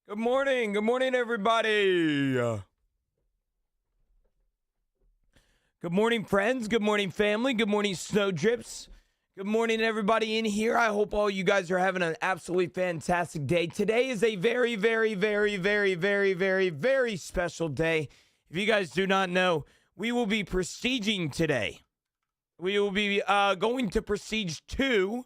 Good morning. Good morning, everybody. Good morning, friends. Good morning, family. Good morning, Snowdrips. Good morning, everybody in here. I hope all you guys are having an absolutely fantastic day. Today is a very, very, very, very, very, very, very special day. If you guys do not know, we will be prestiging today. We will be going to Prestige 2,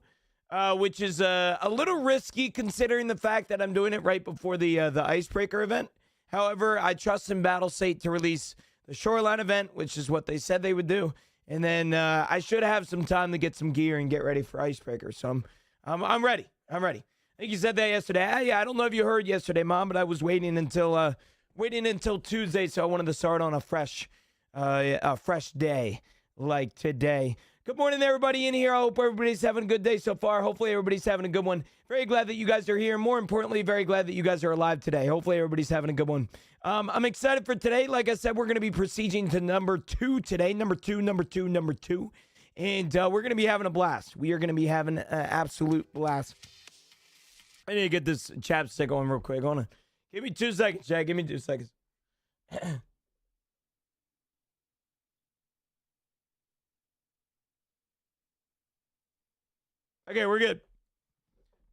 which is a little risky considering the fact that I'm doing it right before the Icebreaker event. However, I trust in BattleState to release the Shoreline event, which is what they said they would do. And then I should have some time to get some gear and get ready for Icebreaker. So I'm ready. I'm ready. I think you said that yesterday. Yeah, I don't know if you heard yesterday, Mom, but I was waiting until Tuesday, so I wanted to start on a fresh day like today. Good morning, everybody in here. I hope everybody's having a good day so far. Hopefully, everybody's having a good one. Very glad that you guys are here. More importantly, very glad that you guys are alive today. Hopefully, everybody's having a good one. I'm excited for today. Like I said, we're going to be proceeding to number 2 today. Number two. And we're going to be having a blast. We are going to be having an absolute blast. I need to get this chapstick on real quick. Hold on. Give me 2 seconds, Jack. Give me 2 seconds. Okay, we're good.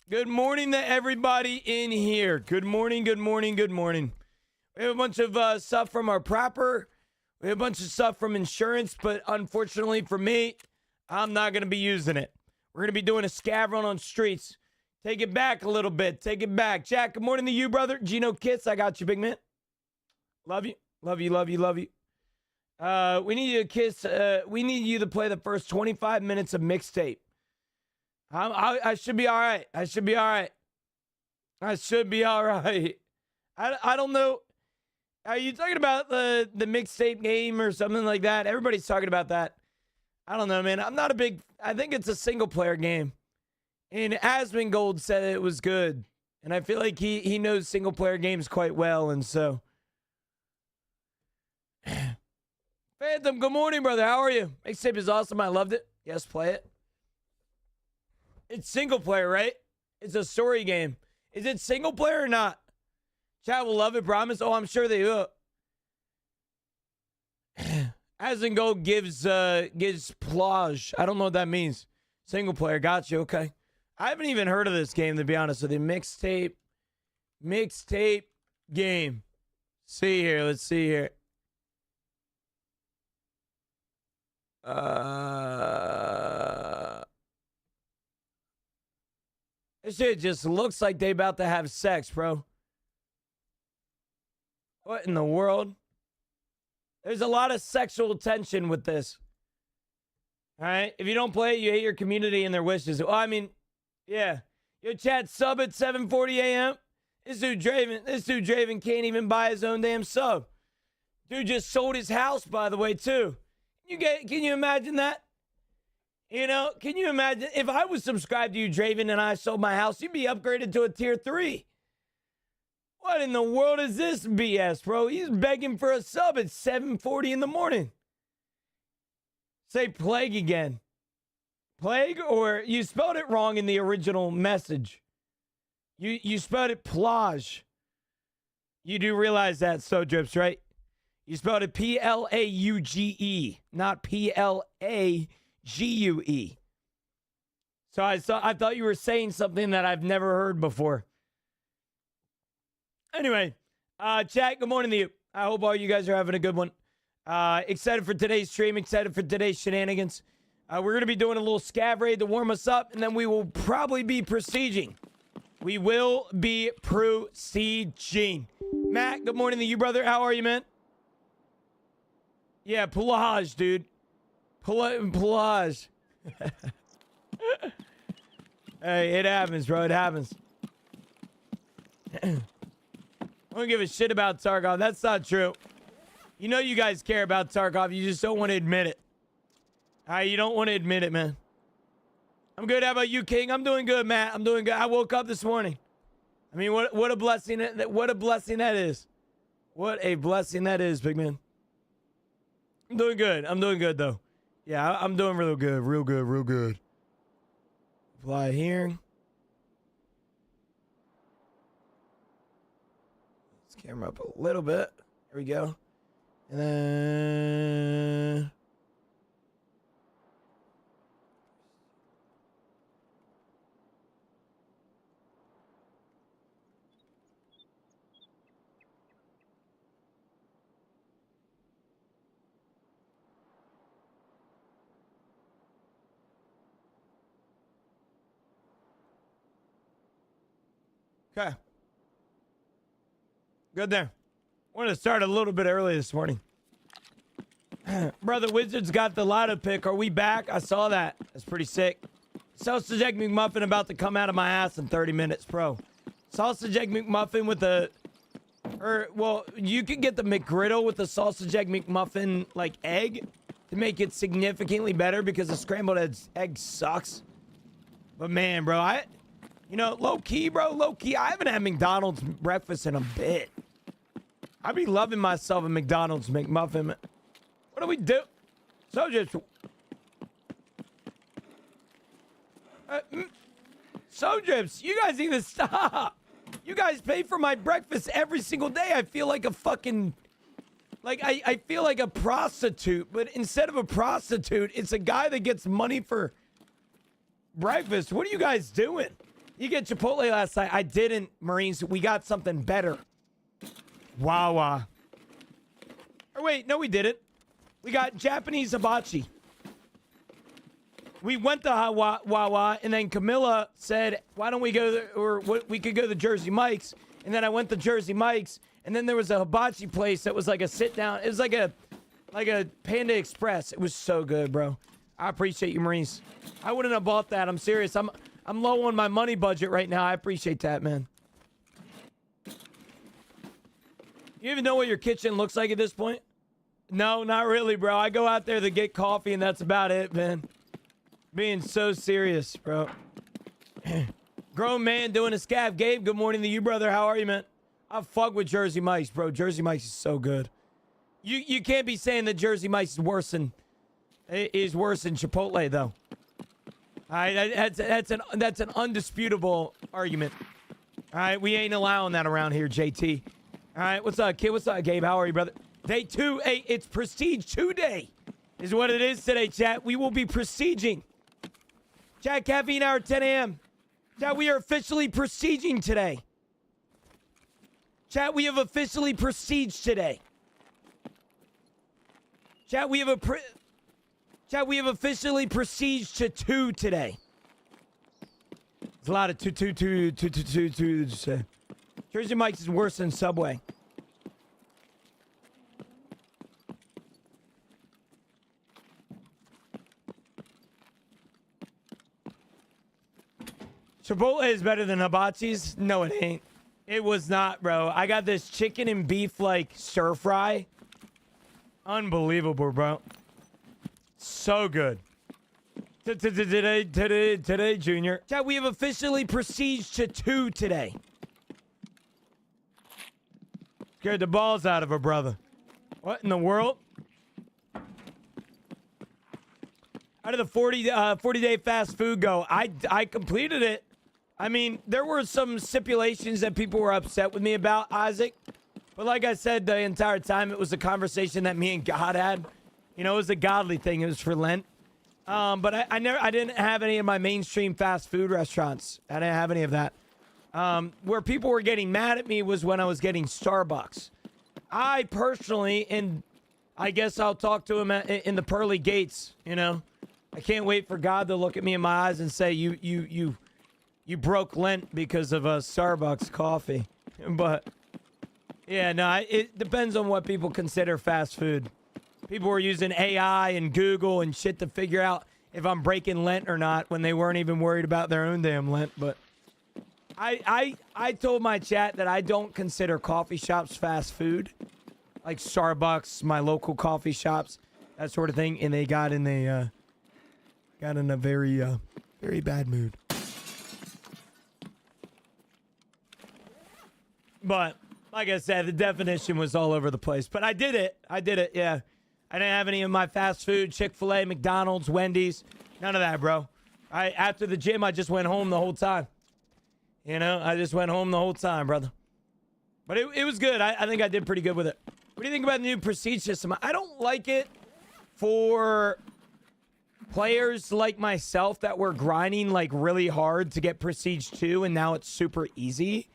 Good morning to everybody in here. Good morning, good morning, good morning. We have a bunch of stuff from our proper. We have a bunch of stuff from insurance, but unfortunately for me, I'm not going to be using it. We're going to be doing a scav run on streets. Take it back a little bit. Take it back. Jack, good morning to you, brother. Gino Kits, I got you, big man. Love you. Love you, love you, love you. We need you to kiss. We need you to play the first 25 minutes of mixtape. I should be all right. I should be all right. I should be all right. I don't know. Are you talking about the mixtape game or something like that? Everybody's talking about that. I don't know, man. I'm not a big... I think it's a single-player game. And Asmongold said it was good. And I feel like he knows single-player games quite well, and so... Phantom, good morning, brother. How are you? Mixtape is awesome. I loved it. Yes, play it. It's single player, right? It's a story game. Is it single player or not? Chat will love it, promise. Oh, I'm sure they will. Asmongold gives plage. I don't know what that means. Single player. Got you. Okay. I haven't even heard of this game, to be honest with you. Mixtape game. See here. Let's see here. This shit just looks like they about to have sex, bro. What in the world? There's a lot of sexual tension with this. All right? If you don't play it, you hate your community and their wishes. Well, I mean, yeah. Yo, chat, sub at 7:40 a.m. This dude Draven can't even buy his own damn sub. Dude just sold his house, by the way, too. Can you imagine that? You know, can you imagine if I was subscribed to you, Draven, and I sold my house, you'd be upgraded to a tier 3. What in the world is this BS, bro? He's begging for a sub at 7:40 in the morning. Say plague again. Plague, or you spelled it wrong in the original message. You spelled it plage. You do realize that, So Drips, right? You spelled it Plauge, not Plague. So I thought you were saying something that I've never heard before. Anyway, chat, good morning to you. I hope all you guys are having a good one. Excited for today's stream, excited for today's shenanigans. We're going to be doing a little scav raid to warm us up, and then we will probably be prestiging. We will be prestiging. Matt, good morning to you, brother. How are you, man? Yeah, plage, dude. Plage. Hey, it happens, bro. It happens. I don't give a shit about Tarkov. That's not true. You know you guys care about Tarkov. You just don't want to admit it. You don't want to admit it, man. I'm good. How about you, King? I'm doing good, Matt. I'm doing good. I woke up this morning. I mean, what a blessing. What a blessing that is. What a blessing that is, big man. I'm doing good. I'm doing good, though. Yeah, I'm doing real good. Real good. Real good. Fly here. Let's camera up a little bit. There we go. And then... Okay. Good there. Wanted to start a little bit early this morning. Brother Wizards got the lotto pick. Are we back? I saw that. That's pretty sick. Sausage Egg McMuffin about to come out of my ass in 30 minutes, bro. Sausage Egg McMuffin with the... well, you could get the McGriddle with the Sausage Egg McMuffin, like, egg to make it significantly better because the scrambled egg sucks. But, man, bro, you know, low-key, bro, low-key, I haven't had McDonald's breakfast in a bit. I be loving myself a McDonald's McMuffin. What do we do? So just... Sojibs, you guys need to stop. You guys pay for my breakfast every single day. I feel like a fucking... Like, I feel like a prostitute. But instead of a prostitute, it's a guy that gets money for breakfast. What are you guys doing? You get Chipotle last night. I didn't, Marines. We got something better. Wawa. Or wait, no, we didn't. We got Japanese hibachi. We went to Wawa, and then Camilla said, why don't we go, we could go to Jersey Mike's. And then I went to Jersey Mike's, and then there was a hibachi place that was like a sit-down. It was like a Panda Express. It was so good, bro. I appreciate you, Marines. I wouldn't have bought that. I'm serious. I'm low on my money budget right now. I appreciate that, man. You even know what your kitchen looks like at this point? No, not really, bro. I go out there to get coffee, and that's about it, man. Being so serious, bro. Grown man doing a scav. Gabe, good morning to you, brother. How are you, man? I fuck with Jersey Mike's, bro. Jersey Mike's is so good. You can't be saying that Jersey Mike's is worse than Chipotle, though. All right, that's an undisputable argument. All right, we ain't allowing that around here, JT. All right, what's up, kid? What's up, Gabe? How are you, brother? Day 2, hey, it's Prestige 2 Day is what it is today, chat. We will be prestiging. Chat, caffeine hour, 10 a.m. Chat, we are officially prestiging today. Chat, we have officially prestiged today. Chat, we have officially prestiged to 2 today. There's a lot of two to say. Jersey Mike's is worse than Subway. Chipotle is better than hibachi's? No, it ain't. It was not, bro. I got this chicken and beef, like, stir fry. Unbelievable, bro. So good. Today, Junior. Chat, we have officially prestiged to 2 today. Scared the balls out of her, brother. What in the world? How did the 40-day fast food go? I completed it. I mean, there were some stipulations that people were upset with me about, Isaac. But like I said, the entire time, it was a conversation that me and God had. You know, it was a godly thing. It was for Lent. But I didn't have any of my mainstream fast food restaurants. I didn't have any of that. Where people were getting mad at me was when I was getting Starbucks. I personally, and I guess I'll talk to him in the pearly gates, you know. I can't wait for God to look at me in my eyes and say, you broke Lent because of a Starbucks coffee. But, yeah, no, it depends on what people consider fast food. People were using AI and Google and shit to figure out if I'm breaking Lent or not when they weren't even worried about their own damn Lent. But I told my chat that I don't consider coffee shops fast food. Like Starbucks, my local coffee shops, that sort of thing. And they got in a very, very bad mood. But, like I said, the definition was all over the place. But I did it. Yeah. I didn't have any of my fast food, Chick-fil-A, McDonald's, Wendy's. None of that, bro. After the gym, I just went home the whole time. You know, I just went home the whole time, brother. But it was good. I think I did pretty good with it. What do you think about the new prestige system? I don't like it for players like myself that were grinding like really hard to get prestige 2, and now it's super easy.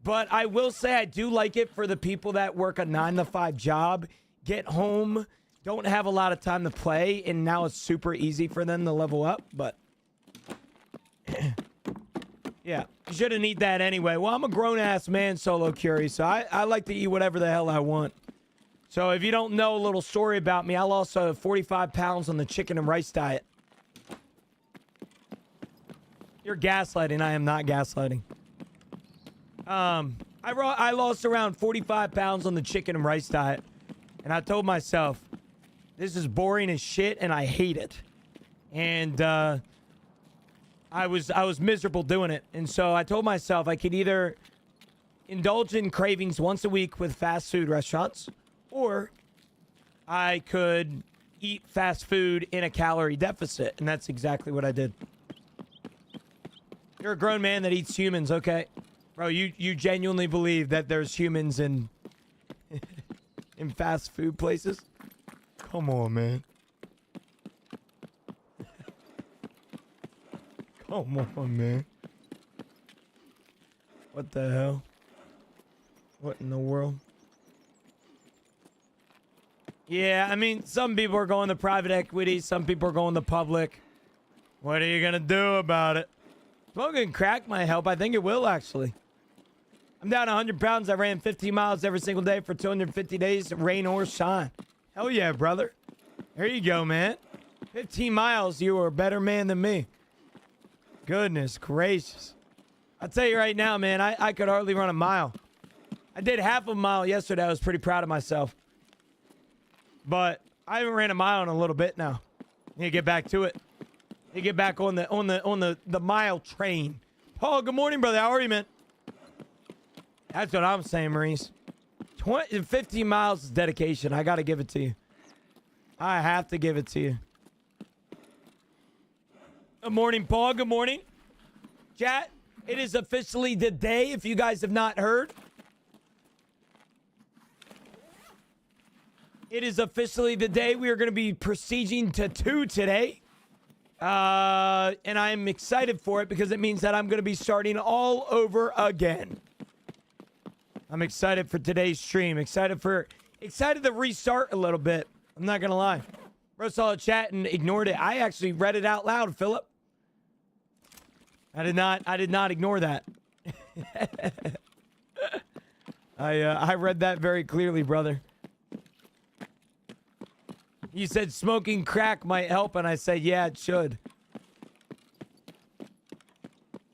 But I will say I do like it for the people that work a 9-to-5 job, get home, don't have a lot of time to play, and now it's super easy for them to level up. But Yeah, you shouldn't eat that anyway. Well, I'm a grown-ass man, Solo Curie, so I like to eat whatever the hell I want. So if you don't know a little story about me, I lost 45 pounds on the chicken and rice diet. You're gaslighting. I am not gaslighting. I lost around 45 pounds on the chicken and rice diet. And I told myself, this is boring as shit and I hate it. And I was miserable doing it. And so I told myself I could either indulge in cravings once a week with fast food restaurants, or I could eat fast food in a calorie deficit. And that's exactly what I did. You're a grown man that eats humans, okay? Bro, you genuinely believe that there's humans in in fast food places? Come on, man. Come on, man. What the hell? What in the world? Yeah, I mean, some people are going to private equity. Some people are going to public. What are you going to do about it? Smoking crack might help. I think it will, actually. I'm down 100 pounds. I ran 15 miles every single day for 250 days, rain or shine. Hell yeah, brother. There you go, man. 15 miles. You are a better man than me. Goodness gracious. I'll tell you right now, man, I could hardly run a mile. I did half a mile yesterday. I was pretty proud of myself. But I haven't ran a mile in a little bit now. Need to get back to it. Need to get back on the mile train. Paul, good morning, brother. How are you, man? That's what I'm saying, Maurice. 15 miles is dedication. I got to give it to you. I have to give it to you. Good morning, Paul. Good morning. Chat, it is officially the day, if you guys have not heard. It is officially the day. We are going to be proceeding to 2 today. And I'm excited for it because it means that I'm going to be starting all over again. I'm excited for today's stream. Excited to restart a little bit. I'm not going to lie. Bro saw a chat and ignored it. I actually read it out loud, Philip. I did not ignore that. I read that very clearly, brother. You said smoking crack might help, and I said, yeah, it should.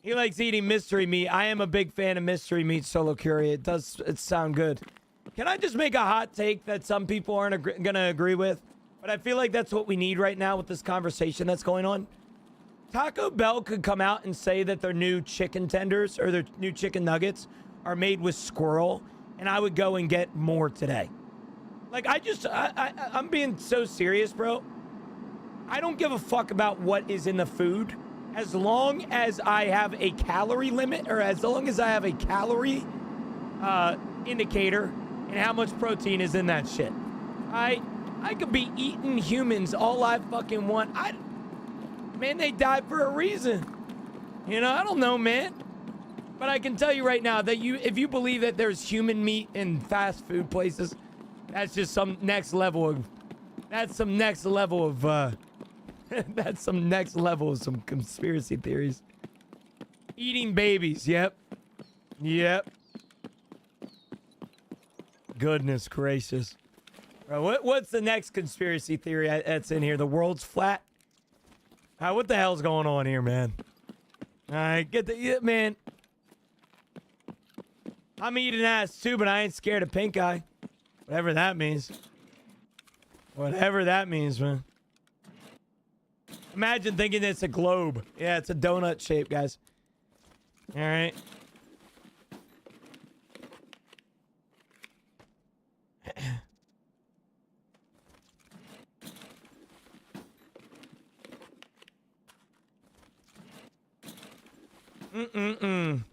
He likes eating mystery meat. I am a big fan of mystery meat, Solo Curie. It sound good. Can I just make a hot take that some people aren't going to agree with? But I feel like that's what we need right now with this conversation that's going on. Taco Bell could come out and say that their new chicken tenders or their new chicken nuggets are made with squirrel, and I would go and get more today. Like, I'm being so serious, bro. I don't give a fuck about what is in the food. As long as I have a calorie limit, or as long as I have a calorie indicator and how much protein is in that shit. I could be eating humans all I fucking want. Man, they died for a reason. You know, I don't know, man. But I can tell you right now that if you believe that there's human meat in fast food places, that's just some next level of, that's some next level of some conspiracy theories. Eating babies, yep. Goodness gracious. Bro, what's the next conspiracy theory that's in here? The world's flat? What the hell's going on here, man? All right, man. I'm eating ass too, but I ain't scared of pink eye. Whatever that means. Whatever that means, man. Imagine thinking it's a globe. Yeah, it's a donut shape, guys. All right.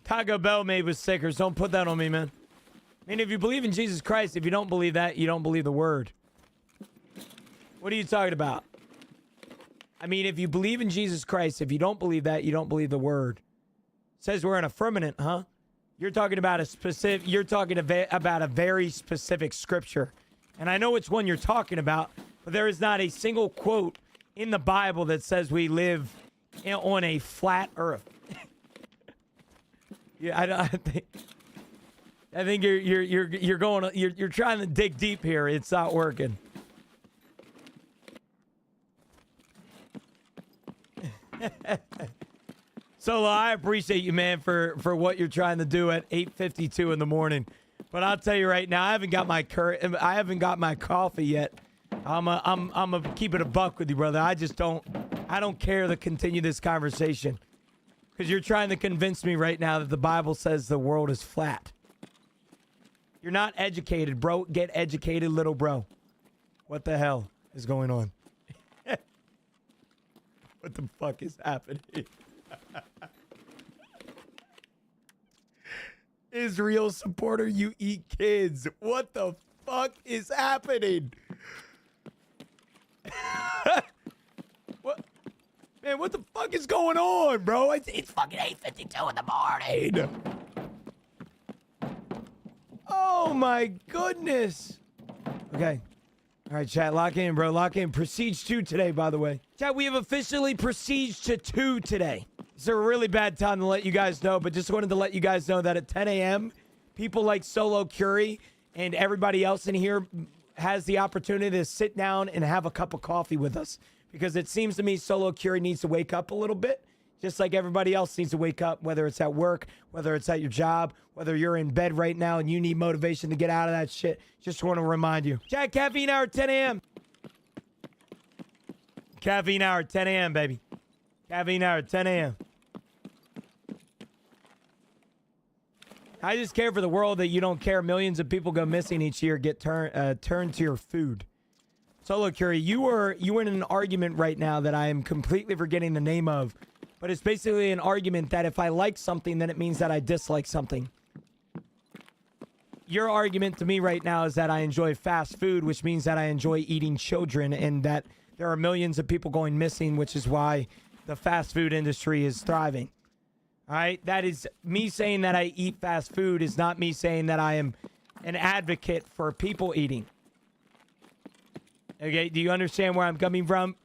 Taco Bell made with stickers. Don't put that on me, man. I mean, if you believe in Jesus Christ, if you don't believe that, you don't believe the word. What are you talking about? I mean, if you believe in Jesus Christ, if you don't believe that, you don't believe the word. It says we're in a firmament, huh? You're talking about about a very specific scripture. And I know which one you're talking about, but there is not a single quote in the Bible that says we live on a flat earth. Yeah, I think you're trying to dig deep here. It's not working. Solo, I appreciate you, man, for what you're trying to do at 8:52 in the morning. But I'll tell you right now, I haven't got my coffee yet. I'm gonna keep it a buck with you, brother. I don't care to continue this conversation because you're trying to convince me right now that the Bible says the world is flat. You're not educated, bro. Get educated, little bro. What the hell is going on? What the fuck is happening? Israel supporter, you eat kids. What the fuck is happening? What? Man, what the fuck is going on, bro? It's fucking 8:52 in the morning. Oh my goodness. Okay. All right, chat, lock in, bro. Lock in. Prestige 2 today, by the way. Chat, we have officially Prestige to 2 today. It's a really bad time to let you guys know, but just wanted to let you guys know that at 10 a.m., people like Solo Curie and everybody else in here has the opportunity to sit down and have a cup of coffee with us. Because it seems to me Solo Curie needs to wake up a little bit, just like everybody else needs to wake up, whether it's at work, whether it's at your job, whether you're in bed right now and you need motivation to get out of that shit. Just want to remind you. Chat, caffeine hour, 10 a.m. Caffeine hour, 10 a.m., baby. Caffeine hour, 10 a.m. I just care for the world that you don't care. Millions of people go missing each year, get turned to your food. Solo Curie, you were in an argument right now that I am completely forgetting the name of. But it's basically an argument that if I like something, then it means that I dislike something. Your argument to me right now is that I enjoy fast food, which means that I enjoy eating children and that there are millions of people going missing, which is why the fast food industry is thriving. All right? That is me saying that I eat fast food is not me saying that I am an advocate for people eating. Okay? Do you understand where I'm coming from?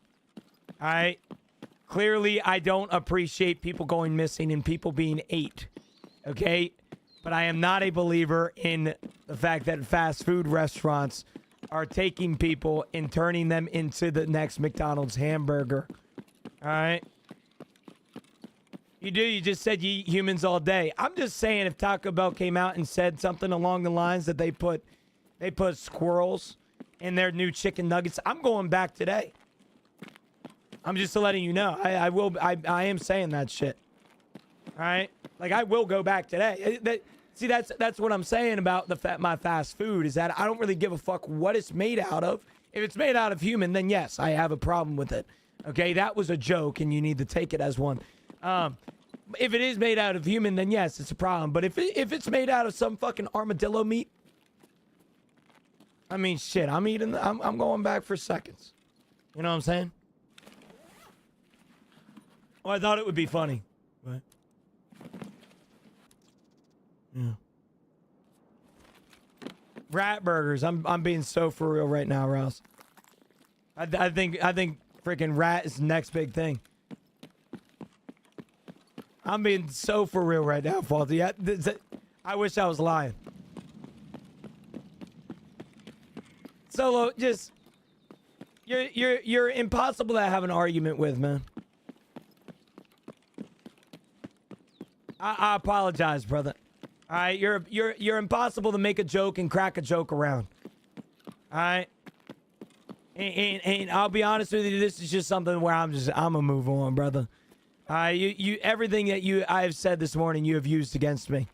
All right? Clearly, I don't appreciate people going missing and people being ate. Okay? But I am not a believer in the fact that fast food restaurants are taking people and turning them into the next McDonald's hamburger. All right? You just said you eat humans all day. I'm just saying if Taco Bell came out and said something along the lines that they put squirrels in their new chicken nuggets, I'm going back today. I'm just letting you know. I am saying that shit. All right? Like, I will go back today. See, that's what I'm saying about my fast food is that I don't really give a fuck what it's made out of. If it's made out of human, then yes, I have a problem with it. Okay? That was a joke, and you need to take it as one. If it is made out of human, then yes, it's a problem. But if it's made out of some fucking armadillo meat, I mean, shit, I'm going back for seconds. You know what I'm saying? Well, I thought it would be funny. But yeah. Rat burgers. I'm being so for real right now, Rouse. I think freaking rat is the next big thing. I'm being so for real right now, Faulty. I wish I was lying. Solo, just you're impossible to have an argument with, man. I apologize, brother. All right, you're impossible to make a joke and crack a joke around. All right, and I'll be honest with you, this is just something where I'm gonna move on, brother. You everything that I have said this morning, you have used against me.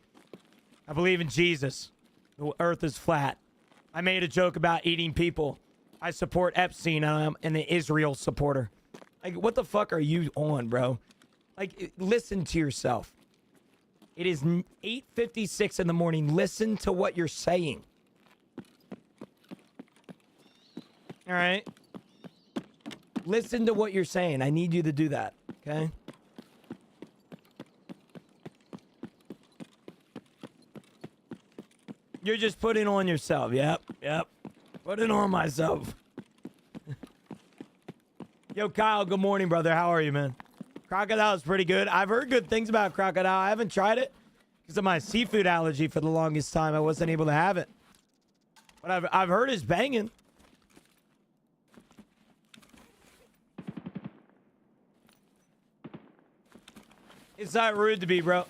I believe in Jesus. The earth is flat. I made a joke about eating people. I support Epstein. I'm an Israel supporter. Like, what the fuck are you on, bro? Like, listen to yourself. It is 8:56 in the morning. Listen to what you're saying. All right? Listen to what you're saying. I need you to do that, okay? You're just putting on yourself. Yep. Putting on myself. Yo, Kyle, good morning, brother. How are you, man? Crocodile is pretty good. I've heard good things about Crocodile. I haven't tried it Because of my seafood allergy for the longest time, I wasn't able to have it. But I've heard it's banging. It's not rude to be, bro.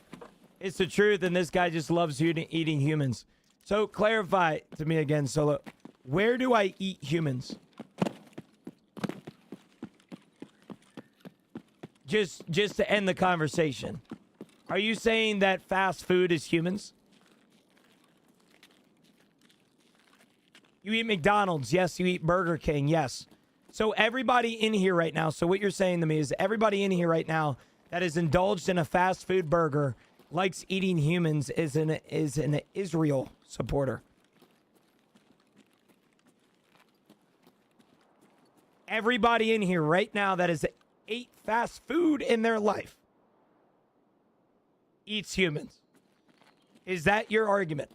It's the truth, and this guy just loves eating humans. So clarify to me again, Solo. Where do I eat humans? Just to end the conversation. Are you saying that fast food is humans? You eat McDonald's. Yes. You eat Burger King. Yes. So everybody in here right now, so what you're saying to me is everybody in here right now that is indulged in a fast food burger likes eating humans is an Israel supporter. Everybody in here right now that has ate fast food in their life eats humans. Is that your argument?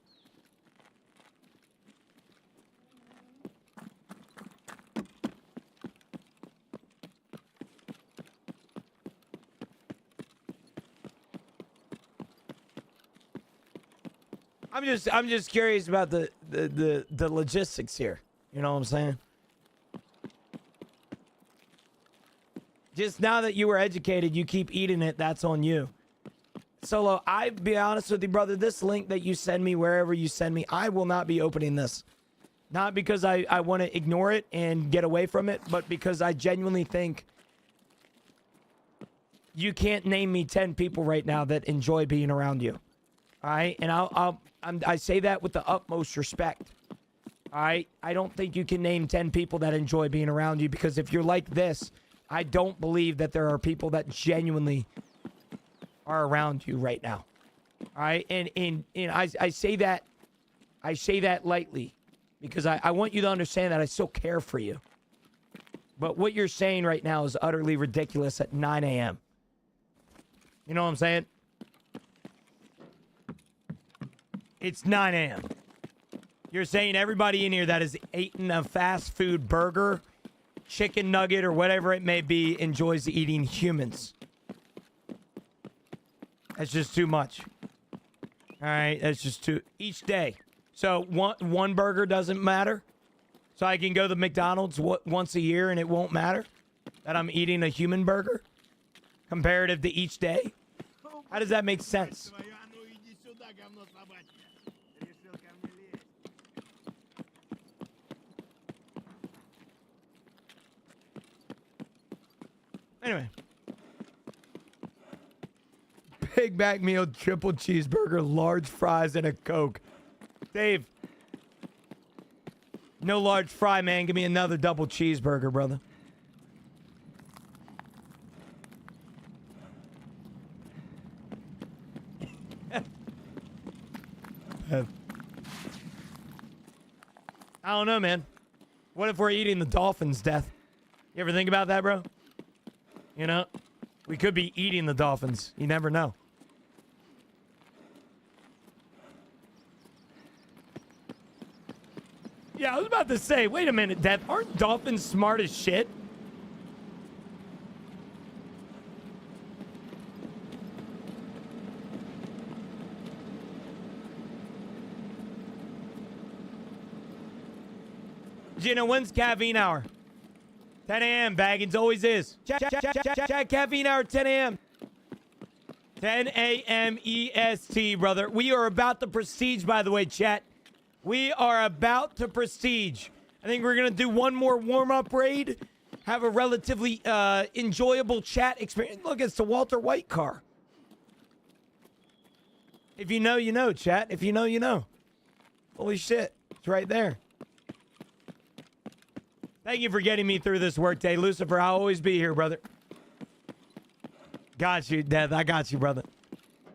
I'm just curious about the logistics here. You know what I'm saying? Just now that you were educated, you keep eating it. That's on you. Solo, I'll be honest with you, brother. This link that you send me, wherever you send me, I will not be opening this. Not because I want to ignore it and get away from it, but because I genuinely think you can't name me 10 people right now that enjoy being around you. All right? And I say that with the utmost respect. All right? I don't think you can name 10 people that enjoy being around you, because if you're like this, I don't believe that there are people that genuinely are around you right now. All right? And I say that lightly because I want you to understand that I still care for you. But what you're saying right now is utterly ridiculous at 9 a.m. You know what I'm saying? It's 9 a.m. You're saying everybody in here that has eaten a fast food burger, chicken nugget, or whatever it may be enjoys eating humans. That's just too much. All right, that's just too each day. So one burger doesn't matter. So I can go to McDonald's once a year and it won't matter that I'm eating a human burger comparative to each day. How does that make sense? Anyway. Big Mac meal, triple cheeseburger, large fries, and a Coke. Dave. No large fry, man. Give me another double cheeseburger, brother. I don't know, man. What if we're eating the dolphins' death? You ever think about that, bro? You know, we could be eating the dolphins. You never know. Yeah, I was about to say, wait a minute, Death. Aren't dolphins smart as shit? Gina, when's caffeine hour? 10 a.m. Baggins always is. Chat, caffeine hour, 10 a.m. 10 a.m. EST, brother. We are about to prestige, by the way, chat. We are about to prestige. I think we're going to do one more warm-up raid. Have a relatively enjoyable chat experience. Look, it's the Walter White car. If you know, you know, chat. If you know, you know. Holy shit. It's right there. Thank you for getting me through this workday. Lucifer, I'll always be here, brother. Got you, Death. I got you, brother.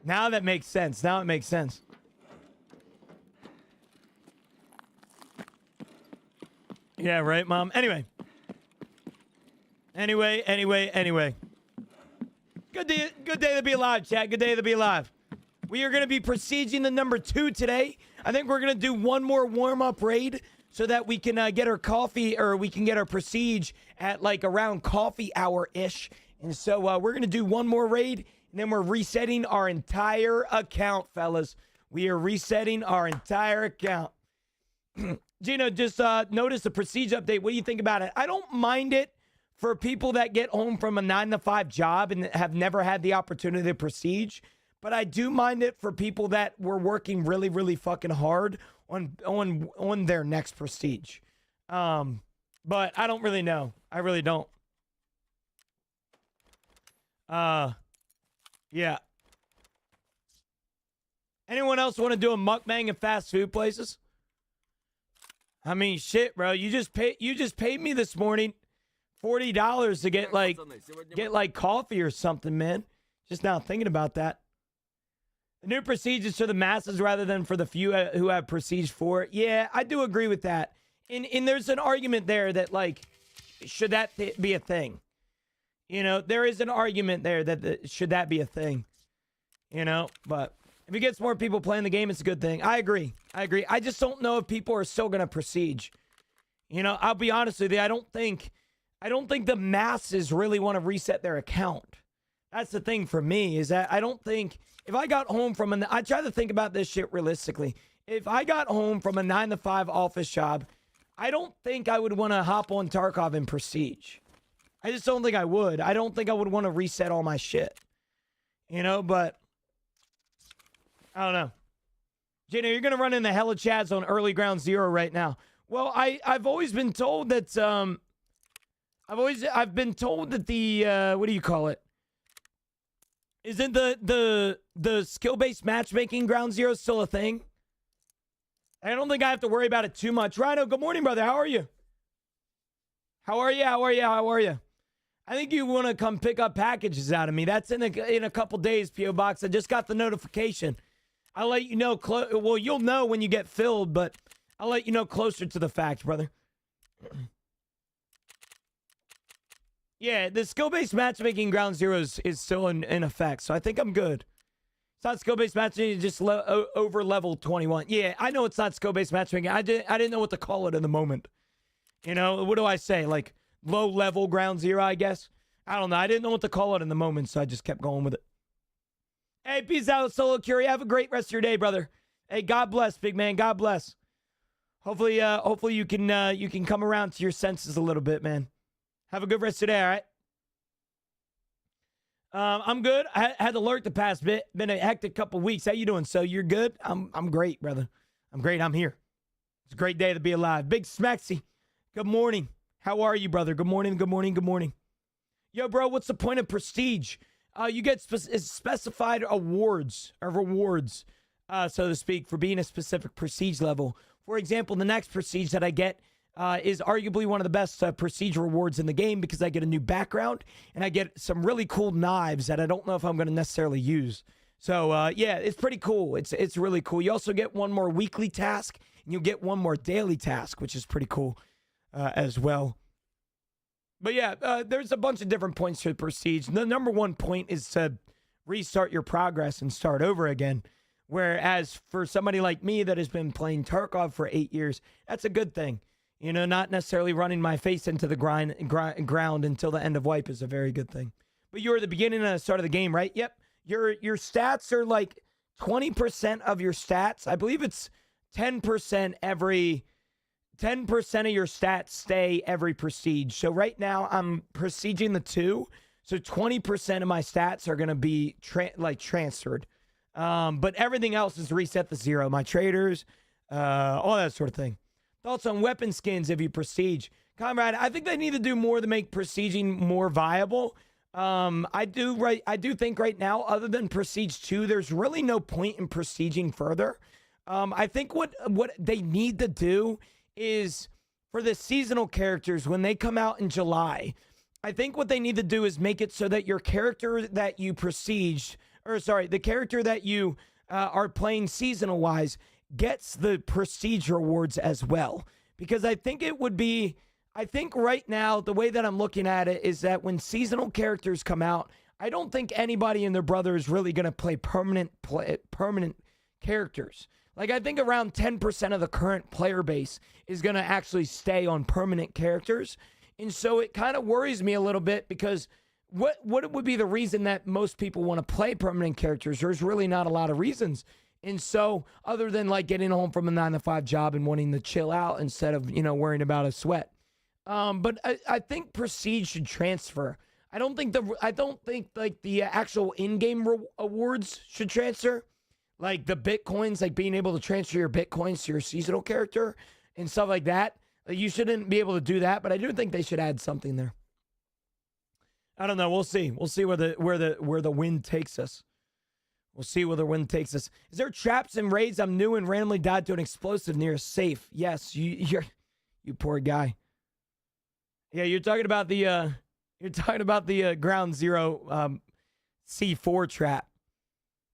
Now that makes sense. Now it makes sense. Yeah, right, Mom? Anyway. Good day to be alive, chat. Good day to be alive. We are going to be prestiging the number 2 today. I think we're going to do one more warm-up raid so that we can get our coffee, or we can get our prestige at like around coffee hour-ish. And so we're going to do one more raid, and then we're resetting our entire account, fellas. We are resetting our entire account. Gino, just notice the prestige update. What do you think about it? I don't mind it for people that get home from a 9-to-5 job and have never had the opportunity to prestige. But I do mind it for people that were working really, really fucking hard on their next prestige. But I don't really know. I really don't. Yeah. Anyone else want to do a mukbang at fast food places? I mean, shit, bro. You just paid me this morning $40 to get like coffee or something, man. Just now thinking about that. The new prestige is for the masses rather than for the few who have prestige for it. Yeah, I do agree with that. And there's an argument there that, like, should that be a thing? You know, there is an argument there that should that be a thing? You know, but if it gets more people playing the game, it's a good thing. I agree. I just don't know if people are still going to prestige. You know, I'll be honest with you. I don't think the masses really want to reset their account. That's the thing for me, is that I don't think if I got home from I try to think about this shit realistically. If I got home from a 9-to-5 office job, I don't think I would want to hop on Tarkov and prestige. I just don't think I would. I don't think I would want to reset all my shit. You know, but I don't know. Jenna, you're going to run into hella chads on early ground zero right now. Well, I've always been told that I've been told that the what do you call it? Isn't the skill-based matchmaking ground zero still a thing? I don't think I have to worry about it too much. Rhino, good morning, brother. How are you? How are you? I think you want to come pick up packages out of me. That's in a couple days, P.O. Box. I just got the notification. I'll let you know. Well, you'll know when you get filled, but I'll let you know closer to the fact, brother. Yeah, the skill-based matchmaking ground zero is still in effect, so I think I'm good. It's not skill-based matchmaking, just over level 21. Yeah, I know it's not skill-based matchmaking. I didn't know what to call it in the moment. You know, what do I say? Like, low-level ground zero, I guess? I don't know. I didn't know what to call it in the moment, so I just kept going with it. Hey, peace out, Solo Curie. Have a great rest of your day, brother. Hey, God bless, big man. God bless. Hopefully you can come around to your senses a little bit, man. Have a good rest of the day, all right? I'm good. I had to lurk the past bit. Been a hectic couple weeks. How you doing? So you're good? I'm great, brother. I'm great. I'm here. It's a great day to be alive. Big Smaxy. Good morning. How are you, brother? Good morning. Good morning. Good morning. Yo, bro, what's the point of prestige? You get specified awards or rewards, so to speak, for being a specific prestige level. For example, the next prestige that I get is arguably one of the best prestige rewards in the game because I get a new background and I get some really cool knives that I don't know if I'm going to necessarily use. So, yeah, it's pretty cool. It's really cool. You also get one more weekly task and you'll get one more daily task, which is pretty cool as well. But yeah, there's a bunch of different points to prestige. The number one point is to restart your progress and start over again. Whereas for somebody like me that has been playing Tarkov for 8 years, that's a good thing. You know, not necessarily running my face into the ground until the end of wipe is a very good thing. But you're at the beginning and the start of the game, right? Yep. Your stats are like 20% of your stats. I believe it's 10% every... 10% of your stats stay every prestige. So right now I'm prestiging the 2. So 20% of my stats are going to be transferred. But everything else is reset to 0. My traders, all that sort of thing. Thoughts on weapon skins if you prestige. Comrade, I think they need to do more to make prestiging more viable. I do think right now, other than Prestige 2, there's really no point in prestiging further. I think what they need to do is for the seasonal characters when they come out in July, I think what they need to do is make it so that your character that you the character that you are playing seasonal wise gets the prestige rewards as well. Because I think right now, the way that I'm looking at it is that when seasonal characters come out, I don't think anybody and their brother is really going to play permanent characters. Like, I think around 10% of the current player base is going to actually stay on permanent characters. And so it kind of worries me a little bit because what would be the reason that most people want to play permanent characters? There's really not a lot of reasons. And so, other than like getting home from a 9-to-5 job and wanting to chill out instead of, worrying about a sweat. But I think Prestige should transfer. I don't think like the actual in-game awards should transfer. Like the Bitcoins, like being able to transfer your Bitcoins to your seasonal character and stuff like that. Like you shouldn't be able to do that, but I do think they should add something there. I don't know. We'll see. We'll see where the wind takes us. We'll see where the wind takes us. Is there traps and raids? I'm new and randomly died to an explosive near a safe. Yes, you poor guy. Yeah, you're talking about the ground zero C4 trap.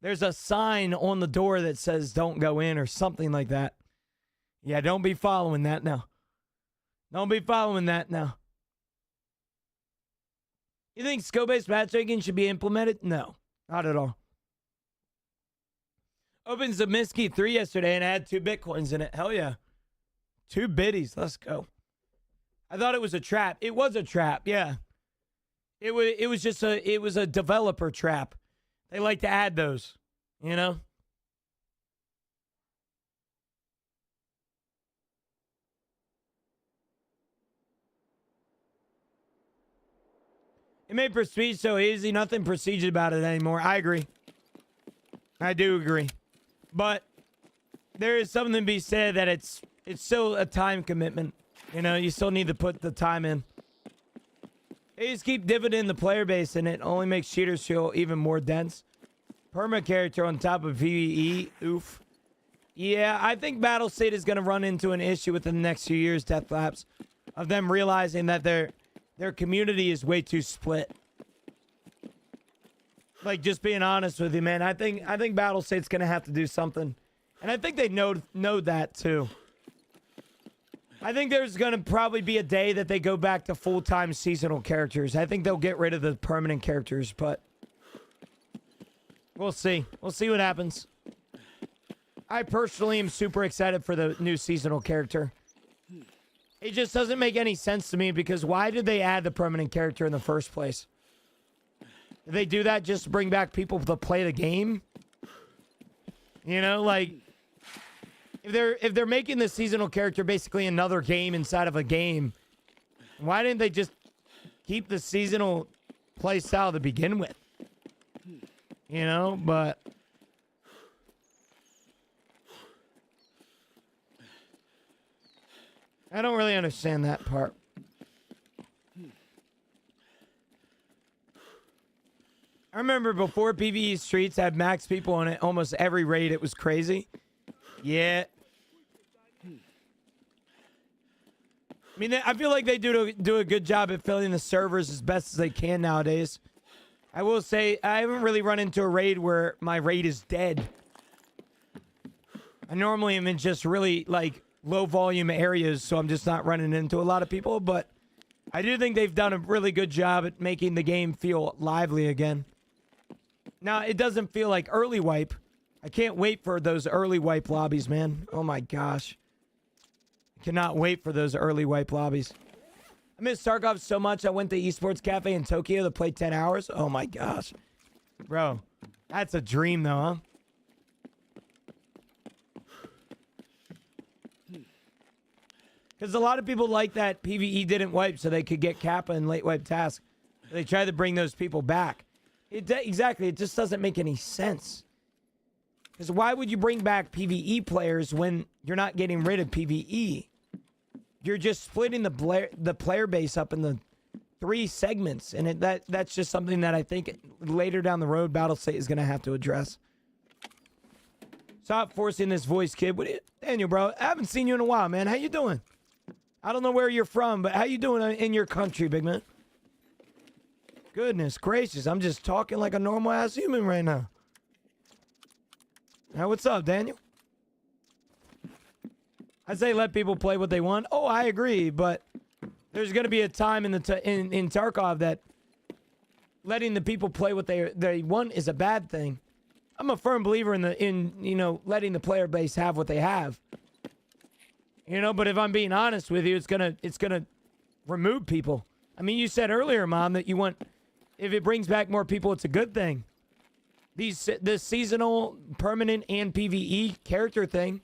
There's a sign on the door that says "Don't go in" or something like that. Yeah, don't be following that now. Don't be following that now. You think skill-based matchmaking should be implemented? No, not at all. Opened Zeminski 3 yesterday and I had 2 Bitcoins in it. Hell yeah. 2 biddies. Let's go. I thought it was a trap. It was a trap, yeah. It was a developer trap. They like to add those, It made Prestige so easy. Nothing prestigious about it anymore. I agree. I do agree. But there is something to be said that it's still a time commitment. You still need to put the time in. They just keep dividending the player base, and it only makes cheaters feel even more dense. Perma character on top of PvE. Oof. Yeah, I think Battle State is going to run into an issue within the next few years, Deathlapse, of them realizing that their community is way too split. Like, just being honest with you, man, I think Battle State's gonna have to do something, and I think they know that too. I think there's gonna probably be a day that they go back to full-time seasonal characters. I think they'll get rid of the permanent characters, but we'll see. We'll see what happens. I personally am super excited for the new seasonal character. It just doesn't make any sense to me because why did they add the permanent character in the first place? Did they do that just to bring back people to play the game? Like if they're making the seasonal character basically another game inside of a game, why didn't they just keep the seasonal play style to begin with? But I don't really understand that part. I remember before PvE Streets had max people on it, almost every raid, it was crazy. Yeah. I mean, I feel like they do a good job at filling the servers as best as they can nowadays. I will say, I haven't really run into a raid where my raid is dead. I normally am in just really, low volume areas, so I'm just not running into a lot of people, but I do think they've done a really good job at making the game feel lively again. Now, it doesn't feel like early wipe. I can't wait for those early wipe lobbies, man. Oh my gosh. I cannot wait for those early wipe lobbies. I miss Tarkov so much, I went to Esports Cafe in Tokyo to play 10 hours. Oh my gosh. Bro, that's a dream though, huh? Because a lot of people like that PvE didn't wipe so they could get Kappa and late wipe task. They tried to bring those people back. Exactly, it just doesn't make any sense. Because why would you bring back PvE players when you're not getting rid of PvE? You're just splitting the player base up in the 3 segments. And that's just something that I think later down the road, Battlestate is going to have to address. Stop forcing this voice, kid. Daniel, bro, I haven't seen you in a while, man. How you doing? I don't know where you're from, but how you doing in your country, big man? Goodness gracious, I'm just talking like a normal-ass human right now. Now, what's up, Daniel? I say let people play what they want. Oh, I agree, but there's going to be a time in Tarkov that letting the people play what they want is a bad thing. I'm a firm believer in letting the player base have what they have. But if I'm being honest with you, it's gonna remove people. I mean, you said earlier, Mom, that you want if it brings back more people, it's a good thing. This seasonal, permanent, and PvE character thing,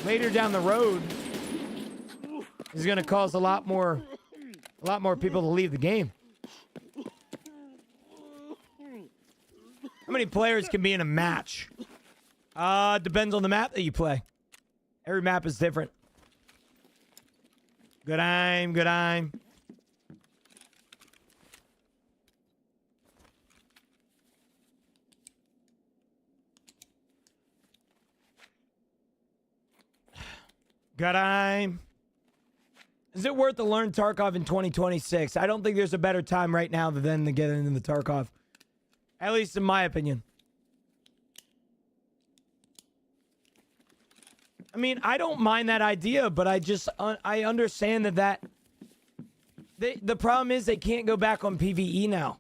later down the road, is going to cause a lot more people to leave the game. How many players can be in a match? Depends on the map that you play. Every map is different. Good aim, good aim. Good aim. Is it worth to learn Tarkov in 2026? I don't think there's a better time right now than to get into the Tarkov. At least in my opinion. I mean, I don't mind that idea, but I understand that the problem is they can't go back on PvE now.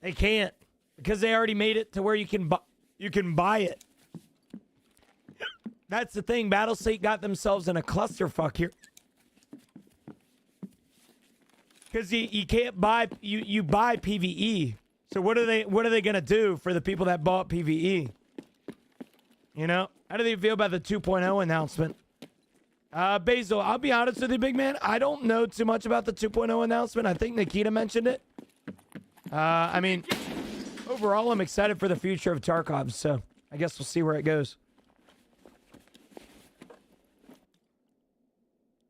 They can't because they already made it to where you can buy it. That's the thing. Battlestate got themselves in a clusterfuck here. Because you can't buy you buy PvE. So what are they gonna do for the people that bought PvE? You know? How do they feel about the 2.0 announcement? Basil, I'll be honest with you, big man. I don't know too much about the 2.0 announcement. I think Nikita mentioned it. I mean, overall, I'm excited for the future of Tarkov, so I guess we'll see where it goes.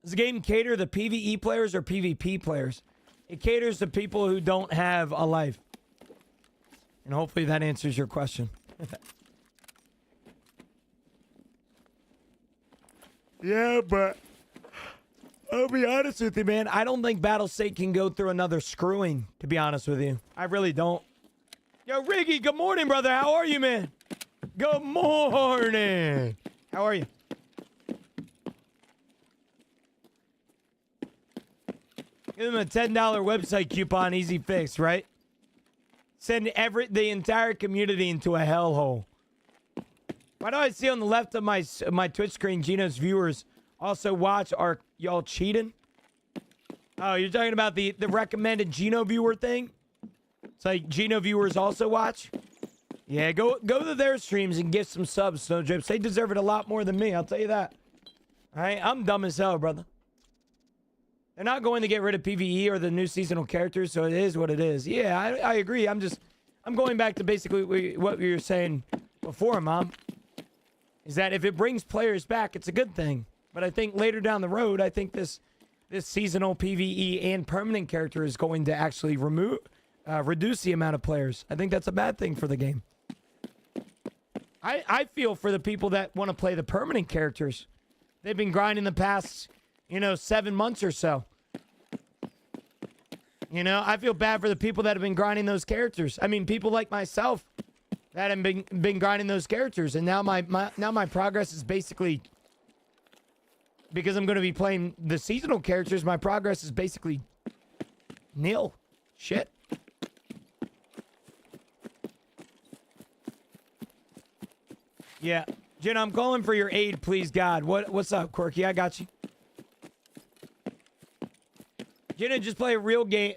Does the game cater to PvE players or PvP players? It caters to people who don't have a life. And hopefully that answers your question. Yeah, but I'll be honest with you, man. I don't think Battlestate can go through another screwing, to be honest with you. I really don't. Yo, Riggy, good morning, brother. How are you, man? Good morning. How are you? Give them a $10 website coupon, easy fix, right? Send the entire community into a hellhole. Why do I see on the left of my Twitch screen, Gino's viewers also watch? Are y'all cheating? Oh, you're talking about the recommended Gino viewer thing? It's like Gino viewers also watch? Yeah, go to their streams and get some subs, Snow Drips. They deserve it a lot more than me, I'll tell you that. All right, I'm dumb as hell, brother. They're not going to get rid of PvE or the new seasonal characters, so it is what it is. Yeah, I agree. I'm going back to basically what we were saying before, Mom. Is that if it brings players back, it's a good thing. But I think later down the road, I think this seasonal PvE and permanent character is going to actually reduce the amount of players. I think that's a bad thing for the game. I feel for the people that want to play the permanent characters. They've been grinding the past, 7 months or so. I feel bad for the people that have been grinding those characters. I mean, people like myself that have been grinding those characters, and now my progress is basically, because I'm going to be playing the seasonal characters, my progress is basically nil. Shit. Yeah, Jenna, I'm calling for your aid, please, God. What's up, Quirky? I got you. Jenna, just play a real game.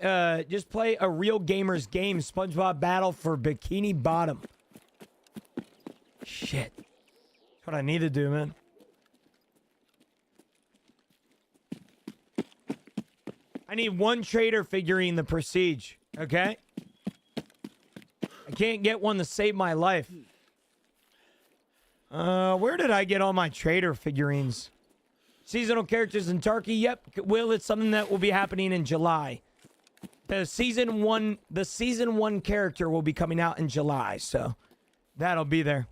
Just play a real gamer's game. SpongeBob Battle for Bikini Bottom. Shit. That's what I need to do, man. I need one trader figurine the Prestige. Okay? I can't get one to save my life. Where did I get all my trader figurines? Seasonal characters in Turkey. Yep. Will, it's something that will be happening in July. The season one character will be coming out in July, so that'll be there.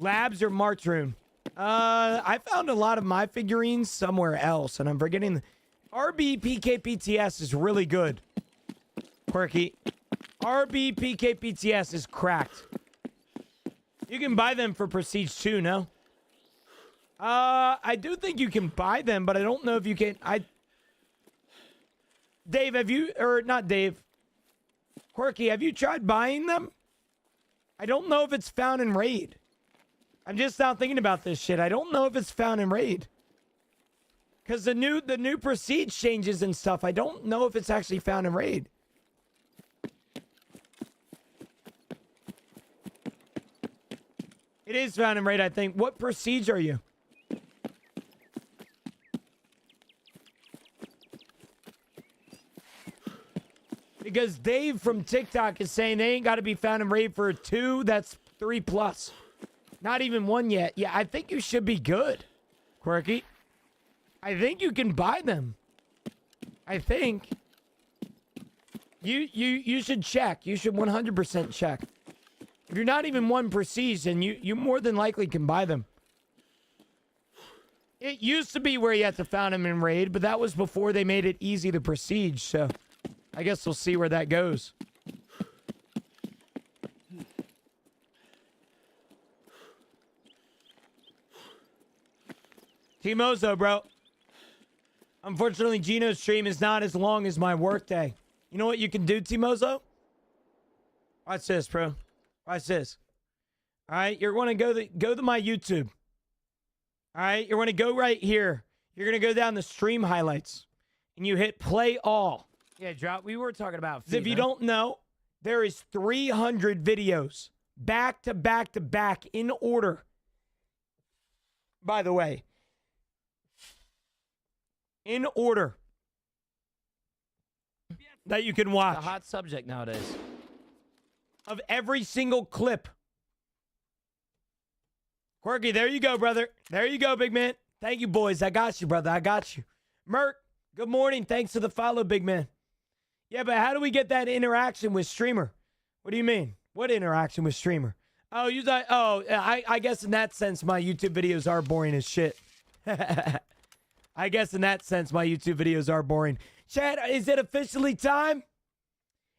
Labs or March Room? I found a lot of my figurines somewhere else, and I'm forgetting. RBPKPTS is really good. Quirky. RBPKPTS is cracked. You can buy them for Prestige too, no? I do think you can buy them, but I don't know if you can. Dave, not Dave. Quirky, have you tried buying them? I don't know if it's found in Raid. I'm just now thinking about this shit. I don't know if it's found in Raid. Because the new prestige changes and stuff, I don't know if it's actually found in raid. It is found in raid, I think. What prestige are you? Because Dave from TikTok is saying they ain't got to be found in raid for 2. That's 3+. Not even 1 yet. Yeah, I think you should be good, Quirky. I think you can buy them. I think. You should check. You should 100% check. If you're not even 1 prestige, then you more than likely can buy them. It used to be where you had to found them in raid, but that was before they made it easy to prestige, so I guess we'll see where that goes. Timozo, bro. Unfortunately, Gino's stream is not as long as my workday. You know what you can do, Timozo? Watch this, bro. Watch this. All right, you're going to go to my YouTube. All right, you're going to go right here. You're going to go down the stream highlights, and you hit play all. Yeah, drop. We were talking about. If you don't know, there is 300 videos back to back to back in order. By the way. In order that you can watch. It's a hot subject nowadays. Of every single clip. Quirky, there you go, brother. There you go, big man. Thank you, boys. I got you, brother. I got you. Merc, good morning. Thanks for the follow, big man. Yeah, but how do we get that interaction with streamer? What do you mean? What interaction with streamer? Oh, I guess in that sense, my YouTube videos are boring as shit. I guess in that sense, my YouTube videos are boring. Chad, is it officially time?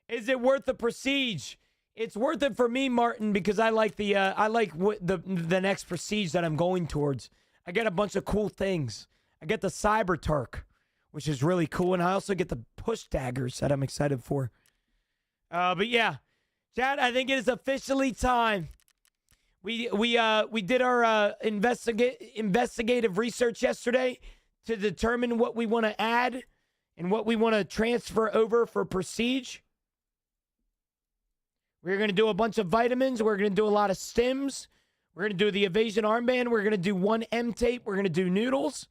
Is it worth the prestige? It's worth it for me, Martin, because I like the next prestige that I'm going towards. I get a bunch of cool things. I get the Cyber Turk, which is really cool, and I also get the push daggers that I'm excited for. But yeah, Chad, I think it is officially time. We did our investigative research yesterday to determine what we want to add and what we want to transfer over for prestige. We're going to do a bunch of vitamins. We're going to do a lot of stims. We're going to do the evasion armband. We're going to do 1 M tape. We're going to do noodles.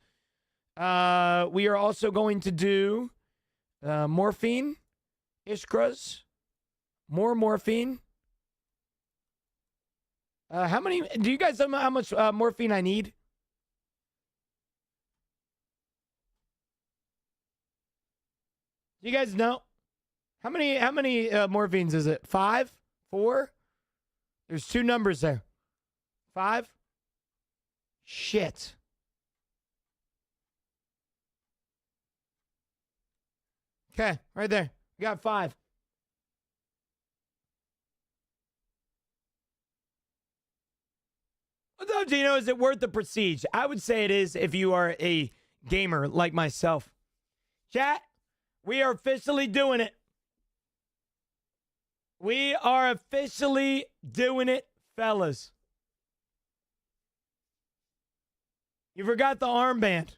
We are also going to do morphine, Iskras, more morphine. How many? Do you guys know how much morphine I need? Do you guys know? How many morphines is it? 5? 4? There's 2 numbers there. 5? Shit. Okay, right there. We got 5. What's up, Gino? Is it worth the prestige? I would say it is if you are a gamer like myself. Chat, we are officially doing it. We are officially doing it, fellas. You forgot the armband.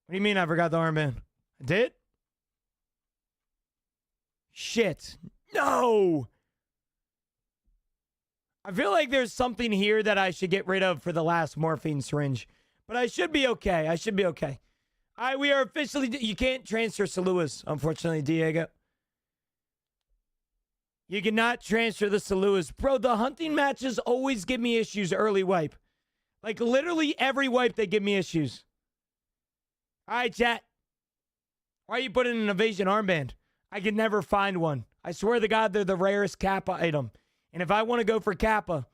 What do you mean I forgot the armband? I did? Shit. No! I feel like there's something here that I should get rid of for the last morphine syringe. But I should be okay. I should be okay. All right, we are officially... You can't transfer Saluas, unfortunately, Diego. You cannot transfer the Saluas. Bro, the hunting matches always give me issues early wipe. Like, literally every wipe, they give me issues. All right, chat. Why are you putting an evasion armband? I can never find one. I swear to God, they're the rarest Kappa item. And if I want to go for Kappa,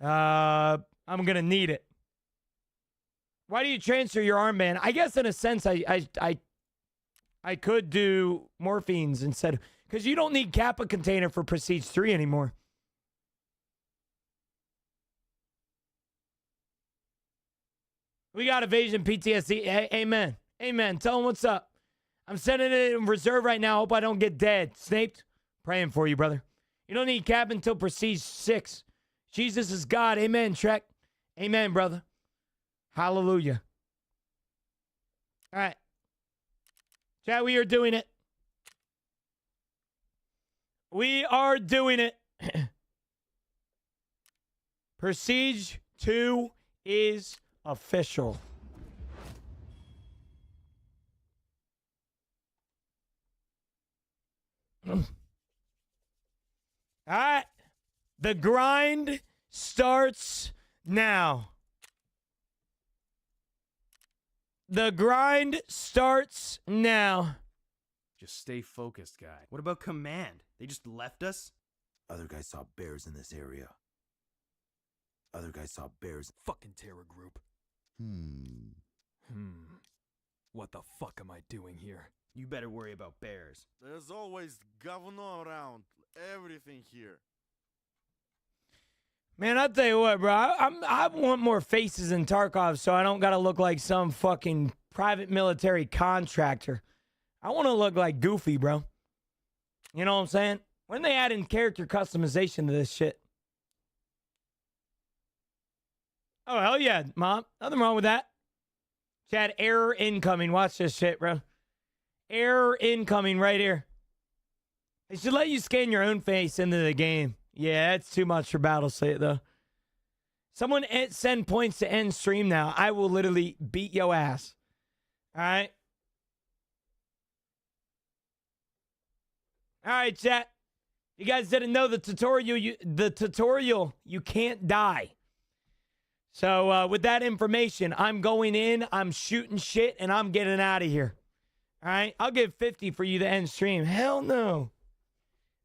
I'm going to need it. Why do you transfer your armband? I guess in a sense, I could do morphines instead. Because you don't need Kappa container for Prestige 3 anymore. We got evasion PTSD. Hey, amen. Amen. Tell them what's up. I'm sending it in reserve right now. Hope I don't get dead. Snaped. Praying for you, brother. You don't need Kappa until Prestige 6. Jesus is God. Amen, Trek. Amen, brother. Hallelujah. All right. Chat, we are doing it. We are doing it. Prestige 2 is official. All right. The grind starts now. The grind starts now. Just stay focused, guy. What about command? They just left us? Other guys saw bears in this area. Other guys saw bears. Fucking terror group. What the fuck am I doing here? You better worry about bears. There's always governor around. Everything here. Man, I'll tell you what, bro. I want more faces in Tarkov so I don't got to look like some fucking private military contractor. I want to look like Goofy, bro. You know what I'm saying? When they add in character customization to this shit. Oh, hell yeah, Mom. Nothing wrong with that. Chad, error incoming. Watch this shit, bro. Error incoming right here. They should let you scan your own face into the game. Yeah, that's too much for Battlestate, though. Someone send points to end stream now. I will literally beat your ass. All right? All right, chat. You guys didn't know the tutorial, you can't die. So with that information, I'm going in, I'm shooting shit, and I'm getting out of here. All right? I'll give 50 for you to end stream. Hell no.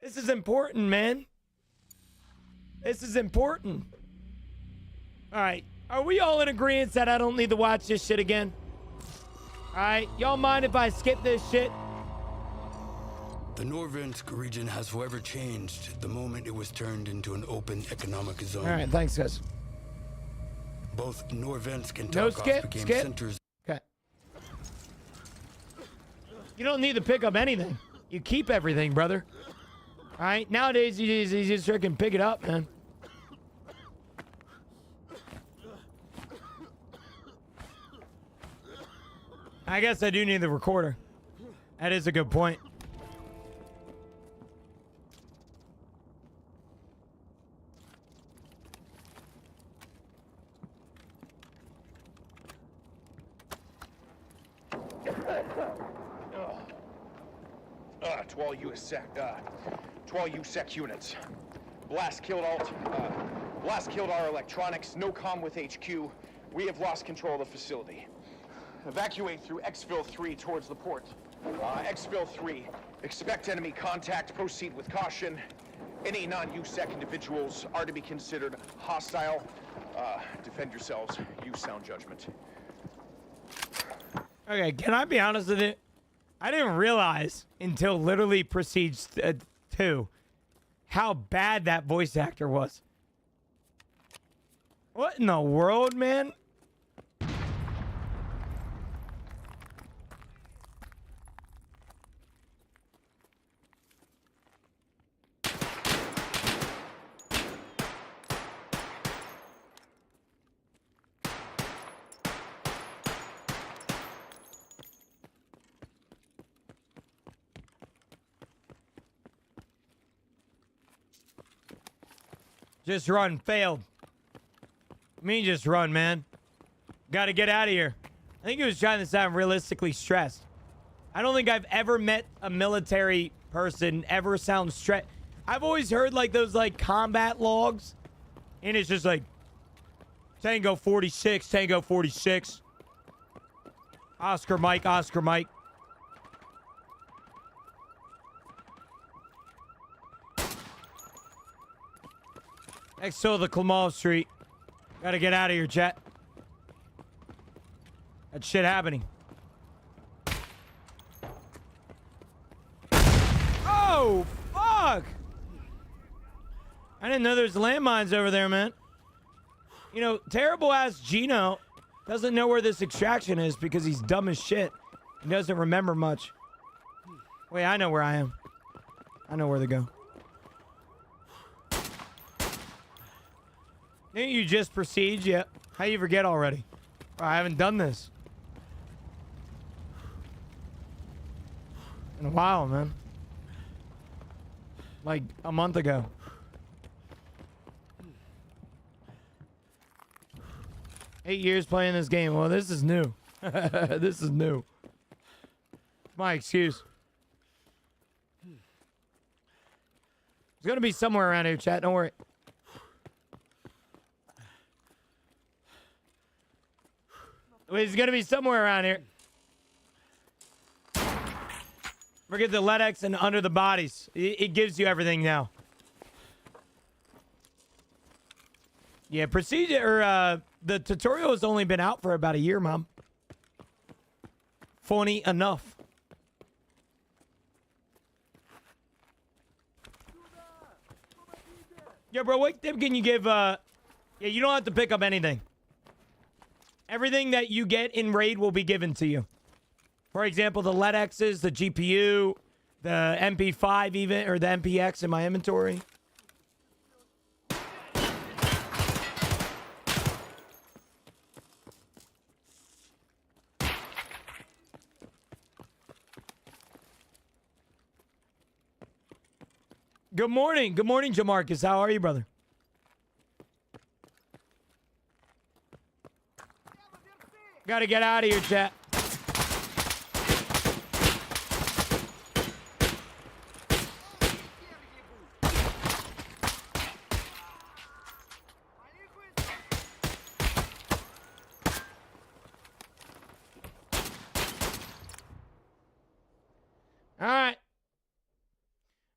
This is important, man. This is important. All right. Are we all in agreement that I don't need to watch this shit again? All right. Y'all mind if I skip this shit? The Norvensk region has forever changed the moment it was turned into an open economic zone. All right. Thanks, guys. Both Norvensk and No Tarkov skip. became Skip. centers. Okay. You don't need to pick up anything. You keep everything, brother. All right, nowadays you just freaking pick it up, man. I guess I do need the recorder. That is a good point. To all USEC units. Blast killed our electronics. No comm with HQ. We have lost control of the facility. Evacuate through Exfil 3 towards the port. Exfil 3. Expect enemy contact. Proceed with caution. Any non-USEC individuals are to be considered hostile. Defend yourselves. Use sound judgment. Okay, can I be honest with you? I didn't realize until literally Prestige 2 how bad that voice actor was. What in the world, man? Just run, failed. Just run, man. Gotta get out of here. I think he was trying to sound realistically stressed. I don't think I've ever met a military person ever sound stressed. I've always heard like those like combat logs. And it's just like Tango 46, Tango 46. Oscar Mike, Oscar Mike. Next to the Klamov Street. Gotta get out of here, chat. That shit happening. Oh, fuck! I didn't know there's landmines over there, man. You know, terrible ass Gino doesn't know where this extraction is because he's dumb as shit. He doesn't remember much. Wait, I know where I am. I know where to go. Didn't you just proceed yet? How you forget already? I haven't done this. In a while, man. Like a month ago. Eight years playing this game. Well, this is new. This is new. My excuse. It's gonna be somewhere around here, chat. Don't worry. It's gonna be somewhere around here. Forget the LEDX and under the bodies. It gives you everything now. Yeah, procedure. The tutorial has only been out for about a year, Mom. Funny enough. Yeah, bro, what tip can you give? Yeah, you don't have to pick up anything. Everything that you get in raid will be given to you. For example, the LEDXs, the GPU, the MP5 even, or the MPX in my inventory. Good morning. Good morning, Jamarcus. How are you, brother? Gotta get out of here, chat. All right.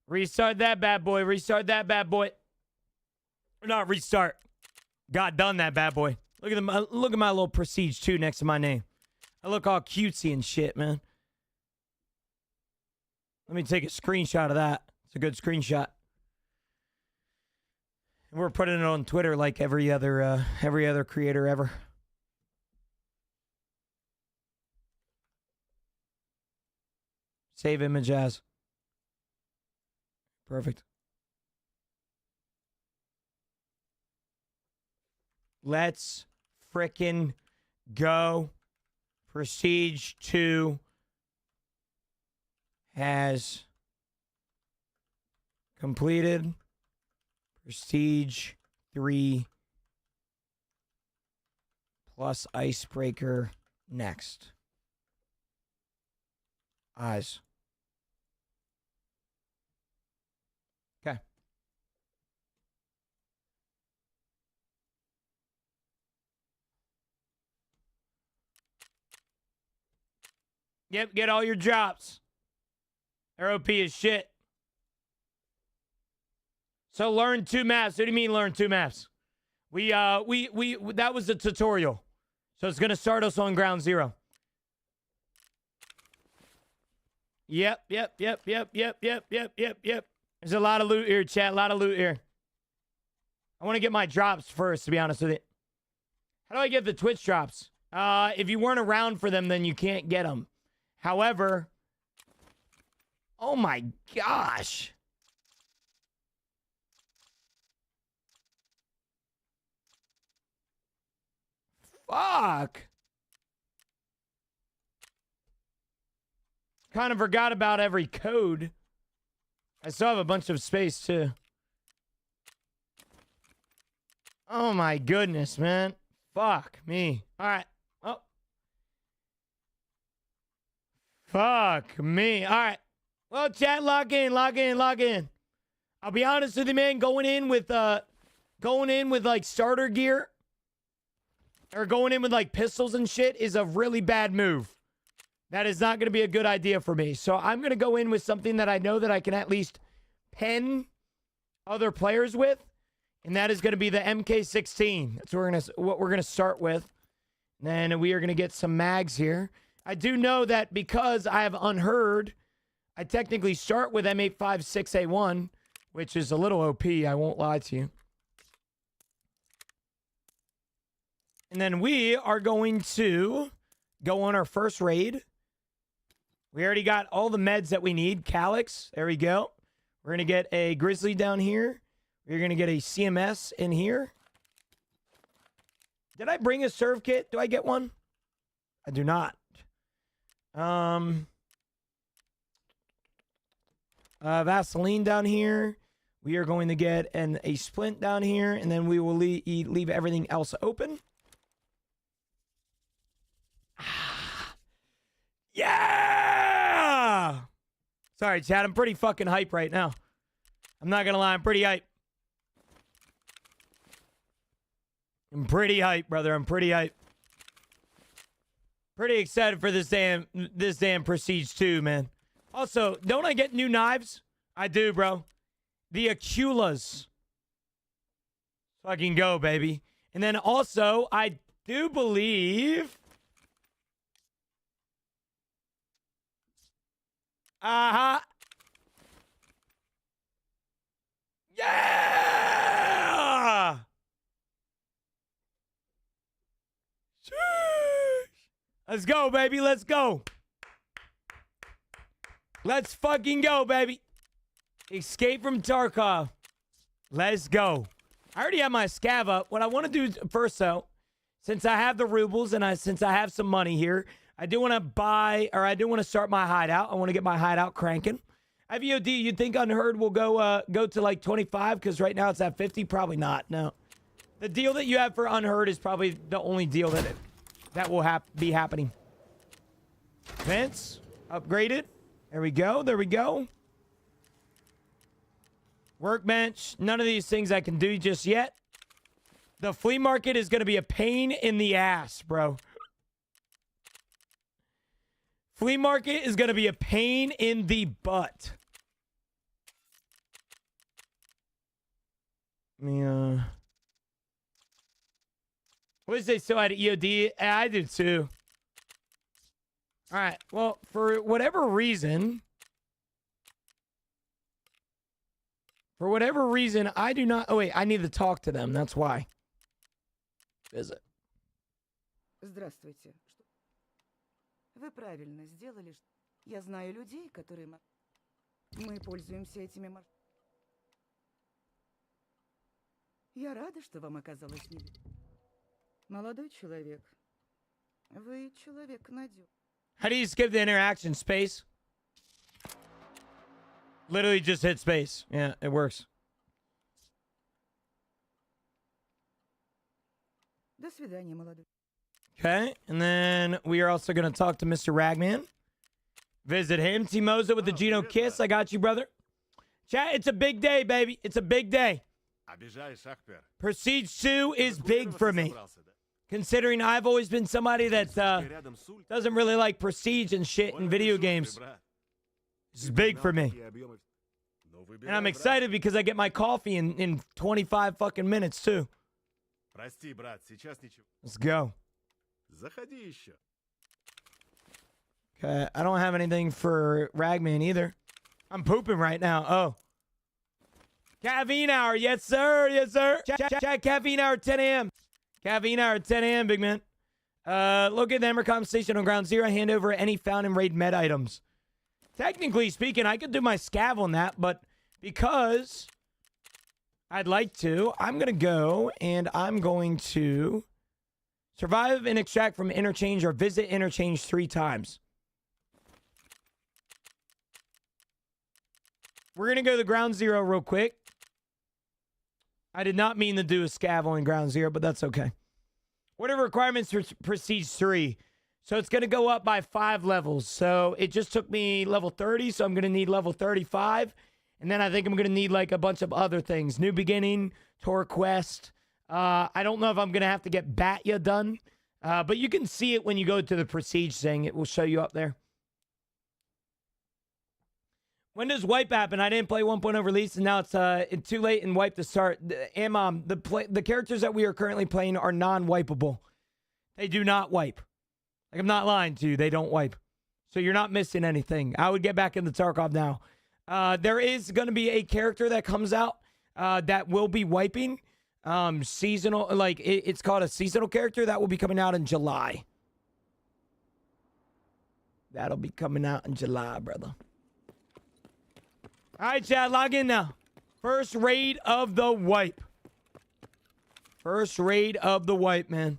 Restart that bad boy. Restart that bad boy. Not restart. Got done that bad boy. Look at look at my little Prestige 2 next to my name. I look all cutesy and shit, man. Let me take a screenshot of that. It's a good screenshot. And we're putting it on Twitter like every other creator ever. Save image as. Perfect. Let's frickin' go. Prestige 2 has completed. Prestige 3 plus Icebreaker next. Eyes. Okay. Yep, get all your drops. ROP is shit. So learn 2 maps. What do you mean learn 2 maps? We that was the tutorial. So it's gonna start us on ground 0. Yep. There's a lot of loot here, chat. A lot of loot here. I want to get my drops first, to be honest with you. How do I get the Twitch drops? If you weren't around for them, then you can't get them. However, oh my gosh. Fuck. Kind of forgot about every code. I still have a bunch of space, too. Oh, my goodness, man. Fuck me. All right. Oh. Fuck me. All right. Well, chat, lock in. I'll be honest with you, man. Going in with like starter gear or going in with like pistols and shit is a really bad move. That is not going to be a good idea for me. So I'm going to go in with something that I know that I can at least pen other players with. And that is going to be the MK16. That's what we're going to start with. And then we are going to get some mags here. I do know that because I have unheard, I technically start with M856A1, which is a little OP. I won't lie to you. And then we are going to go on our first raid. We already got all the meds that we need. Calyx, there we go. We're going to get a Grizzly down here. We're going to get a CMS in here. Did I bring a serve kit? Do I get one? I do not. Vaseline down here. We are going to get a splint down here, and then we will leave everything else open. Yeah! Sorry, Chad. I'm pretty fucking hype right now. I'm not gonna lie. I'm pretty hype. I'm pretty hype, brother. I'm pretty hype. Pretty excited for this damn Prestige 2, man. Also, don't I get new knives? I do, bro. The Aculas. Fucking go, baby. And then also, I do believe... Uh-huh. Yeah! Let's go, baby. Let's go. Let's fucking go, baby. Escape from Tarkov. Let's go. I already have my scav up. What I want to do first, though, since I have the rubles and since I have some money here, I do want to start my hideout. I want to get my hideout cranking. IVOD, you think Unheard will go to like 25? Because right now it's at 50? Probably not. No. The deal that you have for Unheard is probably the only deal that will be happening. Vents, upgraded. There we go. There we go. Workbench. None of these things I can do just yet. The flea market is going to be a pain in the ass, bro. Flea market is going to be a pain in the butt. Let me, what is they still at EOD? I do too. All right. Well, for whatever reason, I do not. Oh, wait. I need to talk to them. That's why. Visit. Здравствуйте. Вы правильно сделали. Я знаю людей, которые... Мы пользуемся этими маршрутами. Я рада, что вам оказалось не... Молодой человек, вы человек надежный. How do you skip the interaction? Space? Literally just hit space. Yeah, it works. До свидания, молодой. Okay, and then we are also going to talk to Mr. Ragman. Visit him. Timoza with the Geno kiss. I got you, brother. Chat, it's a big day, baby. It's a big day. Prestige 2 is big for me. Considering I've always been somebody that doesn't really like prestige and shit in video games. This is big for me. And I'm excited because I get my coffee in 25 fucking minutes, too. Let's go. Okay, I don't have anything for Ragman either. I'm pooping right now. Oh. Caffeine hour. Yes, sir. Yes, sir. Chat caffeine hour 10 a.m. Caffeine hour 10 a.m., big man. Look at the Emercom station on ground zero. Hand over any found and raid med items. Technically speaking, I could do my scav on that, but because I'd like to, I'm going to go and I'm going to survive and extract from interchange or visit interchange 3 times. We're going to go to ground zero real quick. I did not mean to do a scav on ground zero, but that's okay. What are the requirements for Prestige 3? So it's going to go up by 5 levels. So it just took me level 30, so I'm going to need level 35. And then I think I'm going to need like a bunch of other things. New Beginning, Tour Quest. I don't know if I'm going to have to get Batya done. But you can see it when you go to the Prestige thing. It will show you up there. When does wipe happen? I didn't play 1.0 release, and now it's too late in wipe to start. The characters that we are currently playing are non-wipeable. They do not wipe. Like, I'm not lying to you. They don't wipe. So you're not missing anything. I would get back into Tarkov now. There is going to be a character that comes out that will be wiping. Seasonal, like, it's called a seasonal character that will be coming out in July. That'll be coming out in July, brother. All right, Chad, log in now. First raid of the wipe. First raid of the wipe, man.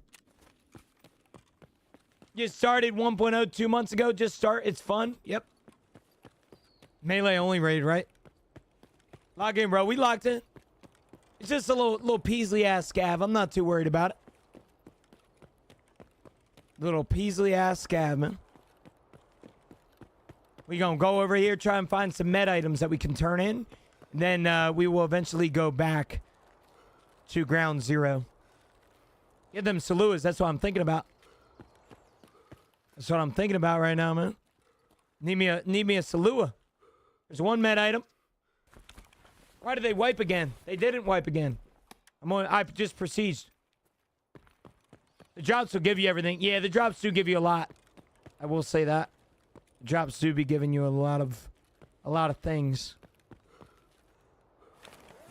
You started 1.0 2 months ago. Just start. It's fun. Yep. Melee only raid, right? Lock in, bro. We locked in. It's just a little Peasley ass scav. I'm not too worried about it. Little Peasley ass scav, man. We gonna go over here, try and find some med items that we can turn in. Then we will eventually go back to ground zero. Get them Saluas. That's what I'm thinking about. That's what I'm thinking about right now, man. Need me a Salua. There's one med item. Why did they wipe again? They didn't wipe again. I just prestiged. The drops will give you everything. Yeah, the drops do give you a lot. I will say that. The drops do be giving you a lot of things.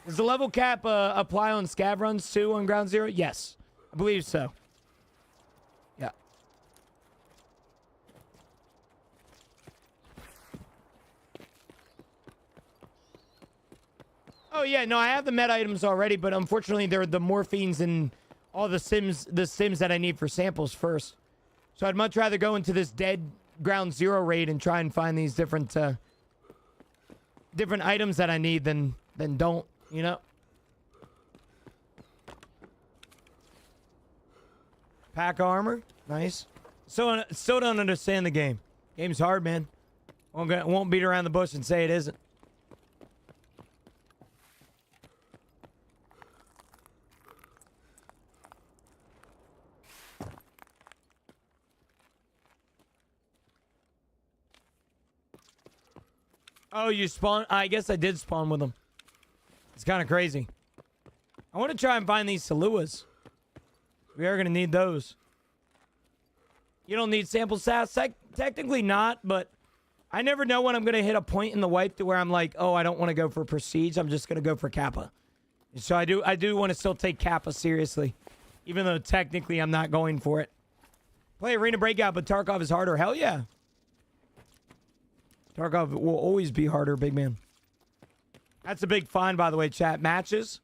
Does the level cap apply on scav runs too on ground zero? Yes, I believe so. Yeah. Oh yeah, no, I have the med items already, but unfortunately they're the morphines and all the sims that I need for samples first. So I'd much rather go into this dead ground zero raid and try and find these different items that I need than don't, you know? Pack armor, nice. So still don't understand the game. Game's hard, man. Won't beat around the bush and say it isn't. Oh, you spawn? I guess I did spawn with them. It's kind of crazy. I want to try and find these Saluas. We are going to need those. You don't need sample sass? Technically not, but I never know when I'm going to hit a point in the wipe to where I'm like, oh, I don't want to go for Prestige. I'm just going to go for Kappa. So I do want to still take Kappa seriously, even though technically I'm not going for it. Play Arena Breakout, but Tarkov is harder. Hell yeah. Tarkov will always be harder, big man. That's a big find, by the way, chat. Matches.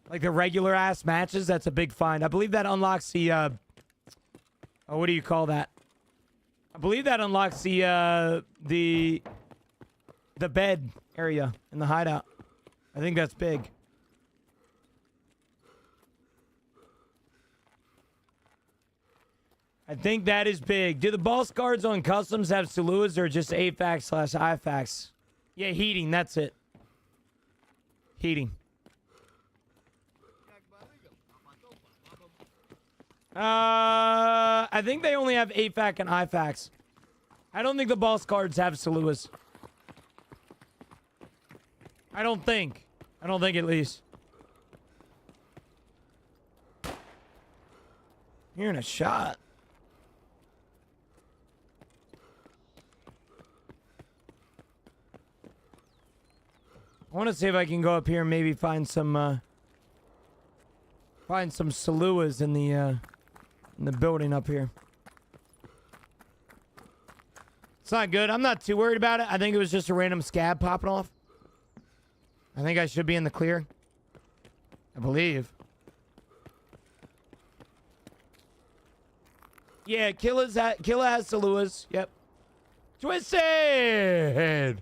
Like the regular ass matches, that's a big find. I believe that unlocks the oh, what do you call that? I believe that unlocks the bed area in the hideout. I think that's big. I think that is big. Do the boss guards on customs have Saluas or just AFAX/IFAX? Yeah, heating. That's it. Heating. I think they only have AFAC and IFAX. I don't think the boss guards have Saluas. I don't think at least. Hearing a shot. I want to see if I can go up here and maybe find some Saluas in the building up here. It's not good. I'm not too worried about it. I think it was just a random scab popping off. I think I should be in the clear. I believe. Yeah, Killa has Saluas. Yep. Twisted!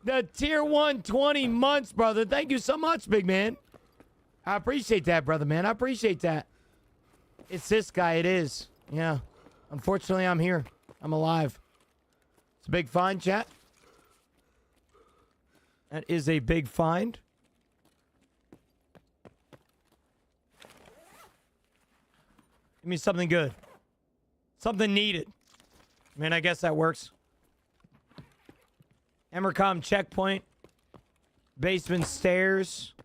The tier 1 20 months, brother. Thank you so much, big man. I appreciate that, brother, man. I appreciate that. It's this guy. It is. Yeah. Unfortunately, I'm here. I'm alive. It's a big find, chat. That is a big find. Give me something good. Something needed. I mean, I guess that works. Emercom checkpoint. Basement stairs.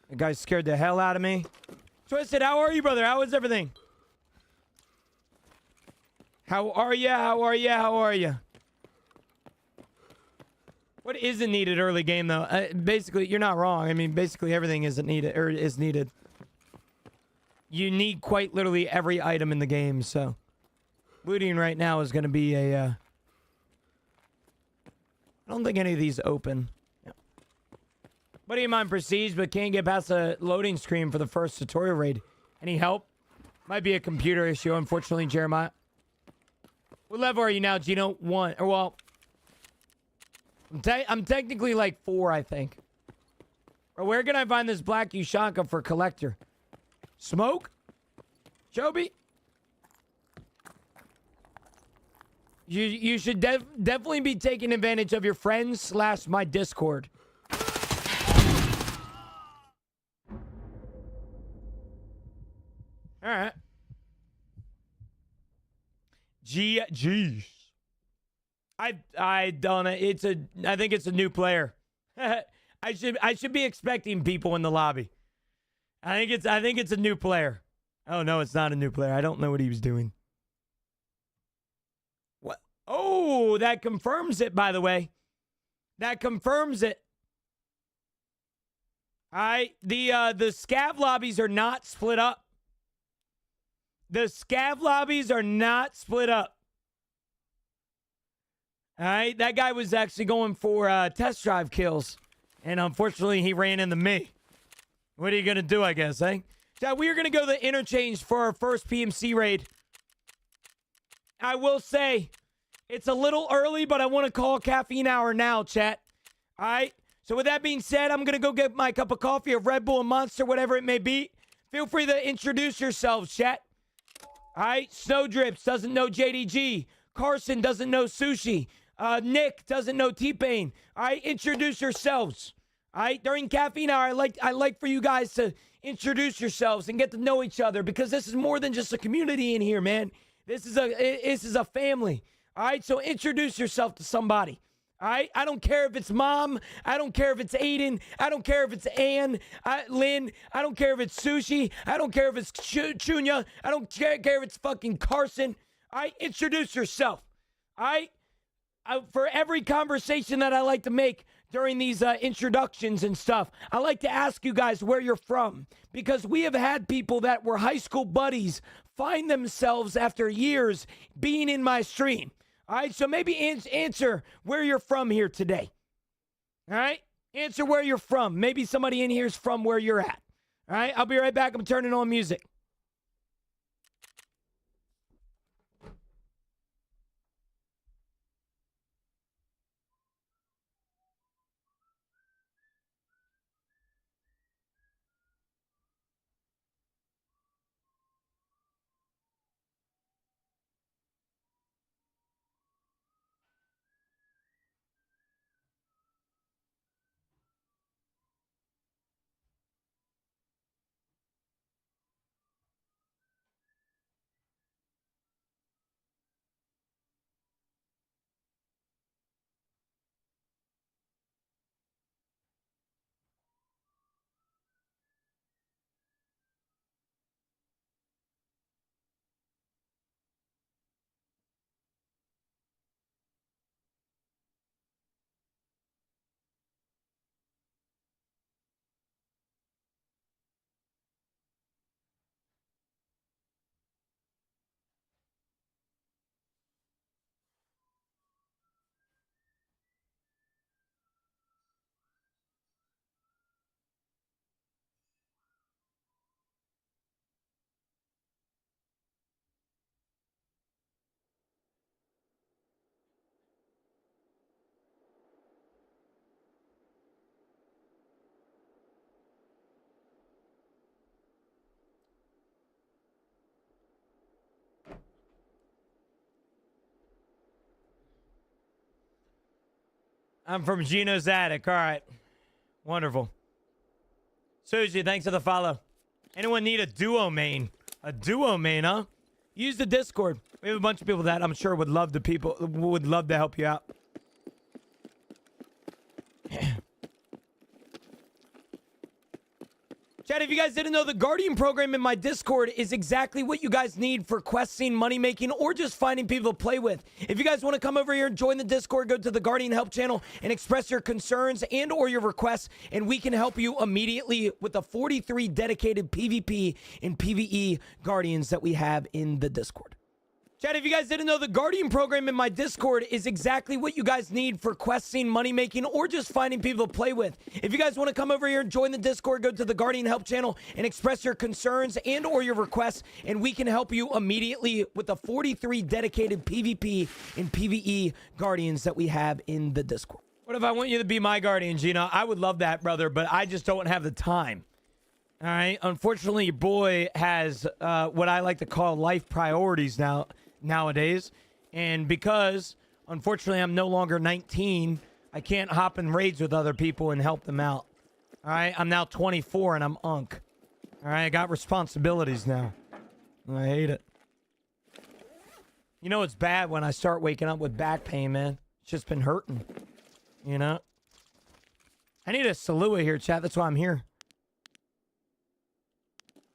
The guy scared the hell out of me. Twisted, how are you, brother? How is everything? How are you? How are you? How are you? What isn't needed early game, though? Basically, you're not wrong. I mean, basically everything isn't needed, or is needed. You need quite literally every item in the game, so looting right now is going to be a I don't think any of these open. Yeah. Buddy of mine Prestige, but can't get past the loading screen for the first tutorial raid. Any help? Might be a computer issue, unfortunately, Jeremiah. What level are you now, Gino? 1. Or, well, I'm technically like 4, I think. Or where can I find this black Ushanka for collector? Smoke? Joby? You should definitely be taking advantage of your friends / my Discord. All right. Jeez. I don't know. I think it's a new player. I should be expecting people in the lobby. I think it's a new player. Oh no, it's not a new player. I don't know what he was doing. What? Oh, that confirms it, by the way. That confirms it. All right, the scav lobbies are not split up. The scav lobbies are not split up. All right, that guy was actually going for test drive kills, and unfortunately, he ran into me. What are you gonna do? I guess, eh? So we are gonna go to the interchange for our first PMC raid. I will say, it's a little early, but I want to call caffeine hour now, chat. All right. So with that being said, I'm gonna go get my cup of coffee, a Red Bull, a Monster, whatever it may be. Feel free to introduce yourselves, chat. All right, Snowdrips doesn't know JDG. Carson doesn't know Sushi. Nick doesn't know T-Pain. All right, introduce yourselves. All right, during caffeine hour, I like for you guys to introduce yourselves and get to know each other, because this is more than just a community in here, man. This is a family. All right, so introduce yourself to somebody. All right, I don't care if it's Mom. I don't care if it's Aiden. I don't care if it's Ann, Lynn. I don't care if it's Sushi. I don't care if it's Chunya. I don't care if it's fucking Carson. All right, introduce yourself. All right, for every conversation that I like to make during these introductions and stuff, I like to ask you guys where you're from, because we have had people that were high school buddies find themselves after years being in my stream. All right, so maybe answer where you're from here today. All right, answer where you're from. Maybe somebody in here is from where you're at. All right, I'll be right back. I'm turning on music. I'm from Gino's Attic. All right. Wonderful. Suji, thanks for the follow. Anyone need a duo main? A duo main, huh? Use the Discord. We have a bunch of people that I'm sure would love to help you out. Chad, if you guys didn't know, the Guardian program in my Discord is exactly what you guys need for questing, money making, or just finding people to play with. If you guys want to come over here and join the Discord, go to the Guardian Help channel and express your concerns and or your requests, and we can help you immediately with the 43 dedicated PvP and PvE Guardians that we have in the Discord. Chad, if you guys didn't know, the Guardian program in my Discord is exactly what you guys need for questing, money making, or just finding people to play with. If you guys want to come over here and join the Discord, go to the Guardian Help channel and express your concerns and or your requests, and we can help you immediately with the 43 dedicated PvP and PvE Guardians that we have in the Discord. What if I want you to be my Guardian, Gina? I would love that, brother, but I just don't have the time. All right? Unfortunately, your boy has what I like to call life priorities nowadays, and because unfortunately I'm no longer 19, I can't hop in raids with other people and help them out. All right, I'm now 24 and I'm unk. All right, I got responsibilities now. I hate it. You know, it's bad when I start waking up with back pain, man. It's just been hurting, you know. I need a Salua here, chat. That's why I'm here.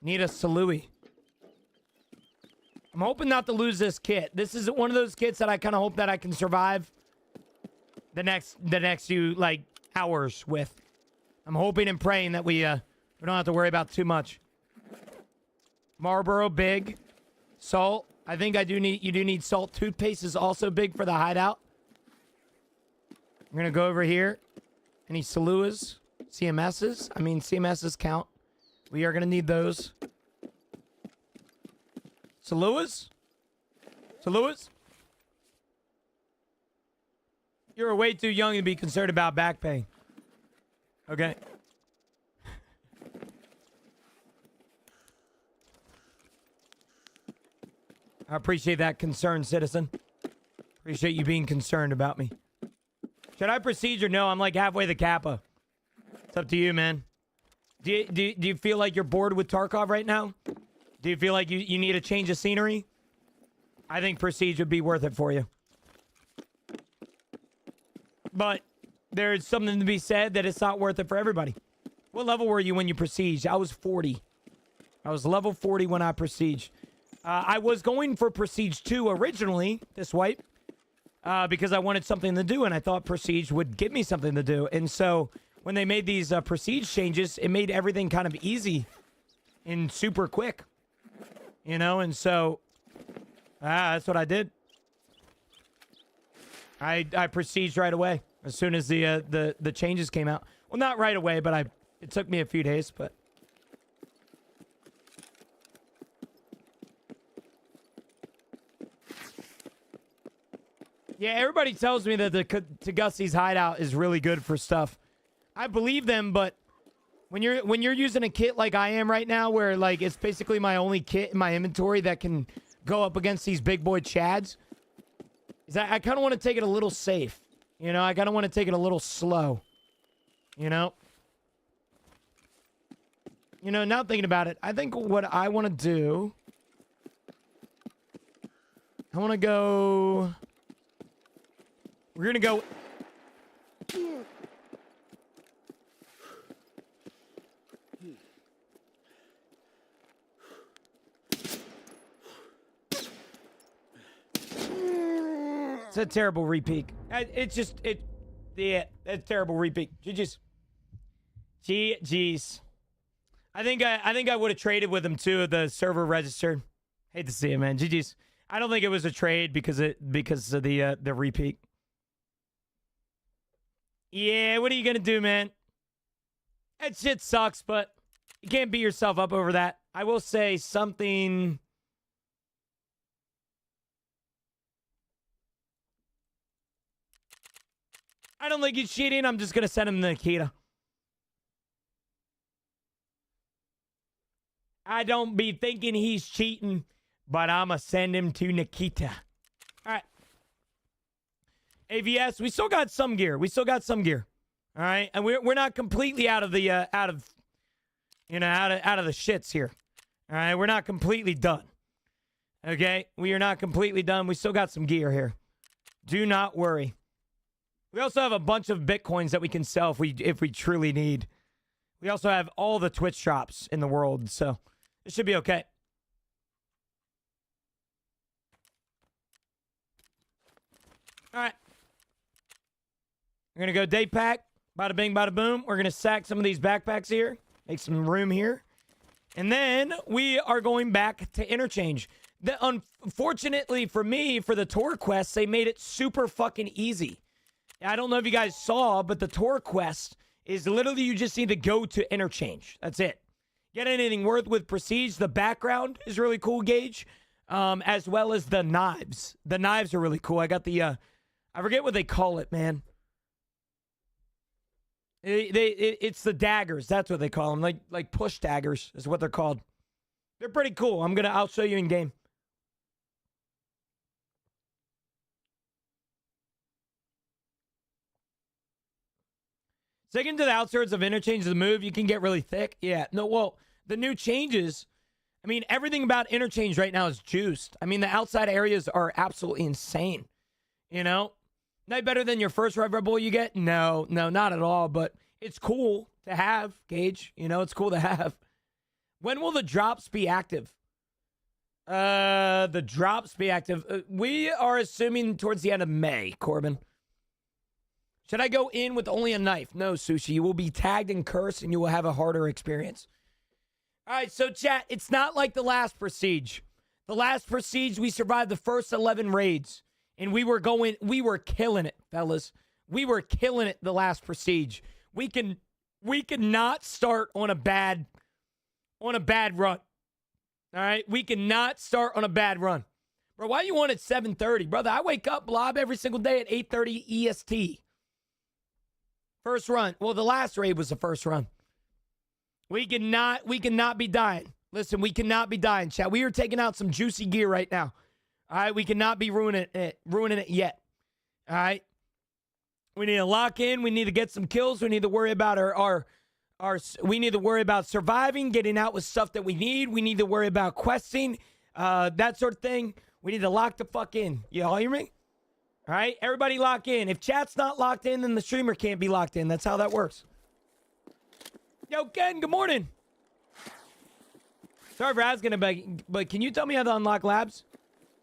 Need a Salui. I'm hoping not to lose this kit. This is one of those kits that I kind of hope that I can survive the next few like hours with. I'm hoping and praying that we don't have to worry about too much. Marlboro big, salt. I think you do need salt. Toothpaste is also big for the hideout. I'm gonna go over here. Any Saluas, CMSs? I mean CMSs count. We are gonna need those. Saluas? Saluas? You're way too young to be concerned about back pain. Okay. I appreciate that concern, citizen. Appreciate you being concerned about me. Should I proceed or no? I'm like halfway the Kappa. It's up to you, man. Do you feel like you're bored with Tarkov right now? Do you feel like you need a change of scenery? I think Prestige would be worth it for you. But there's something to be said that it's not worth it for everybody. What level were you when you Prestige? I was 40. I was level 40 when I Prestige. I was going for Prestige 2 originally, this wipe, because I wanted something to do, and I thought Prestige would give me something to do. And so when they made these Prestige changes, it made everything kind of easy and super quick. You know, and so that's what I did. I Prestiged right away as soon as the changes came out. Well, not right away, but it took me a few days, but yeah, everybody tells me that the Tugussi's hideout is really good for stuff. I believe them, but when you're using a kit like I am right now, where like it's basically my only kit in my inventory that can go up against these big boy chads, is I kind of want to take it a little safe. You know, I kind of want to take it a little slow. You know? You know, now thinking about it, I think what I want to do, I want to go, we're going to go, it's a terrible repeat. It's just, yeah, it's terrible repeat. GG's. GG's. I think I would have traded with him too if the server registered. Hate to see it, man. GG's. I don't think it was a trade because of the repeat. Yeah, what are you gonna do, man? That shit sucks, but you can't beat yourself up over that. I will say something. I don't think he's cheating. I'm just going to send him to Nikita. I don't be thinking he's cheating, but I'm going to send him to Nikita. All right. AVS, we still got some gear. All right. And we're not completely out of the shits here. All right. We're not completely done. Okay. We are not completely done. We still got some gear here. Do not worry. We also have a bunch of Bitcoins that we can sell if we truly need. We also have all the Twitch shops in the world, so it should be okay. All right. We're going to go day pack. Bada bing, bada boom. We're going to sack some of these backpacks here. Make some room here. And then we are going back to interchange. Unfortunately for me, for the tour quests, they made it super fucking easy. I don't know if you guys saw, but the tour quest is literally you just need to go to interchange. That's it. Get anything worth with prestige. The background is really cool, Gage, as well as the knives. The knives are really cool. I got the, I forget what they call it, man. It's the daggers. That's what they call them. Like push daggers is what they're called. They're pretty cool. I'll show you in game. Sticking to the outskirts of interchange is a move. You can get really thick. Yeah. No, well, the new changes, I mean, everything about interchange right now is juiced. I mean, the outside areas are absolutely insane. You know? Not better than your first Red Bull you get? No, not at all. But it's cool to have, Gage. You know, it's cool to have. When will the drops be active? The drops be active. We are assuming towards the end of May, Corbin. Should I go in with only a knife? No, Sushi. You will be tagged and cursed, and you will have a harder experience. All right, so chat, it's not like the last Prestige. The last Prestige, we survived the first 11 raids, and we were killing it, fellas. We were killing it the last Prestige. We can not start on a bad run. All right, we cannot start on a bad run. Bro, why you on at 7:30? Brother, I wake up, blob, every single day at 8:30 EST. First run. Well, the last raid was the first run. We cannot be dying. Listen, we cannot be dying, chat. We are taking out some juicy gear right now. All right, we cannot be ruining it yet. All right. We need to lock in. We need to get some kills. We need to worry about we need to worry about surviving, getting out with stuff that we need. We need to worry about questing, that sort of thing. We need to lock the fuck in. You all hear me? All right, everybody lock in. If chat's not locked in, then the streamer can't be locked in. That's how that works. Yo, Ken, good morning. Sorry for asking, but can you tell me how to unlock labs?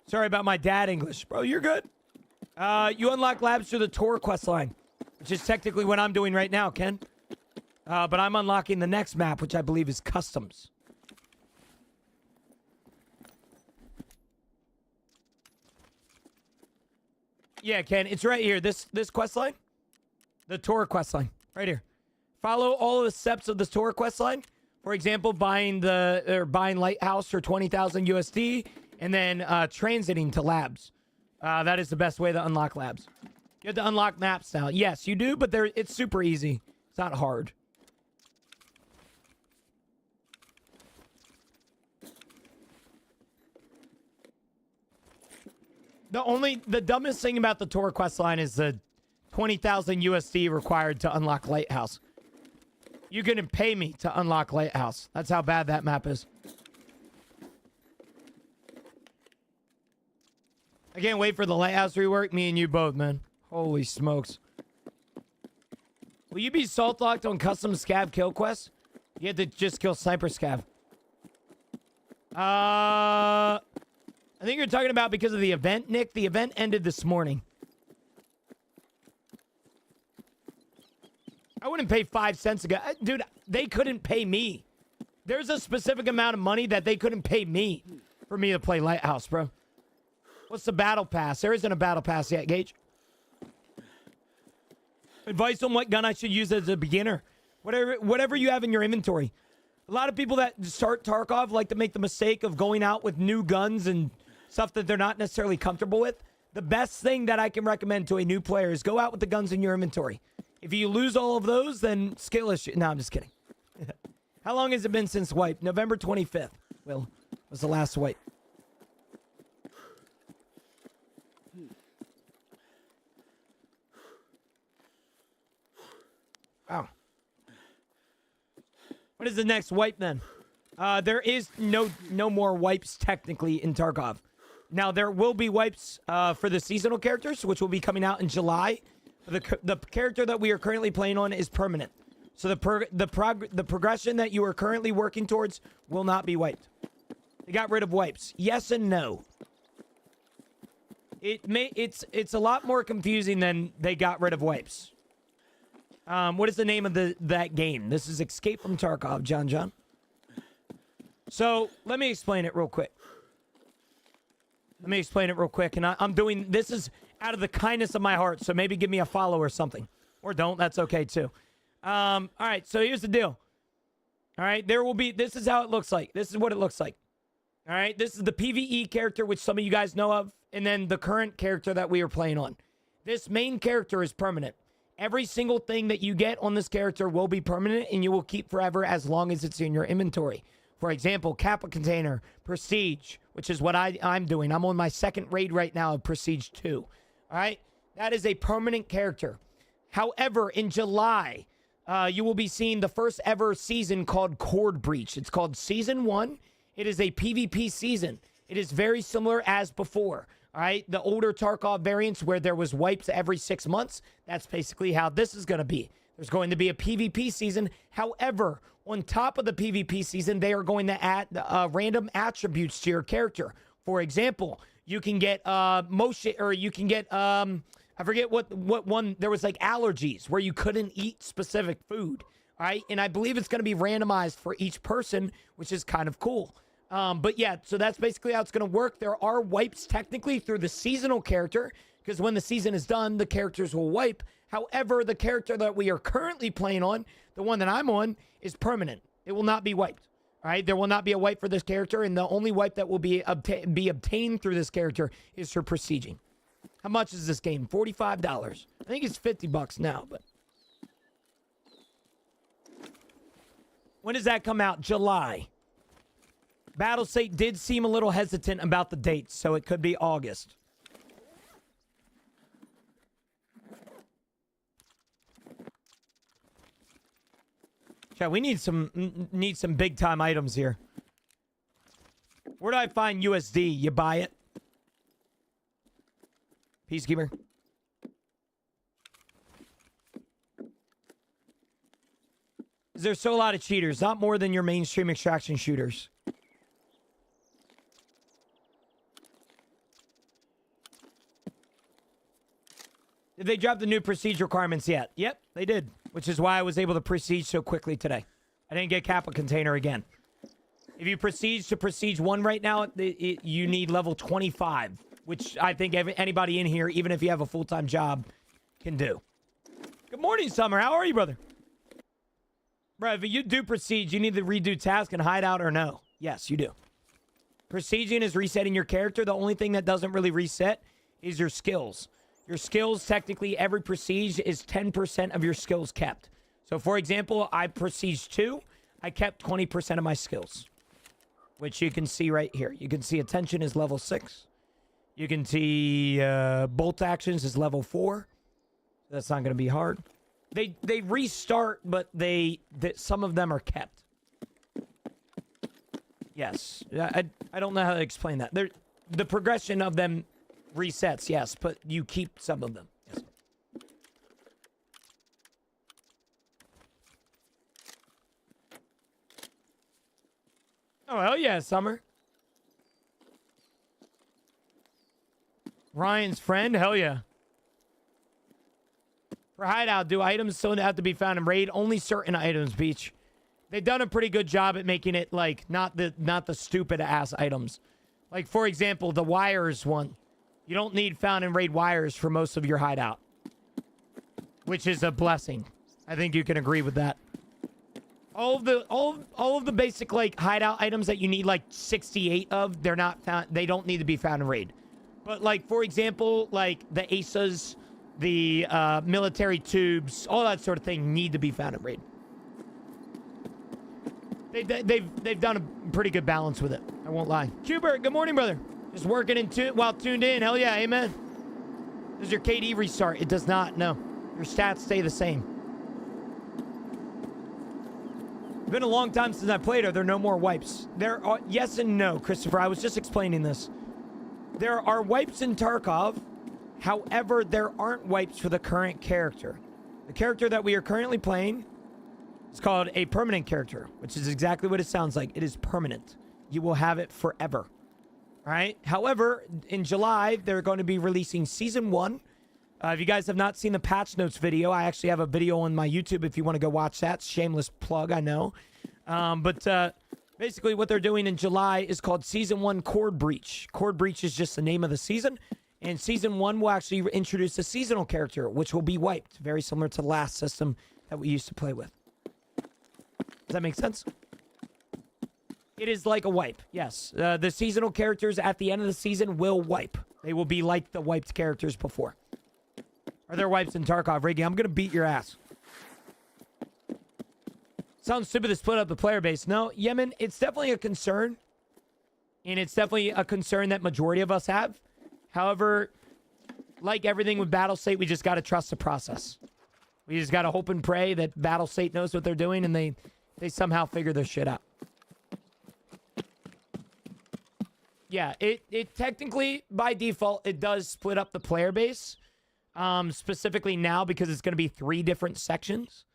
Sorry about my dad English. Bro, you're good. You unlock labs through the tour quest line, which is technically what I'm doing right now, Ken. But I'm unlocking the next map, which I believe is customs. Yeah, Ken, it's right here. This quest line, the tour quest line, right here. Follow all of the steps of the tour quest line. For example, buying Lighthouse for 20,000 USD, and then transiting to labs. That is the best way to unlock labs. You have to unlock maps now. Yes, you do, but it's super easy. It's not hard. The dumbest thing about the tour quest line is the 20,000 USD required to unlock Lighthouse. You couldn't pay me to unlock Lighthouse. That's how bad that map is. I can't wait for the Lighthouse rework. Me and you both, man. Holy smokes. Will you be salt locked on custom scav kill quests? You have to just kill sniper scav. I think you're talking about because of the event, Nick. The event ended this morning. I wouldn't pay 5 cents a guy. Dude, they couldn't pay me. There's a specific amount of money that they couldn't pay me for me to play Lighthouse, bro. What's the battle pass? There isn't a battle pass yet, Gage. Advice on what gun I should use as a beginner. Whatever you have in your inventory. A lot of people that start Tarkov like to make the mistake of going out with new guns and stuff that they're not necessarily comfortable with. The best thing that I can recommend to a new player is go out with the guns in your inventory. If you lose all of those, then skill issue. No, I'm just kidding. How long has it been since wipe? November 25th, Will, was the last wipe. Wow. What is the next wipe then? There is no more wipes technically in Tarkov. Now there will be wipes for the seasonal characters, which will be coming out in July. The character that we are currently playing on is permanent. So the progression that you are currently working towards will not be wiped. They got rid of wipes. Yes and no. It's a lot more confusing than they got rid of wipes. What is the name of that game? This is Escape from Tarkov, John. So let me explain it real quick. Let me explain it real quick. And I'm doing this is out of the kindness of my heart. So maybe give me a follow or something. Or don't. That's okay, too. All right. So here's the deal. All right. There will be. This is how it looks like. This is what it looks like. All right. This is the PvE character, which some of you guys know of. And then the current character that we are playing on. This main character is permanent. Every single thing that you get on this character will be permanent. And you will keep forever as long as it's in your inventory. For example, Kappa Container, Prestige, which is what I'm doing. I'm on my second raid right now of Prestige 2. All right? That is a permanent character. However, in July, you will be seeing the first ever season called Cord Breach. It's called Season 1. It is a PvP season. It is very similar as before. All right? The older Tarkov variants where there was wipes every 6 months, that's basically how this is going to be. There's going to be a PvP season. However, on top of the PvP season, they are going to add random attributes to your character. For example, you can get motion, or you can get I forget what one. There was like allergies where you couldn't eat specific food. All right, and I believe it's going to be randomized for each person, which is kind of cool. But yeah, so that's basically how it's going to work. There are wipes technically through the seasonal character, because when the season is done, the characters will wipe. However, the character that we are currently playing on, the one that I'm on, is permanent. It will not be wiped. All right, there will not be a wipe for this character, and the only wipe that will be obtained through this character is for prestiging. How much is this game? $45. I think it's $50 now, but when does that come out? July. Battlestate did seem a little hesitant about the dates, so it could be August. Yeah, we need some big time items here. Where do I find USD? You buy it. Peacekeeper. There's so a lot of cheaters, not more than your mainstream extraction shooters. Did they drop the new prestige requirements yet? Yep, they did. Which is why I was able to prestige so quickly today. I didn't get Kappa Container again. If you prestige to prestige 1 right now, you need level 25. Which I think anybody in here, even if you have a full-time job, can do. Good morning, Summer. How are you, brother? Bro, if you do prestige, you need to redo task and hideout or no? Yes, you do. Prestiging is resetting your character. The only thing that doesn't really reset is your skills. Your skills, technically, every prestige is 10% of your skills kept. So, for example, I prestige 2. I kept 20% of my skills. Which you can see right here. You can see attention is level 6. You can see bolt actions is level 4. That's not going to be hard. They restart, but some of them are kept. Yes. I don't know how to explain that. The progression of them resets, yes, but you keep some of them. Yes. Oh, hell yeah, Summer. Ryan's friend, hell yeah. For hideout, do items still have to be found in raid? Only certain items, Beach. They've done a pretty good job at making it like not the stupid ass items. Like for example, the wires one. You don't need found in raid wires for most of your hideout, which is a blessing. I think you can agree with that. All of the basic like hideout items that you need like 68 of, they're not found. They don't need to be found in raid. But like for example, like the ASAs, the military tubes, all that sort of thing need to be found in raid. They've done a pretty good balance with it. I won't lie. Hubert, good morning, brother. Just working while tuned in. Hell yeah, amen. Does your KD restart? It does not. No, your stats stay the same. It's been a long time since I played. Are there no more wipes? There are. Yes and no, Christopher. I was just explaining this. There are wipes in Tarkov. However, there aren't wipes for the current character. The character that we are currently playing is called a permanent character, which is exactly what it sounds like. It is permanent. You will have it forever. All right? However, in July, they're going to be releasing Season 1. If you guys have not seen the patch notes video, I actually have a video on my YouTube if you want to go watch that. Shameless plug, I know. But Basically, what they're doing in July is called Season 1 Chord Breach. Chord Breach is just the name of the season. And Season 1 will actually introduce a seasonal character, which will be wiped. Very similar to the last system that we used to play with. Does that make sense? It is like a wipe, yes. The seasonal characters at the end of the season will wipe. They will be like the wiped characters before. Are there wipes in Tarkov? Riggy, I'm going to beat your ass. Sounds stupid to split up the player base. No, Yemen, it's definitely a concern. And it's definitely a concern that majority of us have. However, like everything with Battlestate, we just got to trust the process. We just got to hope and pray that Battlestate knows what they're doing and they somehow figure their shit out. Yeah, it technically, by default, it does split up the player base. Specifically now because it's going to be 3 different sections.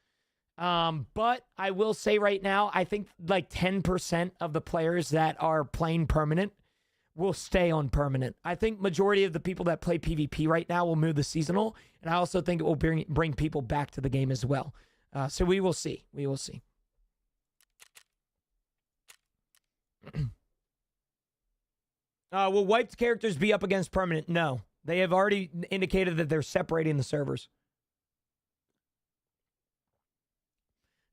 But I will say right now, I think like 10% of the players that are playing permanent will stay on permanent. I think majority of the people that play PvP right now will move the seasonal. And I also think it will bring people back to the game as well. So we will see. We will see. Will wiped characters be up against permanent? No. They have already indicated that they're separating the servers.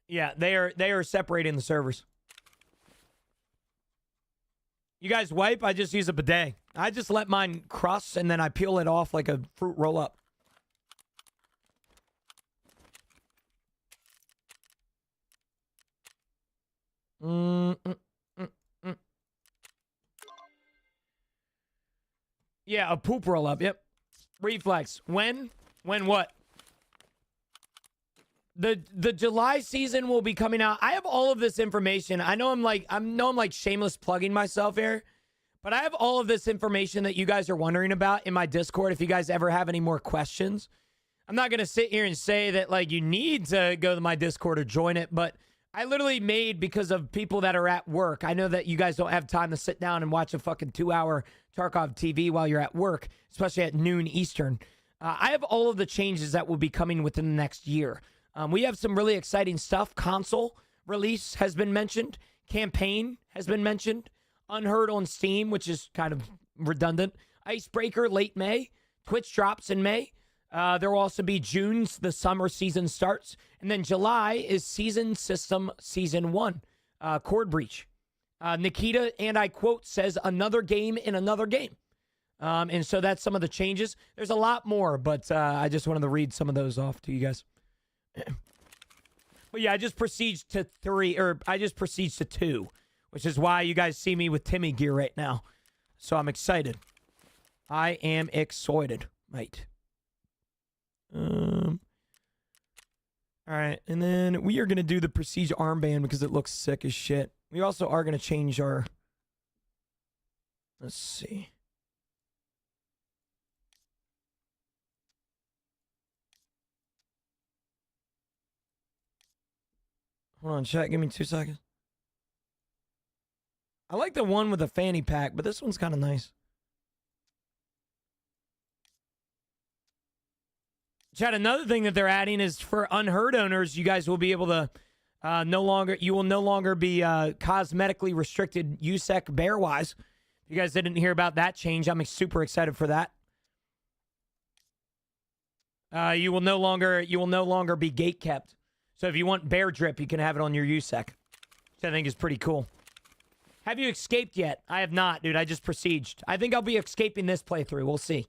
Yeah, they are separating the servers. You guys wipe? I just use a bidet. I just let mine crust and then I peel it off like a fruit roll-up. Yeah, a poop roll-up. Yep. Reflex. When what? The July season will be coming out. I have all of this information. I know I'm like shameless plugging myself here, but I have all of this information that you guys are wondering about in my Discord. If you guys ever have any more questions, I'm not gonna sit here and say that like you need to go to my Discord or join it, but I literally made because of people that are at work. I know that you guys don't have time to sit down and watch a fucking 2-hour Tarkov TV while you're at work, especially at noon Eastern. I have all of the changes that will be coming within the next year. We have some really exciting stuff. Console release has been mentioned. Campaign has been mentioned. Unheard on Steam, which is kind of redundant. Icebreaker late May. Twitch drops in May. There will also be June's, the summer season starts. And then July is Season System Season 1. Chord Breach. Nikita, and I quote, says another game in another game. And so that's some of the changes. There's a lot more, but I just wanted to read some of those off to you guys. But yeah, I just proceeds to 2, which is why you guys see me with Timmy gear right now. So I'm excited. I am excited, mate. All right, and then we are going to do the Prestige armband because it looks sick as shit. We also are going to change our... Let's see. Hold on, chat. Give me 2 seconds. I like the one with the fanny pack, but this one's kind of nice. Chat, another thing that they're adding is for Unheard owners, you guys will be able to you will no longer be cosmetically restricted USEC bear-wise. If you guys didn't hear about that change, I'm super excited for that. You will no longer be gate kept. So if you want bear drip, you can have it on your USEC, which I think is pretty cool. Have you escaped yet? I have not, dude. I just besieged. I think I'll be escaping this playthrough. We'll see.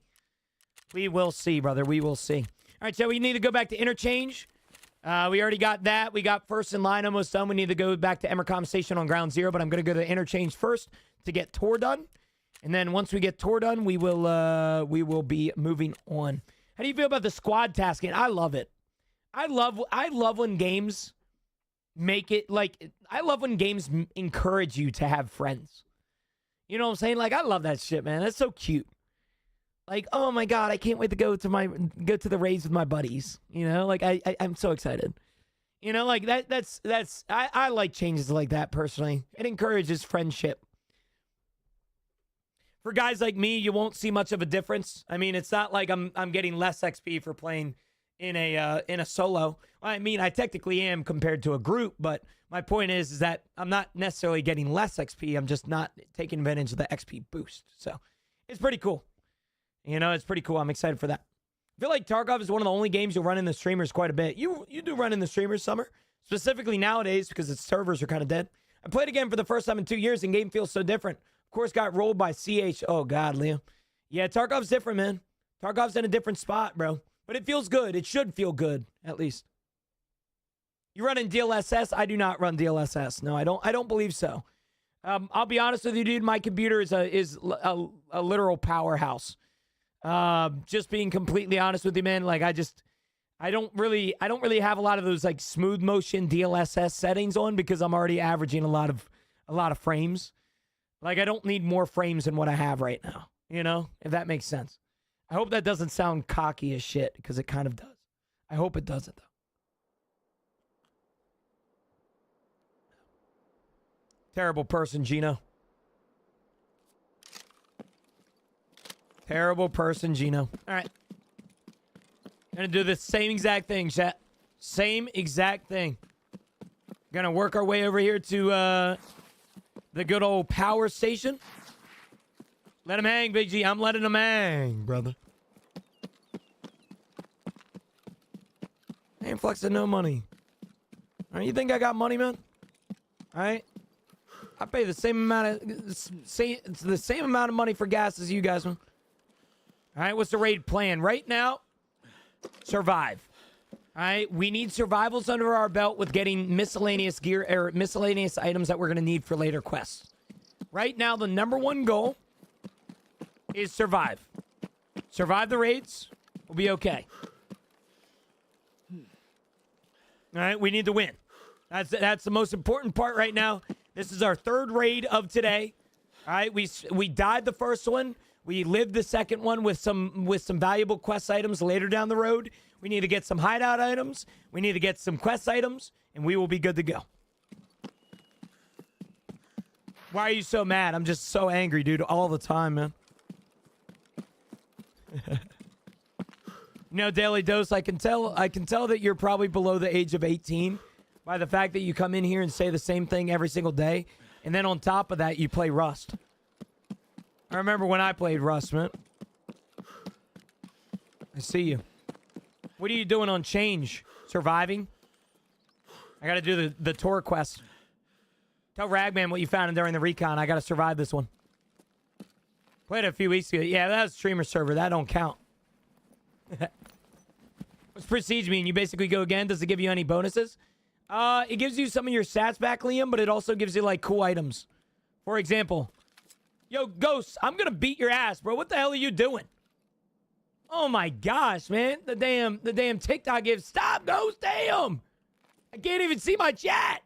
We will see, brother. We will see. All right, so we need to go back to interchange. We already got that. We got first in line almost done. We need to go back to Emercom Station on ground 0, but I'm going to go to interchange first to get tour done. And then once we get tour done, we will be moving on. How do you feel about the squad tasking? I love it. I love when games make it like, I love when games encourage you to have friends. You know what I'm saying? Like, I love that shit, man. That's so cute. Like, oh my God, I can't wait to go to the raids with my buddies. You know, like I'm so excited. You know, like I like changes like that personally. It encourages friendship. For guys like me, you won't see much of a difference. I mean, it's not like I'm getting less XP for playing in a solo. I mean, I technically am compared to a group, but my point is that I'm not necessarily getting less XP. I'm just not taking advantage of the XP boost. So it's pretty cool. You know, it's pretty cool. I'm excited for that. I feel like Tarkov is one of the only games you'll run in the streamers quite a bit. You do run in the streamers, Summer, specifically nowadays because its servers are kind of dead. I played a game for the first time in 2 years, and game feels so different. Of course, got rolled by CH. Oh, God, Liam. Yeah, Tarkov's different, man. Tarkov's in a different spot, bro. But it feels good. It should feel good, at least. You run in DLSS? I do not run DLSS. No, I don't believe so. I'll be honest with you, dude. My computer is a literal powerhouse. Just being completely honest with you, man. Like I don't really have a lot of those like smooth motion DLSS settings on because I'm already averaging a lot of frames. Like I don't need more frames than what I have right now. You know, if that makes sense. I hope that doesn't sound cocky as shit because it kind of does. I hope it doesn't though. Terrible person, Gino. Terrible person, Gino. All right. Gonna do the same exact thing, chat. Same exact thing. Gonna work our way over here to the good old power station. Let him hang, Big G. I'm letting him hang, brother. I ain't flexing no money. All right, you think I got money, man? All right. I pay the same amount of money for gas as you guys, man. All right, what's the raid plan right now? Survive. All right, we need survivals under our belt with getting miscellaneous gear or miscellaneous items that we're going to need for later quests. Right now, the number one goal is survive. Survive the raids. We'll be okay. All right, we need to win. That's the most important part right now. This is our third raid of today. All right, we died the first one. We lived the second one with some valuable quest items later down the road. We need to get some hideout items. We need to get some quest items, and we will be good to go. Why are you so mad? I'm just so angry, dude, all the time, man. You know, Daily Dose, I can tell that you're probably below the age of 18 by the fact that you come in here and say the same thing every single day, and then on top of that, you play Rust. I remember when I played Rust, man. I see you. What are you doing on change? Surviving? I gotta do the tour quest. Tell Ragman what you found during the recon. I gotta survive this one. Played it a few weeks ago. Yeah, that was streamer server. That don't count. What's Prestige mean? You basically go again? Does it give you any bonuses? It gives you some of your stats back, Liam, but it also gives you, like, cool items. For example, yo, Ghost, I'm gonna beat your ass, bro. What the hell are you doing? Oh, my gosh, man. The damn TikTok gives. Stop, Ghost. Damn. I can't even see my chat.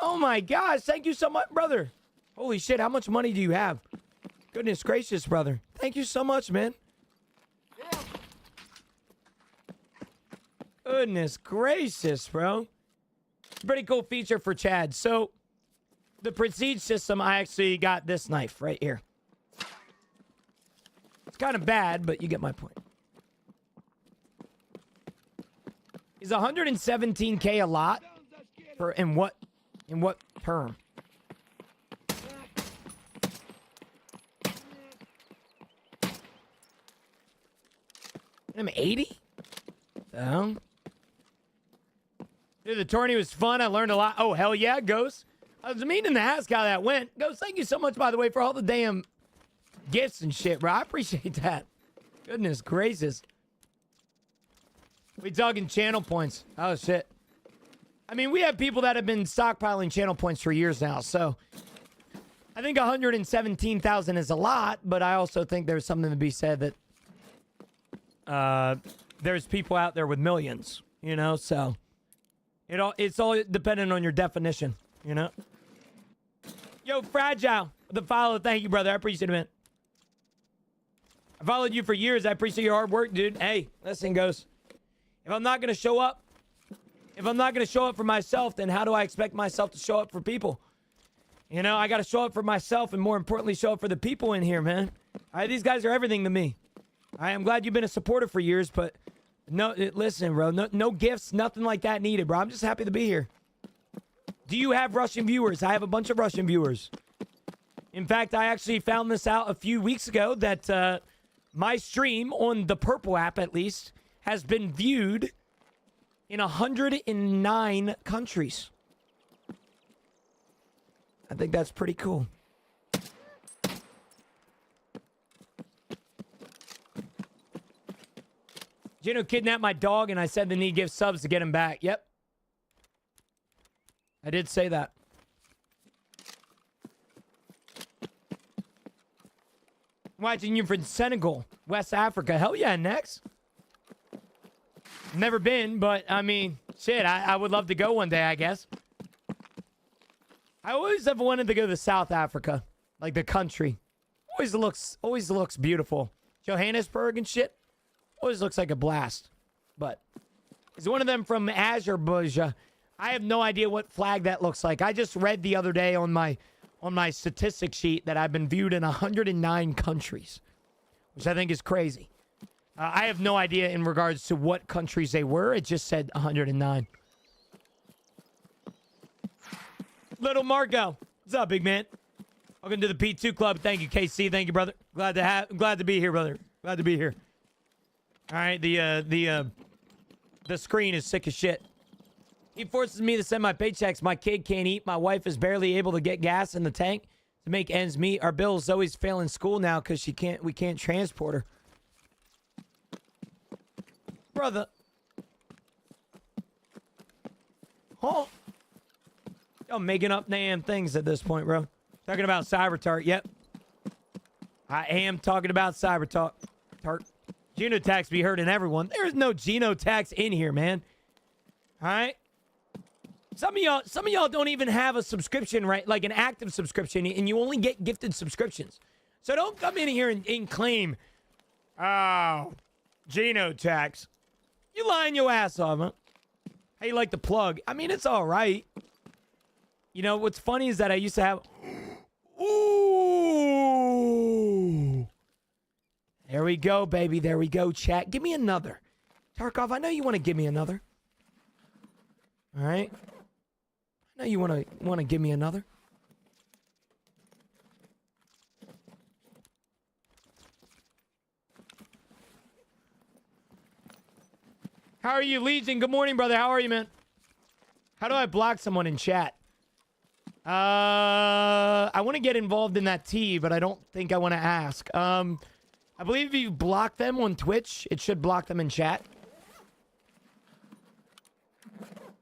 Oh, my gosh. Thank you so much, brother. Holy shit. How much money do you have? Goodness gracious, brother. Thank you so much, man. Goodness gracious, bro. Pretty cool feature for Chad. So, the Prestige system, I actually got this knife right here. It's kind of bad, but you get my point. Is 117K a lot? For in what term? I'm 80? So, dude, the tourney was fun. I learned a lot. Oh, hell yeah, Ghost. I was meaning to ask how that went. Ghost, thank you so much, by the way, for all the damn gifts and shit, bro. I appreciate that. Goodness gracious. We talking channel points. Oh, shit. I mean, we have people that have been stockpiling channel points for years now, so I think 117,000 is a lot, but I also think there's something to be said that there's people out there with millions, you know, so it's all dependent on your definition, you know. Yo, Fragile, the follow. Thank you, brother. I appreciate it, man. I followed you for years. I appreciate your hard work, dude. Hey, listen, Ghost. If I'm not going to show up for myself, then how do I expect myself to show up for people? You know, I got to show up for myself and more importantly, show up for the people in here, man. All right, these guys are everything to me. I am glad you've been a supporter for years, but no, listen, bro. No gifts, nothing like that needed, bro. I'm just happy to be here. Do you have Russian viewers? I have a bunch of Russian viewers. In fact, I actually found this out a few weeks ago that my stream on the Purple app, at least, has been viewed in 109 countries. I think that's pretty cool. Gino kidnapped my dog, and I said they need to give subs to get him back. Yep. I did say that. Watching you from Senegal, West Africa. Hell yeah, next. Never been, but I mean, shit, I would love to go one day, I guess. I always have wanted to go to South Africa, like the country. Always looks beautiful. Johannesburg and shit. Always looks like a blast. But is one of them from Azerbaijan? I have no idea what flag that looks like. I just read the other day on my statistics sheet that I've been viewed in 109 countries, which I think is crazy. I have no idea in regards to what countries they were. It just said 109. Little Marco, what's up, big man? Welcome to the P2 Club. Thank you, KC. Thank you, brother. Glad to be here, brother. Glad to be here. All right, the screen is sick as shit. He forces me to send my paychecks. My kid can't eat. My wife is barely able to get gas in the tank to make ends meet. Our Bill's always failing school now because we can't transport her. Brother. Oh. I'm making up damn things at this point, bro. Talking about Cybertart. Yep. I am talking about Cybertart. Genotax be hurting everyone. There's no Genotax in here, man. All right? Some of y'all don't even have a subscription, right? Like an active subscription, and you only get gifted subscriptions. So don't come in here and claim, oh, Genotax. You lying your ass off, huh? How you like the plug? I mean, it's all right. You know, what's funny is that I used to have... Ooh! There we go, baby. There we go, chat. Give me another. Tarkov, I know you want to give me another. All right? I know you want to give me another. How are you, Legion? Good morning, brother. How are you, man? How do I block someone in chat? I want to get involved in that tea, but I don't think I want to ask. I believe if you block them on Twitch, it should block them in chat.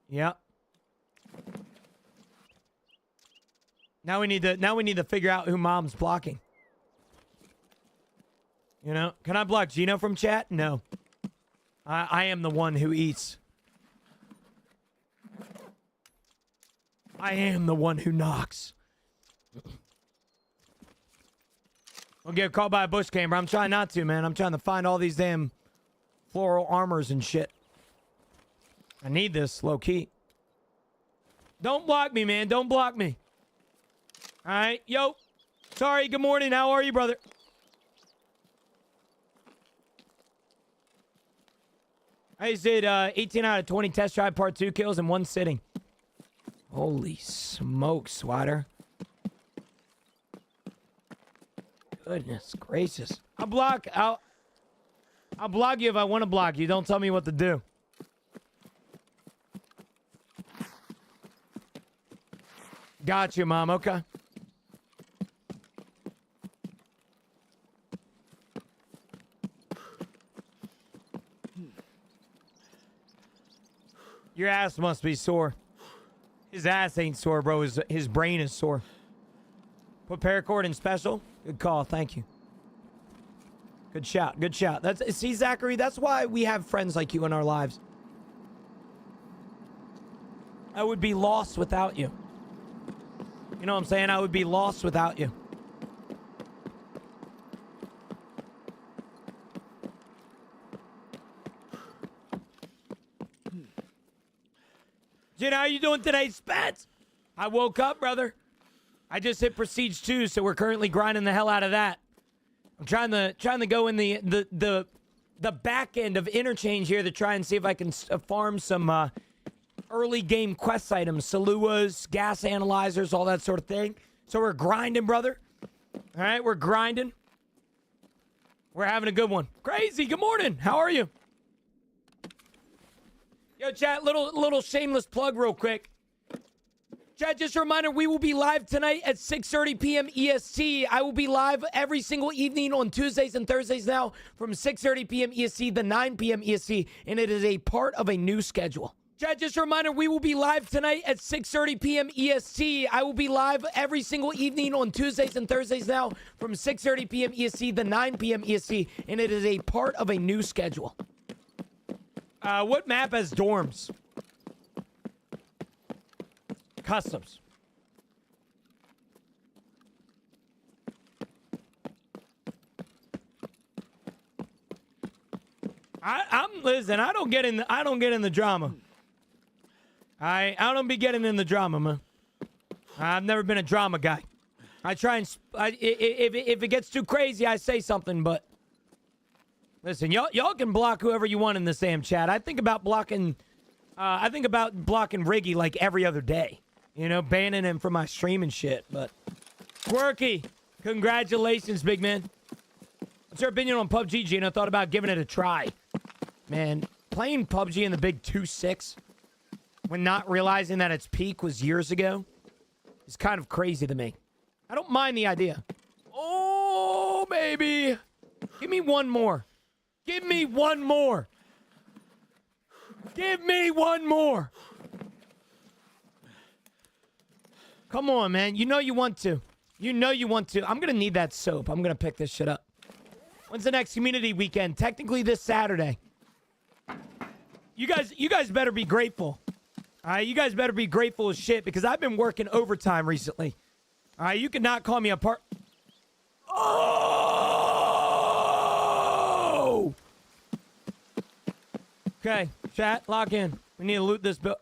Yeah. Now we need to figure out who mom's blocking. You know, can I block Gino from chat? No. I am the one who eats. I am the one who knocks. I'll get caught by a bush camera. I'm trying not to, man. I'm trying to find all these damn floral armors and shit. I need this, low-key. Don't block me, man. Don't block me. All right. Yo. Sorry. Good morning. How are you, brother? I just did 18 out of 20 test drive part 2 kills in one sitting. Holy smoke, Swatter. Goodness gracious. I'll block you if I want to block you. Don't tell me what to do. Got you, Mom. Okay. Your ass must be sore. His ass ain't sore, bro. His brain is sore. Put paracord in special. Good call. Thank you. Good shout. Good shout. See, Zachary, that's why we have friends like you in our lives. I would be lost without you. You know what I'm saying? I would be lost without you. Jen, how you doing today, Spats? I woke up, brother. I just hit Prestige 2, so we're currently grinding the hell out of that. I'm trying to go in the back end of interchange here to try and see if I can farm some early game quest items, Saluas, gas analyzers, all that sort of thing. So we're grinding, brother. All right, we're grinding. We're having a good one. Crazy, good morning. How are you? Yo, chat, little shameless plug real quick. Chat, just a reminder, we will be live tonight at 6:30 p.m. EST. I will be live every single evening on Tuesdays and Thursdays now from 6:30 p.m. EST to 9 p.m. EST, and it is a part of a new schedule. Chat, just a reminder, we will be live tonight at 6:30 p.m. EST. I will be live every single evening on Tuesdays and Thursdays now from 6:30 p.m. EST to 9 p.m. EST, and it is a part of a new schedule. What map has dorms? Customs. Listen, I don't get in the drama. I don't be getting in the drama, man. I've never been a drama guy. I try and if it gets too crazy, I say something, but listen, y'all can block whoever you want in this damn chat. I think about blocking Riggy like every other day. You know, banning him from my stream and shit. But Quirky, congratulations, big man. What's your opinion on PUBG, Gino? Thought about giving it a try. Man, playing PUBG in the big 2.6 when not realizing that its peak was years ago is kind of crazy to me. I don't mind the idea. Oh, baby. Give me one more. Give me one more. Give me one more. Come on, man. You know you want to. You know you want to. I'm going to need that soap. I'm going to pick this shit up. When's the next community weekend? Technically this Saturday. You guys better be grateful. All right, you guys better be grateful as shit because I've been working overtime recently. All right, you cannot call me a part. Oh! Okay, chat, lock in. We need to loot this bill.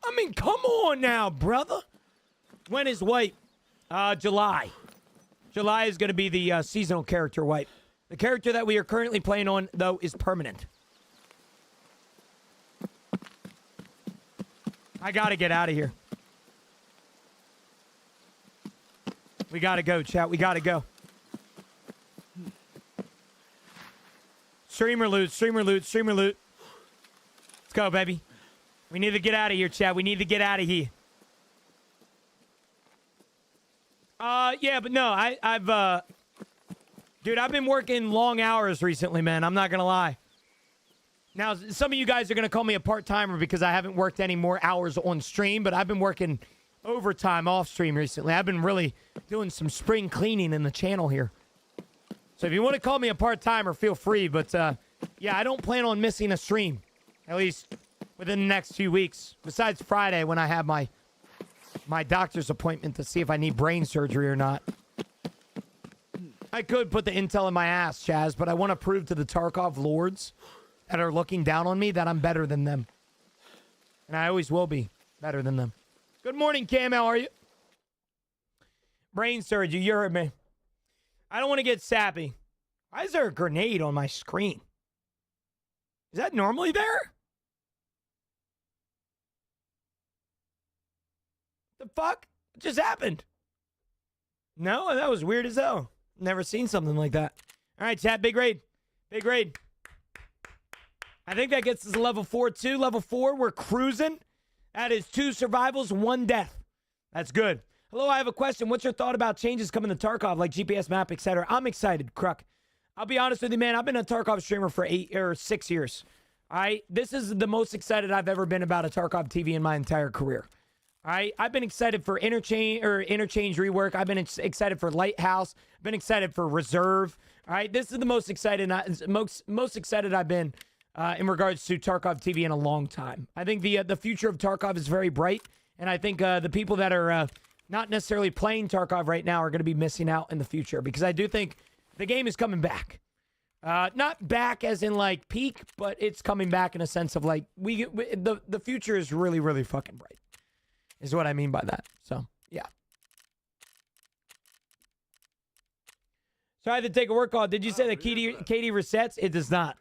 I mean, come on now, brother. When is wipe? July. July is going to be the seasonal character wipe. The character that we are currently playing on, though, is permanent. I got to get out of here. We got to go, chat. We got to go. Streamer loot, streamer loot, streamer loot. Let's go, baby. We need to get out of here, chat. We need to get out of here. Yeah, but no, dude, I've been working long hours recently, man. I'm not going to lie. Now, some of you guys are going to call me a part-timer because I haven't worked any more hours on stream, but I've been working overtime off stream recently. I've been really doing some spring cleaning in the channel here. So if you want to call me a part-timer, feel free. But, yeah, I don't plan on missing a stream, at least within the next few weeks, besides Friday when I have my doctor's appointment to see if I need brain surgery or not. I could put the intel in my ass, Chaz, but I want to prove to the Tarkov lords that are looking down on me that I'm better than them. And I always will be better than them. Good morning, Cam. How are you? Brain surgery, you heard me. I don't want to get sappy. Why is there a grenade on my screen? Is that normally there? The fuck? What just happened? No, that was weird as hell. Never seen something like that. All right, chat, big raid. Big raid. I think that gets us to level 4 too. Level 4, we're cruising. That is 2 survivals, 1 death. That's good. Hello, I have a question. What's your thought about changes coming to Tarkov, like GPS map, etc.? I'm excited, Kruk. I'll be honest with you, man. I've been a Tarkov streamer for 6 years. All right? This is the most excited I've ever been about a Tarkov TV in my entire career. All right, I've been excited for interchange rework. I've been excited for Lighthouse. I've been excited for Reserve. All right, this is the most excited I've been in regards to Tarkov TV in a long time. I think the future of Tarkov is very bright, and I think the people that are not necessarily playing Tarkov right now are going to be missing out in the future because I do think the game is coming back. Not back as in like peak, but it's coming back in a sense of like the future is really, really fucking bright. Is what I mean by that. So yeah. So I had to take a work call. Did you say that Katie resets? It does not.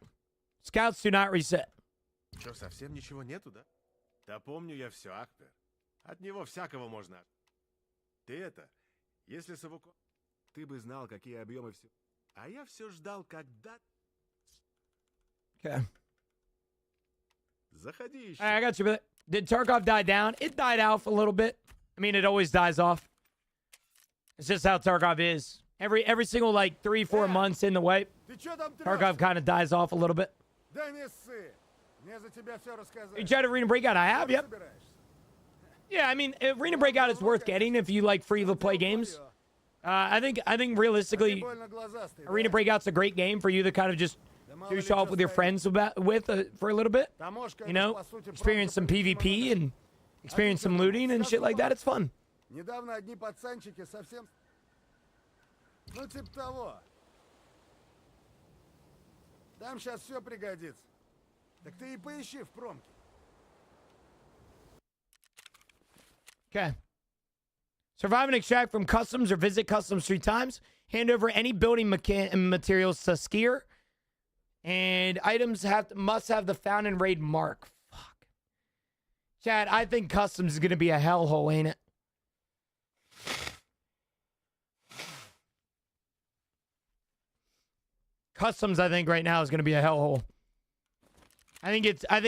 Scouts do not reset. Что, совсем ничего нету, да? Да помню я все, Акпер. От него всякого можно. Ты это, если с ты бы знал, какие объемы все. А я все ждал, когда... Okay. Заходи еще. I got you. But did Tarkov die down? It died off a little bit. I mean, it always dies off. It's just how Tarkov is. Every single like 3-4 months in the wipe, Tarkov kind of dies off a little bit. You tried Arena Breakout? I have, yep. Yeah, I mean, Arena Breakout is worth getting if you like free to play games. I think realistically, Arena Breakout's a great game for you to kind of just douche off with your friends for a little bit. You know, experience some PvP and experience some looting and shit like that. It's fun. Ну, типа того. Там сейчас все пригодится. Так ты и поищи в промке. Okay. Survive and extract from customs or visit customs 3 times. Hand over any building materials to skier. And items must have the found and raid mark. Fuck. Chad, I think customs is going to be a hellhole, ain't it? Customs, I think, right now is going to be a hellhole. I think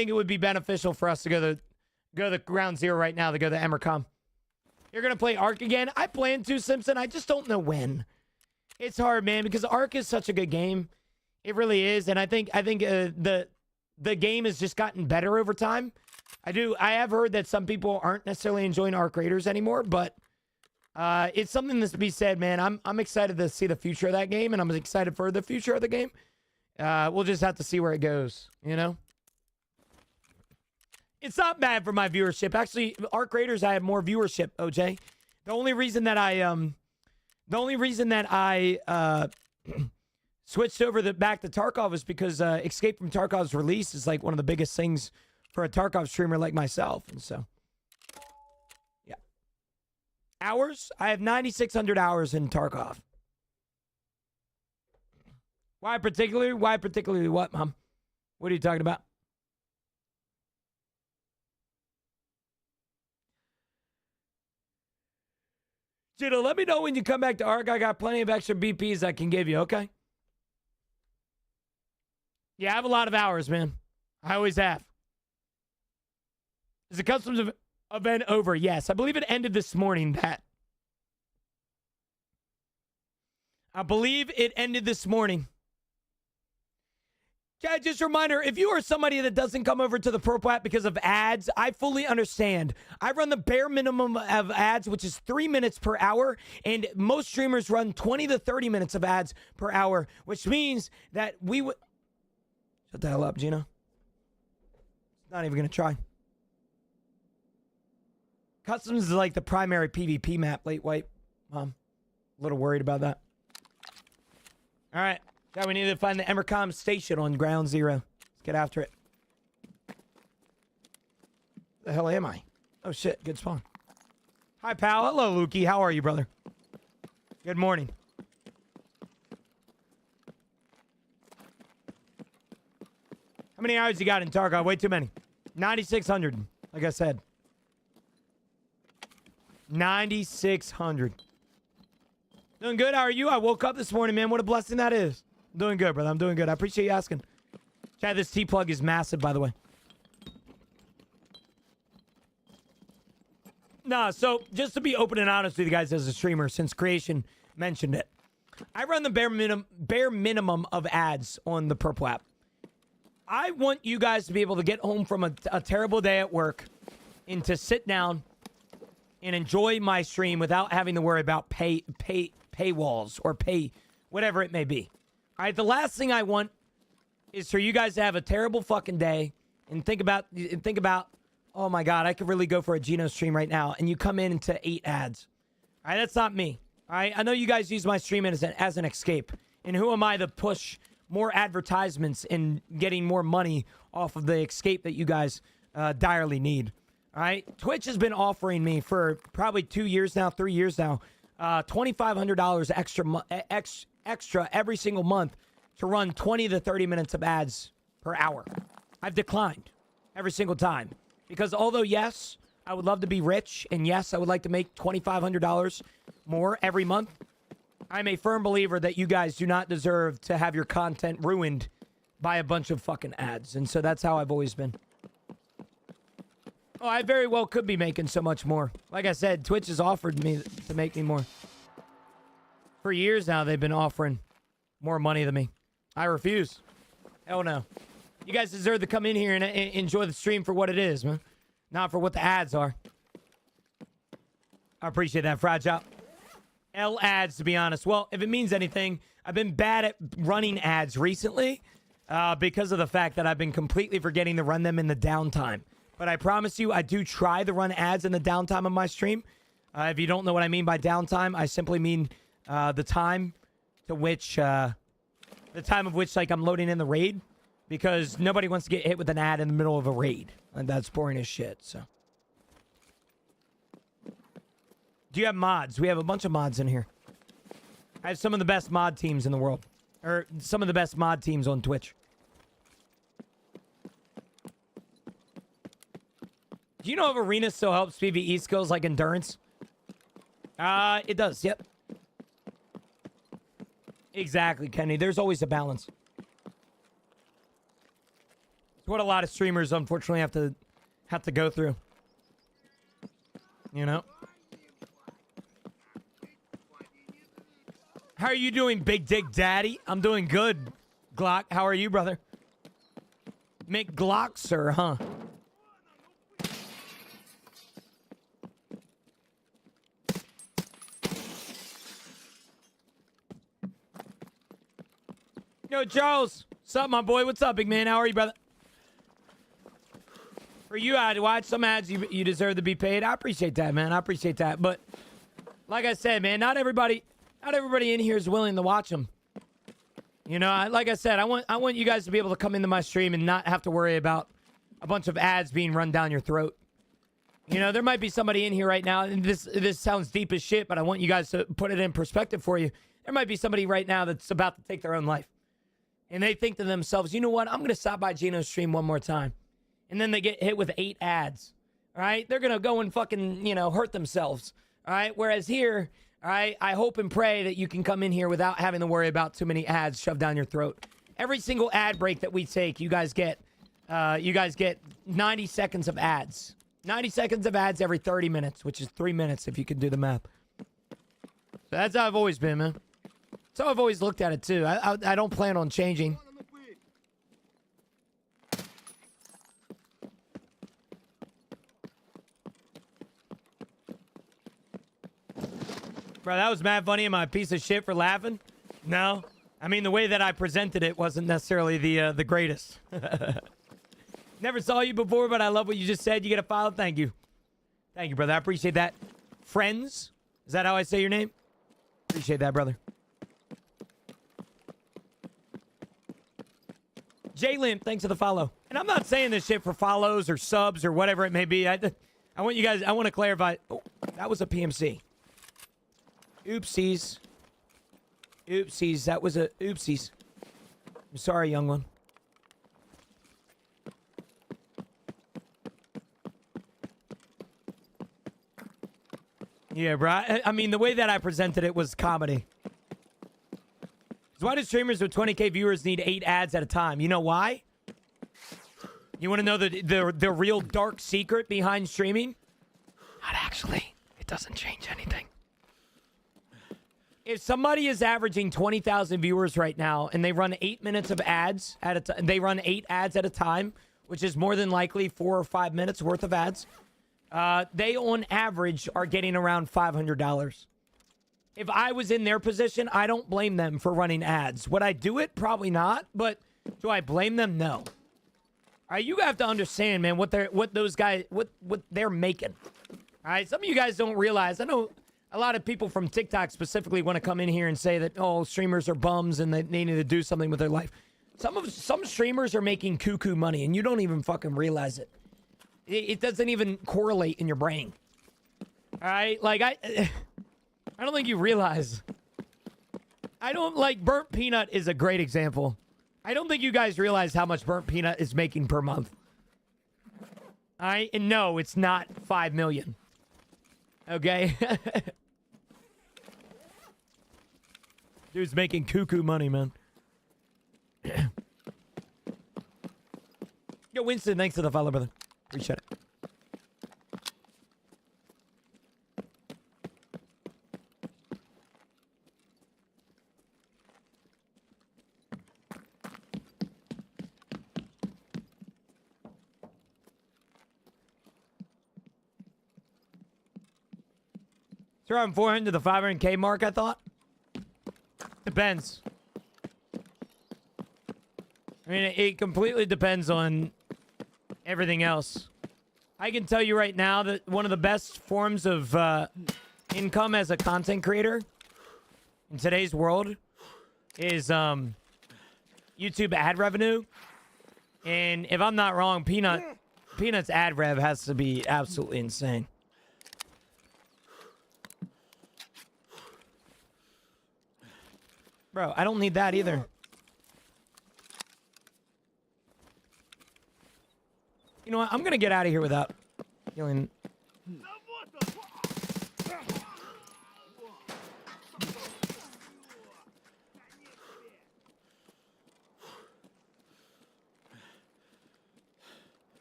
it would be beneficial for us to go to ground zero right now, to go to Emercom. You're going to play Ark again? I plan to, Simpson. I just don't know when. It's hard, man, because Ark is such a good game. It really is, and I think the game has just gotten better over time. I have heard that some people aren't necessarily enjoying Ark Raiders anymore, but it's something that's to be said, man. I'm excited to see the future of that game, and I'm excited for the future of the game. We'll just have to see where it goes, you know? It's not bad for my viewership. Actually, Ark Raiders, I have more viewership, OJ. The only reason that I switched over back to Tarkov is because Escape from Tarkov's release is like one of the biggest things for a Tarkov streamer like myself, and so yeah. Hours? I have 9,600 hours in Tarkov. Why particularly? Why particularly what, Mom? What are you talking about? Gina, let me know when you come back to Ark. I got plenty of extra BPs I can give you, okay? Yeah, I have a lot of hours, man. I always have. Is the customs event over? Yes. I believe it ended this morning, Pat. I believe it ended this morning. Chad, just a reminder, if you are somebody that doesn't come over to the Purple app because of ads, I fully understand. I run the bare minimum of ads, which is 3 minutes per hour, and most streamers run 20 to 30 minutes of ads per hour, which means that we would... Shut the hell up, Gina. Not even going to try. Customs is like the primary PvP map, late wipe. Mom, a little worried about that. All right. Now we need to find the Emercom station on ground zero. Let's get after it. The hell am I? Oh, shit. Good spawn. Hi, pal. Hello, Lukey. How are you, brother? Good morning. How many hours you got in Tarkov? Way too many. 9,600, like I said. 9,600. Doing good. How are you? I woke up this morning, man. What a blessing that is. I'm doing good, brother. I'm doing good. I appreciate you asking. Chad, this T-plug is massive, by the way. Nah, so just to be open and honest with you guys as a streamer, since Creation mentioned it, I run the bare minimum of ads on the Purple app. I want you guys to be able to get home from a terrible day at work and to sit down and enjoy my stream without having to worry about paywalls or pay whatever it may be. All right, the last thing I want is for you guys to have a terrible fucking day and think about, oh my God, I could really go for a Geno stream right now, and you come in into 8 ads. All right, that's not me. All right, I know you guys use my stream as an escape, and who am I to push more advertisements and getting more money off of the escape that you guys direly need. All right, Twitch has been offering me for probably 2 years now, 3 years now, $2,500 extra every single month to run 20 to 30 minutes of ads per hour. I've declined every single time because although, yes, I would love to be rich, and yes, I would like to make $2,500 more every month, I'm a firm believer that you guys do not deserve to have your content ruined by a bunch of fucking ads. And so that's how I've always been. Oh, I very well could be making so much more. Like I said, Twitch has offered me to make me more. For years now, they've been offering more money than me. I refuse. Hell no. You guys deserve to come in here and enjoy the stream for what it is, man. Not for what the ads are. I appreciate that, Fragile. L ads, to be honest. Well, if it means anything, I've been bad at running ads recently because of the fact that I've been completely forgetting to run them in the downtime. But I promise you, I do try to run ads in the downtime of my stream. If you don't know what I mean by downtime, I simply mean the time of which like I'm loading in the raid, because nobody wants to get hit with an ad in the middle of a raid, and that's boring as shit. So, do you have mods? We have a bunch of mods in here. I have some of the best mod teams in the world, or some of the best mod teams on Twitch. Do you know if Arena still helps PvE skills like endurance? It does, yep. Exactly, Kenny. There's always a balance. It's what a lot of streamers unfortunately have to go through. You know? How are you doing, Big Dick Daddy? I'm doing good, Glock. How are you, brother? Make Glock, sir, huh? Yo, Charles. What's up, my boy? What's up, big man? How are you, brother? For you, I'd watch some ads. You deserve to be paid. I appreciate that, man. I appreciate that. But like I said, man, not everybody in here is willing to watch them. You know, like I said, I want you guys to be able to come into my stream and not have to worry about a bunch of ads being run down your throat. You know, there might be somebody in here right now, and this sounds deep as shit, but I want you guys to put it in perspective for you. There might be somebody right now that's about to take their own life. And they think to themselves, you know what? I'm going to stop by Gino's stream one more time. And then they get hit with 8 ads. All right? They're going to go and fucking, hurt themselves. All right? Whereas here, all right, I hope and pray that you can come in here without having to worry about too many ads shoved down your throat. Every single ad break that we take, you guys get 90 seconds of ads. 90 seconds of ads every 30 minutes, which is 3 minutes if you can do the math. So that's how I've always been, man. So I've always looked at it, too. I don't plan on changing. Bro, that was mad funny. Am I a piece of shit for laughing? No. I mean, the way that I presented it wasn't necessarily the greatest. Never saw you before, but I love what you just said. You get a follow. Thank you. Thank you, brother. I appreciate that. Friends? Is that how I say your name? Appreciate that, brother. J Limp, thanks for the follow. And I'm not saying this shit for follows or subs or whatever it may be. I want you guys, I want to clarify. Oh, that was a PMC. Oopsies. Oopsies. That was a oopsies. I'm sorry, young one. Yeah, bro. I mean, the way that I presented it was comedy. Why do streamers with 20K viewers need 8 ads at a time? You know why? You want to know the real dark secret behind streaming? Not actually. It doesn't change anything. If somebody is averaging 20,000 viewers right now and they run 8 minutes of ads at a time, they run 8 ads at a time, which is more than likely 4 or 5 minutes worth of ads, they on average are getting around $500. If I was in their position, I don't blame them for running ads. Would I do it? Probably not. But do I blame them? No. All right, you have to understand, man, what those guys they're making. All right, some of you guys don't realize. I know a lot of people from TikTok specifically want to come in here and say that, oh, streamers are bums and they need to do something with their life. Some streamers are making cuckoo money and you don't even fucking realize it. It doesn't even correlate in your brain. All right? Like, I don't think you realize. I don't, like, Burnt Peanut is a great example. I don't think you guys realize how much Burnt Peanut is making per month. All right? And no, it's not 5 million. Okay? Dude's making cuckoo money, man. Yo, Winston, thanks for the follow, brother. Appreciate it. It's around 400 to the 500K mark, I thought. Depends. I mean, it completely depends on everything else. I can tell you right now that one of the best forms of income as a content creator in today's world is YouTube ad revenue. And if I'm not wrong, Peanut's ad rev has to be absolutely insane. Bro, I don't need that either. You know what? I'm gonna get out of here without killing.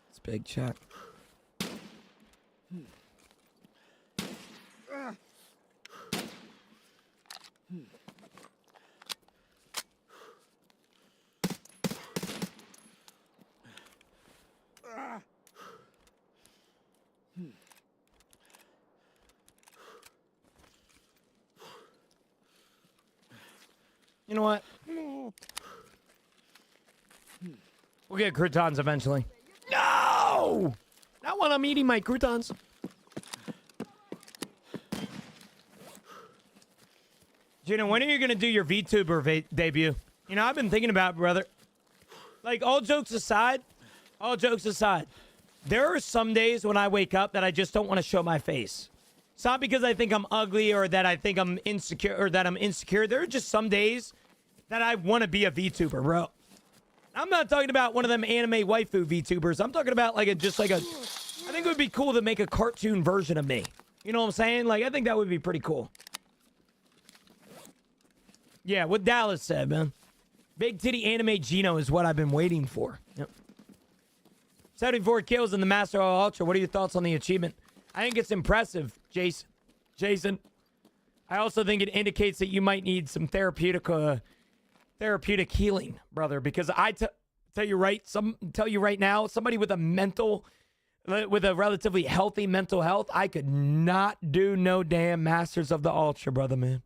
It's big chat. You know what? We'll get croutons eventually. No! Not when I'm eating my croutons. Gina, when are you going to do your VTuber debut? You know, I've been thinking about it, brother. Like, all jokes aside, there are some days when I wake up that I just don't want to show my face. It's not because I think I'm ugly or that I think I'm insecure or that I'm insecure. There are just some days that I want to be a VTuber, bro. I'm not talking about one of them anime waifu VTubers. I'm talking about like I think it would be cool to make a cartoon version of me. You know what I'm saying? Like, I think that would be pretty cool. Yeah, what Dallas said, man. Big titty anime Gino is what I've been waiting for. Yep. 74 kills in the Master Ultra. What are your thoughts on the achievement? I think it's impressive, Jason. I also think it indicates that you might need some therapeutic healing, brother. Because tell you right now, somebody with a relatively healthy mental health, I could not do no damn Masters of the Ultra, brother, man.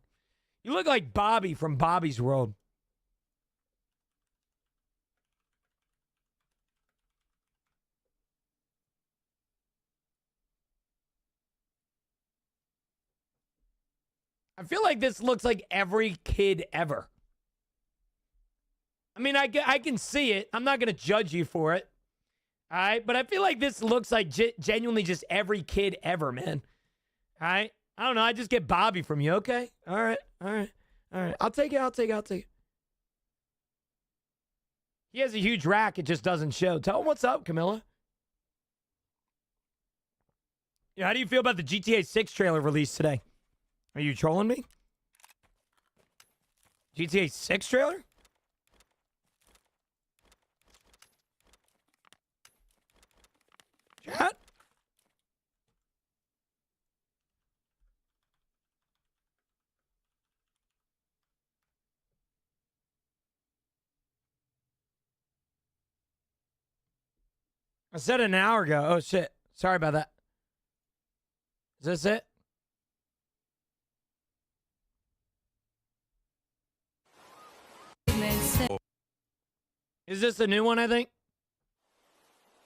You look like Bobby from Bobby's World. I feel like this looks like every kid ever. I mean, I can see it. I'm not going to judge you for it. All right? But I feel like this looks like genuinely just every kid ever, man. All right? I don't know. I just get Bobby from you, okay? All right. I'll take it. He has a huge rack. It just doesn't show. Tell him what's up, Camilla. Yeah, how do you feel about the GTA 6 trailer released today? Are you trolling me? GTA 6 trailer? Chat? I said it an hour ago. Oh, shit. Sorry about that. Is this it? Is this the new one, I think?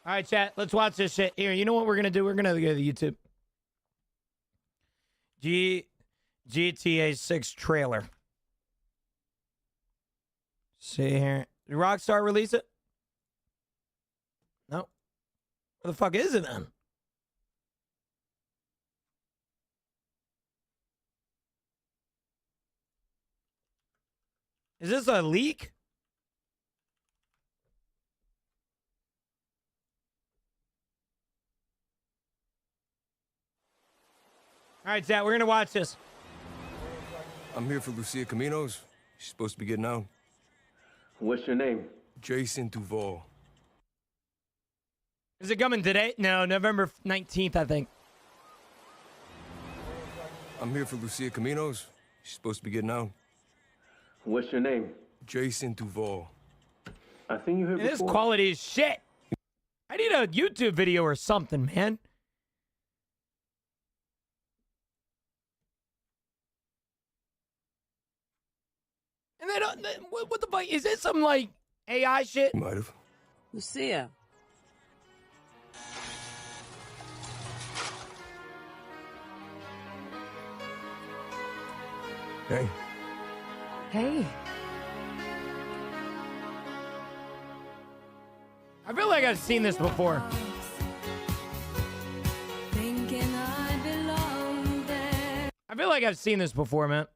All right, chat. Let's watch this shit. Here, you know what we're going to do? We're going to go to YouTube. GTA 6 trailer. See here. Did Rockstar release it? No. Where the fuck is it then? Is this a leak? All right, Zach, we're going to watch this. I'm here for Lucia Caminos. She's supposed to be getting out. What's your name? Jason Duval. Is it coming today? No, November 19th, I think. I'm here for Lucia Caminos. She's supposed to be getting out. What's your name? Jason Duval. I think you heard This before. quality is shit. I need a YouTube video or something, man. And they don't. What the fuck? Is this some like AI shit? You might have. Lucia. Hey. Hey. I feel like I've seen this before. I feel like I've seen this before, man.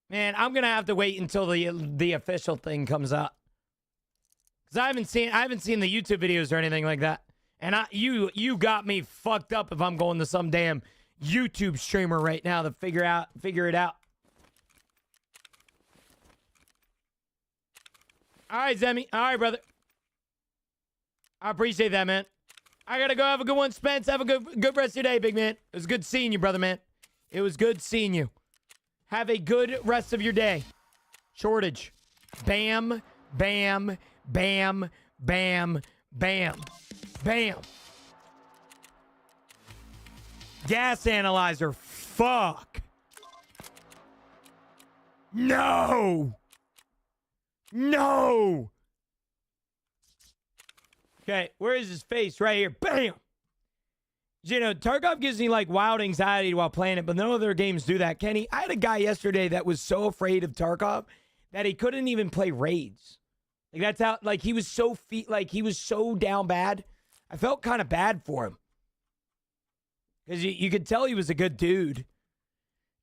Man, I'm gonna have to wait until the official thing comes out, because I haven't seen the YouTube videos or anything like that. And you got me fucked up if I'm going to some damn YouTube streamer right now to figure it out. All right, Zemi. All right, brother. I appreciate that, man. I gotta go. Have a good one, Spence. Have a good rest of your day, big man. It was good seeing you, brother, man. It was good seeing you. Have a good rest of your day. Shortage. Bam, bam, bam, bam, bam, bam. Gas analyzer. Fuck. No. No. Okay, where is his face? Right here. Bam. You know, Tarkov gives me like wild anxiety while playing it, but no other games do that. Kenny, I had a guy yesterday that was so afraid of Tarkov that he couldn't even play raids. Like that's how, like he was so he was so down bad. I felt kind of bad for him because you could tell he was a good dude,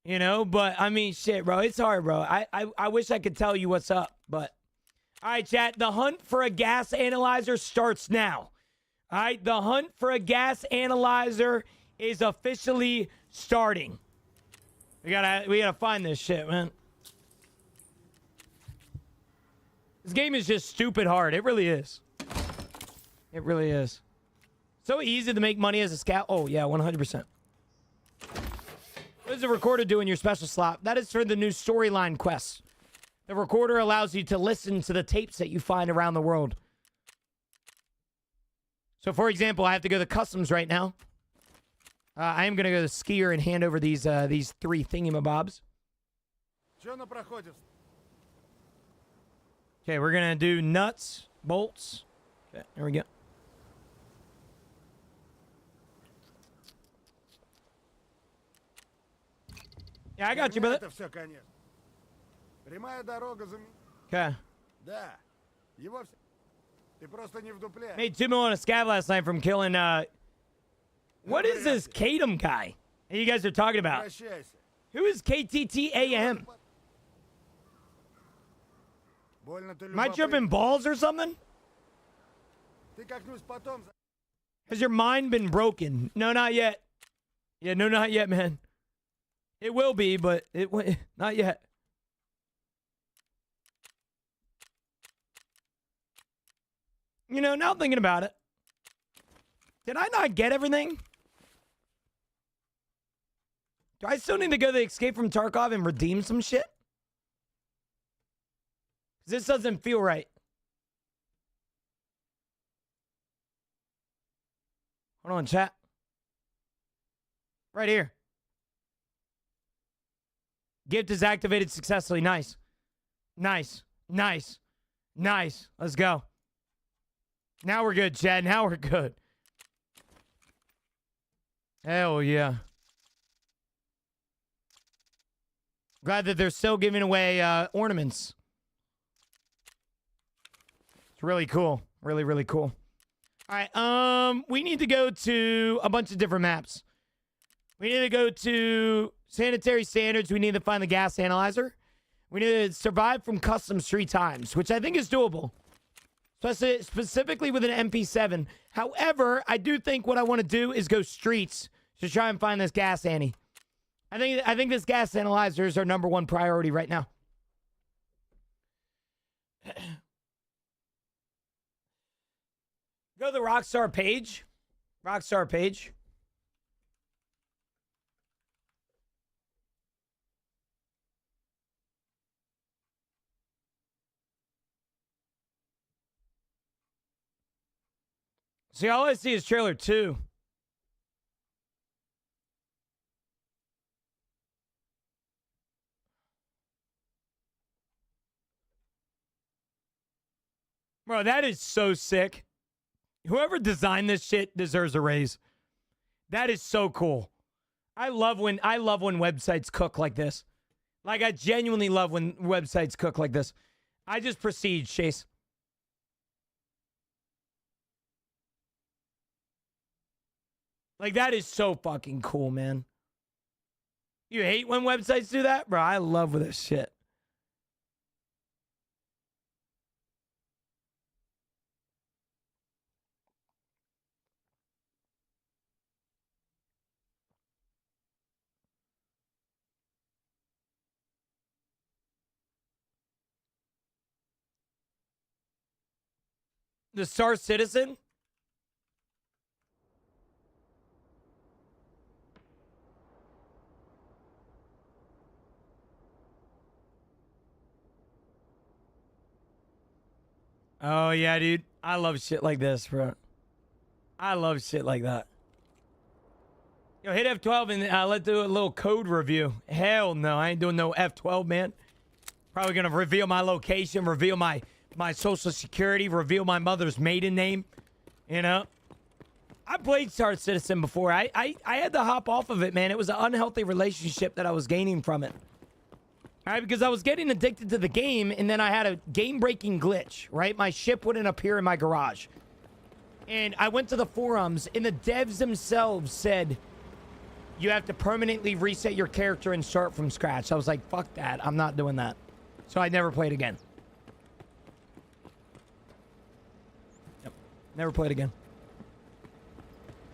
you know. But I mean, shit, bro, it's hard, bro. I wish I could tell you what's up, but all right, chat. The hunt for a gas analyzer starts now. All right, the hunt for a gas analyzer is officially starting. We gotta find this shit, man. This game is just stupid hard. It really is. It really is. So easy to make money as a scout. Oh yeah, 100%. What does the recorder do in your special slot? That is for the new storyline quests. The recorder allows you to listen to the tapes that you find around the world. So, for example, I have to go to customs right now. I am going to go to Skier and hand over these 3 thingamabobs. Okay, we're going to do nuts, bolts. Okay, there we go. Yeah, I got you, brother. Okay. Made 2 million on a scav last night from killing, what is this Kadam guy that you guys are talking about? Who is KTTAM? Am I jumping balls or something? Has your mind been broken? No, not yet. Yeah, no, not yet, man. It will be, but not yet. You know, now thinking about it, did I not get everything? Do I still need to go to Escape from Tarkov and redeem some shit? This doesn't feel right. Hold on, chat. Right here. Gift is activated successfully. Nice. Nice. Nice. Nice. Let's go. Now we're good, Chad. Now we're good. Hell yeah. Glad that they're still giving away ornaments. It's really cool. Really, really cool. All right, we need to go to a bunch of different maps. We need to go to sanitary standards. We need to find the gas analyzer. We need to survive from customs 3 times, which I think is doable. Specifically with an MP7. However, I do think what I want to do is go streets to try and find this gas Annie. I think this gas analyzer is our #1 priority right now. Go to the Rockstar page. Rockstar page. See, all I see is trailer 2. Bro, that is so sick. Whoever designed this shit deserves a raise. That is so cool. I love when websites cook like this. Like, I genuinely love when websites cook like this. I just proceed, Chase. Like, that is so fucking cool, man. You hate when websites do that? Bro, I love this shit. The Star Citizen? Oh, yeah, dude. I love shit like this, bro. I love shit like that. Yo, hit F12 and let's do a little code review. Hell no, I ain't doing no F12, man. Probably gonna reveal my location, reveal my social security, reveal my mother's maiden name. You know? I played Star Citizen before. I had to hop off of it, man. It was an unhealthy relationship that I was gaining from it. All right, because I was getting addicted to the game, and then I had a game-breaking glitch, right? My ship wouldn't appear in my garage. And I went to the forums, and the devs themselves said, you have to permanently reset your character and start from scratch. I was like, fuck that. I'm not doing that. So I never played again. Yep. Never played again.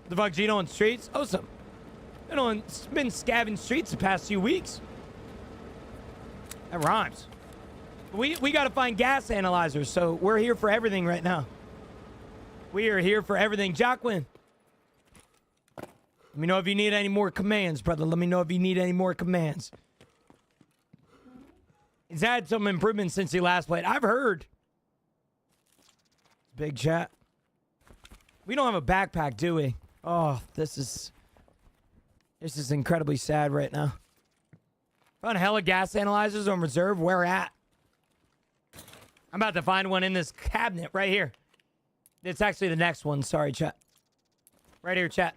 The fuck, Gino on streets? Awesome. Been scabbing streets the past few weeks. That rhymes. We got to find gas analyzers, so we're here for everything right now. We are here for everything. Jacqueline, let me know if you need any more commands, brother. Let me know if you need any more commands. He's had some improvements since he last played. I've heard. Big chat. We don't have a backpack, do we? Oh, this is incredibly sad right now. Found hella gas analyzers on reserve. Where at? I'm about to find one in this cabinet right here. It's actually the next one. Sorry, chat. Right here, chat.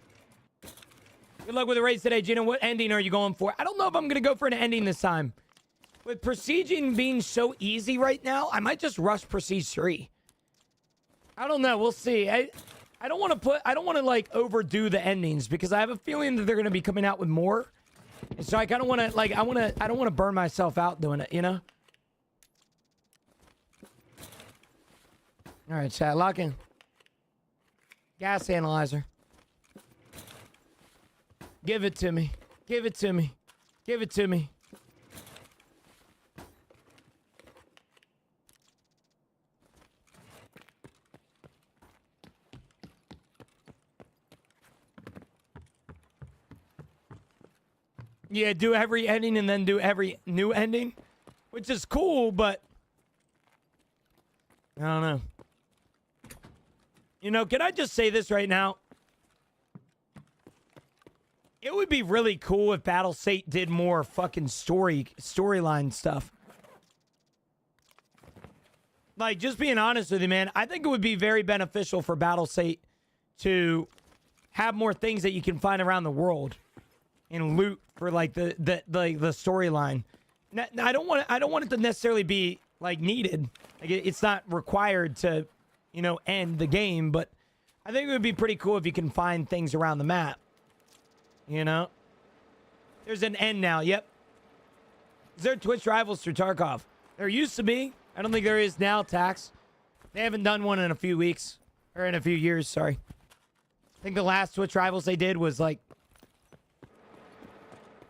Good luck with the race today, Gina. What ending are you going for? I don't know if I'm going to go for an ending this time. With Prestiging being so easy right now, I might just rush Prestige 3. I don't know. We'll see. I don't want to like overdo the endings because I have a feeling that they're going to be coming out with more. And so I kind of want to, like, I don't want to burn myself out doing it, you know? All right, chat, lock in. Gas analyzer. Give it to me. Give it to me. Give it to me. Yeah, do every ending and then do every new ending, which is cool, but I don't know. You know, can I just say this right now? It would be really cool if Battlestate did more fucking storyline stuff. Like, just being honest with you, man, I think it would be very beneficial for Battlestate to have more things that you can find around the world and loot for like the storyline. I don't want it to necessarily be like needed. Like it's not required to, end the game, but I think it would be pretty cool if you can find things around the map. There's an end now. Yep. Is there Twitch rivals for Tarkov? There used to be. I don't think there is now, Tax. They haven't done one in a few weeks. Or in a few years, sorry. I think the last Twitch rivals they did was like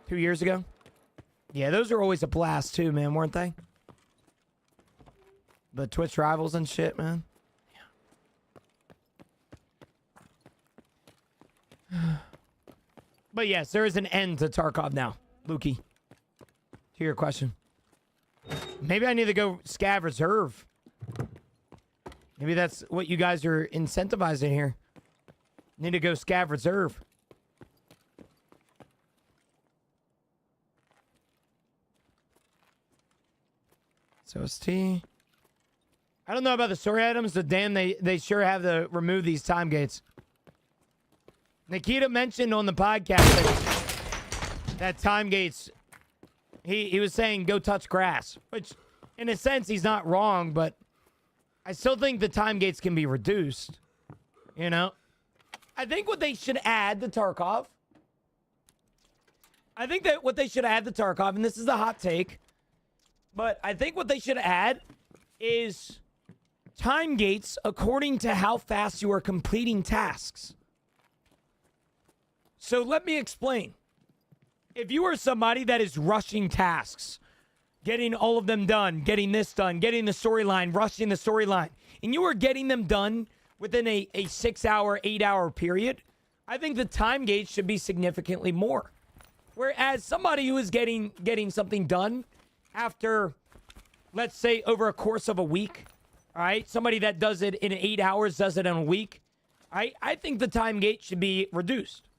2 years ago. Yeah, those are always a blast too, man, weren't they? The Twitch rivals and shit, man. Yeah. But yes, there is an end to Tarkov now, Lukey. To your question. Maybe I need to go scav reserve. Maybe that's what you guys are incentivizing here. Need to go scav reserve. So ST. I don't know about the story items, but damn, they sure have to remove these time gates. Nikita mentioned on the podcast that time gates, he was saying go touch grass, which in a sense he's not wrong, but I still think the time gates can be reduced. I think what they should add to Tarkov, and this is a hot take, but I think what they should add is time gates according to how fast you are completing tasks. So let me explain. If you are somebody that is rushing tasks, getting all of them done, getting this done, getting the storyline, rushing the storyline, and you are getting them done within a 6 hour, 8 hour period, I think the time gauge should be significantly more. Whereas somebody who is getting something done after, let's say, over a course of a week, all right, somebody that does it in 8 hours does it in a week, I think the time gauge should be reduced.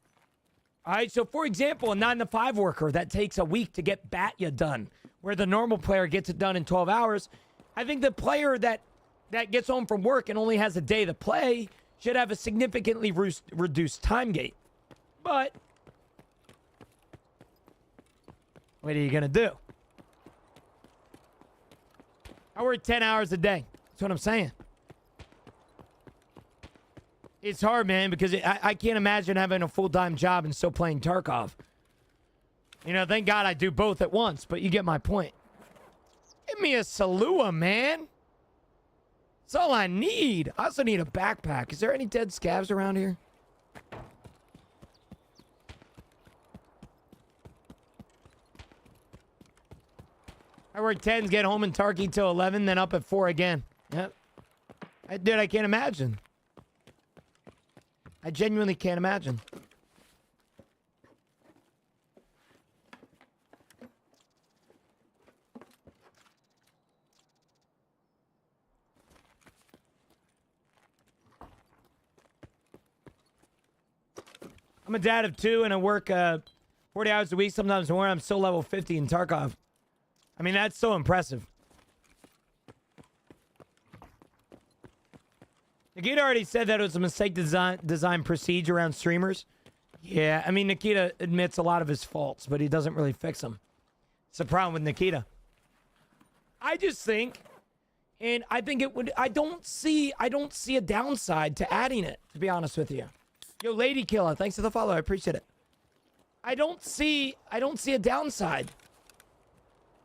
All right, so for example, a 9-to-5 worker that takes a week to get Batya done, where the normal player gets it done in 12 hours, I think the player that gets home from work and only has a day to play should have a significantly reduced time gate. But what are you going to do? I work 10 hours a day. That's what I'm saying. It's hard, man, because I can't imagine having a full-time job and still playing Tarkov. Thank God I do both at once, but you get my point. Give me a Salua, man. That's all I need. I also need a backpack. Is there any dead scavs around here? I work 10s, get home in Tarky till 11, then up at 4 again. Yep. Dude, I can't imagine. I genuinely can't imagine. I'm a dad of 2 and I work 40 hours a week, sometimes more. I'm still level 50 in Tarkov. I mean, that's so impressive. Nikita already said that it was a mistake to design Prestige around streamers. Yeah, I mean, Nikita admits a lot of his faults, but he doesn't really fix them. It's the problem with Nikita. I just think, and I think it would, I don't see a downside to adding it, to be honest with you. Yo, Lady Killer, thanks for the follow. I appreciate it. I don't see a downside.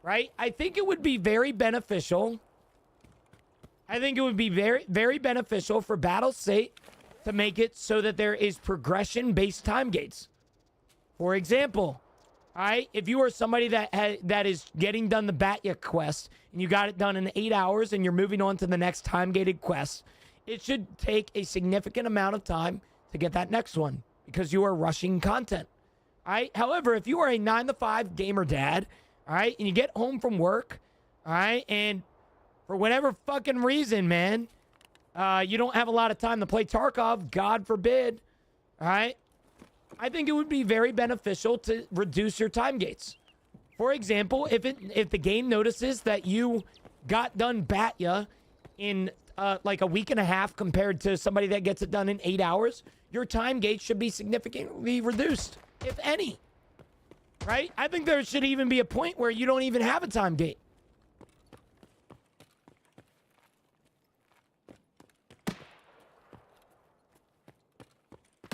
Right? I think it would be very beneficial. I think it would be very, very beneficial for Battle State to make it so that there is progression-based time gates. For example, all right, if you are somebody that is getting done the Batya quest and you got it done in 8 hours and you're moving on to the next time-gated quest, it should take a significant amount of time to get that next one because you are rushing content. All right. However, if you are a 9-to-5 gamer dad, all right, and you get home from work, all right, and for whatever fucking reason, man, you don't have a lot of time to play Tarkov, God forbid, all right, I think it would be very beneficial to reduce your time gates. For example, if the game notices that you got done Batya in like a week and a half compared to somebody that gets it done in 8 hours, your time gate should be significantly reduced, if any. Right? I think there should even be a point where you don't even have a time gate.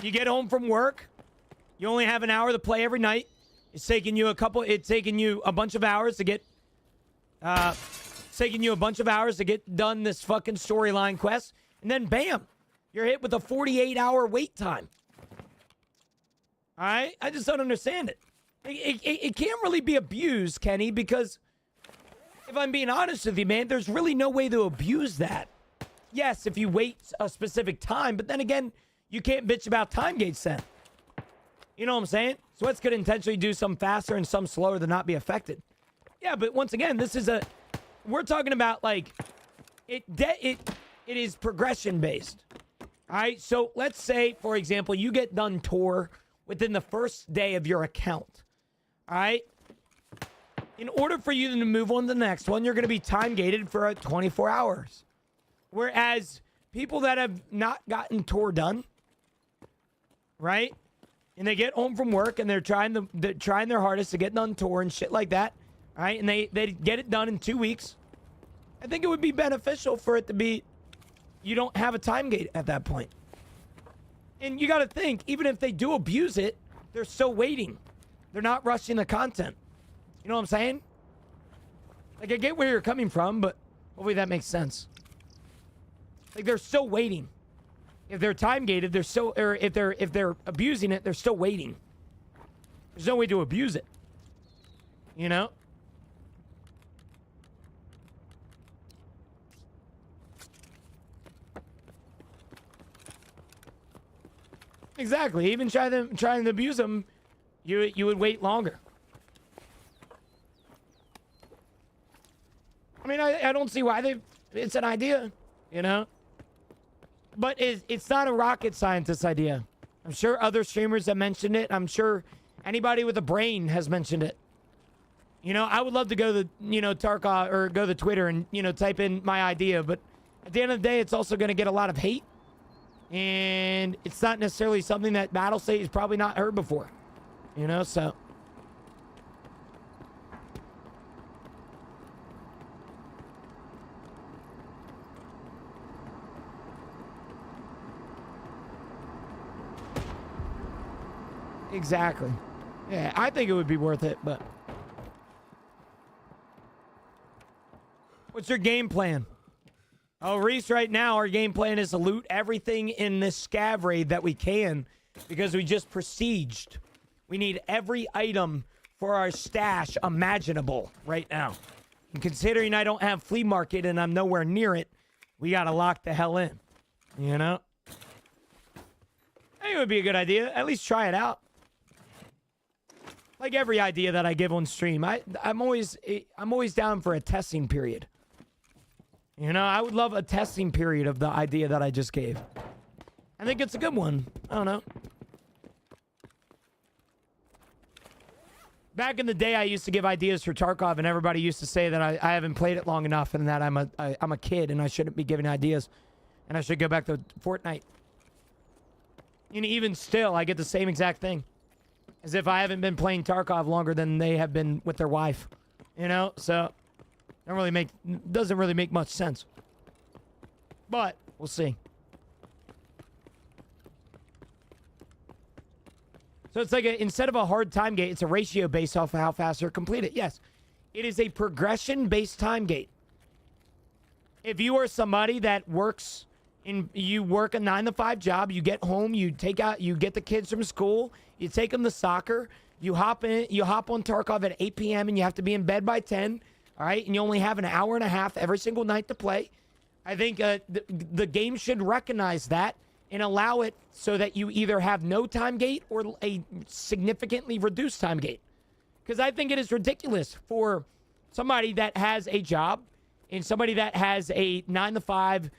You get home from work, you only have an hour to play every night. It's taking you a bunch of hours to get done this fucking storyline quest, and then bam, you're hit with a 48-hour wait time. All right? I just don't understand it. It can't really be abused, Kenny, because if I'm being honest with you, man, there's really no way to abuse that. Yes, if you wait a specific time, but then again, you can't bitch about time gates then. You know what I'm saying? Sweats could intentionally do some faster and some slower to not be affected. Yeah, but once again, we're talking about like, it is progression based. All right, so let's say, for example, you get done tour within the first day of your account. All right? In order for you to move on to the next one, you're going to be time gated for 24 hours. Whereas people that have not gotten tour done, right? And they get home from work and they're trying their hardest to get done tour and shit like that, all right? And they get it done in 2 weeks. I think it would be beneficial for it to be, you don't have a time gate at that point. And you got to think, even if they do abuse it, they're still waiting. They're not rushing the content. You know what I'm saying? Like, I get where you're coming from, but hopefully that makes sense. Like, they're still waiting. If they're time gated, they're still, or if they're abusing it, they're still waiting. There's no way to abuse it. You know? Exactly. Even trying to abuse them, you would wait longer. I mean, I don't see why it's an idea, you know? But it's not a rocket scientist idea. I'm sure other streamers have mentioned it. I'm sure anybody with a brain has mentioned it. You know, I would love to go to, Tarkov, or go to Twitter and, type in my idea. But at the end of the day, it's also going to get a lot of hate. And it's not necessarily something that Battlestate has probably not heard before. You know, so. Exactly. Yeah, I think it would be worth it, but. What's your game plan? Oh, Reese, right now, our game plan is to loot everything in this scav raid that we can because we just besieged. We need every item for our stash imaginable right now. And considering I don't have flea market and I'm nowhere near it, we got to lock the hell in. You know? I think it would be a good idea. At least try it out. Like every idea that I give on stream, I'm always down for a testing period. You know, I would love a testing period of the idea that I just gave. I think it's a good one. I don't know. Back in the day, I used to give ideas for Tarkov, and everybody used to say that I haven't played it long enough and that I'm a kid and I shouldn't be giving ideas. And I should go back to Fortnite. And even still, I get the same exact thing. As if I haven't been playing Tarkov longer than they have been with their wife. You know? So, doesn't really make much sense. But, we'll see. So it's like, instead of a hard time gate, it's a ratio based off of how fast you're completed. Yes, it is a progression-based time gate. If you are somebody that you work a 9-to-5 job, you get home, you get the kids from school, you take them to soccer, you hop on Tarkov at 8 p.m. and you have to be in bed by 10, all right? And you only have an hour and a half every single night to play. I think the game should recognize that and allow it so that you either have no time gate or a significantly reduced time gate. Because I think it is ridiculous for somebody that has a job and somebody that has a 9-to-5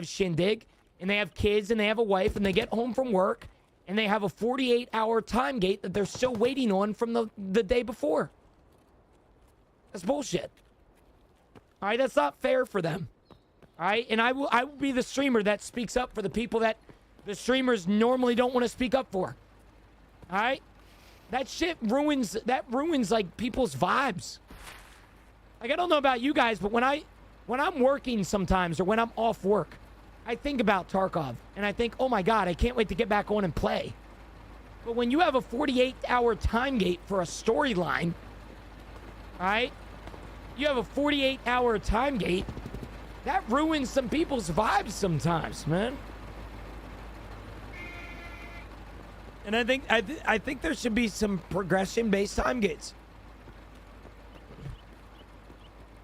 shindig, and they have kids and they have a wife and they get home from work and they have a 48-hour time gate that they're still waiting on from the day before. That's bullshit. All right, that's not fair for them. All right? And I will be the streamer that speaks up for the people that the streamers normally don't want to speak up for. All right? That shit ruins like people's vibes. Like, I don't know about you guys, but when I'm working sometimes or when I'm off work, I think about Tarkov and I think, oh my God, I can't wait to get back on and play. But when you have a 48-hour time gate for a storyline, all right? You have a 48-hour time gate, that ruins some people's vibes sometimes, man. And I think there should be some progression-based time gates.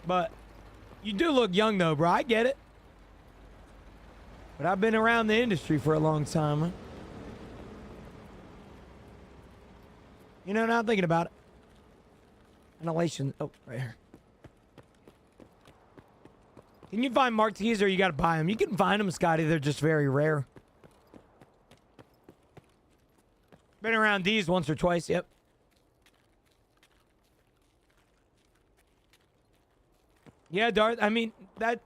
But you do look young, though, bro. I get it. But I've been around the industry for a long time, huh? You know, now I'm thinking about it. Annihilation. Oh, right here. Can you find Marquis or you got to buy them? You can find them, Scotty. They're just very rare. Been around these once or twice, yep. Yeah, Darth, I mean, that...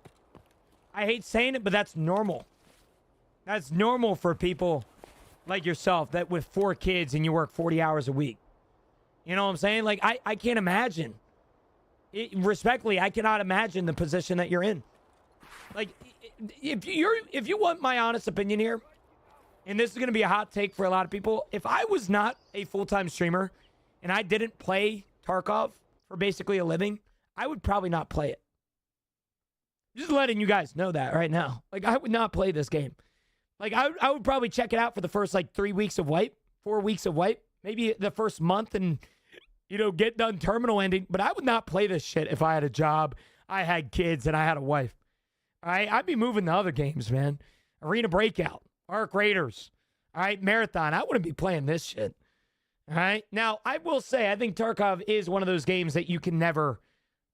I hate saying it, but that's normal. That's normal for people like yourself that with 4 kids and you work 40 hours a week. You know what I'm saying? Like, I can't imagine. Respectfully, I cannot imagine the position that you're in. Like, if you want my honest opinion here, and this is going to be a hot take for a lot of people, if I was not a full-time streamer and I didn't play Tarkov for basically a living, I would probably not play it. Just letting you guys know that right now. Like, I would not play this game. Like, I would probably check it out for the first, like, 3 weeks of wipe, 4 weeks of wipe, maybe the first month and, you know, get done terminal ending. But I would not play this shit if I had a job, I had kids, and I had a wife. All right? I'd be moving to other games, man. Arena Breakout, Arc Raiders, all right? Marathon. I wouldn't be playing this shit. All right? Now, I will say, I think Tarkov is one of those games that you can never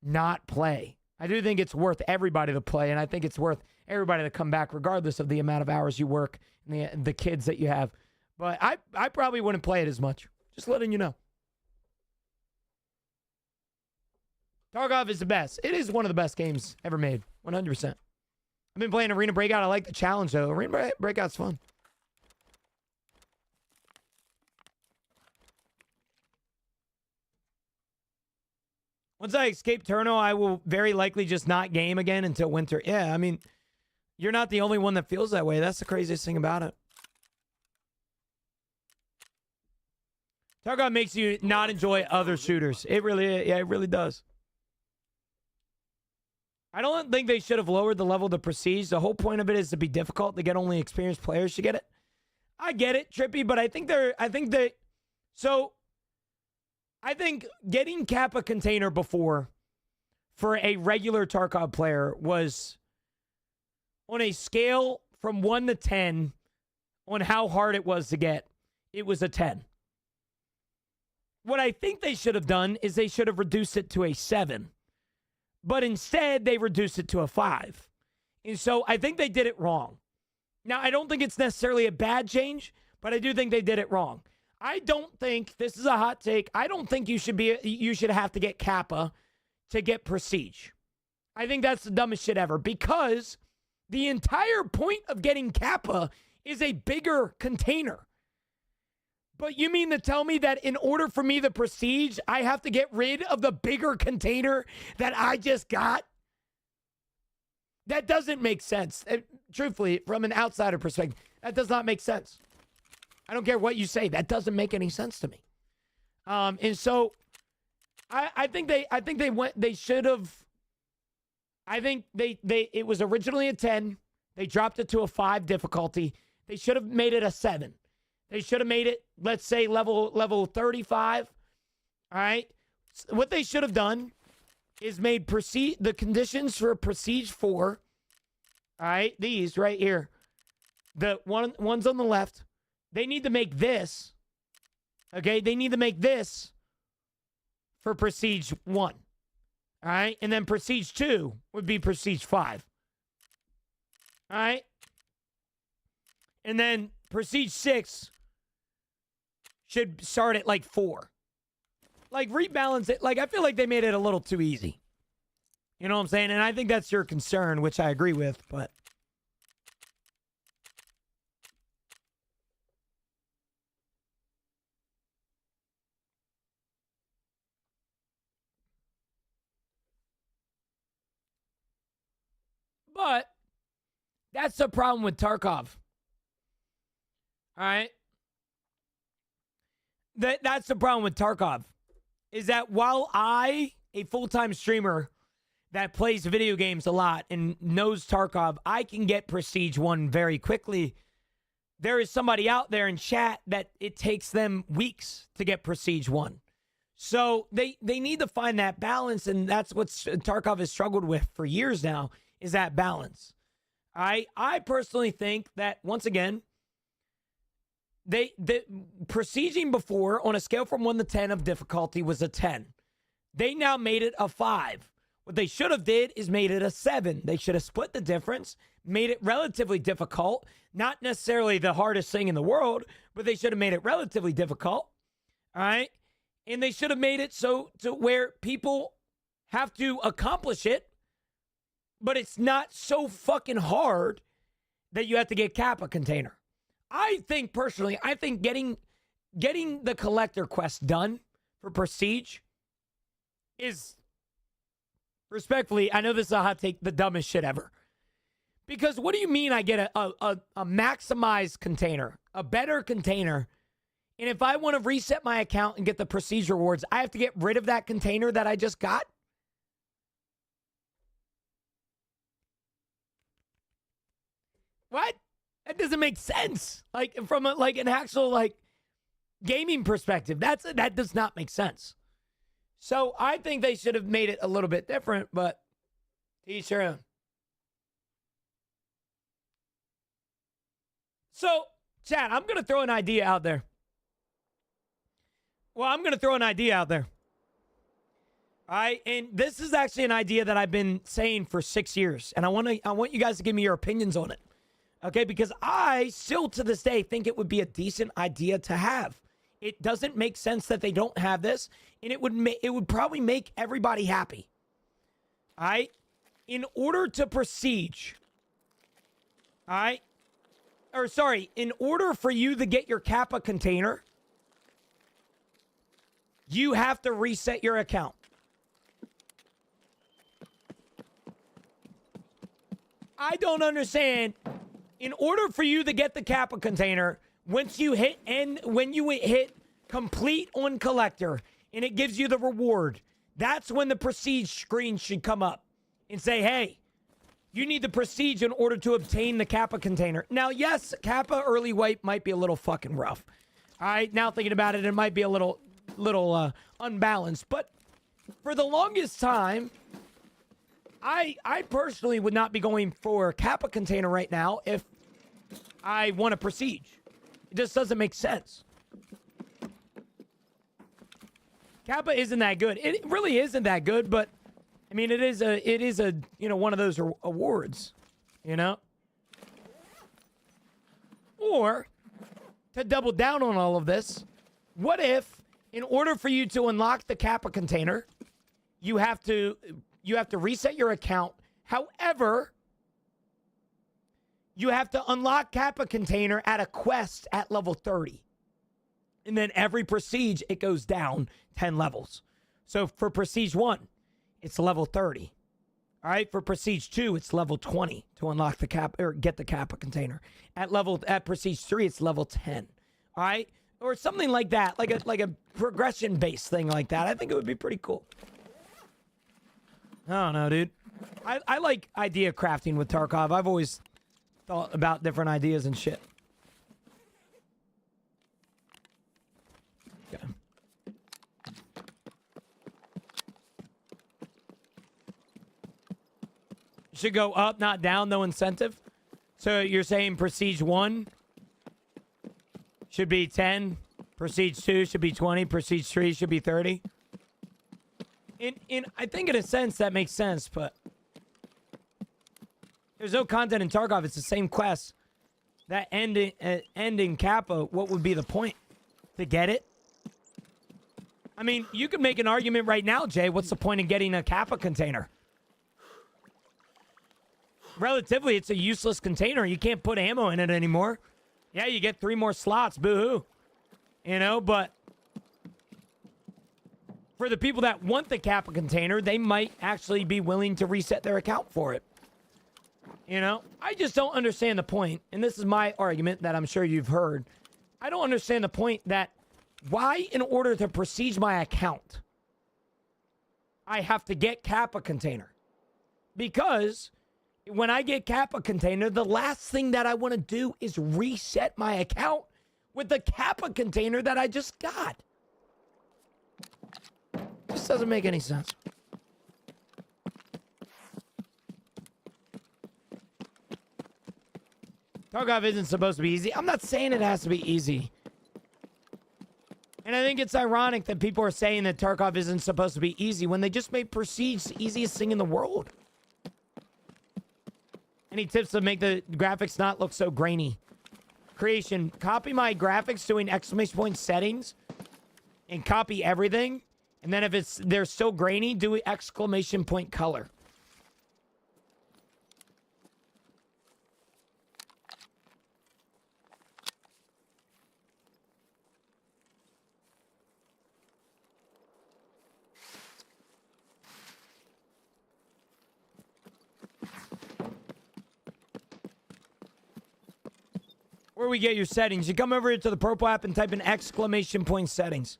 not play. I do think it's worth everybody to play, and I think it's worth everybody to come back regardless of the amount of hours you work and the kids that you have. But I probably wouldn't play it as much. Just letting you know. Tarkov is the best. It is one of the best games ever made. 100%. I've been playing Arena Breakout. I like the challenge, though. Arena Breakout's fun. Once I escape Turno, I will very likely just not game again until winter. Yeah, I mean, you're not the only one that feels that way. That's the craziest thing about it. Tarkov makes you not enjoy other shooters. It really does. I don't think they should have lowered the level of the prestige. The whole point of it is to be difficult to get only experienced players to get it. I get it, Trippy, but I think getting Kappa container before for a regular Tarkov player was on a scale from 1 to 10 on how hard it was to get. It was a 10. What I think they should have done is they should have reduced it to a 7. But instead, they reduced it to a 5. And so I think they did it wrong. Now, I don't think it's necessarily a bad change, but I do think they did it wrong. I don't think, this is a hot take, I don't think you should have to get Kappa to get Prestige. I think that's the dumbest shit ever because the entire point of getting Kappa is a bigger container. But you mean to tell me that in order for me the Prestige, I have to get rid of the bigger container that I just got? That doesn't make sense. Truthfully, from an outsider perspective, that does not make sense. I don't care what you say. That doesn't make any sense to me. And so I think they should have. I think it was originally a 10. They dropped it to a 5 difficulty. They should have made it a 7. They should have made it, let's say, level 35. All right. What they should have done is made the conditions for Prestige 4. All right, these right here, the ones on the left. They need to make this. Okay, they need to make this for Prestige 1. All right, and then Prestige 2 would be Prestige 5. All right, and then Prestige 6 should start at like 4. Like rebalance it. Like I feel like they made it a little too easy. You know what I'm saying? And I think that's your concern, which I agree with, but... But that's the problem with Tarkov. All right? That's the problem with Tarkov. Is that while I, a full-time streamer that plays video games a lot and knows Tarkov, I can get Prestige 1 very quickly. There is somebody out there in chat that it takes them weeks to get Prestige 1. So they need to find that balance, and that's what Tarkov has struggled with for years now, is that balance. I personally think that, once again, the Prestiging before, on a scale from 1 to 10 of difficulty, was a 10. They now made it a 5. What they should have did is made it a 7. They should have split the difference, made it relatively difficult. Not necessarily the hardest thing in the world, but they should have made it relatively difficult. All right? And they should have made it so to where people have to accomplish it, but it's not so fucking hard that you have to get Kappa container. I think, personally, getting the collector quest done for Prestige is, respectfully, I know this is a hot take, the dumbest shit ever. Because what do you mean I get a maximized container, a better container, and if I want to reset my account and get the Prestige rewards, I have to get rid of that container that I just got? What? That doesn't make sense. Like, from an actual gaming perspective, that does not make sense. So I think they should have made it a little bit different, but to each their own. So, chat, I'm going to throw an idea out there. Well, I'm going to throw an idea out there. All right, and this is actually an idea that I've been saying for 6 years, and I want you guys to give me your opinions on it. Okay, because I still to this day think it would be a decent idea to have. It doesn't make sense that they don't have this, and it would probably make everybody happy. All right? In order to Prestige, all right? Or sorry, in order for you to get your Kappa container, you have to reset your account. I don't understand. In order for you to get the Kappa container, when you hit complete on collector and it gives you the reward, that's when the Prestige screen should come up and say, hey, you need the Prestige in order to obtain the Kappa container. Now, yes, Kappa early wipe might be a little fucking rough. All right, now thinking about it, it might be a little unbalanced. But for the longest time, I personally would not be going for a Kappa container right now if I want a Prestige. It just doesn't make sense. Kappa isn't that good. It really isn't that good, but I mean, it is a one of those awards, you know? Or to double down on all of this, what if in order for you to unlock the Kappa container, you have to reset your account. However, you have to unlock Kappa container at a quest at level 30. And then every Prestige, it goes down 10 levels. So for Prestige 1, it's level 30. All right, for Prestige 2, it's level 20 to unlock the Kappa or get the Kappa container. At Prestige 3, it's level 10. All right? Or something like that, like a progression-based thing like that. I think it would be pretty cool. I don't know, dude. I like idea crafting with Tarkov. I've always thought about different ideas and shit. Okay. Should go up, not down, no incentive. So you're saying Prestige 1 should be 10, Prestige 2 should be 20, Prestige 3 should be 30? I think in a sense that makes sense, but there's no content in Tarkov. It's the same quest. That ending Kappa, what would be the point? To get it? I mean, you could make an argument right now, Jay. What's the point in getting a Kappa container? relatively, it's a useless container. You can't put ammo in it anymore. Yeah, you get 3 more slots. Boo-hoo. You know, but for the people that want the Kappa container, they might actually be willing to reset their account for it. You know, I just don't understand the point. And this is my argument that I'm sure you've heard. I don't understand the point that why, in order to prestige my account, I have to get Kappa container. Because when I get Kappa container, the last thing that I want to do is reset my account with the Kappa container that I just got. This doesn't make any sense. Tarkov isn't supposed to be easy. I'm not saying it has to be easy. And I think it's ironic that people are saying that Tarkov isn't supposed to be easy when they just made Prestige the easiest thing in the world. Any tips to make the graphics not look so grainy? Creation, copy my graphics doing exclamation point settings and copy everything. And then if they're still grainy, do exclamation point color. Where we get your settings, you come over here to the Purple app and type in exclamation point settings.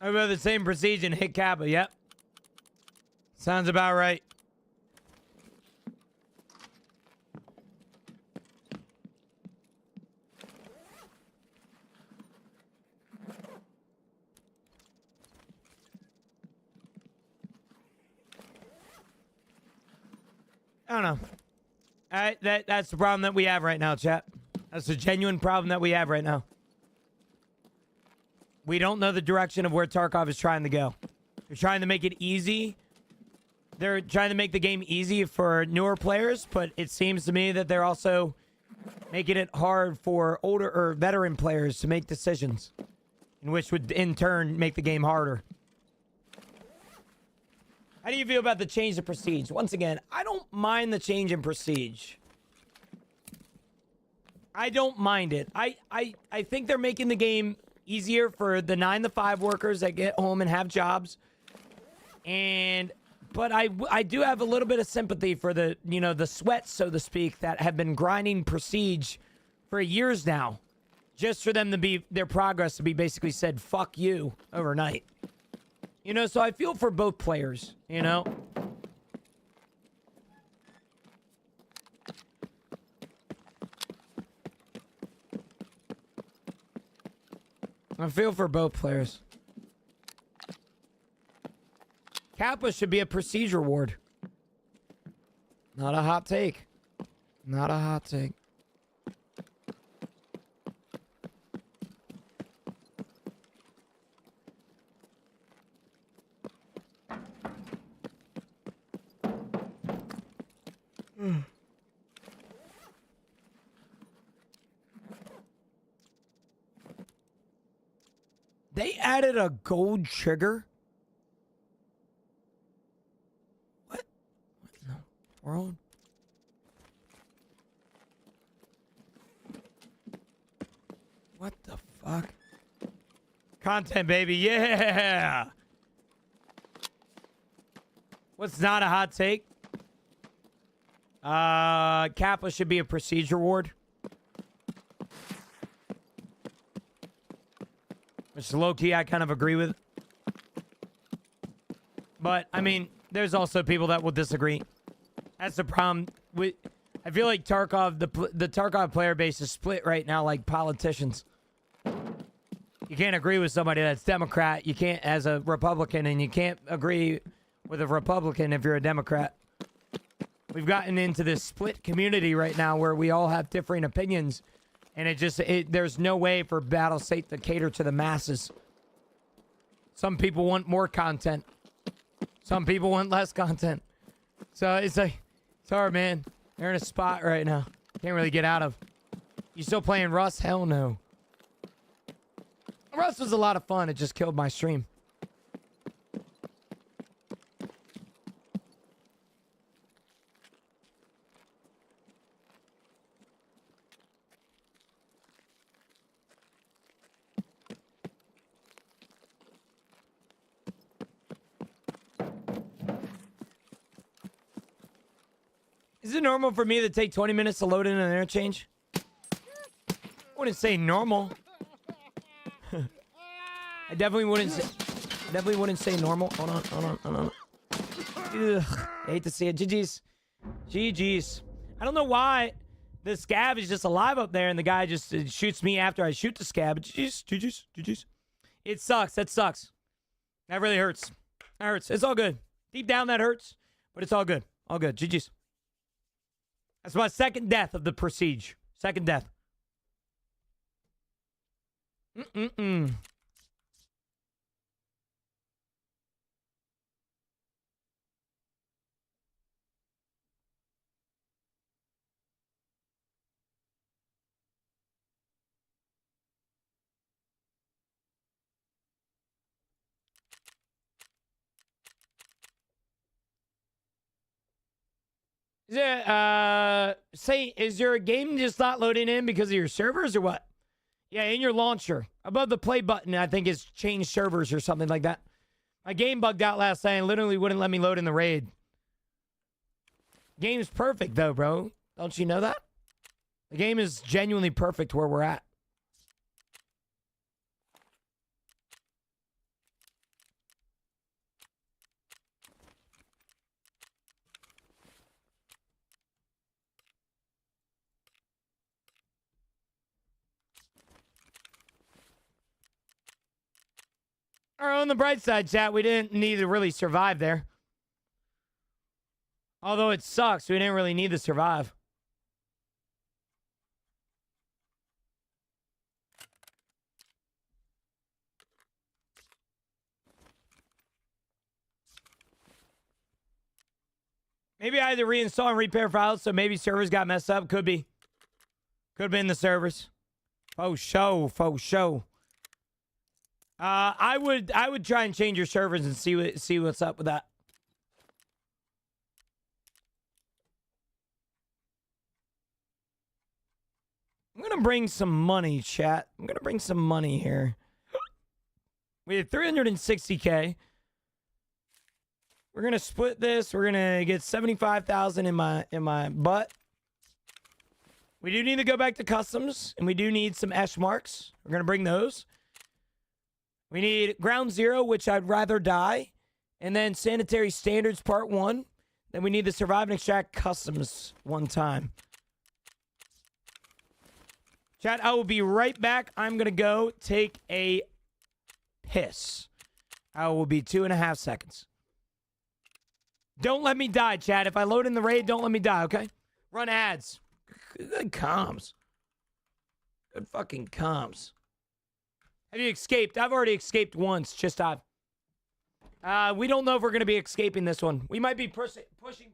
I remember the same procedure and hit Kappa. Yep. Sounds about right. I don't know. That's the problem that we have right now, chat. That's the genuine problem that we have right now. We don't know the direction of where Tarkov is trying to go. They're trying to make it easy. They're trying to make the game easy for newer players, but it seems to me that they're also making it hard for older or veteran players to make decisions, in which would in turn make the game harder. How do you feel about the change of Prestige? Once again, I don't mind the change in Prestige. I don't mind it. I think they're making the game easier for the 9 to 5 workers that get home and have jobs. But I do have a little bit of sympathy for the, you know, the sweats, so to speak, that have been grinding Prestige for years now. Just for them to be, their progress to be basically said, fuck you, overnight. You know, so I feel for both players, you know? I feel for both players. Kappa should be a Prestige reward. Not a hot take. Not a hot take. They added a gold trigger? What? What in the world? What the fuck? Content, baby. Yeah! What's not a hot take? Kappa should be a Prestige reward. Which low-key I kind of agree with. But, I mean, there's also people that will disagree. That's the problem. I feel like Tarkov, the Tarkov player base is split right now like politicians. You can't agree with somebody that's Democrat. You can't, as a Republican, and you can't agree with a Republican if you're a Democrat. We've gotten into this split community right now where we all have differing opinions, and there's no way for Battlestate to cater to the masses. Some people want more content. Some people want less content. So it's like, it's hard, man. They're in a spot right now. Can't really get out of. You still playing Rust? Hell no. Rust was a lot of fun. It just killed my stream. Is it normal for me to take 20 minutes to load in an interchange? I wouldn't say normal. I definitely wouldn't say normal. Hold on. Ugh, I hate to see it. GG's. I don't know why the scab is just alive up there and the guy just shoots me after I shoot the scab. GG's. It sucks. That sucks. That really hurts. That hurts. It's all good. Deep down that hurts, but it's all good. All good. GG's. That's my second death of the Prestige. Second death. Is your game just not loading in because of your servers or what? Yeah, in your launcher. Above the play button, I think it's changed servers or something like that. My game bugged out last night and literally wouldn't let me load in the raid. Game's perfect though, bro. Don't you know that? The game is genuinely perfect where we're at. All right, on the bright side, chat, we didn't need to really survive there. Although it sucks, we didn't really need to survive. Maybe I had to reinstall and repair files, so maybe servers got messed up. Could be. Could have been the servers. Faux show. I would try and change your servers and see what's up with that. I'm gonna bring some money, chat. I'm gonna bring some money here. We have 360K. We're gonna split this. We're gonna get 75,000 in my butt. We do need to go back to customs, and we do need some Esh marks. We're gonna bring those. We need Ground Zero, which I'd rather die. And then Sanitary Standards Part 1. Then we need to Survive and Extract Customs one time. Chat, I will be right back. I'm going to go take a piss. I will be 2.5 seconds. Don't let me die, chat. If I load in the raid, don't let me die, okay? Run ads. Good comms. Good fucking comms. Have you escaped? I've already escaped once. Just we don't know if we're going to be escaping this one. We might be pushing Prestige.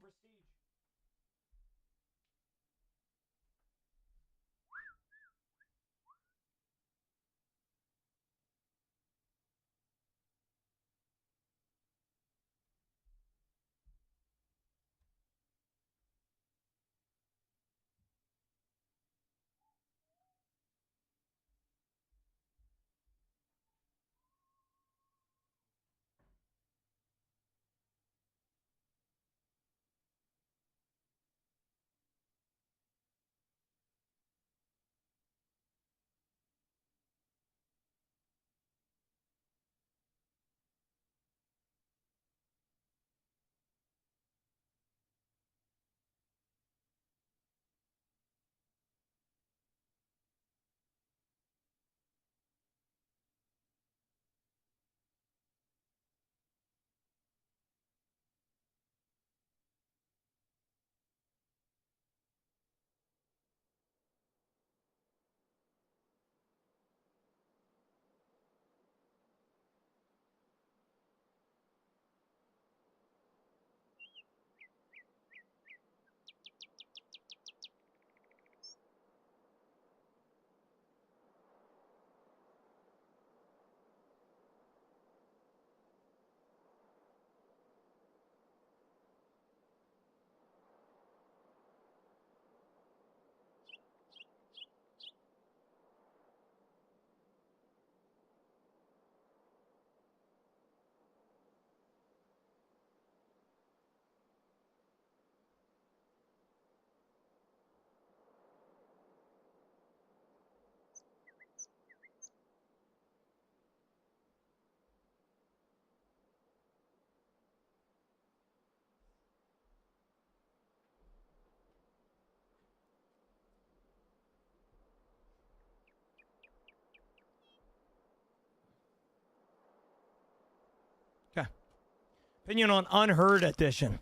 Opinion on Unheard Edition.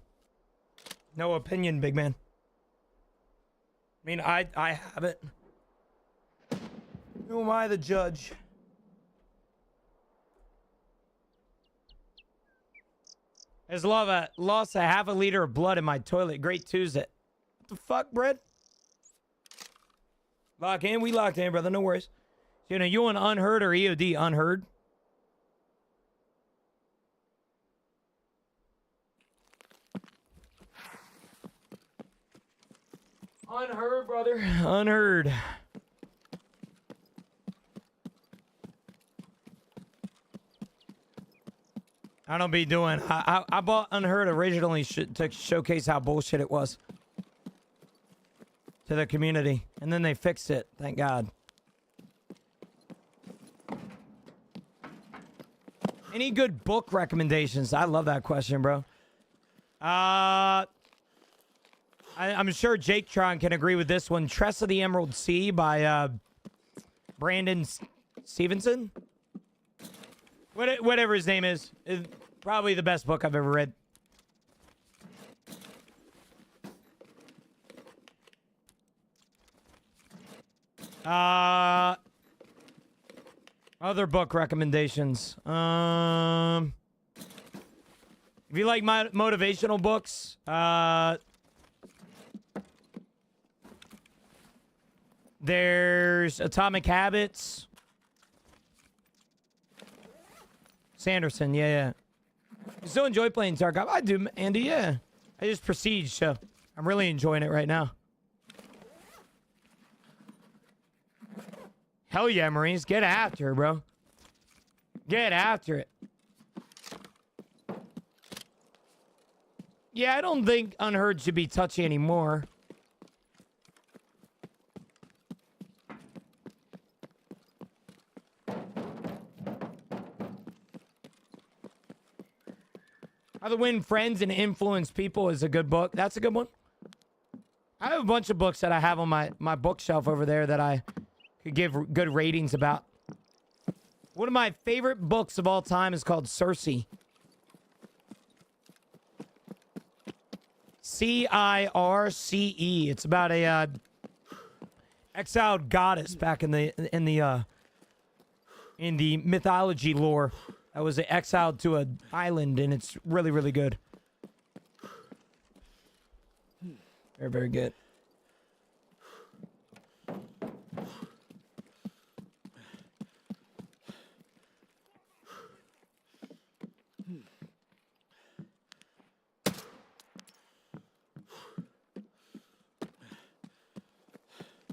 No opinion, big man. I mean, I have it. Who am I, the judge? I just lost a half a liter of blood in my toilet. Great Tuesday. What the fuck, Brett? Lock in? We locked in, brother. No worries. You know, you want Unheard or EOD? Unheard? Unheard, brother. Unheard. I don't be doing. I bought Unheard originally to showcase how bullshit it was to the community, and then they fixed it. Thank God. Any good book recommendations? I love that question, bro. I'm sure Jake Tron can agree with this one. Tress of the Emerald Sea by Brandon Stevenson. Whatever his name is probably the best book I've ever read. Other book recommendations. If you like my motivational books, there's Atomic Habits. Sanderson, yeah. You still enjoy playing Tarkov? I do, Andy, yeah. I just Prestige, so I'm really enjoying it right now. Hell yeah, Marines. Get after it, bro. Get after it. Yeah, I don't think Unheard should be touchy anymore. How to Win Friends and Influence People is a good book. That's a good one. I have a bunch of books that I have on my bookshelf over there that I could give good ratings about. One of my favorite books of all time is called Circe. C-I-R-C-E. It's about a exiled goddess back in the mythology lore. I was exiled to an island, and it's really, really good. Very, very good.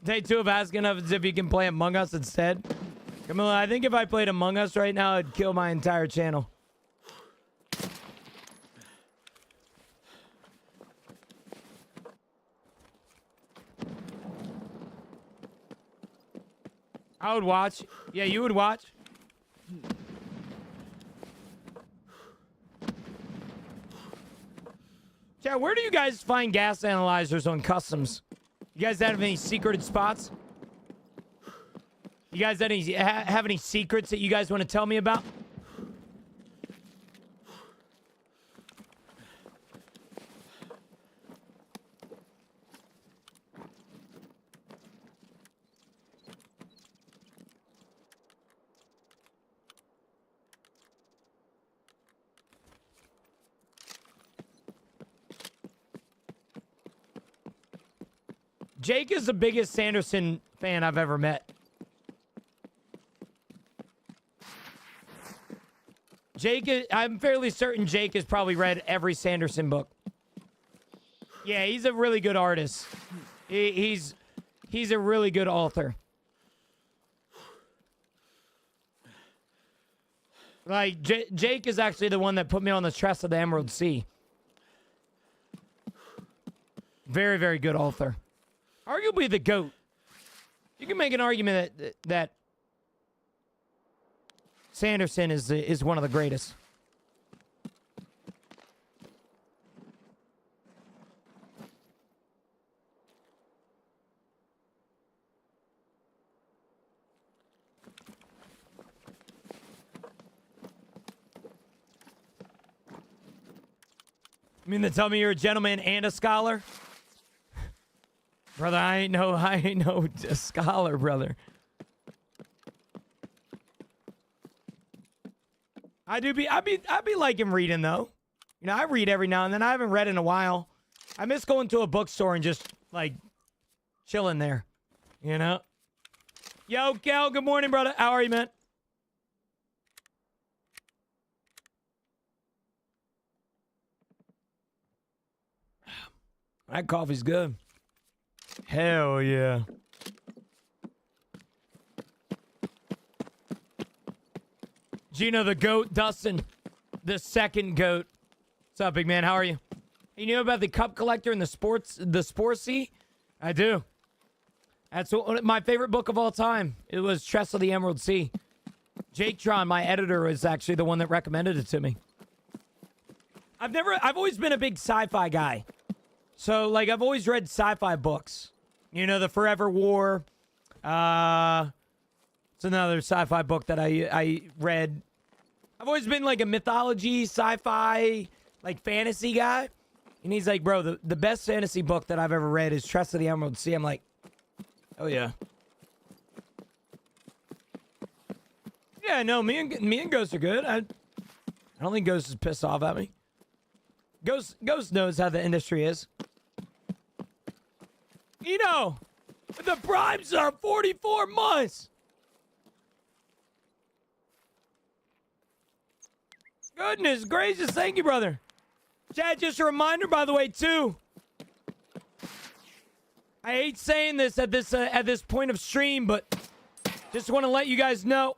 Day 2 of asking us if you can play Among Us instead. Camilla, I think if I played Among Us right now, it'd kill my entire channel. I would watch. Yeah, you would watch. Chat, where do you guys find gas analyzers on customs? You guys have any secreted spots? You guys have any secrets that you guys want to tell me about? Jake is the biggest Sanderson fan I've ever met. I'm fairly certain Jake has probably read every Sanderson book. Yeah, he's a really good artist. He's a really good author. Like, Jake is actually the one that put me on the Tress of the Emerald Sea. Very, very good author. Arguably the GOAT. You can make an argument that Sanderson is one of the greatest. You mean to tell me you're a gentleman and a scholar? Brother, I ain't no scholar, brother. I be liking reading though. You know, I read every now and then. I haven't read in a while. I miss going to a bookstore and just like chilling there. You know? Yo, Kel, good morning, brother. How are you, man? That coffee's good. Hell yeah. Gino the GOAT, Dustin, the second GOAT. What's up, big man? How are you? You know about the cup collector and the Sportsy? I do. That's my favorite book of all time. It was Tress of the Emerald Sea. Jake Tron, my editor, was actually the one that recommended it to me. I've always been a big sci-fi guy. So, like, I've always read sci-fi books. You know, The Forever War. It's another sci-fi book that I read. I've always been, like, a mythology, sci-fi, like, fantasy guy. And he's like, bro, the best fantasy book that I've ever read is Tress of the Emerald Sea. I'm like, oh, yeah. Yeah, no, me and Ghost are good. I don't think Ghost is pissed off at me. Ghost knows how the industry is. You know, the primes are 44 months. Goodness gracious, thank you, brother. Chad, just a reminder, by the way, too. I hate saying this at this point of stream, but just want to let you guys know.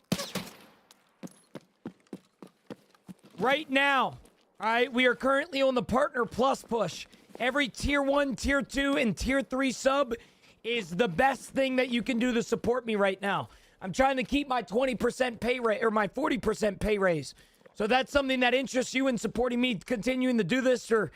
Right now, all right, we are currently on the Partner Plus push. Every Tier 1, Tier 2, and Tier 3 sub is the best thing that you can do to support me right now. I'm trying to keep my 20% pay raise, or my 40% pay raise. So that's something that interests you in supporting me continuing to do this for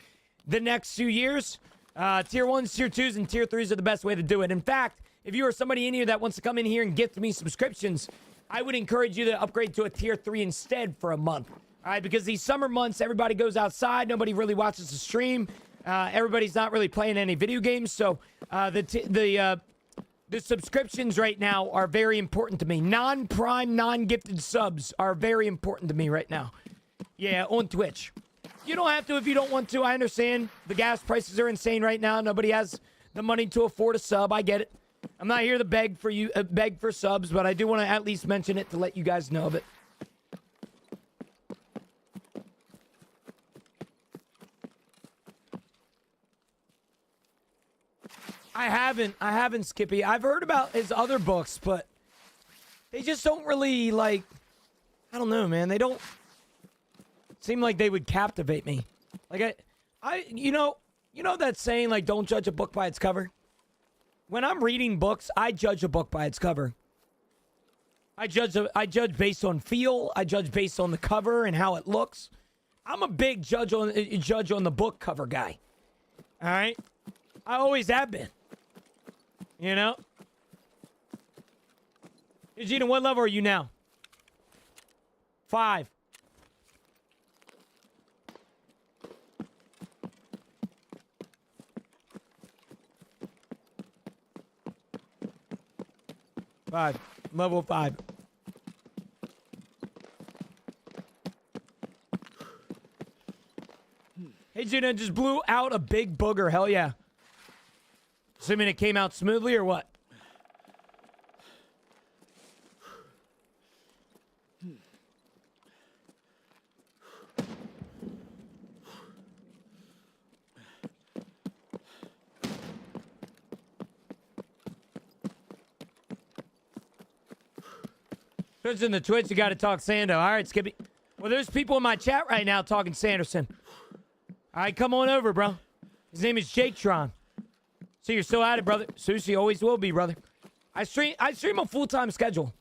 the next few years. Tier 1s, Tier 2s, and Tier 3s are the best way to do it. In fact, if you are somebody in here that wants to come in here and gift me subscriptions, I would encourage you to upgrade to a Tier 3 instead for a month. All right, because these summer months, everybody goes outside. Nobody really watches the stream. Everybody's not really playing any video games. So the subscriptions right now are very important to me. Non-prime, non-gifted subs are very important to me right now. Yeah, on Twitch. You don't have to if you don't want to. I understand. The gas prices are insane right now. Nobody has the money to afford a sub. I get it. I'm not here to beg for subs, but I do want to at least mention it to let you guys know of it. I haven't, Skippy. I've heard about his other books, but they just don't really, like, I don't know, man. They don't seem like they would captivate me. Like, you know that saying, like, don't judge a book by its cover? When I'm reading books, I judge a book by its cover. I judge based on feel. I judge based on the cover and how it looks. I'm a big judge on the book cover guy. All right? I always have been. You know? Gina, what level are you now? 5. Level 5. Hey, Gina, just blew out a big booger. Hell yeah. Assuming it came out smoothly or what? Twitch in the Twitch, you got to talk Sando. All right, Skippy. Well, there's people in my chat right now talking Sanderson. All right, come on over, bro. His name is Jake Tron. So you're still at it, brother. Sushi always will be, brother. I stream a full-time schedule.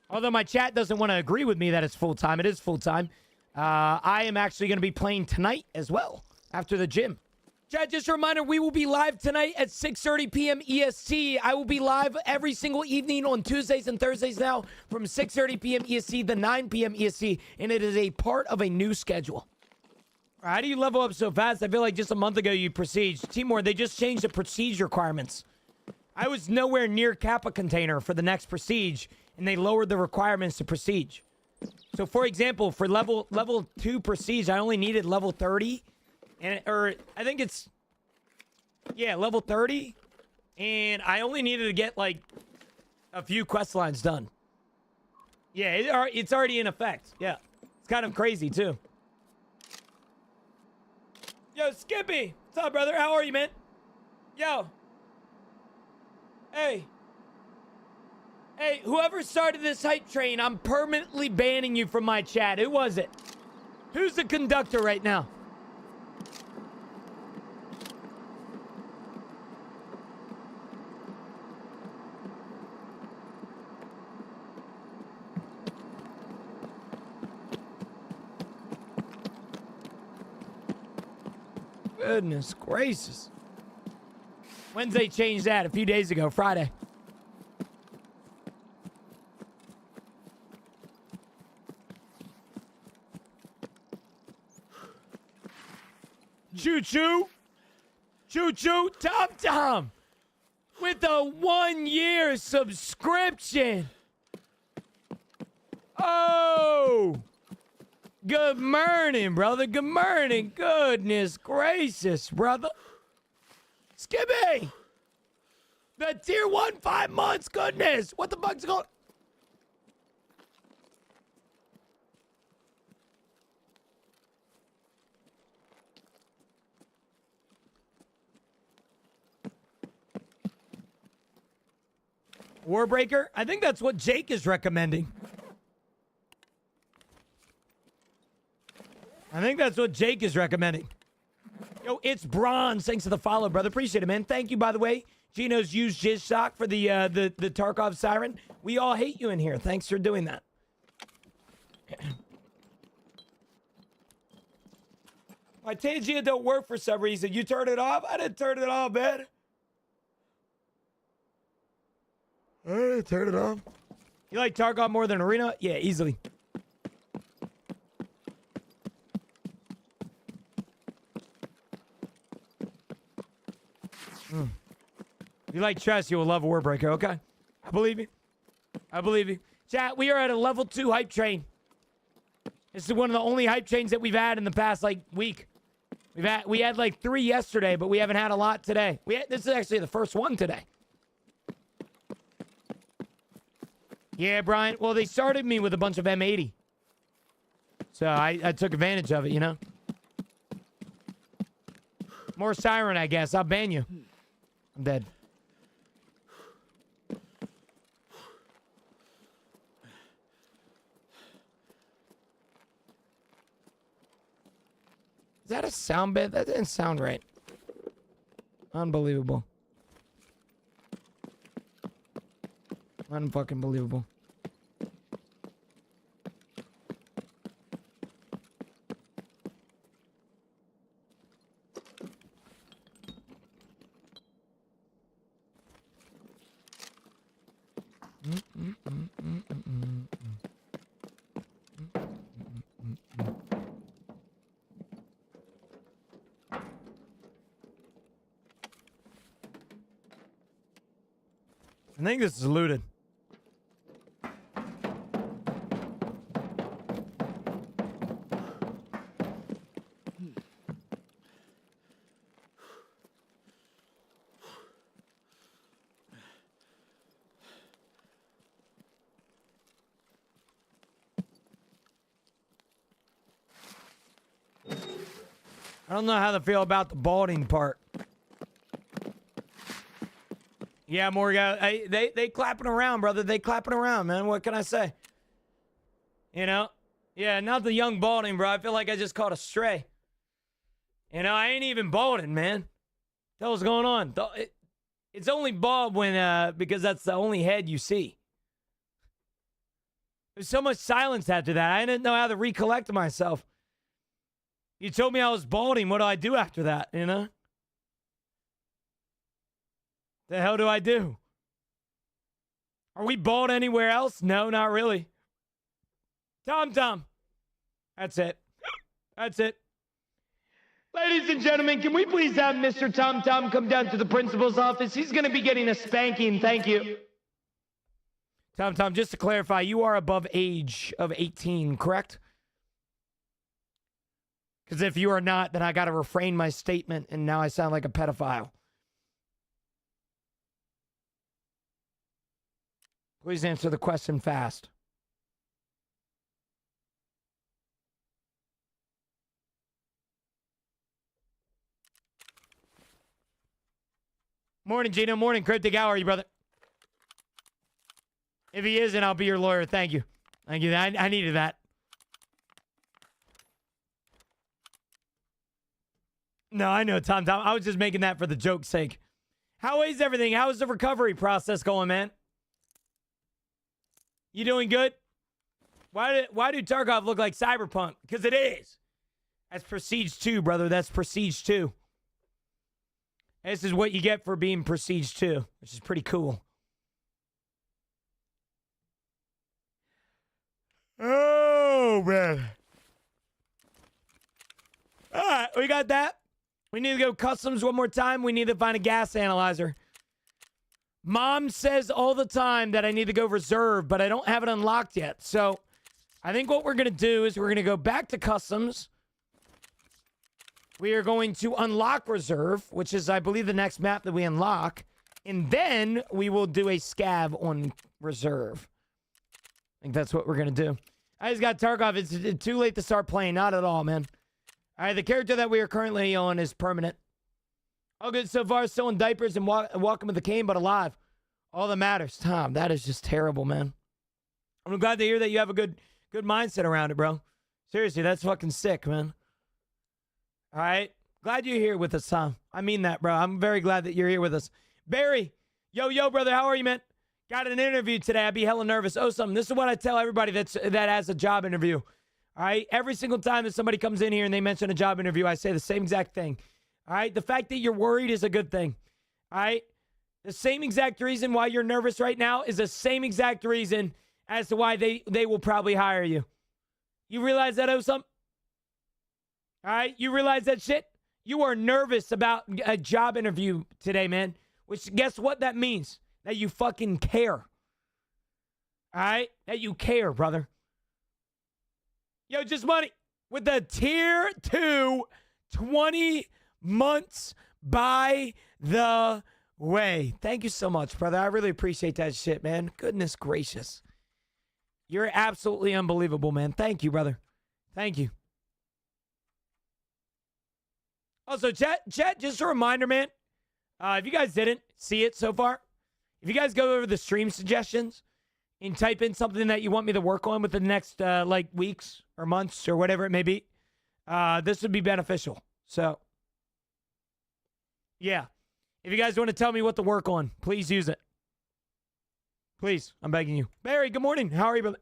Although my chat doesn't want to agree with me that it's full-time. It is full-time. I am actually going to be playing tonight as well after the gym. Chat, just a reminder, we will be live tonight at 6:30 p.m. EST. I will be live every single evening on Tuesdays and Thursdays now from 6:30 p.m. EST to 9 p.m. EST, and it is a part of a new schedule. How do you level up so fast? I feel like just a month ago you prestige. Timor, they just changed the prestige requirements. I was nowhere near Kappa container for the next prestige, and they lowered the requirements to prestige. So, for example, for level 2 prestige, I only needed level 30, or I think it's level 30, and I only needed to get like a few quest lines done. Yeah, it's already in effect. Yeah, it's kind of crazy too. Yo, Skippy, what's up, brother? How are you, man? Yo. Hey, whoever started this hype train, I'm permanently banning you from my chat. Who was it? Who's the conductor right now? Goodness gracious. When's they changed that? A few days ago, Friday. Choo-choo. Choo-choo. Tom-Tom. With a 1-year subscription. Oh. Good morning, brother. Good morning. Goodness gracious, brother. Skippy! The tier 1 5 months, goodness! What the fuck's going on? Warbreaker? I think that's what Jake is recommending. Yo, it's bronze. Thanks for the follow, brother. Appreciate it, man. Thank you, by the way. Gino's used Jizz Shock for the Tarkov Siren. We all hate you in here. Thanks for doing that. My Tangia don't work for some reason. You turned it off? I didn't turn it off, man. I didn't turn it off. You like Tarkov more than Arena? Yeah, easily. If you like chess, you will love Warbreaker, okay? I believe you. Chat, we are at a level 2 hype train. This is one of the only hype trains that we've had in the past, like, week. We had like 3 yesterday, but we haven't had a lot today. This is actually the first one today. Yeah, Brian. Well, they started me with a bunch of M80. So I took advantage of it, you know? More Siren, I guess. I'll ban you. I'm dead. Is that a sound bit? That didn't sound right. Unbelievable. Unfucking believable. I think this is looted. I don't know how to feel about the balding part. Yeah, Morgan. They clapping around, brother. They clapping around, man. What can I say? You know? Yeah, not the young balding, bro. I feel like I just caught a stray. You know, I ain't even balding, man. What the hell's going on? It's only bald when, because that's the only head you see. There's so much silence after that. I didn't know how to recollect myself. You told me I was balding. What do I do after that, you know? The hell do I do? Are we bald anywhere else? No, not really. Tom. That's it. That's it. Ladies and gentlemen, can we please have Mr. Tom Tom come down to the principal's office? He's going to be getting a spanking. Thank you. Tom Tom, just to clarify, you are above age of 18, correct? Because if you are not, then I got to refrain my statement, and now I sound like a pedophile. Please answer the question fast. Morning, Gino. Morning, Cryptic. How are you, brother? If he isn't, I'll be your lawyer. Thank you. Thank you. I needed that. No, I know, Tom. I was just making that for the joke's sake. How is everything? How is the recovery process going, man? You doing good? Why do Tarkov look like Cyberpunk? Because it is. That's Prestige 2, brother. That's Prestige 2. This is what you get for being Prestige 2, which is pretty cool. Oh, man. All right, we got that. We need to go customs one more time. We need to find a gas analyzer. Mom says all the time that I need to go reserve, but I don't have it unlocked yet. So I think what we're going to do is we're going to go back to customs. We are going to unlock reserve, which is, I believe, the next map that we unlock. And then we will do a scav on reserve. I think that's what we're going to do. I just got Tarkov. It's too late to start playing. Not at all, man. All right, the character that we are currently on is permanent. All good so far. Still in diapers and walking with a cane, but alive. All that matters. Tom, that is just terrible, man. I'm glad to hear that you have a good mindset around it, bro. Seriously, that's fucking sick, man. All right. Glad you're here with us, Tom. I mean that, bro. I'm very glad that you're here with us. Barry. Yo, brother. How are you, man? Got an interview today. I'd be hella nervous. Oh, something. This is what I tell everybody that has a job interview. All right. Every single time that somebody comes in here and they mention a job interview, I say the same exact thing. All right. The fact that you're worried is a good thing. All right. The same exact reason why you're nervous right now is the same exact reason as to why they will probably hire you. You realize that, oh, something? All right. You realize that shit? You are nervous about a job interview today, man. Which, guess what that means? That you fucking care. All right? That you care, brother. Yo, just money. With the tier 2, 20 months by the way. Thank you so much, brother. I really appreciate that shit, man. Goodness gracious. You're absolutely unbelievable, man. Thank you, brother. Thank you. Also, chat, just a reminder, man. If you guys didn't see it so far, if you guys go over the stream suggestions and type in something that you want me to work on within the next, weeks or months or whatever it may be, this would be beneficial. So, yeah. If you guys want to tell me what to work on, please use it. Please, I'm begging you. Barry, good morning. How are you, brother?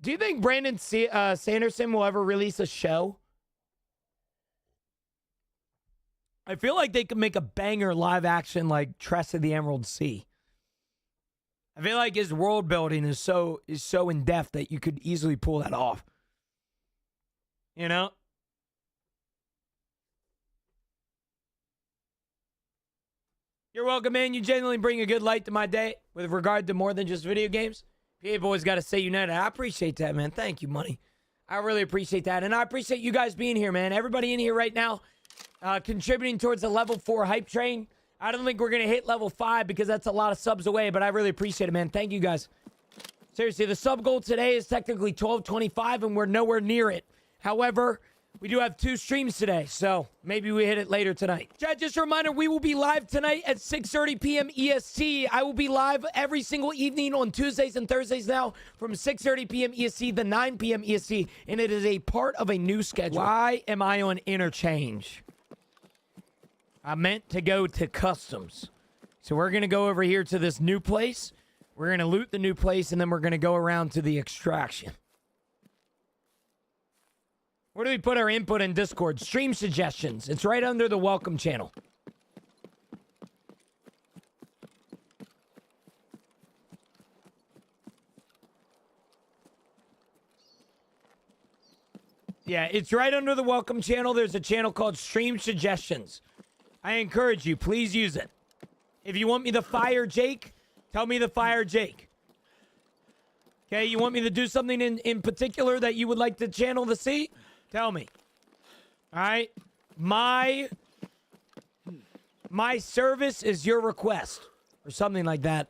Do you think Brandon Sanderson will ever release a show? I feel like they could make a banger live action like Tress of the Emerald Sea. I feel like his world building is so in depth that you could easily pull that off. You know? You're welcome, man. You genuinely bring a good light to my day with regard to more than just video games. People always got to say united. I appreciate that, man. Thank you, money. I really appreciate that. And I appreciate you guys being here, man. Everybody in here right now contributing towards the level 4 hype train. I don't think we're going to hit level 5 because that's a lot of subs away, but I really appreciate it, man. Thank you, guys. Seriously, the sub goal today is technically 1225, and we're nowhere near it. However, we do have 2 streams today, so maybe we hit it later tonight. Chat, just a reminder, we will be live tonight at 6:30 p.m. EST. I will be live every single evening on Tuesdays and Thursdays now from 6:30 p.m. EST to 9 p.m. EST, and it is a part of a new schedule. Why am I on interchange? I meant to go to customs. So we're going to go over here to this new place. We're going to loot the new place, and then we're going to go around to the extraction. Where do we put our input in Discord? Stream suggestions. It's right under the welcome channel. Yeah, it's right under the welcome channel. There's a channel called Stream Suggestions. I encourage you, please use it. If you want me to fire Jake, tell me to fire Jake. Okay, you want me to do something in particular that you would like the channel to see? Tell me. All right? My service is your request. Or something like that.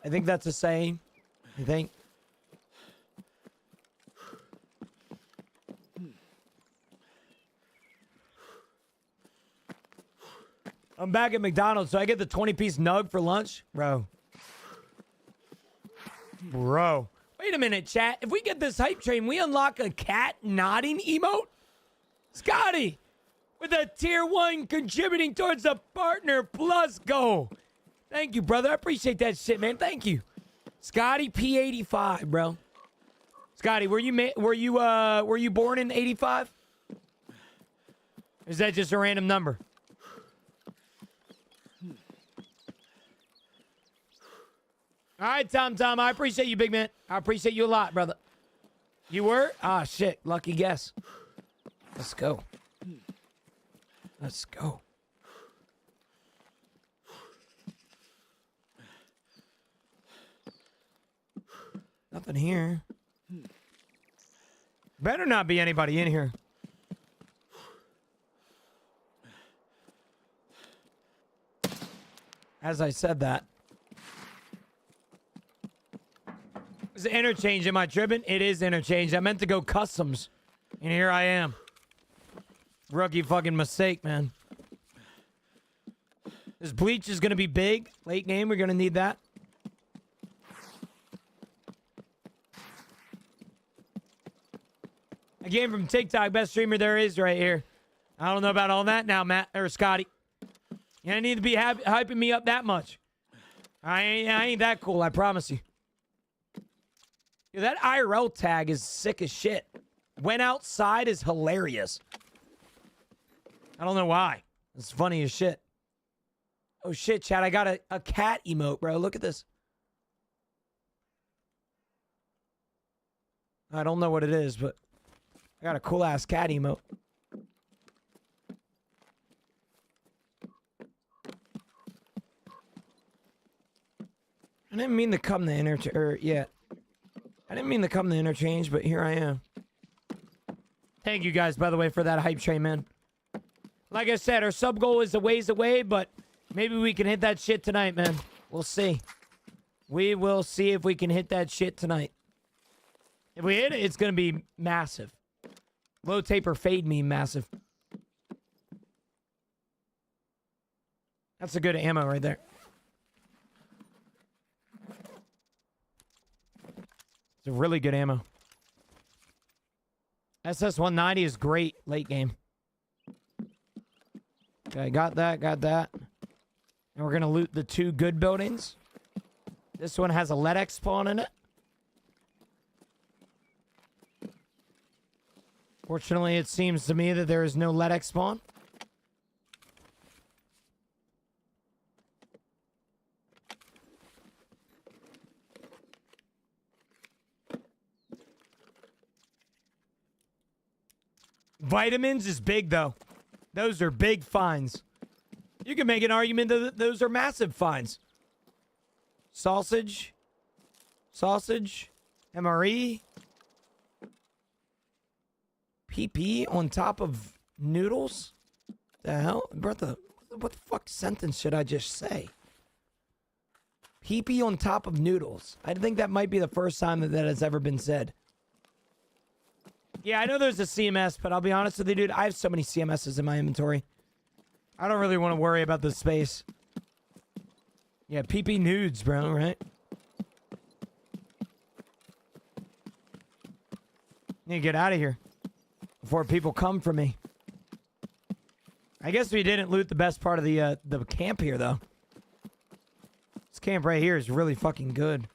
I think that's a saying. I think. I'm back at McDonald's, so I get the 20-piece nug for lunch? Bro. Wait a minute, chat. If we get this hype train, we unlock a cat nodding emote? Scotty! With a tier 1 contributing towards the partner plus goal. Thank you, brother. I appreciate that shit, man. Thank you. Scotty P85, bro. Scotty, were you born in 85? Is that just a random number? All right, Tom. I appreciate you, big man. I appreciate you a lot, brother. You were? Ah, shit. Lucky guess. Let's go. Let's go. Nothing here. Better not be anybody in here. As I said that. Is it interchange? Am I tripping? It is interchange. I meant to go customs. And here I am. Rookie fucking mistake, man. This bleach is going to be big. Late game, we're going to need that. A game from TikTok. Best streamer there is right here. I don't know about all that now, Matt or Scotty. You don't need to be hyping me up that much. I ain't that cool, I promise you. Dude, that IRL tag is sick as shit. Went outside is hilarious. I don't know why. It's funny as shit. Oh shit, chat. I got a cat emote, bro. Look at this. I don't know what it is, but I got a cool ass cat emote. I didn't mean to come to I didn't mean to come to interchange, but here I am. Thank you guys, by the way, for that hype train, man. Like I said, our sub goal is a ways away, but maybe we can hit that shit tonight, man. We'll see. We will see if we can hit that shit tonight. If we hit it, it's going to be massive. Low taper fade me massive. That's a good ammo right there. It's a really good ammo. SS-190 is great late game. Okay, got that. And we're going to loot the 2 good buildings. This one has a LEDX spawn in it. Fortunately, it seems to me that there is no LEDX spawn. Vitamins is big, though. Those are big finds. You can make an argument that those are massive finds. Sausage. MRE. PP on top of noodles? The hell? Brother, what the fuck sentence should I just say? PP on top of noodles. I think that might be the first time that has ever been said. Yeah, I know there's a CMS, but I'll be honest with you, dude. I have so many CMSs in my inventory. I don't really want to worry about the space. Yeah, PP nudes, bro, right? Need to get out of here before people come for me. I guess we didn't loot the best part of the camp here, though. This camp right here is really fucking good.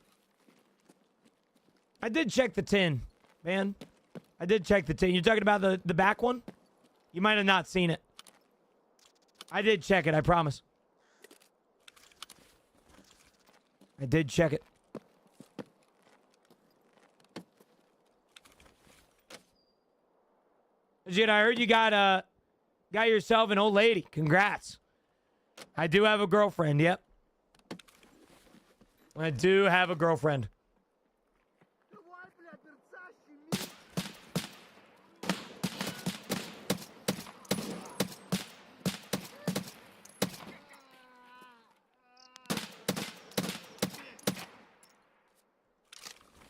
I did check the tin, man. I did check the tin. You're talking about the back one? You might have not seen it. I did check it, I promise. I did check it. Legit, I heard you got yourself an old lady. Congrats. I do have a girlfriend, yep. I do have a girlfriend.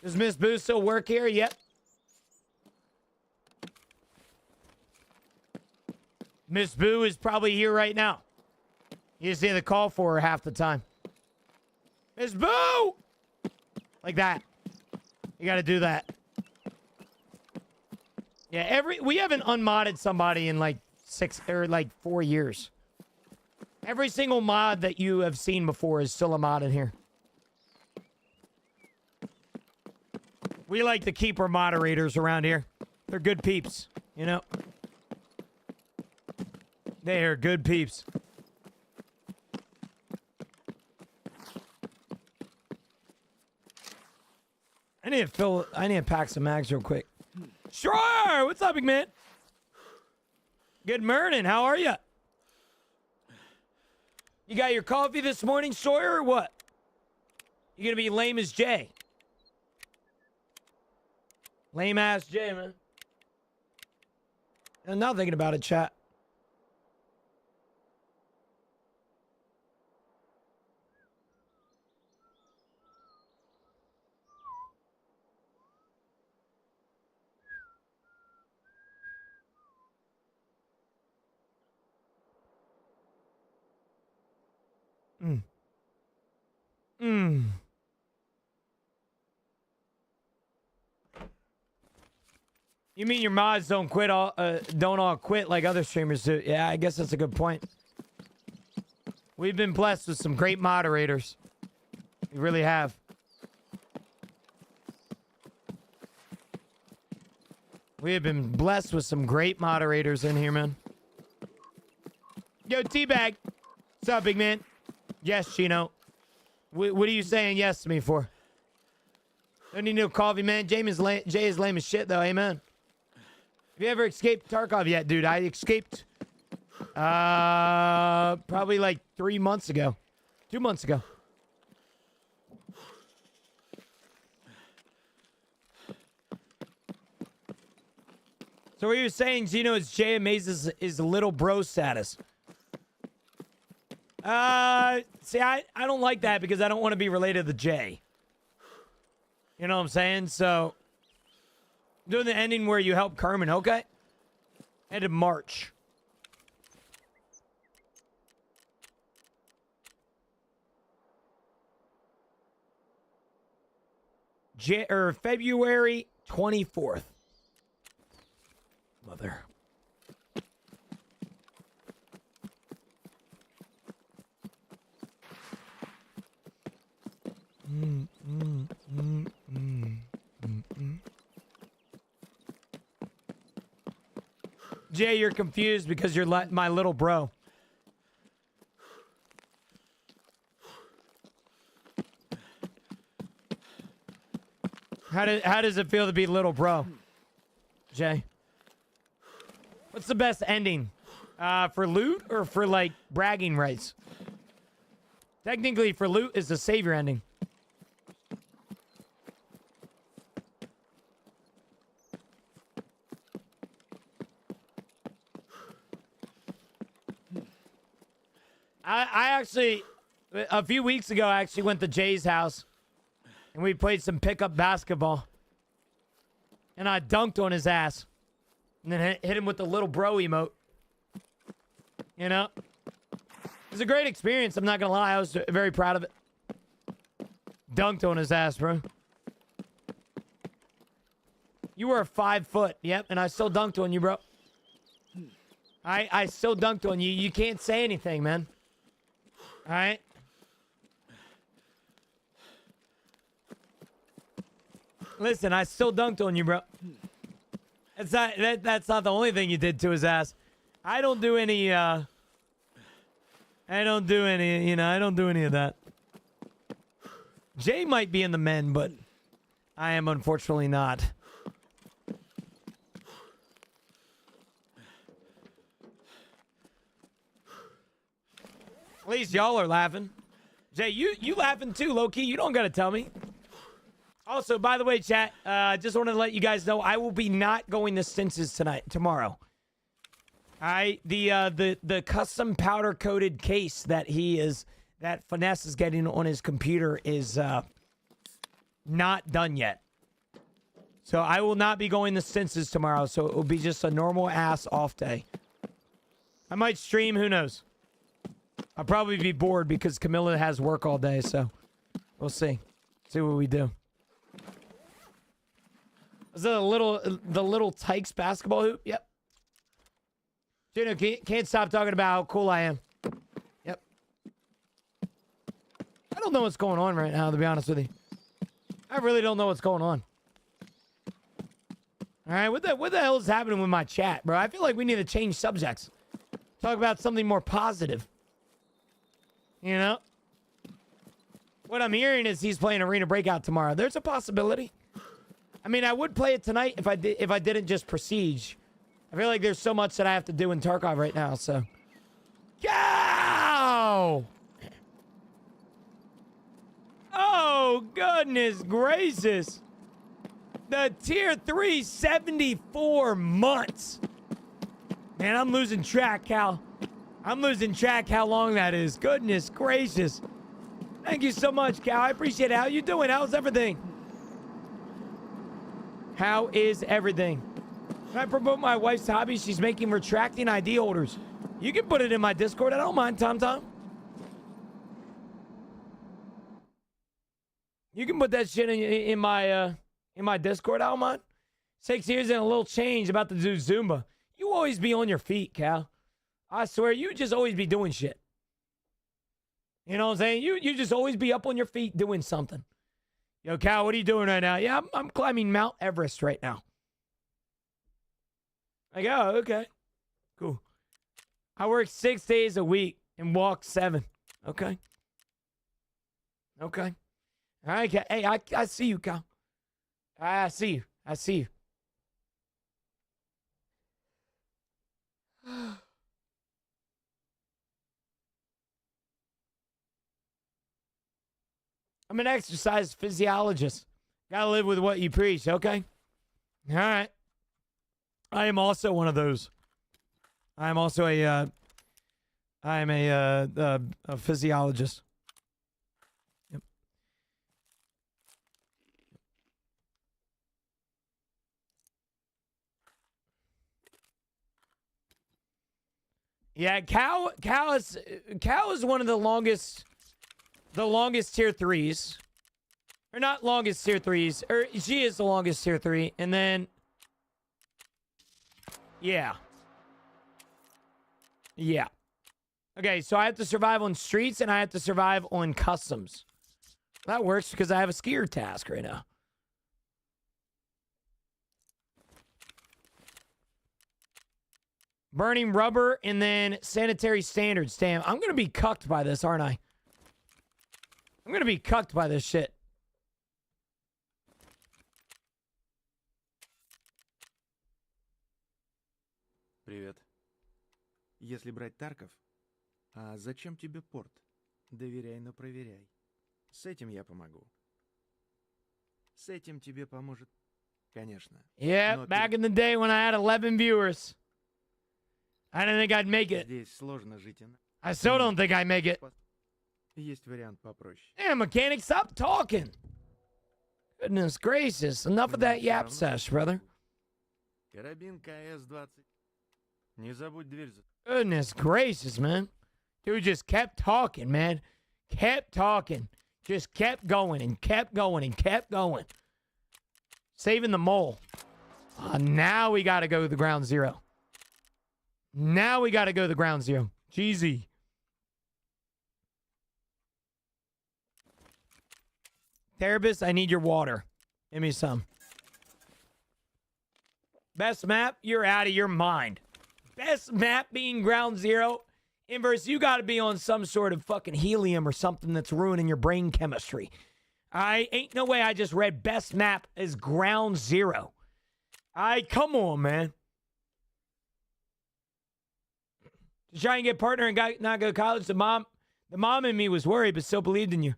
Does Miss Boo still work here? Yep. Miss Boo is probably here right now. You just hear the call for her half the time. Miss Boo! Like that. You gotta do that. Yeah, we haven't unmodded somebody in like 4 years. Every single mod that you have seen before is still a mod in here. We like to keep our moderators around here. They're good peeps, you know? They are good peeps. I need to pack some mags real quick. Sure! What's up, big man? Good morning. How are you? You got your coffee this morning, Sawyer, or what? You gonna be lame as Jay? Lame ass Jay, man. I'm not thinking about it, chat. You mean your mods don't all quit like other streamers do? Yeah, I guess that's a good point. We've been blessed with some great moderators. We really have. We have been blessed with some great moderators in here, man. Yo, Teabag. What's up, big man? Yes, Chino. What are you saying yes to me for? Don't need no coffee, man. Jay is lame as shit, though. Amen. Have you ever escaped Tarkov yet, dude? I escaped probably like 3 months ago. 2 months ago. So what you're saying, Gino, is Jay amazes his little bro status. See, I don't like that because I don't want to be related to Jay. You know what I'm saying? So, I'm doing the ending where you help Carmen, okay? End of March. February 24th. Mother. Jay, you're confused because you're my little bro. How does it feel to be little bro, Jay? What's the best ending? For loot or for like bragging rights? Technically, for loot is the savior ending. I actually, a few weeks ago, I actually went to Jay's house and we played some pickup basketball. And I dunked on his ass. And then hit him with the little bro emote. You know? It was a great experience, I'm not gonna lie. I was very proud of it. Dunked on his ass, bro. You were 5 foot, yep, and I still dunked on you, bro. I still dunked on you. You can't say anything, man. Alright? Listen, I still dunked on you, bro. That's not the only thing you did to his ass. I don't do any of that. Jay might be in the men, but I am unfortunately not. At least y'all are laughing. Jay, you laughing too, low-key. You don't got to tell me. Also, by the way, chat, just wanted to let you guys know I will be not going to Senses tomorrow. The custom powder-coated case that Finesse is getting on his computer is not done yet. So I will not be going to Senses tomorrow, so it will be just a normal-ass off day. I might stream, who knows? I'll probably be bored because Camilla has work all day, so we'll see. See what we do. Is that the little Tykes basketball hoop? Yep. Juno, can't stop talking about how cool I am. Yep. I don't know what's going on right now, to be honest with you. I really don't know what's going on. All right, what the hell is happening with my chat, bro? I feel like we need to change subjects. Talk about something more positive. You know? What I'm hearing is he's playing Arena Breakout tomorrow. There's a possibility. I mean, I would play it tonight if I didn't just Prestige. I feel like there's so much that I have to do in Tarkov right now, so. Go! Oh, goodness gracious. The tier 3, 74 months. Man, I'm losing track, Cal. I'm losing track how long that is. Goodness gracious. Thank you so much, Cal. I appreciate it. How you doing? How's everything? How is everything? Can I promote my wife's hobby? She's making retracting ID holders. You can put it in my Discord. I don't mind, Tom. You can put that shit in my Discord. I don't mind. 6 years and a little change about to do Zumba. You always be on your feet, Cal. I swear, you just always be doing shit. You know what I'm saying? You just always be up on your feet doing something. Yo, Cal, what are you doing right now? Yeah, I'm climbing Mount Everest right now. Like, oh, okay. Cool. I work 6 days a week and walk 7. Okay. Okay. All right, Cal. Hey, I see you, Cal. I see you. I see you. I'm an exercise physiologist. Gotta live with what you preach, okay? All right. I am also one of those. I am also a physiologist. Yep. Yeah, Cal is one of the longest tier 3s. Or not longest tier 3s. Or she is the longest tier 3. And then yeah. Yeah. Okay, so I have to survive on streets and I have to survive on customs. That works because I have a skier task right now. Burning rubber and then sanitary standards. Damn, I'm going to be cucked by this, aren't I? I'm going to be cucked by this shit. Привет. Если брать Тарков, а зачем тебе порт? Доверяй, но проверяй. С этим я помогу. С этим тебе поможет, конечно. Yeah, back in the day when I had 11 viewers. I didn't think I'd make it. Здесь сложно жить. I still don't think I make it. Есть вариант попроще. Damn, mechanic, stop talking. Goodness gracious. Enough of that yap sesh, brother. Карабин КС-20. Не забудь дверь. Goodness gracious, man. Dude just kept talking, man. Kept talking. Just kept going and kept going and kept going. Saving the mole. Now we got to go to the ground zero. Now we got to go to the ground zero. Jeezy. Therapist, I need your water. Give me some. Best map? You're out of your mind. Best map being ground zero. Inverse, you got to be on some sort of fucking helium or something that's ruining your brain chemistry. Ain't no way I just read best map as ground zero. Come on, man. To try and get partner and not go to college, the mom The mom in me was worried, but still believed in you.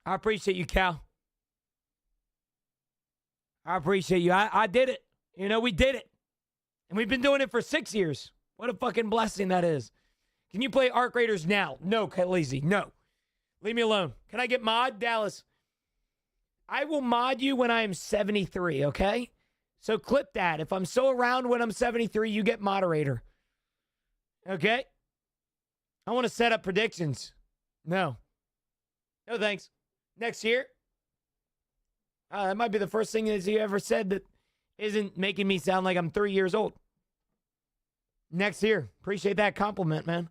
I appreciate you, Cal. I appreciate you. I did it. You know, we did it. And we've been doing it for 6 years. What a fucking blessing that is. Can you play Arc Raiders now? No, Khaleesi. No. Leave me alone. Can I get mod? Dallas. I will mod you when I am 73, okay? So clip that. If I'm still around when I'm 73, you get moderator. Okay? I want to set up predictions. No. No thanks. Next year? That might be the first thing that you ever said that isn't making me sound like I'm 3 years old. Next year. Appreciate that compliment, man.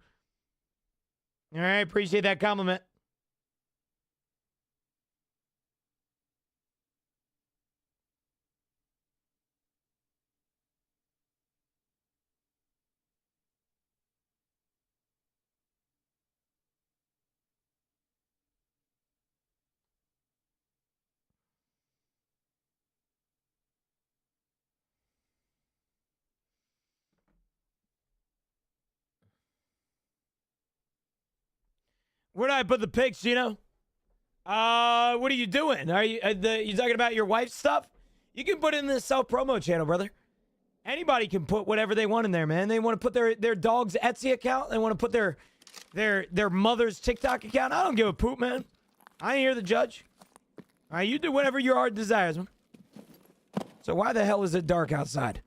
All right, appreciate that compliment. Where do I put the pics, Gino? What are you doing? Are you you talking about your wife's stuff? You can put it in the self-promo channel, brother. Anybody can put whatever they want in there, man. They want to put their dog's Etsy account. They want to put their mother's TikTok account. I don't give a poop, man. I ain't here to judge. All right, you do whatever your heart desires, man. So why the hell is it dark outside?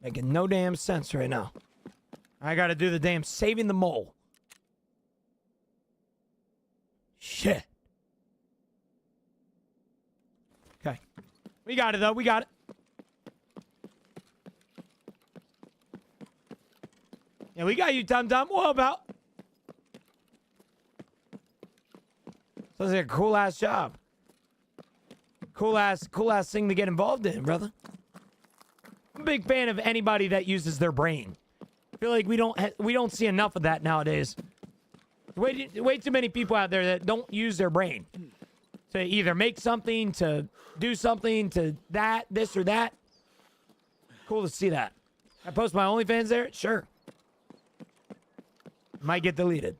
Making no damn sense right now. I got to do the damn saving the mole. Shit. Okay. We got it, though. We got it. Yeah, we got you, Tom Tom. What about? Sounds like a cool-ass job. Cool-ass thing to get involved in, brother. I'm a big fan of anybody that uses their brain. I feel like we don't see enough of that nowadays. Way too many people out there that don't use their brain to either make something, to do something, to this or that. Cool to see that. I post my OnlyFans there? Sure. Might get deleted.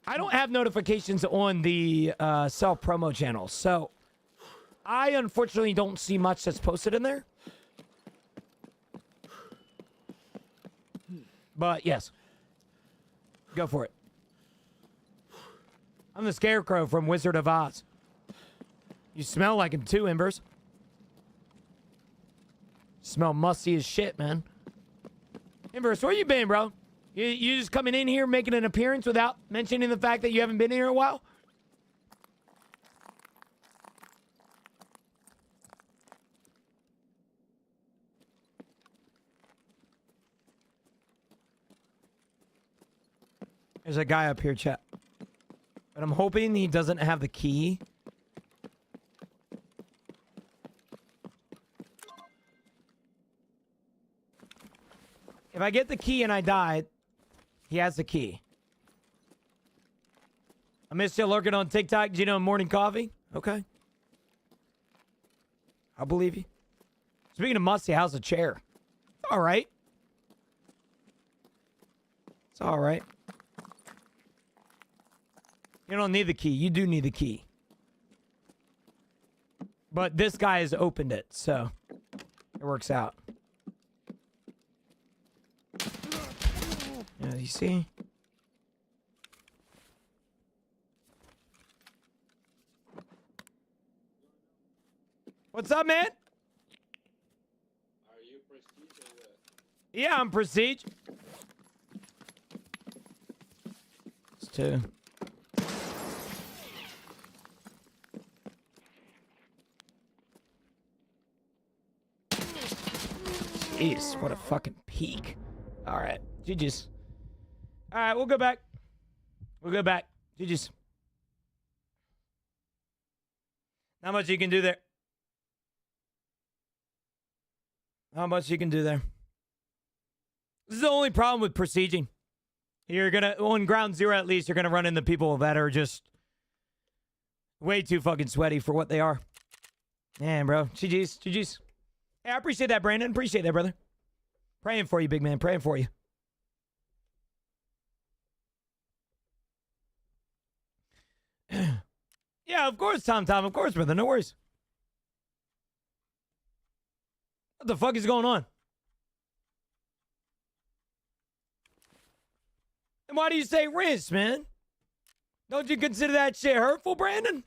I don't have notifications on the self-promo channel, so I unfortunately don't see much that's posted in there. But yes, go for it. I'm the Scarecrow from Wizard of Oz. You smell like him too, Embers. Smell musty as shit, man. Embers, where you been, bro? You just coming in here making an appearance without mentioning the fact that you haven't been here in a while? There's a guy up here, chat. But I'm hoping he doesn't have the key. If I get the key and I die, he has the key. I missed you lurking on TikTok, Gino, morning coffee. Okay. I'll believe you. Speaking of musty, how's the chair? It's all right. It's all right. You don't need the key. You do need the key. But this guy has opened it, so it works out. Yeah, you see? What's up, man? Are you Prestige or what? Yeah, I'm Prestige. It's two. Jeez, what a fucking peak. All right, GG's. All right, we'll go back. We'll go back. GG's. Not much you can do there. Not much you can do there. This is the only problem with prestiging. You're gonna, on ground zero at least, you're gonna run into people that are just way too fucking sweaty for what they are. Man, bro. GG's. GG's. Hey, I appreciate that, Brandon. Appreciate that, brother. Praying for you, big man. Praying for you. Yeah, of course, Tom. Of course, brother. No worries. What the fuck is going on? And why do you say rinse, man? Don't you consider that shit hurtful, Brandon?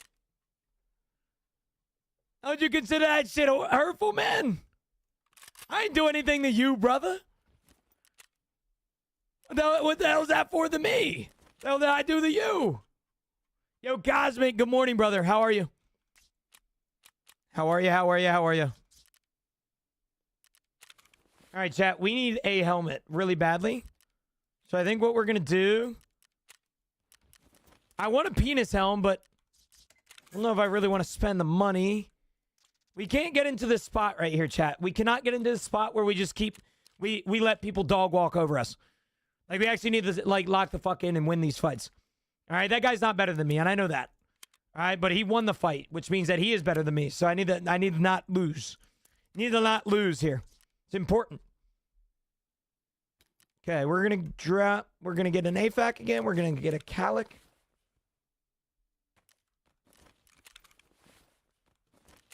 Don't you consider that shit hurtful, man? I ain't do anything to you, brother. What the hell is that for to me? What the hell did I do to you? Yo, Cosmic, good morning, brother. How are you? How are you? How are you? How are you? All right, chat. We need a helmet really badly. So I think what we're going to do... I want a penis helm, but I don't know if I really want to spend the money. We can't get into this spot right here, chat. We cannot get into this spot where we just keep... We let people dog walk over us. Like, we actually need to, like, lock the fuck in and win these fights. All right, that guy's not better than me, and I know that. All right, but he won the fight, which means that he is better than me. So I need to not lose. Need to not lose here. It's important. Okay, we're going to drop... We're going to get an AFAC again. We're going to get a Calic.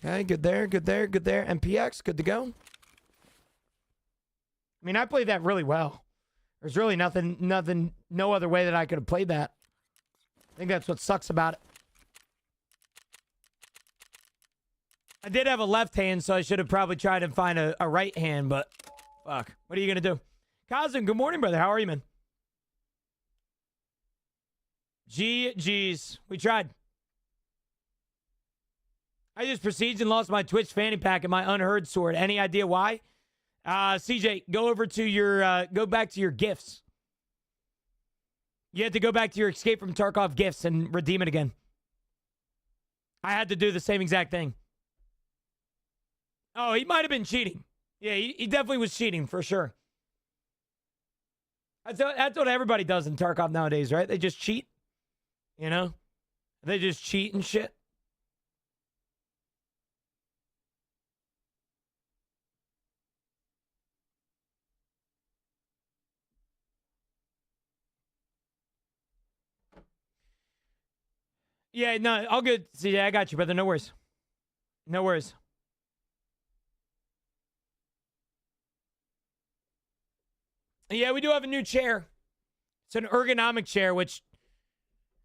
Okay, good there, good there, good there. MPX, good to go. I mean, I played that really well. There's really nothing, no other way that I could have played that. I think that's what sucks about it. I did have a left hand, so I should have probably tried to find a right hand, but fuck. What are you going to do? Kazim, good morning, brother. How are you, man? GG's. We tried. I just proceeded and lost my Twitch fanny pack and my unheard sword. Any idea why? CJ, go back to your gifts. You had to go back to your Escape from Tarkov gifts and redeem it again. I had to do the same exact thing. Oh, he might have been cheating. Yeah, he definitely was cheating for sure. That's what everybody does in Tarkov nowadays, right? They just cheat. You know? They just cheat and shit. Yeah, no, all good. See, I got you, brother. No worries. No worries. Yeah, we do have a new chair. It's an ergonomic chair, which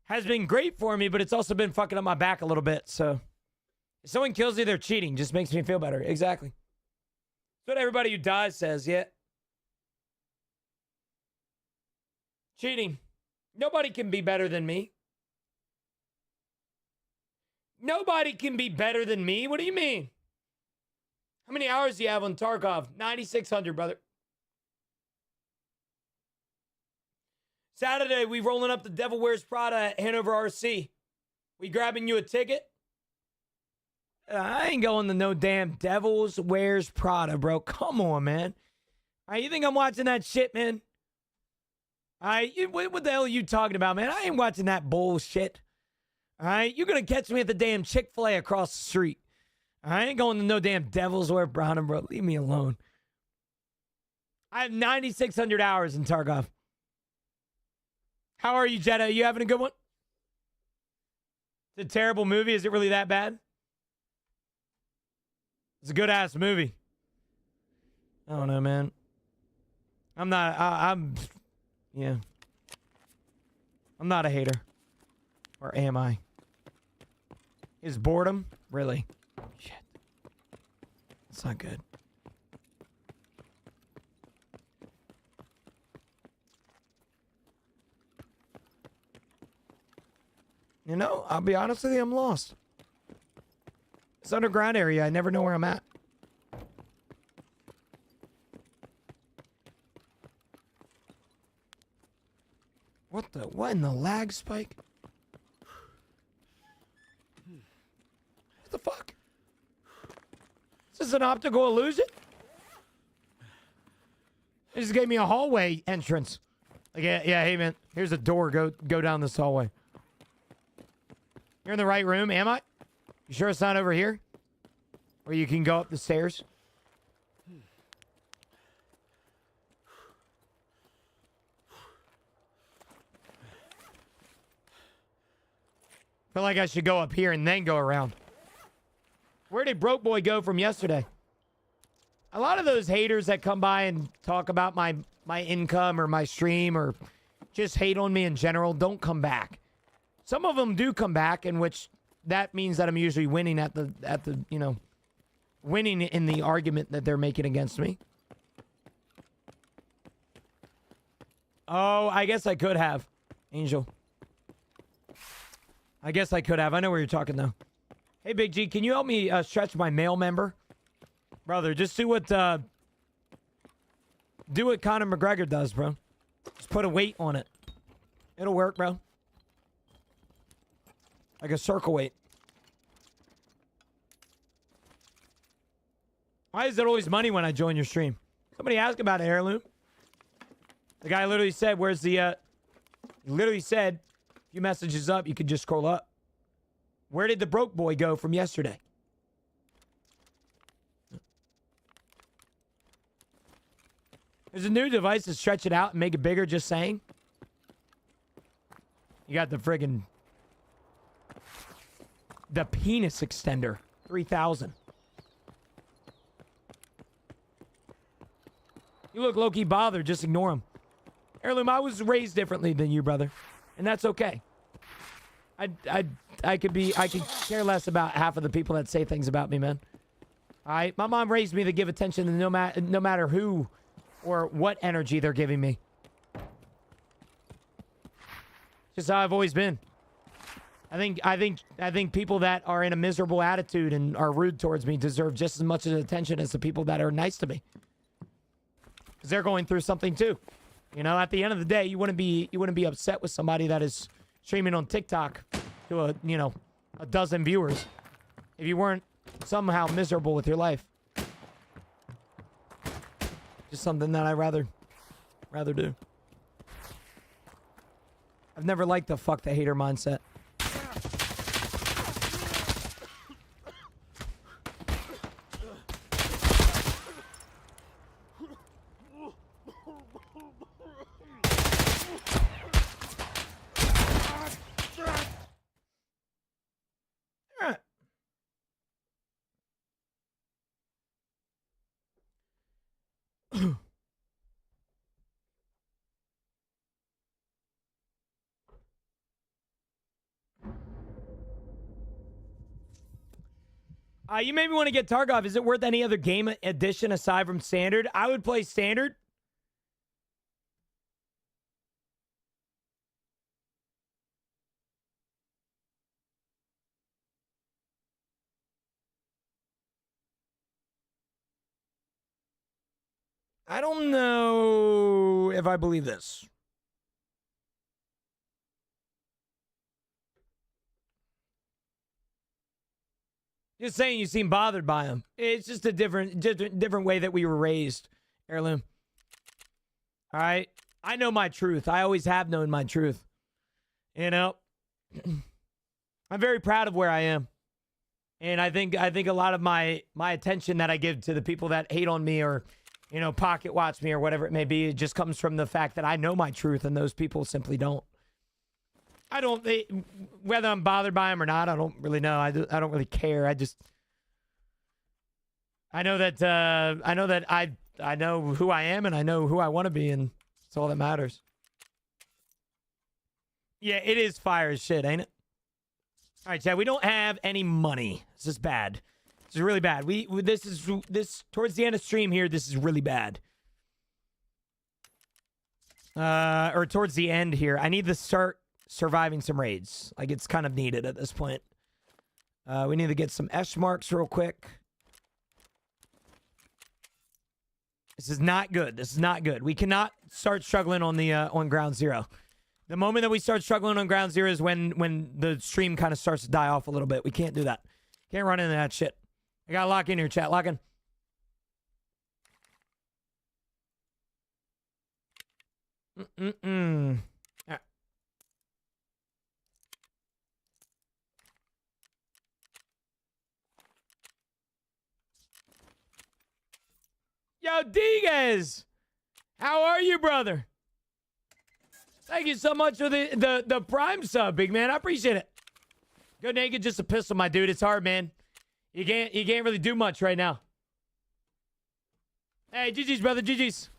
has been great for me, but it's also been fucking up my back a little bit. So if someone kills me, they're cheating. Just makes me feel better. Exactly. That's what everybody who dies says, yeah. Cheating. Nobody can be better than me. Nobody can be better than me. What do you mean? How many hours do you have on Tarkov? 9,600, brother. Saturday, we rolling up the Devil Wears Prada at Hanover RC. We grabbing you a ticket? I ain't going to no damn Devils Wears Prada, bro. Come on, man. All right, you think I'm watching that shit, man? All right, what the hell are you talking about, man? I ain't watching that bullshit. All right, you're going to catch me at the damn Chick-fil-A across the street. I ain't going to no damn Devils Wear Prada, bro. Leave me alone. I have 9,600 hours in Tarkov. How are you, Jetta? Are you having a good one? It's a terrible movie. Is it really that bad? It's a good-ass movie. I don't know, man. I'm yeah. I'm not a hater. Or am I? Is boredom? Really? Shit. It's not good. You know, I'll be honest with you, I'm lost. This underground area, I never know where I'm at. What in the lag spike? What the fuck? Is this an optical illusion? It just gave me a hallway entrance. Like, yeah, hey man, here's a door. Go down this hallway. You're in the right room, am I? You sure it's not over here? Where you can go up the stairs? feel like I should go up here and then go around. Where did Broke Boy go from yesterday? A lot of those haters that come by and talk about my income or my stream or just hate on me in general don't come back. Some of them do come back, in which that means that I'm usually winning at the winning in the argument that they're making against me. Oh, I guess I could have, Angel. I guess I could have. I know where you're talking, though. Hey, Big G, can you help me stretch my mail member? Brother, just do what Conor McGregor does, bro. Just put a weight on it. It'll work, bro. Like a circle weight. Why is there always money when I join your stream? Somebody asked about it, Heirloom. The guy literally said, where's the, he literally said, a few messages up, you could just scroll up. Where did the Broke Boy go from yesterday? There's a new device to stretch it out and make it bigger, just saying. You got the friggin' the penis extender, 3,000. You look low-key bothered, just ignore him. Heirloom, I was raised differently than you, brother. And that's okay. I could care less about half of the people that say things about me, man. All right? My mom raised me to give attention to no matter who or what energy they're giving me. Just how I've always been. I think people that are in a miserable attitude and are rude towards me deserve just as much attention as the people that are nice to me. Because they're going through something too. You know, at the end of the day, you wouldn't be upset with somebody that is streaming on TikTok to a dozen viewers if you weren't somehow miserable with your life. Just something that I rather do. I've never liked the fuck the hater mindset. You maybe want to get Tarkov. Is it worth any other game addition aside from Standard? I would play Standard. I don't know if I believe this. Just saying you seem bothered by him. It's just a different way that we were raised, Heirloom. All right? I know my truth. I always have known my truth. You know? I'm very proud of where I am. And I think a lot of my attention that I give to the people that hate on me or, pocket watch me or whatever it may be, it just comes from the fact that I know my truth and those people simply don't. Whether I'm bothered by them or not, I don't really know. I don't really care. I know that I know who I am and I know who I want to be, and that's all that matters. Yeah, it is fire as shit, ain't it? All right, Chad, we don't have any money. This is bad. This is really bad. This towards the end of stream here, this is really bad. Or towards the end here. I need to start surviving some raids. Like, it's kind of needed at this point. We need to get some S marks real quick. This is not good. This is not good. We cannot start struggling on the on ground zero. The moment that we start struggling on ground zero is when the stream kind of starts to die off a little bit. We can't do that. Can't run into that shit. I gotta lock in here, chat. Lock in. Yeah. Yo, Diaz! How are you, brother? Thank you so much for the Prime sub, big man. I appreciate it. Go naked just a pistol, my dude. It's hard, man. You can't really do much right now. Hey, GG's, brother. GG's.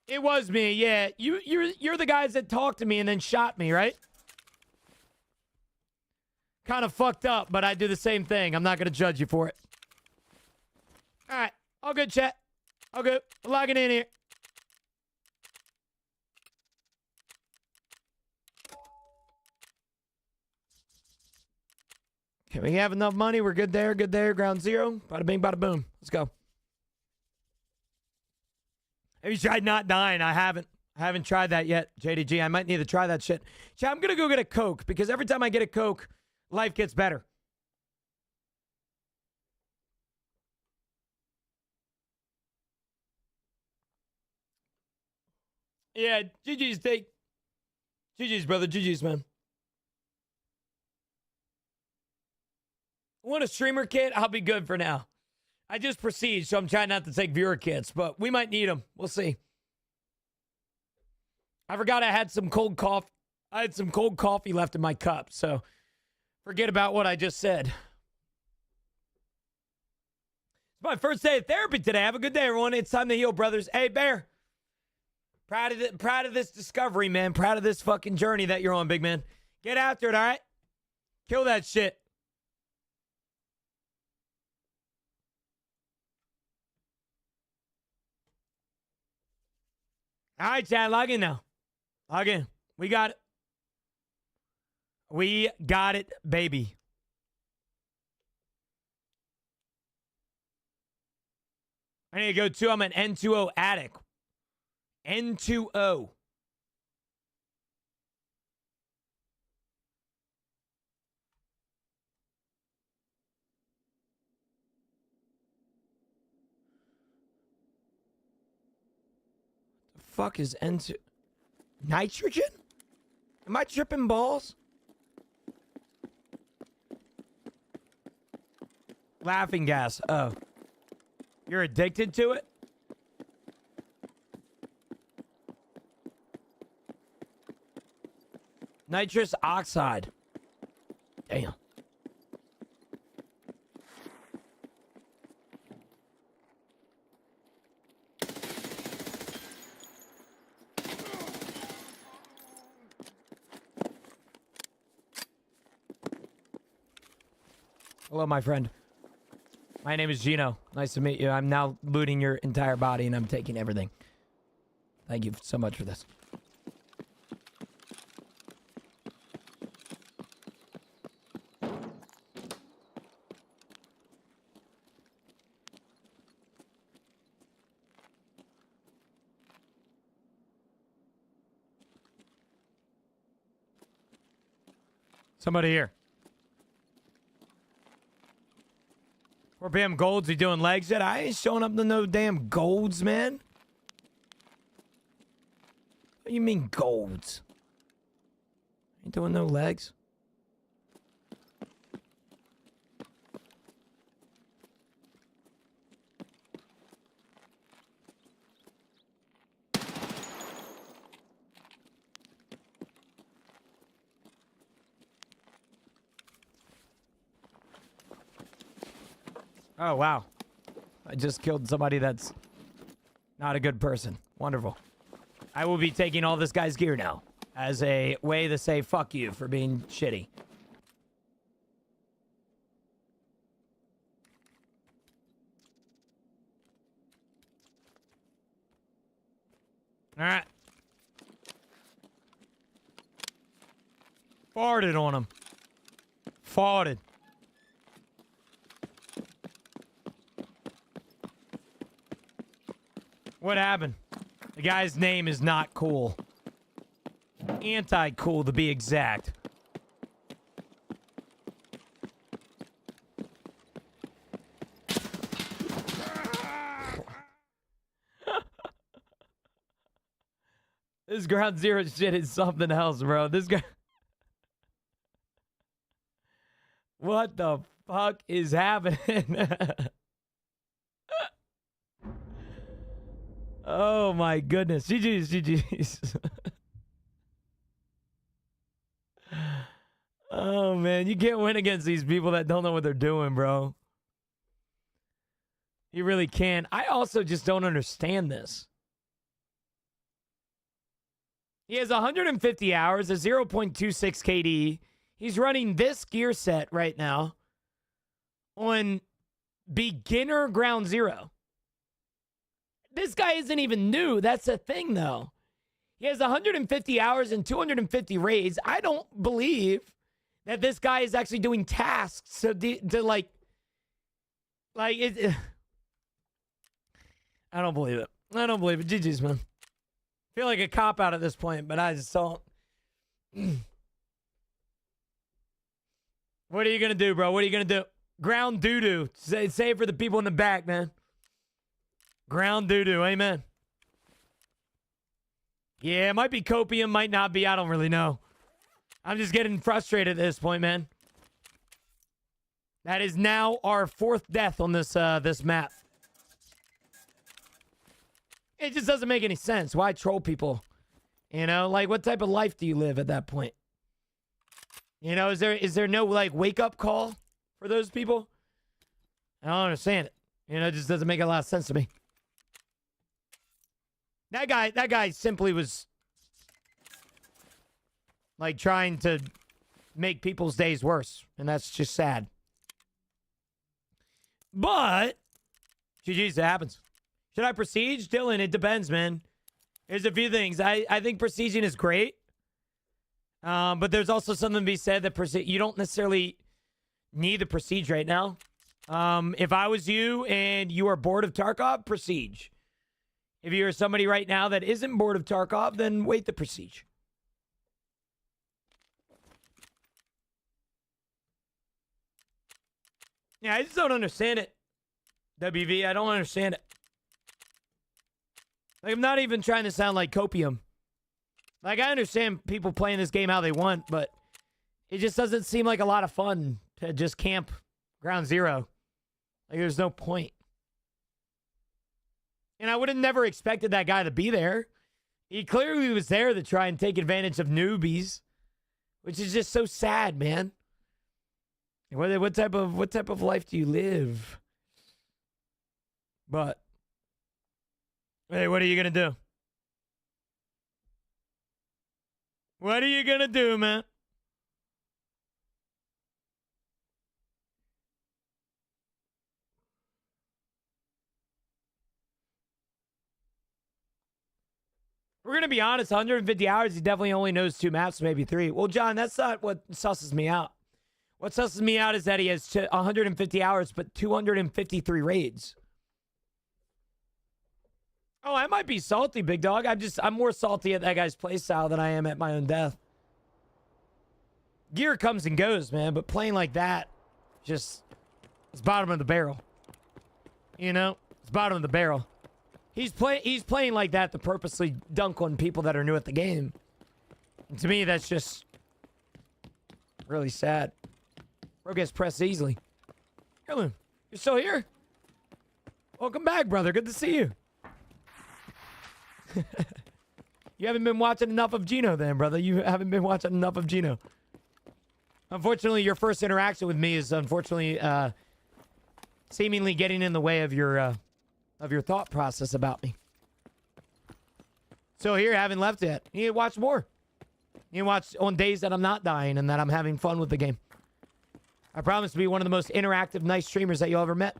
It was me, yeah. You're the guys that talked to me and then shot me, right? Kind of fucked up, but I do the same thing. I'm not going to judge you for it. All right. All good, chat. All good. We're logging in here. Okay, we have enough money. We're good there. Good there. Ground zero. Bada bing, bada boom. Let's go. Have you tried not dying? I haven't. I haven't tried that yet, JDG. I might need to try that shit. Chat, I'm going to go get a Coke because every time I get a Coke, life gets better. Yeah, GG's, take. GG's, brother. GG's, man. Want a streamer kit? I'll be good for now. I just proceed, so I'm trying not to take viewer kits, but we might need them. We'll see. I forgot I had some cold coffee. I had some cold coffee left in my cup, so forget about what I just said. It's my first day of therapy today. Have a good day, everyone. It's time to heal, brothers. Hey, Bear. Proud of this discovery, man. Proud of this fucking journey that you're on, big man. Get after it, all right? Kill that shit. All right, Chad, log in now. Log in. We got it. We got it, baby. I need to go to, I'm an N2O addict. N2O. The fuck is N2? Nitrogen? Am I tripping balls? Laughing gas. Oh. You're addicted to it? Nitrous oxide. Damn. Hello, my friend. My name is Gino. Nice to meet you. I'm now looting your entire body and I'm taking everything. Thank you so much for this. Somebody here. 4 p.m. golds, he doing legs yet? I ain't showing up to no damn golds, man. What do you mean golds? Ain't doing no legs. Oh, wow. I just killed somebody that's not a good person. Wonderful. I will be taking all this guy's gear now as a way to say fuck you for being shitty. All right. Farted on him. Farted. What happened? The guy's name is not cool. Anti-cool, to be exact. This ground zero shit is something else, bro. This guy... What the fuck is happening? Oh my goodness. GG's, GG's. Oh, man. You can't win against these people that don't know what they're doing, bro. You really can't. I also just don't understand this. He has 150 hours, a 0.26 KD. He's running this gear set right now on beginner ground zero. This guy isn't even new. That's the thing, though. He has 150 hours and 250 raids. I don't believe that this guy is actually doing tasks to like it. I don't believe it. I don't believe it. GG's, man. Feel like a cop out at this point, but I just don't. What are you going to do, bro? What are you going to do? Ground doo-doo. Say it for the people in the back, man. Ground doo-doo. Amen. Yeah, it might be copium, might not be. I don't really know. I'm just getting frustrated at this point, man. That is now our 4th death on this this map. It just doesn't make any sense. Why troll people? You know, like, what type of life do you live at that point? You know, is there no, like, wake-up call for those people? I don't understand it. You know, it just doesn't make a lot of sense to me. That guy simply was, like, trying to make people's days worse. And that's just sad. But, GG's, it happens. Should I prestige? Dylan, it depends, man. There's a few things. I think prestiging is great. But there's also something to be said that you don't necessarily need the prestige right now. If I was you and you are bored of Tarkov, prestige. If you're somebody right now that isn't bored of Tarkov, then wait the prestige. Yeah, I just don't understand it. WV, I don't understand it. Like, I'm not even trying to sound like copium. Like, I understand people playing this game how they want, but it just doesn't seem like a lot of fun to just camp ground zero. Like, there's no point. And I would have never expected that guy to be there. He clearly was there to try and take advantage of newbies, which is just so sad, man. What type of life do you live? But hey, what are you gonna do? What are you gonna do, man? We're going to be honest, 150 hours, he definitely only knows 2 maps, maybe 3. Well, John, that's not what susses me out. What susses me out is that he has 150 hours, but 253 raids. Oh, I might be salty, big dog. I'm more salty at that guy's playstyle than I am at my own death. Gear comes and goes, man, but playing like that, just, it's bottom of the barrel. You know? It's bottom of the barrel. He's playing like that to purposely dunk on people that are new at the game. And to me, that's just really sad. Bro gets pressed easily. Hello, you're still here? Welcome back, brother. Good to see you. You haven't been watching enough of Gino then, brother. You haven't been watching enough of Gino. Unfortunately, your first interaction with me is unfortunately seemingly getting in the way of your thought process about me. So here, haven't left yet. You need to watch more. You need to watch on days that I'm not dying and that I'm having fun with the game. I promise to be one of the most interactive, nice streamers that you'll ever met.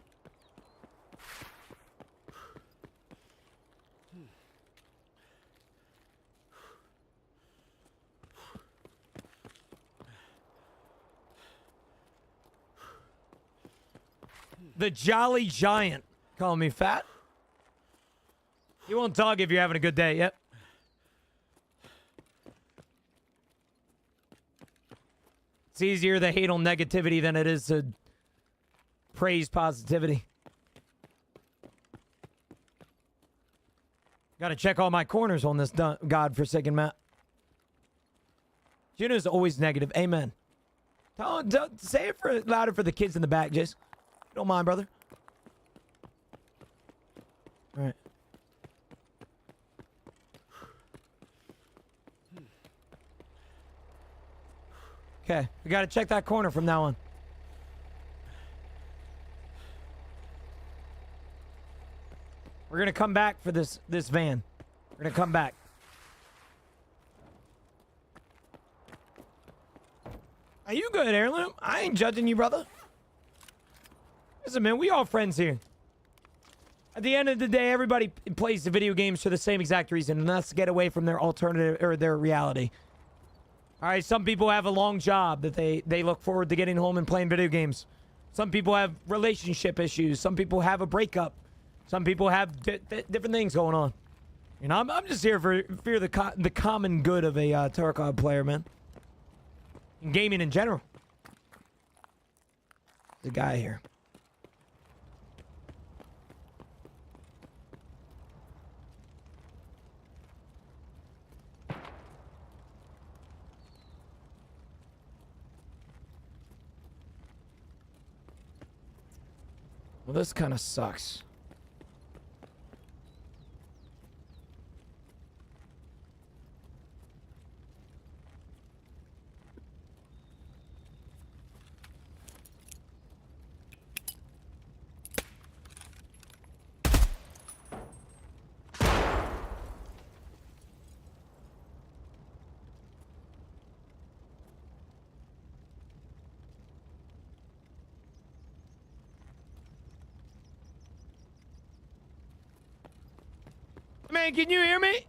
The Jolly Giant. Calling me fat. You won't talk if you're having a good day. Yep. It's easier to hate on negativity than it is to praise positivity. Gotta check all my corners on this godforsaken map. Juno's always negative. Amen. Don't say it louder for the kids in the back, Jace. Don't mind, brother. All right. Okay, we gotta check that corner from now on. We're gonna come back for this van. We're gonna come back. Are you good, Heirloom? I ain't judging you, brother. Listen, man, we all friends here. At the end of the day, everybody plays the video games for the same exact reason, and that's to get away from their alternative or their reality. All right, some people have a long job that they look forward to getting home and playing video games. Some people have relationship issues. Some people have a breakup. Some people have different things going on. You know, I'm just here for the common good of a Tarkov player, man. And gaming in general. The guy here. Well, this kind of sucks. Man, can you hear me?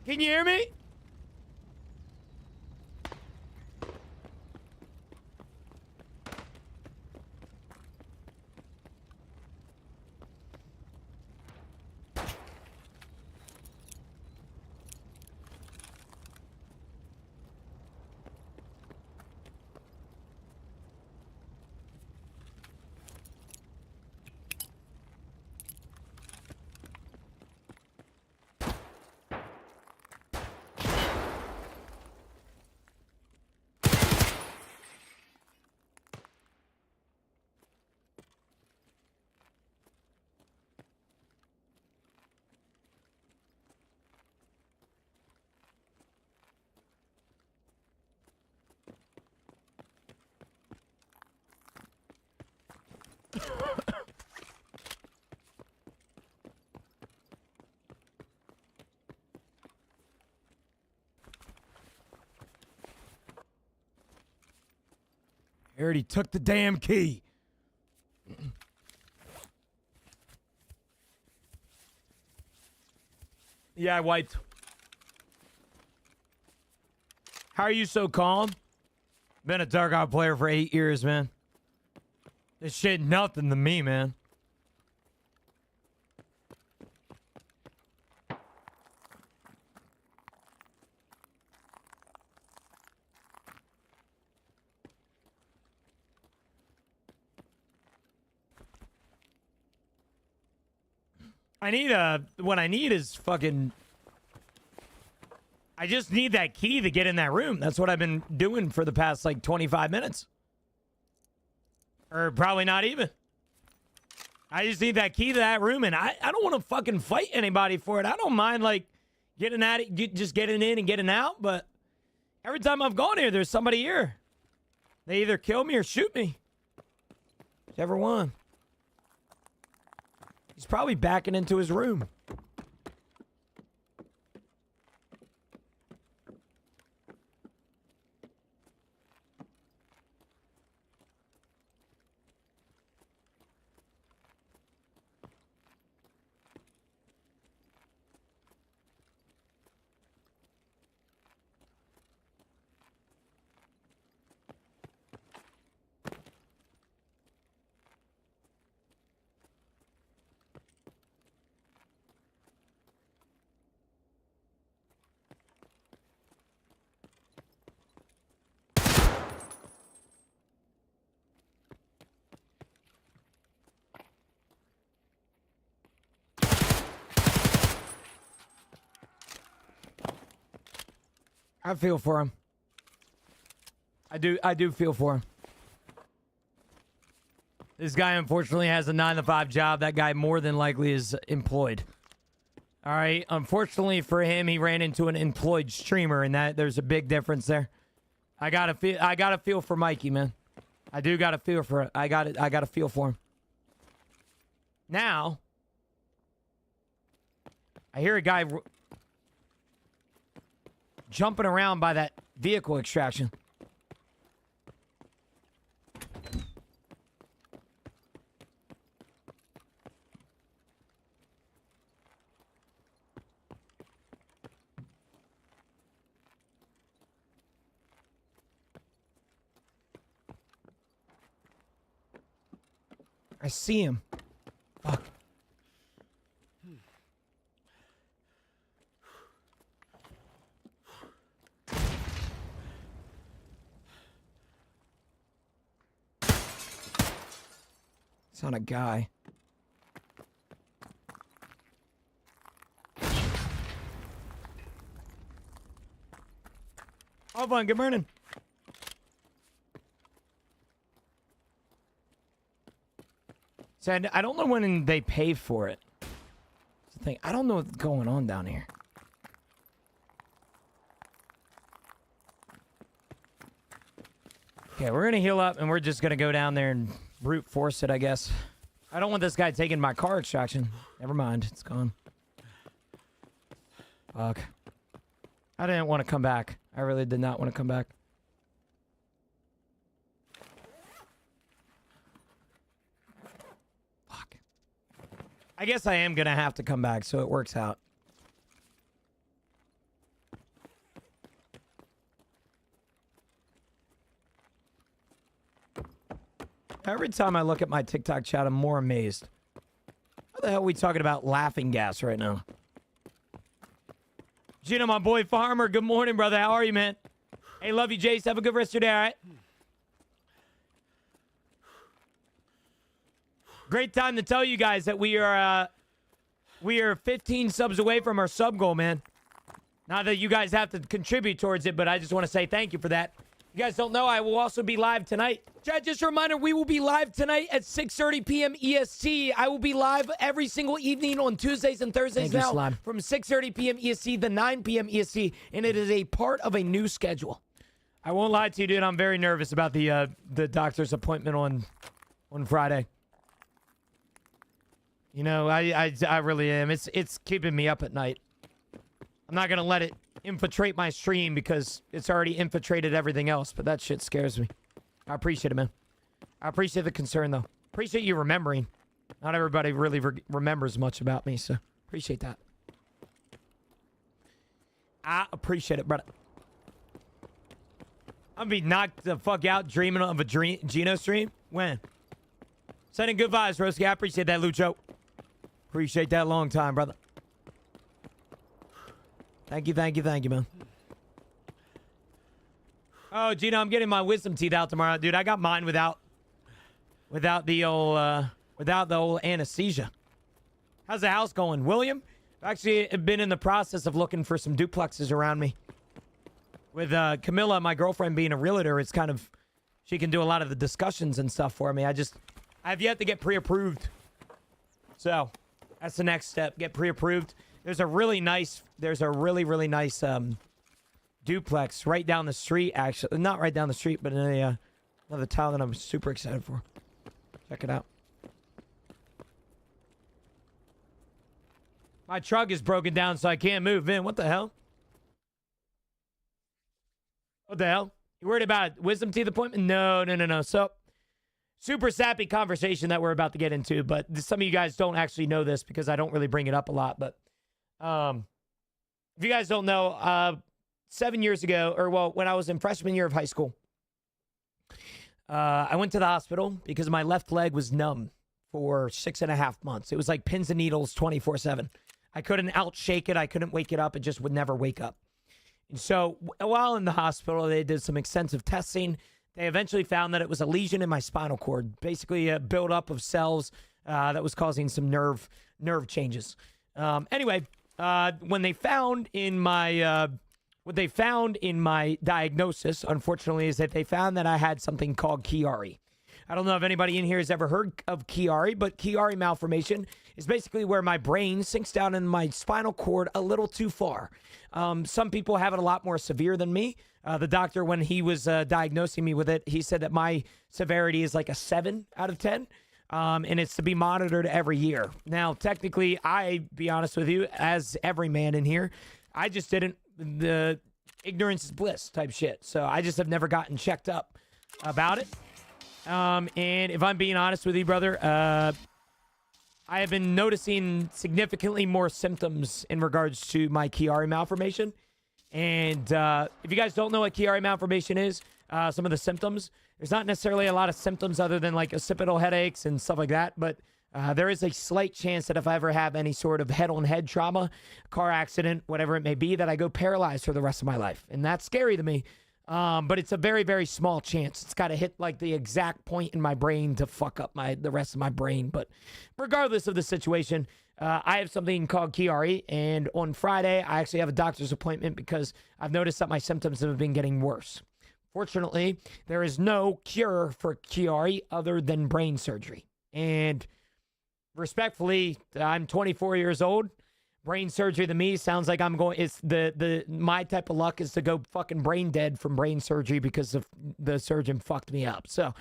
Can you hear me? I already took the damn key. Yeah, I wiped. How are you so calm? Been a Tarkov player for 8 years, man. This shit nothing to me, man. What I need is fucking... I just need that key to get in that room. That's what I've been doing for the past, like, 25 minutes. Or probably not even. I just need that key to that room, and I don't want to fucking fight anybody for it. I don't mind, like, getting at it, just getting in and getting out, but every time I've gone here, there's somebody here. They either kill me or shoot me. Whichever one. He's probably backing into his room. I feel for him. I do feel for him. This guy unfortunately has a 9-to-5 job. That guy more than likely is employed. All right. Unfortunately for him, he ran into an employed streamer, and that there's a big difference there. I gotta feel for Mikey, man. I do gotta feel for. I gotta feel for him. Now, I hear a guy jumping around by that vehicle extraction. I see him. Fuck. It's not a guy. Oh, fun. Good morning. So I don't know when they pay for it. That's the thing. I don't know what's going on down here. Okay, we're gonna heal up and we're just gonna go down there and brute force it, I guess. I don't want this guy taking my car extraction. Never mind, it's gone. Fuck. I didn't want to come back. I really did not want to come back. Fuck. I guess I am gonna have to come back, so it works out. Every time I look at my TikTok chat, I'm more amazed. How the hell are we talking about laughing gas right now? Gino, my boy Farmer, good morning, brother. How are you, man? Hey, love you, Jace. Have a good rest of your day, all right? Great time to tell you guys that we are 15 subs away from our sub goal, man. Not that you guys have to contribute towards it, but I just want to say thank you for that. You guys don't know, I will also be live tonight. Chad, just a reminder, we will be live tonight at 6:30 p.m. EST. I will be live every single evening on Tuesdays and Thursdays now from 6:30 p.m. EST to 9 p.m. EST, and it is a part of a new schedule. I won't lie to you, dude. I'm very nervous about the doctor's appointment on Friday. You know, I really am. It's keeping me up at night. I'm not gonna let it infiltrate my stream because it's already infiltrated everything else, but that shit scares me. I appreciate it, man. I appreciate the concern, though. Appreciate you remembering. Not everybody really remembers much about me, so appreciate that. I appreciate it, brother. I'm gonna be knocked the fuck out dreaming of a Gino stream. When? Sending good vibes, Roski. I appreciate that, Lucho. Appreciate that long time, brother. Thank you, man. Oh, Gino, I'm getting my wisdom teeth out tomorrow, dude. I got mine without the old anesthesia. How's the house going, William? I've actually been in the process of looking for some duplexes around me. With Camilla, my girlfriend, being a realtor, it's kind of, she can do a lot of the discussions and stuff for me. I've yet to get pre-approved. So that's the next step, get pre-approved. There's a really nice duplex right down the street, actually. Not right down the street, but in another town that I'm super excited for. Check it out. My truck is broken down, so I can't move in. What the hell? What the hell? You worried about wisdom teeth appointment? No. So, super sappy conversation that we're about to get into, but some of you guys don't actually know this because I don't really bring it up a lot, but if you guys don't know, 7 years ago, or well, when I was in freshman year of high school, I went to the hospital because my left leg was numb for 6.5 months. It was like pins and needles 24/7. I couldn't outshake it. I couldn't wake it up. It just would never wake up. And so while in the hospital, they did some extensive testing. They eventually found that it was a lesion in my spinal cord, basically a buildup of cells that was causing some nerve changes. Anyway, what they found in my diagnosis, unfortunately, is that they found that I had something called Chiari. I don't know if anybody in here has ever heard of Chiari, but Chiari malformation is basically where my brain sinks down in my spinal cord a little too far. Some people have it a lot more severe than me. The doctor, when he was diagnosing me with it, he said that my severity is like a 7 out of 10. And it's to be monitored every year. Now, technically, be honest with you, as every man in here, I just didn't, the ignorance is bliss type shit. So I just have never gotten checked up about it. And if I'm being honest with you, brother, I have been noticing significantly more symptoms in regards to my Chiari malformation. And if you guys don't know what Chiari malformation is, some of the symptoms, there's not necessarily a lot of symptoms other than like occipital headaches and stuff like that. But there is a slight chance that if I ever have any sort of head-on-head trauma, car accident, whatever it may be, that I go paralyzed for the rest of my life. And that's scary to me. But it's a very, very small chance. It's got to hit like the exact point in my brain to fuck up the rest of my brain. But regardless of the situation, I have something called Chiari. And on Friday, I actually have a doctor's appointment because I've noticed that my symptoms have been getting worse. Fortunately, there is no cure for Chiari other than brain surgery. And respectfully, I'm 24 years old. Brain surgery to me sounds like I'm going, it's my type of luck is to go fucking brain dead from brain surgery because of the surgeon fucked me up. So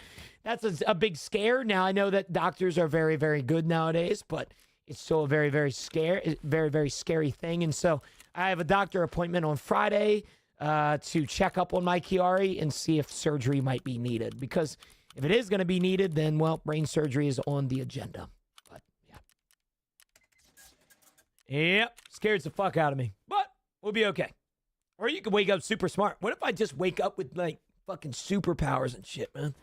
that's a big scare. Now I know that doctors are very, very good nowadays, but it's still a very, very scary thing. And so I have a doctor appointment on Friday to check up on my Chiari and see if surgery might be needed. Because if it is going to be needed, then, well, brain surgery is on the agenda. But, yeah. Yep, scares the fuck out of me. But we'll be okay. Or you could wake up super smart. What if I just wake up with, like, fucking superpowers and shit, man?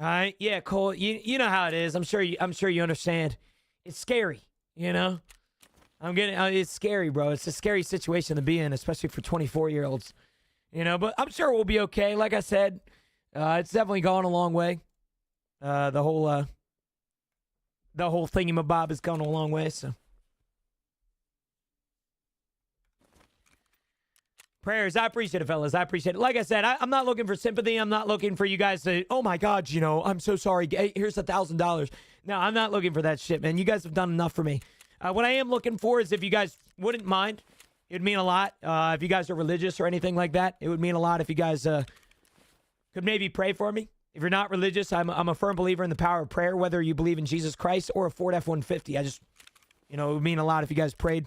All right, yeah, Cole, you know how it is. I'm sure you understand. It's scary, you know? It's scary, bro. It's a scary situation to be in, especially for 24-year-olds. You know, but I'm sure we'll be okay. Like I said, it's definitely gone a long way. The whole thingamabob has gone a long way, so. Prayers, I appreciate it, fellas. I appreciate it. Like I said, I'm not looking for sympathy. I'm not looking for you guys to, oh my God, you know, I'm so sorry. Hey, here's $1,000. No, I'm not looking for that shit, man. You guys have done enough for me. What I am looking for is if you guys wouldn't mind, it would mean a lot. If you guys are religious or anything like that, it would mean a lot if you guys could maybe pray for me. If you're not religious, I'm a firm believer in the power of prayer, whether you believe in Jesus Christ or a Ford F-150. I just, you know, it would mean a lot if you guys prayed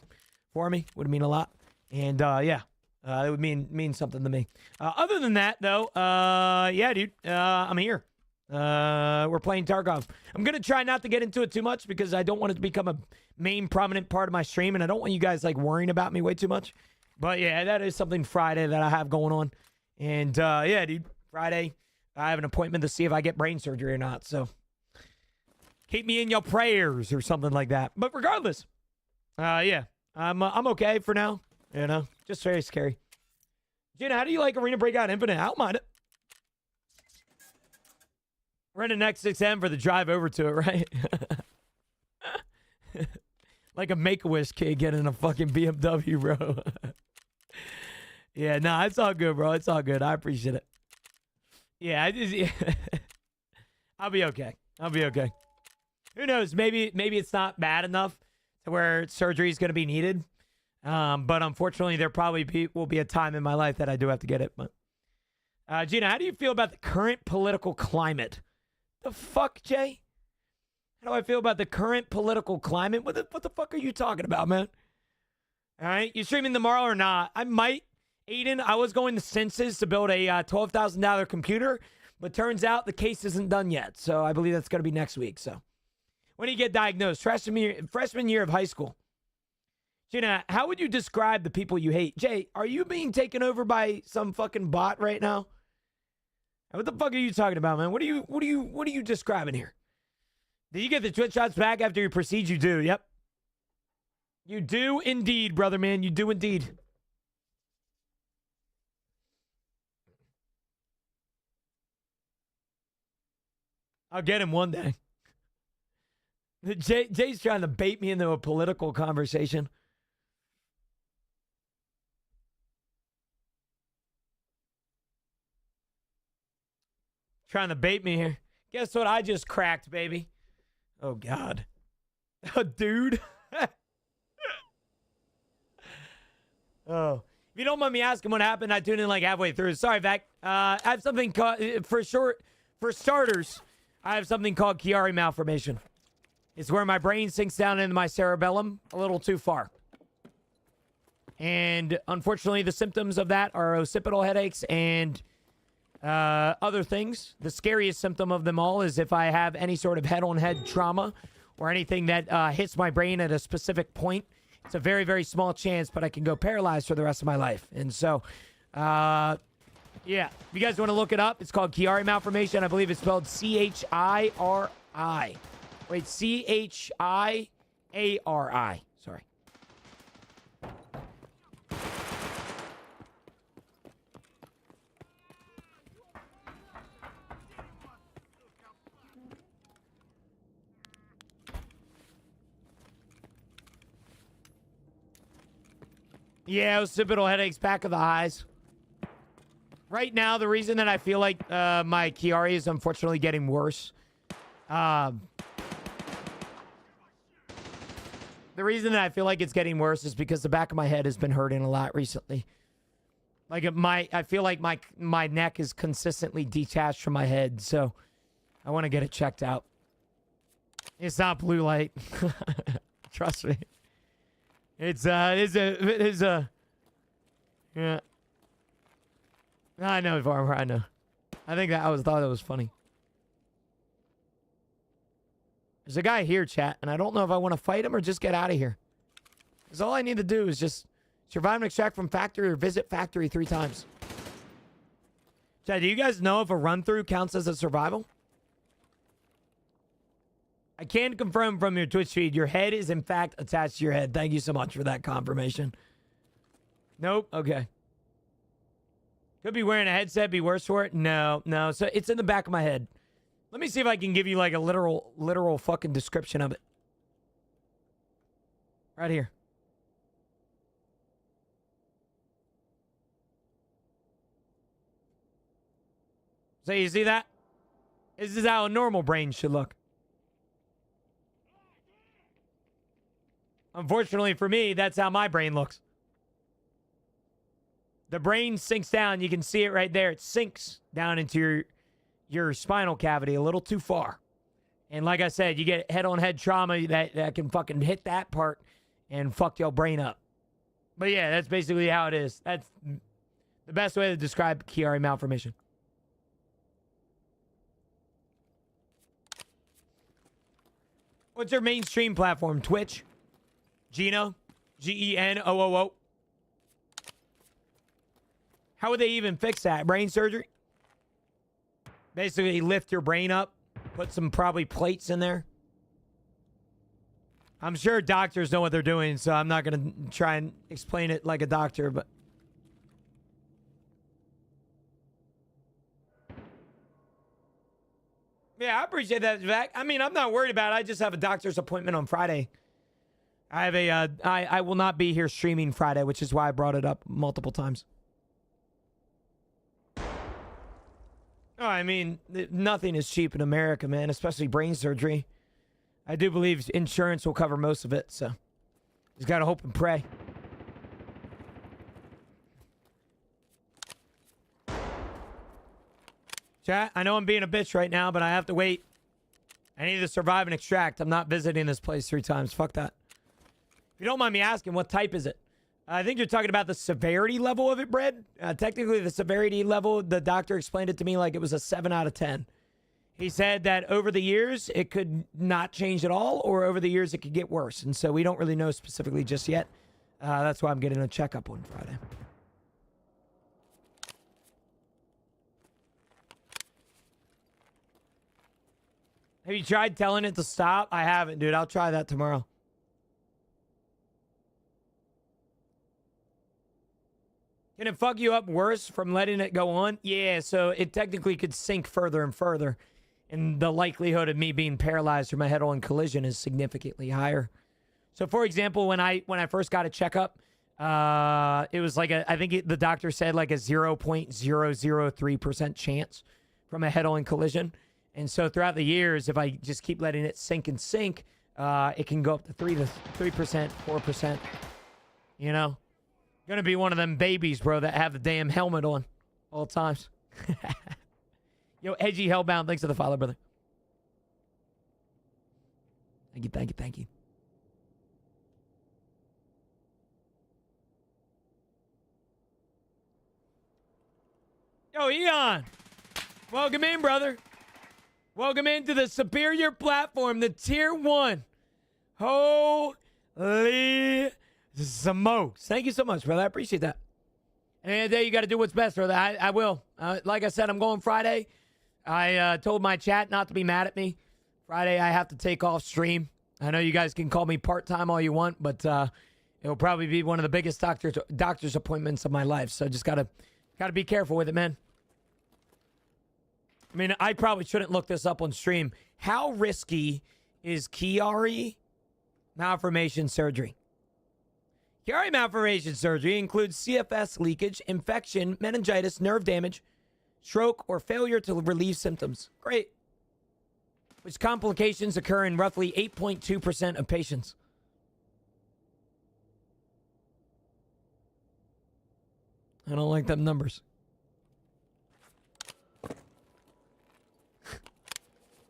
for me. It would mean a lot. And, yeah, it would mean something to me. Other than that, though, yeah, dude, I'm here. We're playing Tarkov. I'm going to try not to get into it too much because I don't want it to become a main prominent part of my stream, and I don't want you guys, like, worrying about me way too much. But, yeah, that is something Friday that I have going on. And, yeah, dude, Friday, I have an appointment to see if I get brain surgery or not. So, keep me in your prayers or something like that. But regardless, yeah, I'm okay for now. You know, just very scary. Gina, how do you like Arena Breakout Infinite? I don't mind it. Rent an X6M for the drive over to it, right? Like a Make-A-Wish kid getting a fucking BMW, bro. Yeah, nah, it's all good, bro. It's all good. I appreciate it. Yeah, I'll be okay. I'll be okay. Who knows? Maybe it's not bad enough to where surgery is going to be needed. But unfortunately, there probably will be a time in my life that I do have to get it. But Gina, how do you feel about the current political climate? The fuck, Jay? How do I feel about the current political climate? What the fuck are you talking about, man? All right, you streaming tomorrow or not? I might. Aiden, I was going to Census to build a $12,000 computer, but turns out the case isn't done yet. So I believe that's going to be next week. So when do you get diagnosed? Freshman year of high school. Gina, how would you describe the people you hate? Jay, are you being taken over by some fucking bot right now? What the fuck are you talking about, man? What are you describing here? Did you get the Twitch shots back after your procedure? You do, yep. You do indeed, brother, man. You do indeed. I'll get him one day. Jay's trying to bait me into a political conversation. Trying to bait me here. Guess what I just cracked, baby? Oh, God. Oh, dude. Oh. If you don't mind me asking what happened, I tuned in like halfway through. Sorry, Vac. I have something called, for starters, I have something called Chiari malformation. It's where my brain sinks down into my cerebellum a little too far. And unfortunately, the symptoms of that are occipital headaches and other things. The scariest symptom of them all is if I have any sort of head-on-head trauma or anything that hits my brain at a specific point. It's a very, very small chance, but I can go paralyzed for the rest of my life. And so, yeah, if you guys want to look it up, it's called Chiari malformation. I believe it's spelled C-H-I-R-I. Wait, C-H-I-A-R-I. Sorry. Yeah, occipital headaches, back of the eyes. Right now, the reason that I feel like my Chiari is unfortunately getting worse. The reason that I feel like it's getting worse is because the back of my head has been hurting a lot recently. Like I feel like my neck is consistently detached from my head, so I want to get it checked out. It's not blue light. Trust me. It is a, yeah. I know, Farmer, I know. I think that thought that was funny. There's a guy here, chat, and I don't know if I want to fight him or just get out of here. Because all I need to do is just survive and extract from factory or visit factory 3 times. Chat, do you guys know if a run-through counts as a survival? I can confirm from your Twitch feed, your head is in fact attached to your head. Thank you so much for that confirmation. Nope. Okay. Could be wearing a headset, be worse for it. No. So it's in the back of my head. Let me see if I can give you like a literal fucking description of it. Right here. So you see that? This is how a normal brain should look. Unfortunately for me, that's how my brain looks. The brain sinks down. You can see it right there. It sinks down into your spinal cavity a little too far. And like I said, you get head-on-head trauma that can fucking hit that part and fuck your brain up. But yeah, that's basically how it is. That's the best way to describe Chiari malformation. What's your mainstream platform? Twitch? Geno? G-E-N-O-O-O? How would they even fix that? Brain surgery? Basically, lift your brain up, put some probably plates in there. I'm sure doctors know what they're doing, so I'm not going to try and explain it like a doctor, but... Yeah, I appreciate that, Zach. I mean, I'm not worried about it. I just have a doctor's appointment on Friday. I have a, I will not be here streaming Friday, which is why I brought it up multiple times. Oh, I mean, nothing is cheap in America, man, especially brain surgery. I do believe insurance will cover most of it, so just gotta hope and pray. Chat, I know I'm being a bitch right now, but I have to wait. I need to survive and extract. I'm not visiting this place 3 times. Fuck that. If you don't mind me asking, what type is it? I think you're talking about the severity level of it, Brad. Technically, the severity level, the doctor explained it to me like it was a 7 out of 10. He said that over the years, it could not change at all, or over the years, it could get worse. And so we don't really know specifically just yet. That's why I'm getting a checkup on Friday. Have you tried telling it to stop? I haven't, dude. I'll try that tomorrow. Can it fuck you up worse from letting it go on? Yeah, so it technically could sink further and further. And the likelihood of me being paralyzed from a head-on collision is significantly higher. So, for example, when I first got a checkup, it was like the doctor said like a 0.003% chance from a head-on collision. And so throughout the years, if I just keep letting it sink and sink, it can go up to 3%, 4%. You know? Gonna be one of them babies, bro, that have the damn helmet on all times. Yo, Edgy Hellbound, thanks for the follow, brother. Thank you, thank you, thank you. Yo, Eon. Welcome in, brother. Welcome into the superior platform, the tier 1. Holy smokes. Thank you so much, brother. I appreciate that. And today you got to do what's best, brother. I will. Like I said, I'm going Friday. I told my chat not to be mad at me. Friday, I have to take off stream. I know you guys can call me part-time all you want, but it'll probably be one of the biggest doctor's appointments of my life. So just gotta be careful with it, man. I mean, I probably shouldn't look this up on stream. How risky is Chiari malformation surgery? Chiari malformation surgery includes CFS leakage, infection, meningitis, nerve damage, stroke, or failure to relieve symptoms. Great. Which complications occur in roughly 8.2% of patients. I don't like them numbers.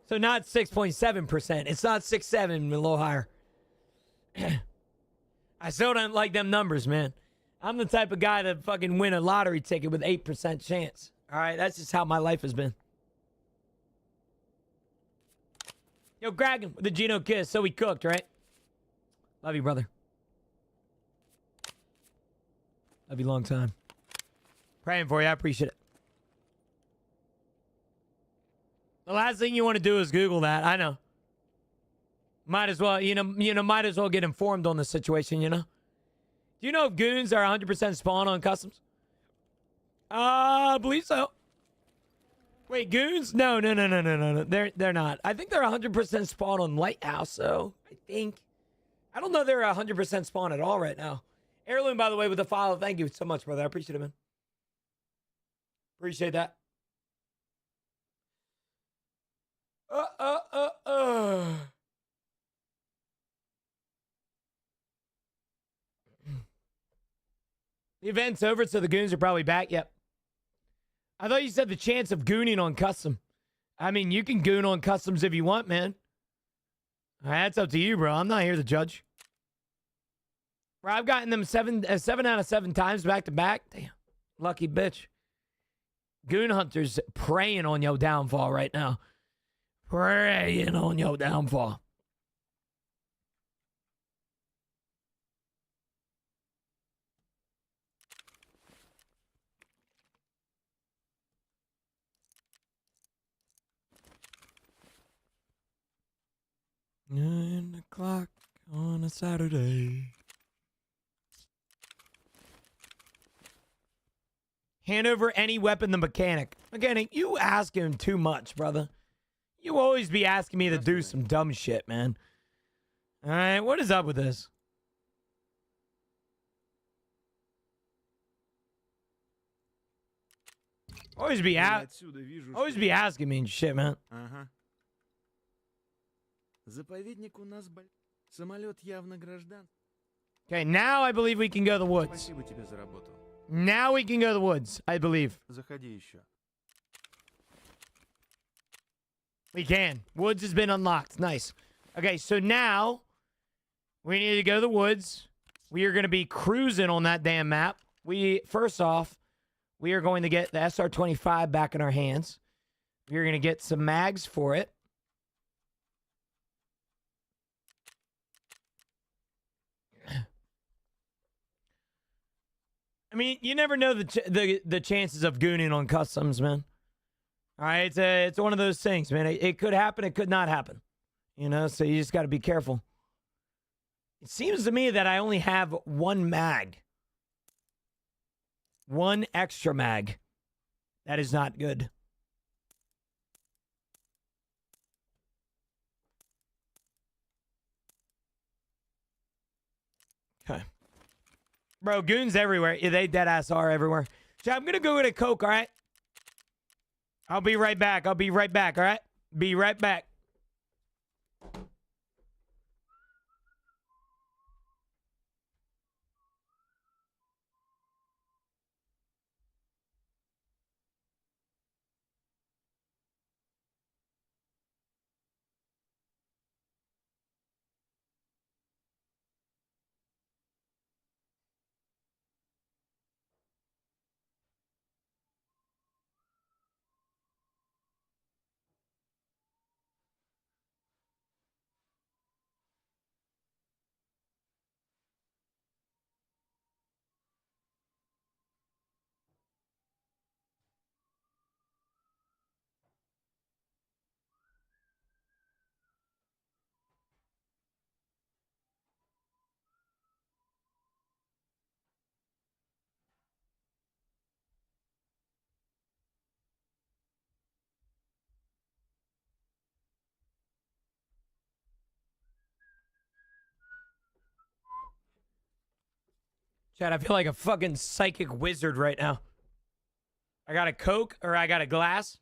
So not 6.7%. It's not 6.7, a little higher. I still don't like them numbers, man. I'm the type of guy that fucking win a lottery ticket with 8% chance. All right, that's just how my life has been. Yo, Kraken with the Geno kiss. So we cooked, right? Love you, brother. Love you long time. Praying for you. I appreciate it. The last thing you want to do is Google that. I know. Might as well, might as well get informed on the situation, you know? Do you know if goons are 100% spawn on customs? I believe so. Wait, goons? No. They're not. I think they're 100% spawn on Lighthouse, though. I think. I don't know they're 100% spawn at all right now. Heirloom, by the way, with the follow. Thank you so much, brother. I appreciate it, man. Appreciate that. The event's over, so the goons are probably back. Yep. I thought you said the chance of gooning on custom. I mean, you can goon on customs if you want, man. That's up to you, bro. I'm not here to judge. Bro, I've gotten them 7 out of 7 times back to back. Damn. Lucky bitch. Goon hunters preying on your downfall right now. Preying on your downfall. Nine o'clock on a Saturday. Hand over any weapon to mechanic. Mechanic, you ask him too much, brother. You always be asking me to do some dumb shit, man. All right, what is up with this? Always be asking me and shit, man. Ага. Заповедник у нас самолет явно граждан. Okay, now I believe we can go to the woods. Спасибо тебе за работу. Now we can go to the woods, I believe. Заходи еще. We can. Woods has been unlocked. Nice. Okay, so now we need to go to the woods. We are going to be cruising on that damn map. First off, we are going to get the SR-25 back in our hands. We are going to get some mags for it. I mean, you never know the chances of gooning on customs, man. All right, it's one of those things, man. It could happen, it could not happen. You know, so you just got to be careful. It seems to me that I only have one mag. One extra mag. That is not good. Okay. Bro, goons everywhere. Yeah, they deadass are everywhere. So I'm going to go get a Coke, all right? I'll be right back. All right? Be right back. Chad, I feel like a fucking psychic wizard right now. I got a Coke, or I got a glass.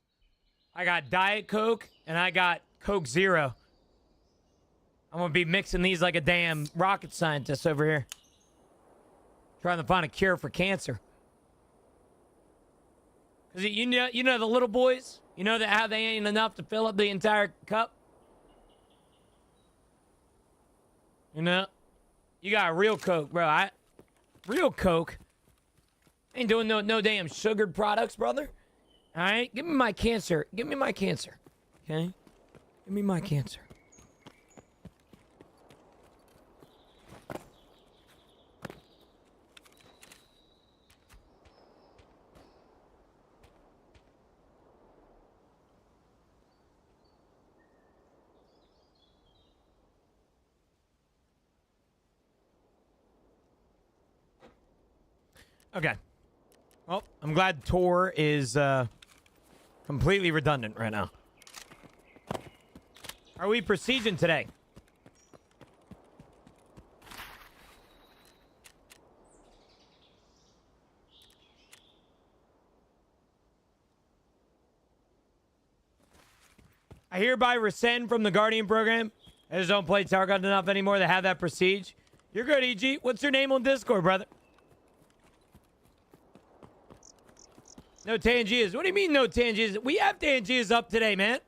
I got Diet Coke, and I got Coke Zero. I'm going to be mixing these like a damn rocket scientist over here. Trying to find a cure for cancer. Because you know the little boys? You know that how they ain't enough to fill up the entire cup? You know? You got a real Coke, bro. Real Coke. Ain't doing no damn sugared products, brother. All right? Give me my cancer. Give me my cancer. Okay? Give me my cancer. Okay. Well, I'm glad Tor is completely redundant right now. Are we proceeding today? I hereby rescind from the Guardian program. I just don't play Targon enough anymore to have that prestige. You're good, EG. What's your name on Discord, brother? No Tangiers. What do you mean no Tangiers? We have Tangiers up today, man.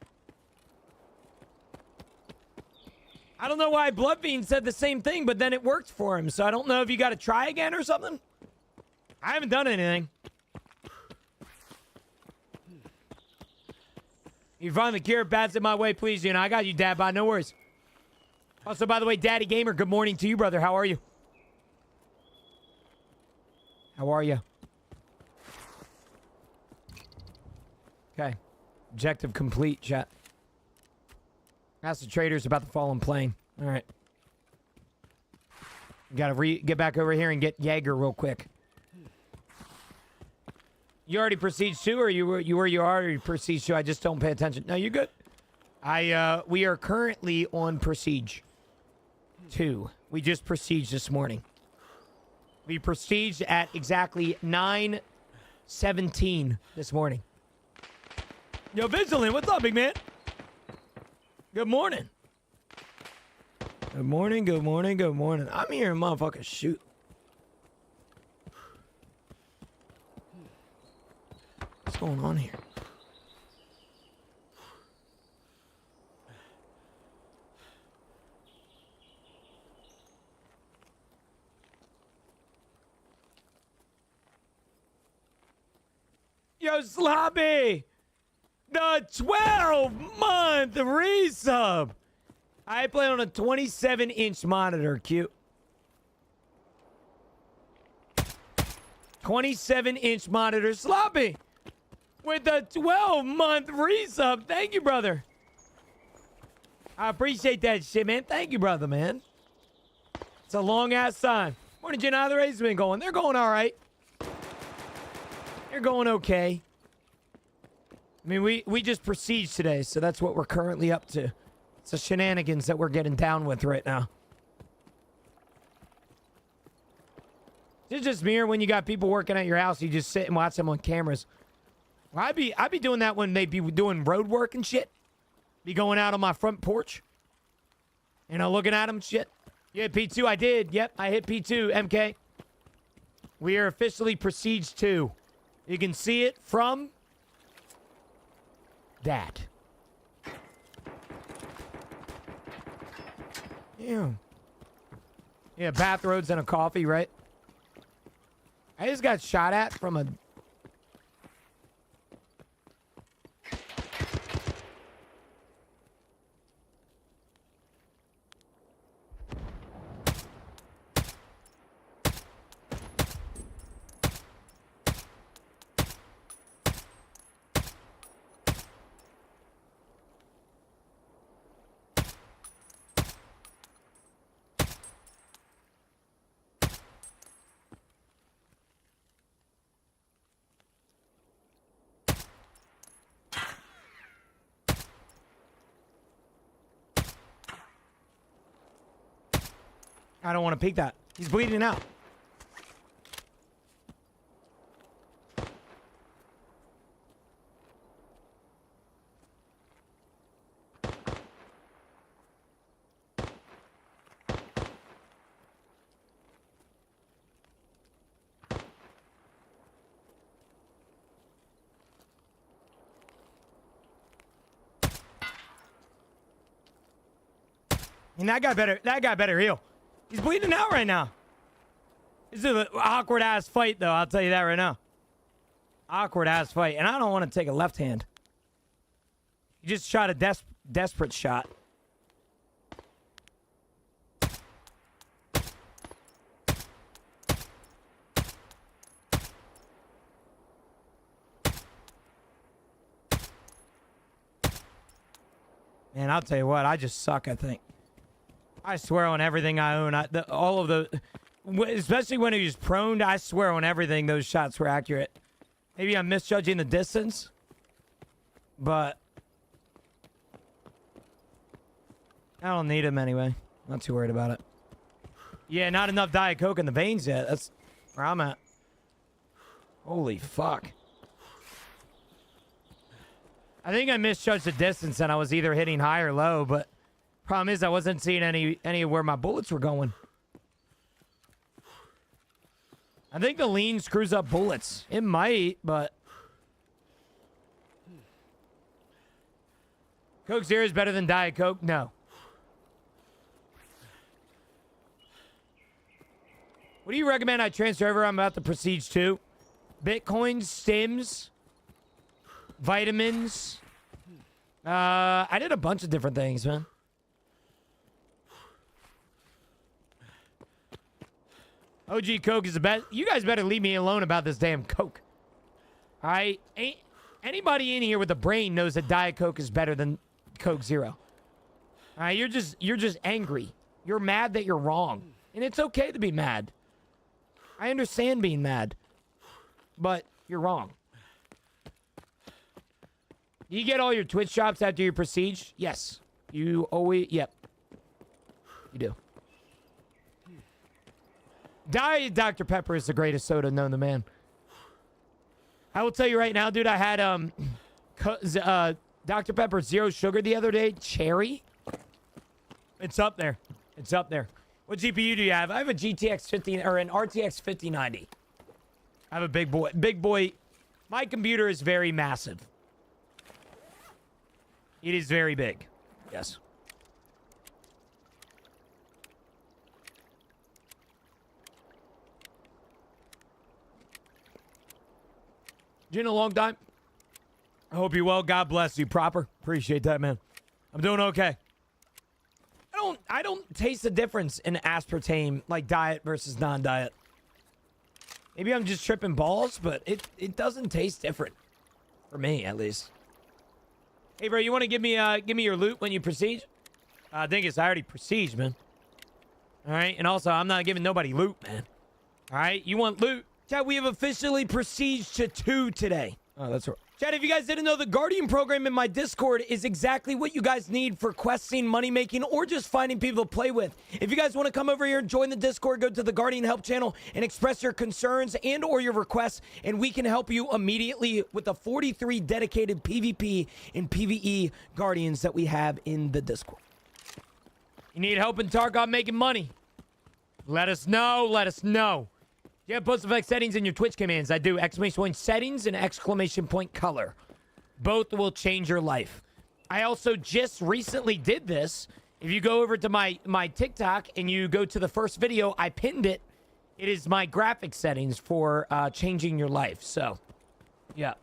I don't know why Bloodfiend said the same thing, but then it worked for him. So I don't know if you got to try again or something. I haven't done anything. You find the cure, bats it my way, please. You know, I got you, Dad, bye. No worries. Also, by the way, Daddy Gamer, good morning to you, brother. How are you? How are you? Okay. Objective complete, chat. Ask the traders about the fallen plane. All right. Gotta get back over here and get Jaeger real quick. You already prestige 2, or you already prestige 2? I just don't pay attention. No, you're good. We are currently on prestige 2. We just prestiged this morning. We prestiged at exactly 9:17 this morning. Yo, Vigilant, what's up, big man? Good morning. Good morning, good morning, good morning. I'm hearing motherfuckers shoot. What's going on here? Yo, Sloppy! The 12-month resub! I play on a 27-inch monitor, cute. 27-inch monitor, Sloppy! With a 12-month resub. Thank you, brother. I appreciate that shit, man. Thank you, brother, man. It's a long-ass time. Morning, Jen. How the races been going? They're going all right. They're going okay. I mean, we just prestige today, so that's what we're currently up to. It's the shenanigans that we're getting down with right now. It's just me, or when you got people working at your house, you just sit and watch them on cameras. Well, I'd be doing that when they be doing road work and shit. Be going out on my front porch. You know, looking at them, shit. You hit P2? I did. Yep, I hit P2, MK. We are officially Prestige 2. You can see it from that. Yeah. Yeah, bathrobes and a coffee, right? I just got shot at from a... I don't want to peek that. He's bleeding out. And that guy better heal. He's bleeding out right now. This is an awkward ass fight, though. I'll tell you that right now. Awkward ass fight. And I don't want to take a left hand. You just shot a desperate shot. Man, I'll tell you what. I just suck, I think. I swear on everything I own. Especially when he was prone, I swear on everything those shots were accurate. Maybe I'm misjudging the distance, but I don't need him anyway. Not too worried about it. Yeah, not enough Diet Coke in the veins yet. That's where I'm at. Holy fuck. I think I misjudged the distance and I was either hitting high or low, but problem is I wasn't seeing any where my bullets were going. I think the lean screws up bullets. It might, but Coke Zero is better than Diet Coke? No. What do you recommend I transfer over? I'm about to Prestige 2. Bitcoin, stims, vitamins. I did a bunch of different things, man. OG Coke is the best. You guys better leave me alone about this damn Coke. All right? Ain't anybody in here with a brain knows that Diet Coke is better than Coke Zero. All right? You're just angry. You're mad that you're wrong. And it's okay to be mad. I understand being mad. But you're wrong. Do you get all your Twitch shops after your Prestige? Yes. You always... Yep. You do. Diet Dr. Pepper is the greatest soda known to man. I will tell you right now, dude, I had Dr. Pepper Zero Sugar the other day. Cherry. It's up there. It's up there. What GPU do you have? I have a GTX 50 or an RTX 5090. I have a big boy. Big boy. My computer is very massive. It is very big. Yes. Been a long time. I hope you're well. God bless you. Proper. Appreciate that, man. I'm doing okay. I don't taste the difference in aspartame, like diet versus non-diet. Maybe I'm just tripping balls, but it doesn't taste different. For me, at least. Hey, bro, you want to give me your loot when you Prestige? I think it's already Prestige, man. All right, and also, I'm not giving nobody loot, man. All right, you want loot? Chat, we have officially Prestige to 2 today. Oh, that's right. Chad, if you guys didn't know, the Guardian program in my Discord is exactly what you guys need for questing, money making, or just finding people to play with. If you guys want to come over here and join the Discord, go to the Guardian Help channel and express your concerns and or your requests, and we can help you immediately with the 43 dedicated PvP and PvE Guardians that we have in the Discord. You need help in Tarkov making money? Let us know. Let us know. You have post effect settings in your Twitch commands. I do. Exclamation point settings and exclamation point color. Both will change your life. I also just recently did this. If you go over to my TikTok and you go to the first video, I pinned it. It is my graphic settings for changing your life. So, yeah.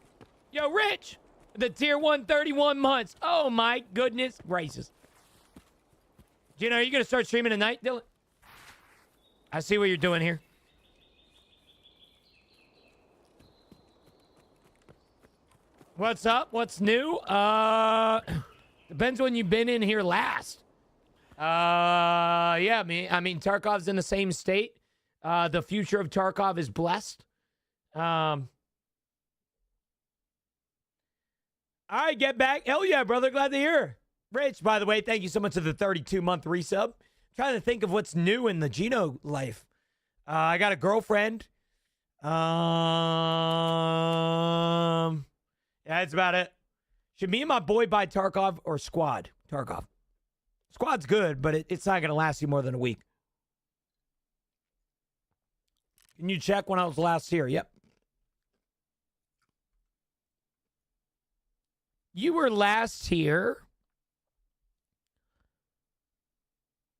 Yo, Rich, the tier 131 months. Oh, my goodness gracious. Gino, are you going to start streaming tonight, Dylan? I see what you're doing here. What's up? What's new? Depends when you've been in here last. Yeah, I mean, Tarkov's in the same state. The future of Tarkov is blessed. All right, get back. Hell yeah, brother. Glad to hear. Rich, by the way, thank you so much for the 32-month resub. Trying to think of what's new in the Gino life. I got a girlfriend. Yeah, that's about it. Should me and my boy buy Tarkov or Squad? Tarkov. Squad's good, but it's not going to last you more than a week. Can you check when I was last here? Yep. You were last here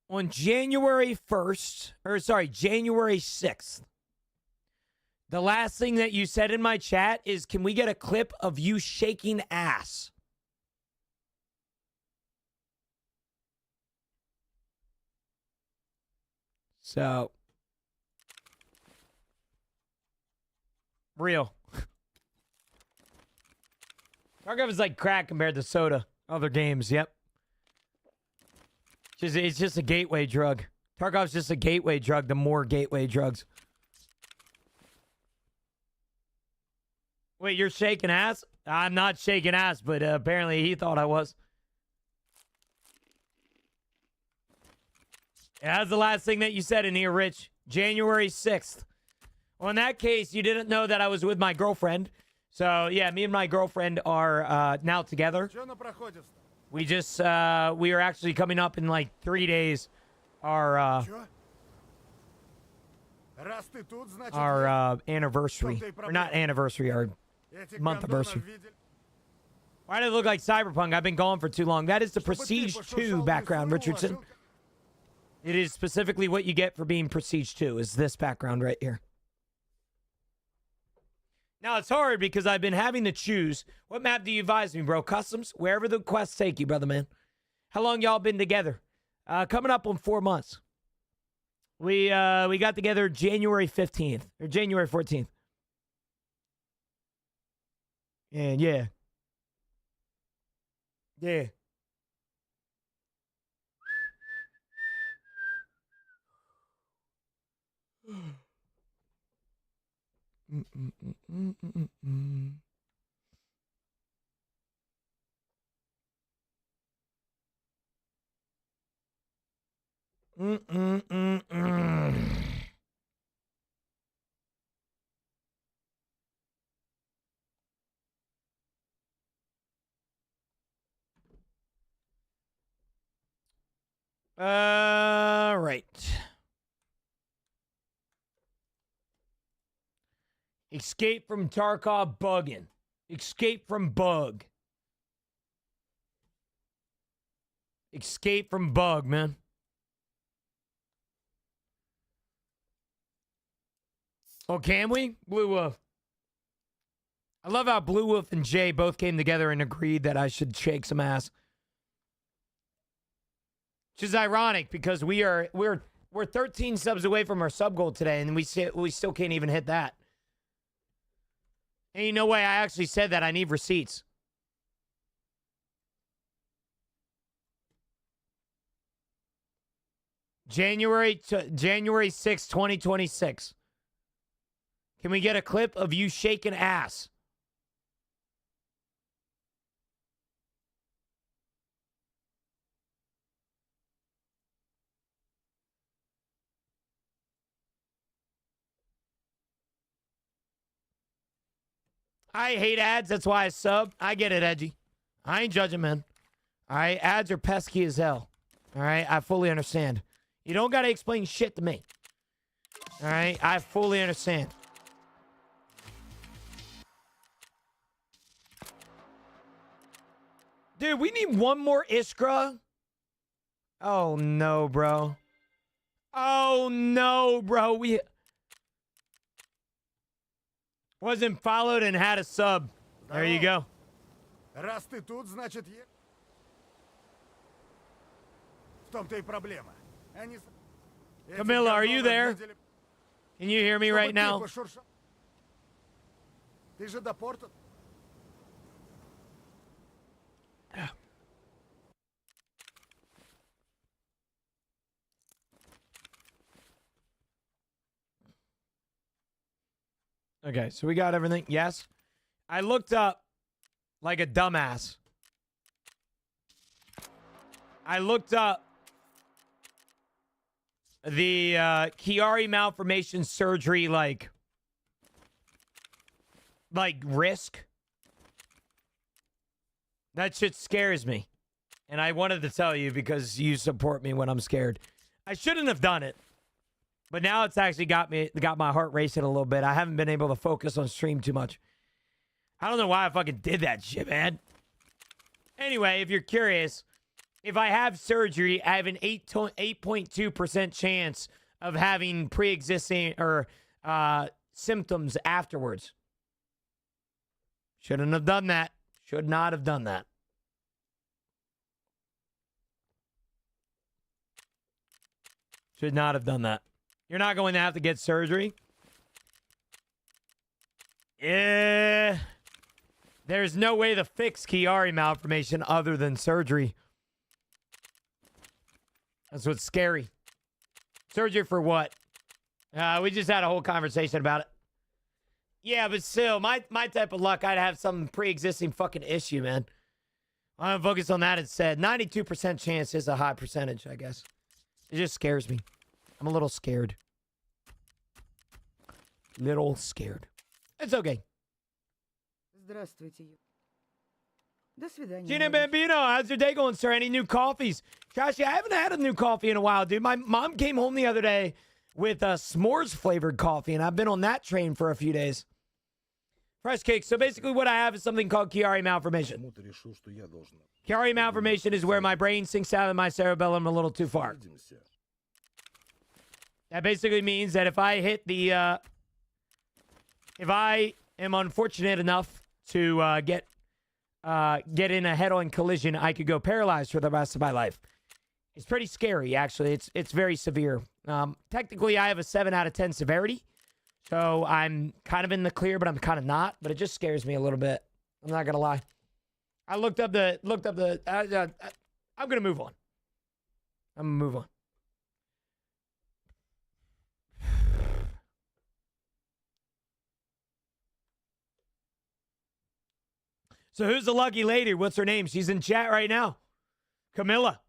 on January 1st, or sorry, January 6th. The last thing that you said in my chat is, can we get a clip of you shaking ass? So, real. Tarkov is like crack compared to soda. Other games, yep. It's just a gateway drug. Tarkov's just a gateway drug, the more gateway drugs. Wait, you're shaking ass? I'm not shaking ass, but apparently he thought I was. Yeah, that's the last thing that you said in here, Rich. January 6th. Well, in that case, you didn't know that I was with my girlfriend. So, yeah, me and my girlfriend are now together. We just, we are actually coming up in like 3 days. Our anniversary. Or not anniversary, our month anniversary. Why did it look like Cyberpunk? I've been gone for too long. That is the Prestige 2 background, Richardson. It is specifically what you get for being Prestige 2, is this background right here. Now, it's hard because I've been having to choose. What map do you advise me, bro? Customs? Wherever the quests take you, brother, man. How long y'all been together? Coming up on 4 months. We got together January 15th. Or January 14th. And yeah. Yeah. Right. Escape from Tarkov bugging. Escape from bug. Escape from bug, man. Oh, can we? Blue Wolf. I love how Blue Wolf and Jay both came together and agreed that I should shake some ass. Which is ironic because we're 13 subs away from our sub goal today, and we still can't even hit that. Ain't no way I actually said that. I need receipts. January 6, 2026. Can we get a clip of you shaking ass? I hate ads. That's why I sub. I get it, Edgy. I ain't judging, man. All right? Ads are pesky as hell. All right? I fully understand. You don't got to explain shit to me. All right? I fully understand. Dude, we need one more Iskra. Oh, no, bro. Oh, no, bro. We wasn't followed and had a sub. There you go. Раз ты тут, значит, в том-то и проблема. Они... Camilla, are you there? Can you hear me right now? Ты же до порта... Okay, so we got everything. Yes. I looked up like a dumbass. I looked up the Chiari malformation surgery like risk. That shit scares me. And I wanted to tell you because you support me when I'm scared. I shouldn't have done it. But now it's actually got my heart racing a little bit. I haven't been able to focus on stream too much. I don't know why I fucking did that shit, man. Anyway, if you're curious, if I have surgery, I have an 8.2% chance of having pre-existing or symptoms afterwards. Shouldn't have done that. Should not have done that. Should not have done that. You're not going to have to get surgery. There's no way to fix Chiari malformation other than surgery. That's what's scary. Surgery for what? We just had a whole conversation about it. Yeah, but still, my type of luck, I'd have some pre-existing fucking issue, man. I'm going to focus on that instead. 92% chance is a high percentage, I guess. It just scares me. I'm a little scared. Little scared. It's okay. Здравствуйте. До свидания. Gina Bambino, how's your day going, sir? Any new coffees? Joshie, I haven't had a new coffee in a while, dude. My mom came home the other day with a s'mores flavored coffee, and I've been on that train for a few days. Fresh cake. So basically what I have is something called Chiari malformation. Chiari malformation is where my brain sinks out of my cerebellum a little too far. That basically means that if I hit the, if I am unfortunate enough to get in a head-on collision, I could go paralyzed for the rest of my life. It's pretty scary, actually. It's very severe. Technically, I have a 7 out of 10 severity, so I'm kind of in the clear, but I'm kind of not. But it just scares me a little bit. I'm not gonna lie. I looked up the. I'm gonna move on. I'm gonna move on. So who's the lucky lady? What's her name? She's in chat right now. Camilla.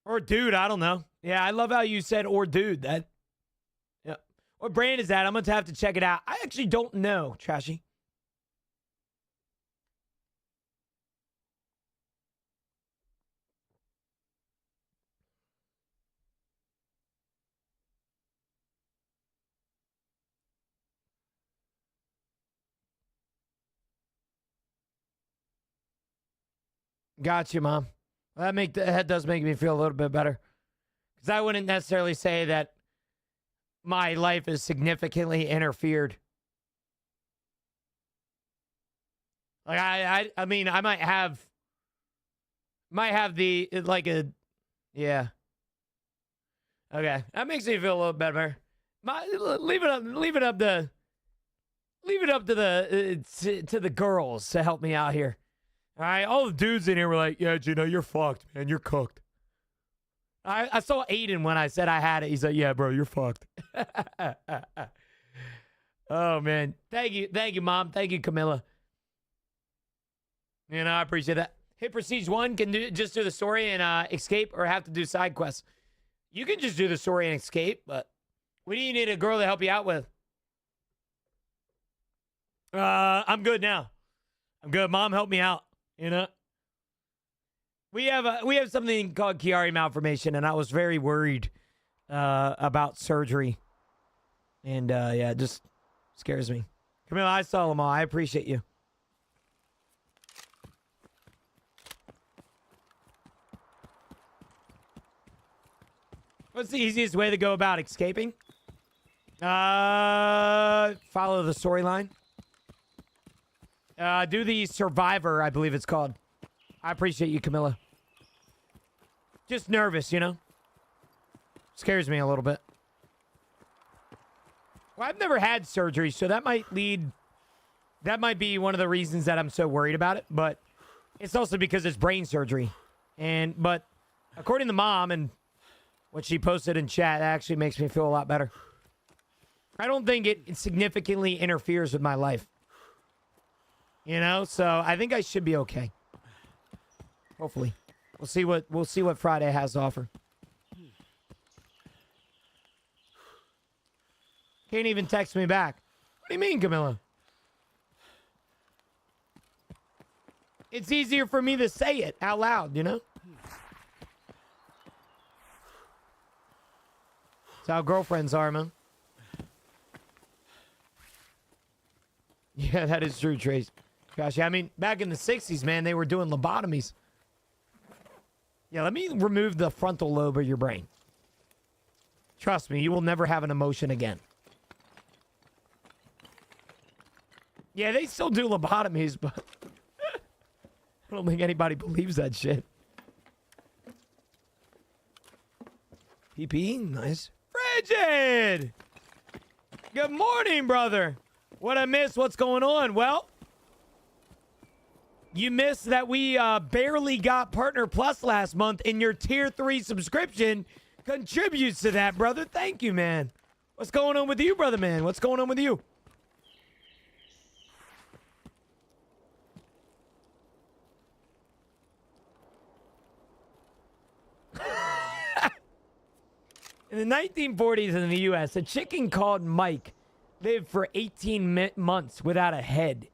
Or dude, I don't know. Yeah, I love how you said or dude. That. Yeah. What brand is that? I'm going to have to check it out. I actually don't know, Trashy. Got you, Mom. That does make me feel a little bit better. Because I wouldn't necessarily say that my life is significantly interfered. Like I mean, I might have the like a, yeah. Okay, that makes me feel a little better. Leave it up to the girls to help me out here. All right, all the dudes in here were like, yeah, Gino, you're fucked, man. You're cooked. I saw Aiden when I said I had it. He's like, yeah, bro, you're fucked. Oh, man. Thank you, Mom. Thank you, Camilla. You know, I appreciate that. Hit Prestige 1 can just do the story and escape or have to do side quests. You can just do the story and escape, but what do you need a girl to help you out with? I'm good now. I'm good. Mom helped me out. You know, we have something called Chiari malformation, and I was very worried about surgery. And yeah, it just scares me. Camilla, I saw them all. I appreciate you. What's the easiest way to go about escaping? Follow the storyline. Do the Survivor, I believe it's called. I appreciate you, Camilla. Just nervous, you know? Scares me a little bit. Well, I've never had surgery, so that might be one of the reasons that I'm so worried about it, but it's also because it's brain surgery. But according to Mom and what she posted in chat, that actually makes me feel a lot better. I don't think it significantly interferes with my life. You know, so I think I should be okay. Hopefully. We'll see what Friday has to offer. Can't even text me back. What do you mean, Camilla? It's easier for me to say it out loud, you know? That's how girlfriends are, man. Yeah, that is true, Trace. Gosh, I mean, back in the 60s, man, they were doing lobotomies. Yeah, let me remove the frontal lobe of your brain. Trust me, you will never have an emotion again. Yeah, they still do lobotomies, but I don't think anybody believes that shit. PP, nice. Frigid! Good morning, brother. What I missed? What's going on? Well, you missed that we barely got Partner Plus last month, and your Tier 3 subscription contributes to that, brother. Thank you, man. What's going on with you, brother, man? What's going on with you? In the 1940s in the U.S., a chicken called Mike lived for 18 months without a head.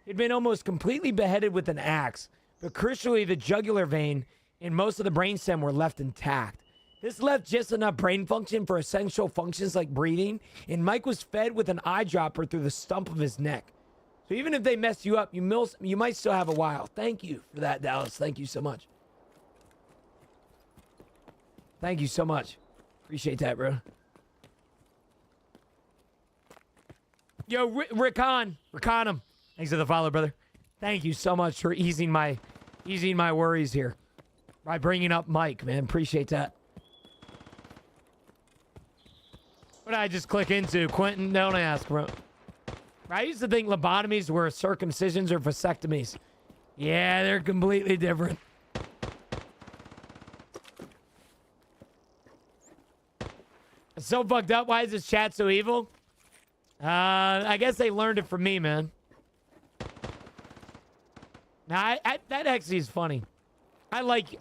He'd been almost completely beheaded with an axe, but crucially, the jugular vein and most of the brainstem were left intact. This left just enough brain function for essential functions like breathing, and Mike was fed with an eyedropper through the stump of his neck. So even if they mess you up, you might still have a while. Thank you for that, Dallas. Thank you so much. Thank you so much. Appreciate that, bro. Yo, Rickon him. Thanks for the follow, brother. Thank you so much for easing my worries here by bringing up Mike, man. Appreciate that. What did I just click into? Quentin, don't ask, bro. I used to think lobotomies were circumcisions or vasectomies. Yeah, they're completely different. It's so fucked up. Why is this chat so evil? I guess they learned it from me, man. Now, that actually is funny. I like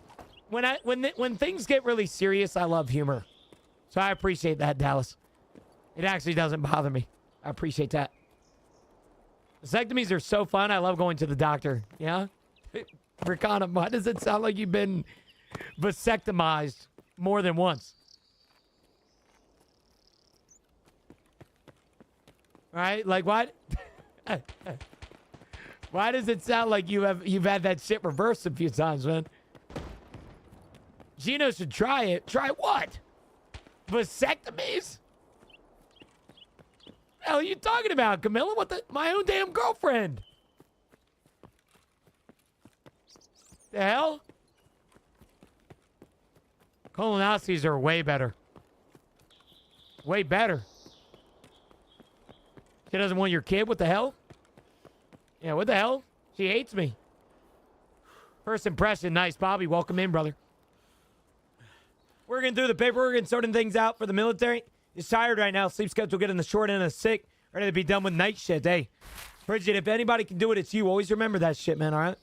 when things get really serious. I love humor, so I appreciate that, Dallas. It actually doesn't bother me. I appreciate that. Vasectomies are so fun. I love going to the doctor. Yeah, Rickon, why does it sound like you've been vasectomized more than once? Right? Like what? Why does it sound like you've had that shit reversed a few times, man? Gino should try it. Try what? Vasectomies? What the hell are you talking about, Camilla? My own damn girlfriend. The hell? Colonoscopies are way better. Way better. She doesn't want your kid? What the hell? Yeah, what the hell? She hates me. First impression, nice. Bobby, welcome in, brother. Working through the paperwork and sorting things out for the military. He's tired right now. Sleep schedule getting the short end of the stick. Ready to be done with night shit. Hey, Bridget, if anybody can do it, it's you. Always remember that shit, man, all right?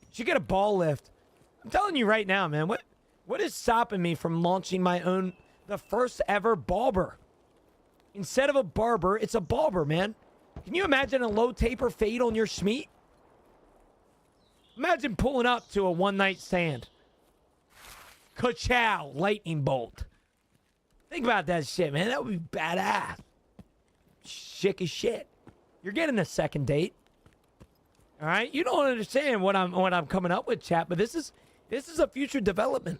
You should get a ball lift. I'm telling you right now, man. What is stopping me from launching the first ever balber? Instead of a barber, it's a balber, man. Can you imagine a low taper fade on your Schmeat? Imagine pulling up to a one-night stand. Ka-chow, lightning bolt. Think about that shit, man. That would be badass. Sick as shit. You're getting a second date. All right? You don't understand what I'm coming up with, chat, but this is a future development.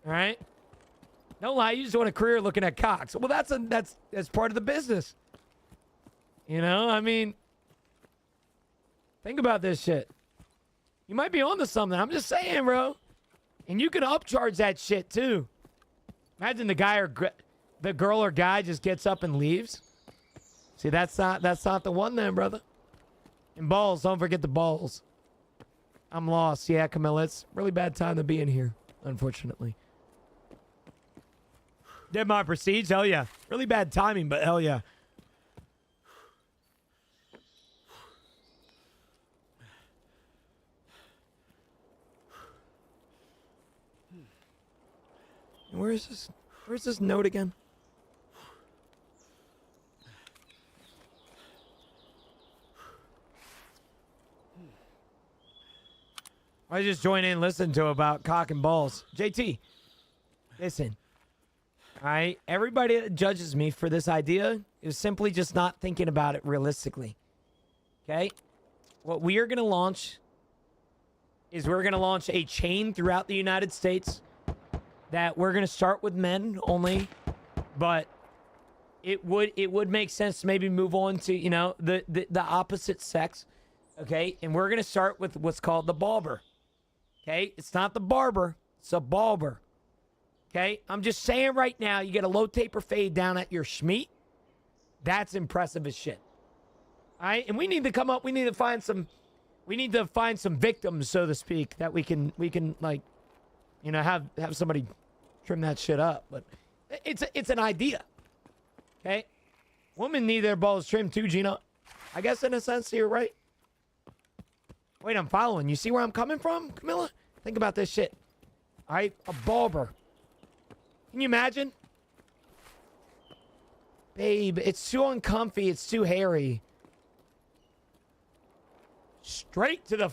All right? Don't lie, you just want a career looking at cocks. Well, that's part of the business. You know, I mean, think about this shit. You might be onto something. I'm just saying, bro. And you can upcharge that shit too. Imagine the guy or the girl or guy just gets up and leaves. See, that's not the one then, brother. And balls, don't forget the balls. I'm lost. Yeah, Camilla, it's a really bad time to be in here, unfortunately. Did my prestige? Hell yeah. Really bad timing, but hell yeah. Where's this note again? I just join in and listen to about cock and balls. JT, listen. All right, everybody that judges me for this idea is simply just not thinking about it realistically. Okay? What we are going to launch is we're going to launch a chain throughout the United States that we're going to start with men only, but it would make sense to maybe move on to, you know, the opposite sex. Okay? And we're going to start with what's called the balber. Okay? It's not the barber, it's a balber. Okay? I'm just saying right now, you get a low taper fade down at your Schmeat. That's impressive as shit. All right? And we need to find some victims, so to speak, that we can like, you know, have somebody trim that shit up. But it's an idea. Okay? Women need their balls trimmed too, Gina. I guess in a sense you're right. Wait, I'm following. You see where I'm coming from, Camilla? Think about this shit. All right? A balber. Can you imagine? Babe, it's too uncomfy. It's too hairy. Straight to the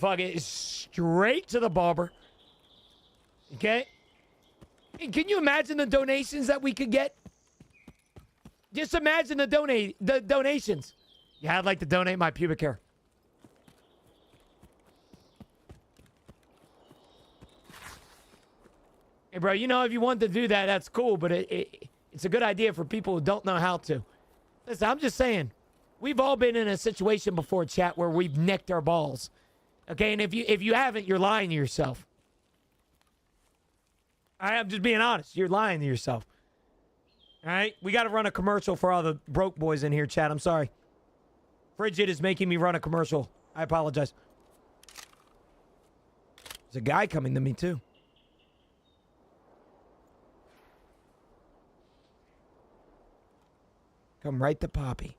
barber. Okay? And can you imagine the donations that we could get? Just imagine the donations. Yeah, I'd like to donate my pubic hair. Hey, bro, you know, if you want to do that, that's cool, but it's a good idea for people who don't know how to. Listen, I'm just saying, we've all been in a situation before, chat, where we've nicked our balls. Okay, and if you haven't, you're lying to yourself. I'm just being honest. You're lying to yourself. All right? We got to run a commercial for all the broke boys in here, chat. I'm sorry. Frigid is making me run a commercial. I apologize. There's a guy coming to me, too. Come right to Poppy.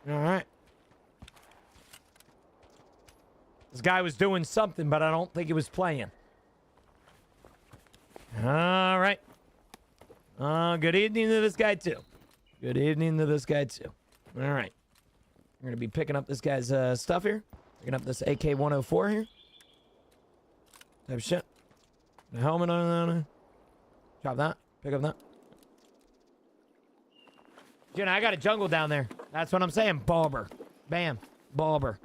All right. This guy was doing something, but I don't think he was playing. All right. Good evening to this guy, too. Good evening to this guy, too. All right. We're going to be picking up this guy's stuff here. Picking up this AK-104 here. Type of shit. The helmet on it. Drop that. Pick up that. Jenna, I got a jungle down there. That's what I'm saying. Barber. Bam. Barber.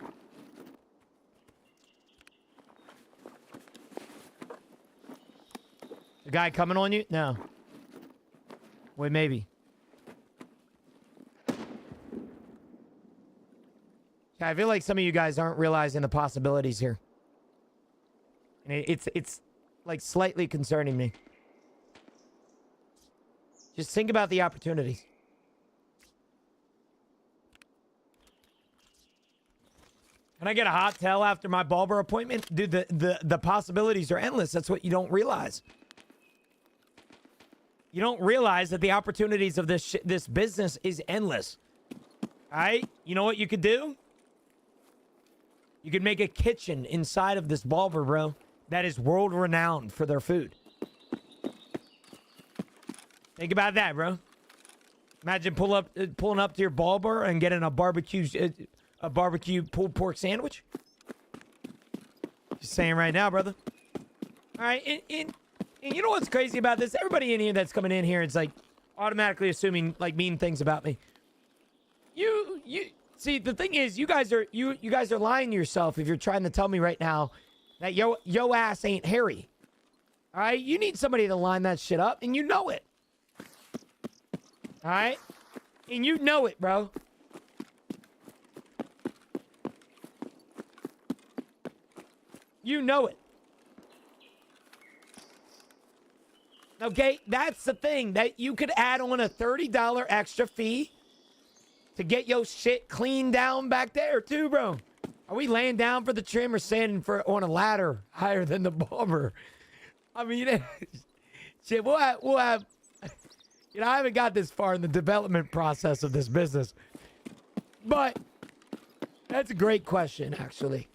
The guy coming on you? No. Wait, maybe. I feel like some of you guys aren't realizing the possibilities here. And it's like slightly concerning me. Just think about the opportunities. Can I get a hot tell after my barber appointment? Dude, the possibilities are endless. That's what you don't realize. You don't realize that the opportunities of this business is endless. All right? You know what you could do? You could make a kitchen inside of this barber, bro, that is world-renowned for their food. Think about that, bro. Imagine pulling up to your barber and getting a barbecue pulled pork sandwich. Just saying right now, brother. All right, and you know what's crazy about this? Everybody in here that's coming in here, it's like automatically assuming like mean things about me. You see, the thing is, you guys are lying to yourself if you're trying to tell me right now that yo ass ain't hairy. All right, you need somebody to line that shit up, and you know it. All right, and you know it, bro. You know it. Okay, that's the thing, that you could add on a $30 extra fee to get your shit cleaned down back there too, bro. Are we laying down for the trim or standing on a ladder higher than the barber? I mean, shit, we'll have, you know, I haven't got this far in the development process of this business, but that's a great question, actually.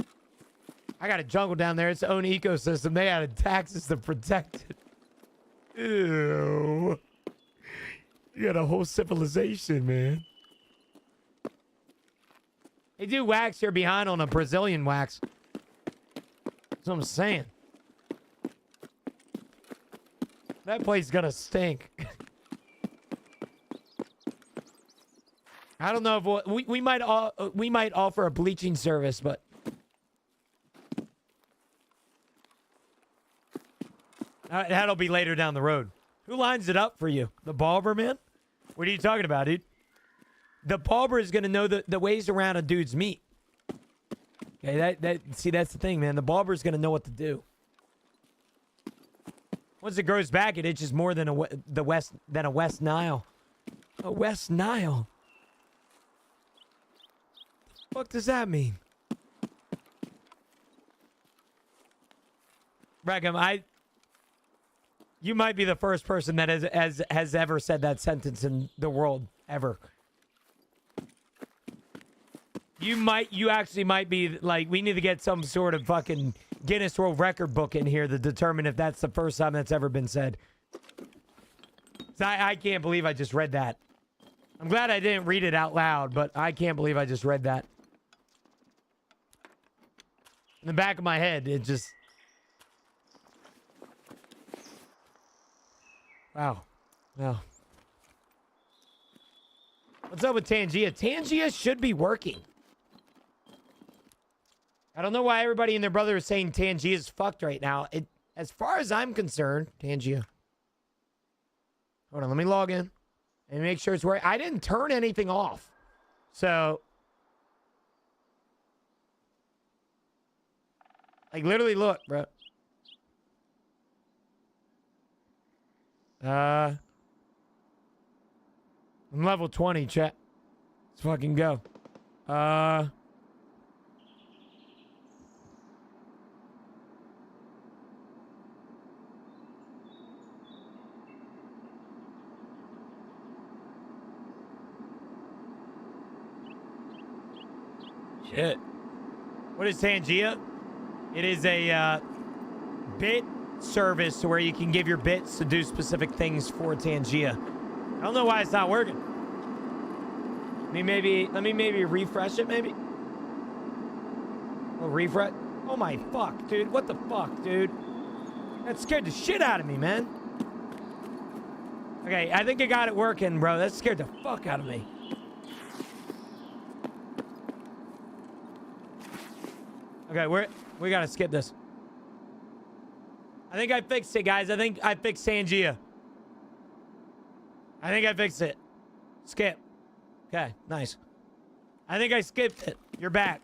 I got a jungle down there. It's its own ecosystem. They added taxes to protect it. Ew. You got a whole civilization, man. They do wax here behind on a Brazilian wax. That's what I'm saying. That place is gonna stink. I don't know if we might offer a bleaching service, but that'll be later down the road. Who lines it up for you? The barber, man? What are you talking about, dude? The barber is going to know the ways around a dude's meat. Okay, see, that's the thing, man. The barber is going to know what to do. Once it grows back, it itches more than a West Nile. A West Nile? What does that mean? Rackham, you might be the first person that has ever said that sentence in the world, ever. You actually might be, like, we need to get some sort of fucking Guinness World Record book in here to determine if that's the first time that's ever been said. I can't believe I just read that. I'm glad I didn't read it out loud, but I can't believe I just read that. In the back of my head, it just... Wow. Wow. What's up with Tangia? Tangia should be working. I don't know why everybody and their brother is saying Tangia is fucked right now. As far as I'm concerned, Tangia. Hold on, let me log in and make sure it's working. I didn't turn anything off. So, like, literally look, bro. I'm level 20, chat. Let's fucking go. Shit. What is Tangia? It is a bit service where you can give your bits to do specific things for Tangia. I don't know why it's not working. Let me maybe refresh it, maybe. Oh, refresh. Oh my fuck, dude. What the fuck, dude? That scared the shit out of me, man. Okay, I think I got it working, bro. That scared the fuck out of me. Okay, we gotta skip this. I think I fixed it, guys. I think I fixed Tangia. I think I fixed it. Skip. Okay, nice. I think I skipped it. You're back.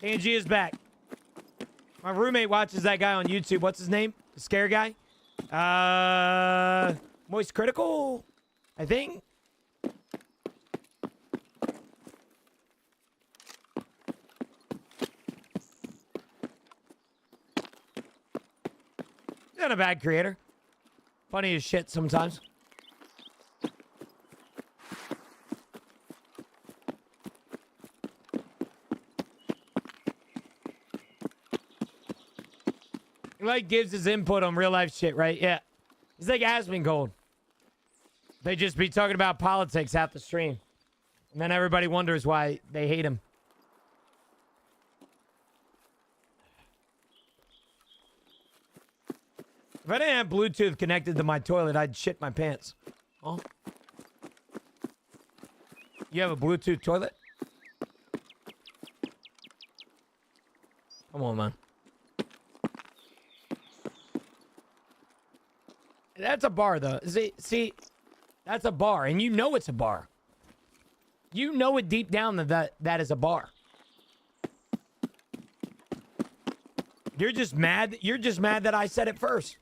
Tangia's back. My roommate watches that guy on YouTube. What's his name? The scare guy? Moist Critical? I think. Not a bad creator. Funny as shit sometimes. like gives his input on real life shit, right? Yeah. He's like Aspen Gold. They just be talking about politics half the stream. And then everybody wonders why they hate him. If I didn't have Bluetooth connected to my toilet, I'd shit my pants. Oh. You have a Bluetooth toilet? Come on, man. That's a bar, though. See, that's a bar, and you know it's a bar. You know it deep down that is a bar. You're just mad. You're just mad that I said it first.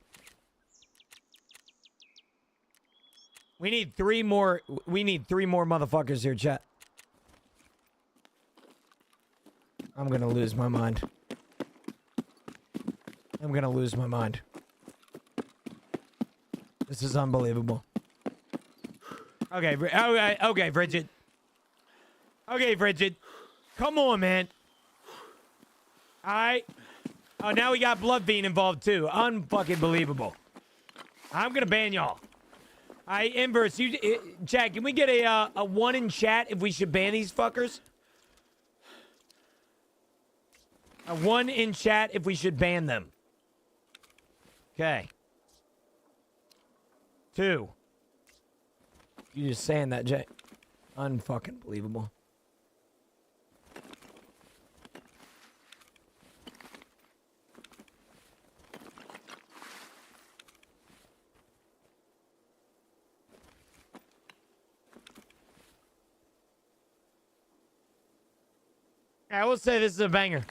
We need 3 more. We need 3 more motherfuckers here, chat. I'm gonna lose my mind. I'm gonna lose my mind. This is unbelievable. Okay, okay, Bridget. Okay, Bridget. Come on, man. All right. Oh, now we got Blood Fiend involved, too. Unfucking believable. I'm gonna ban y'all. All right, Inverse, Chad, can we get a 1 in chat if we should ban these fuckers? A 1 in chat if we should ban them. Okay. 2. You just saying that, Jay. Unfucking believable. I will say this is a banger.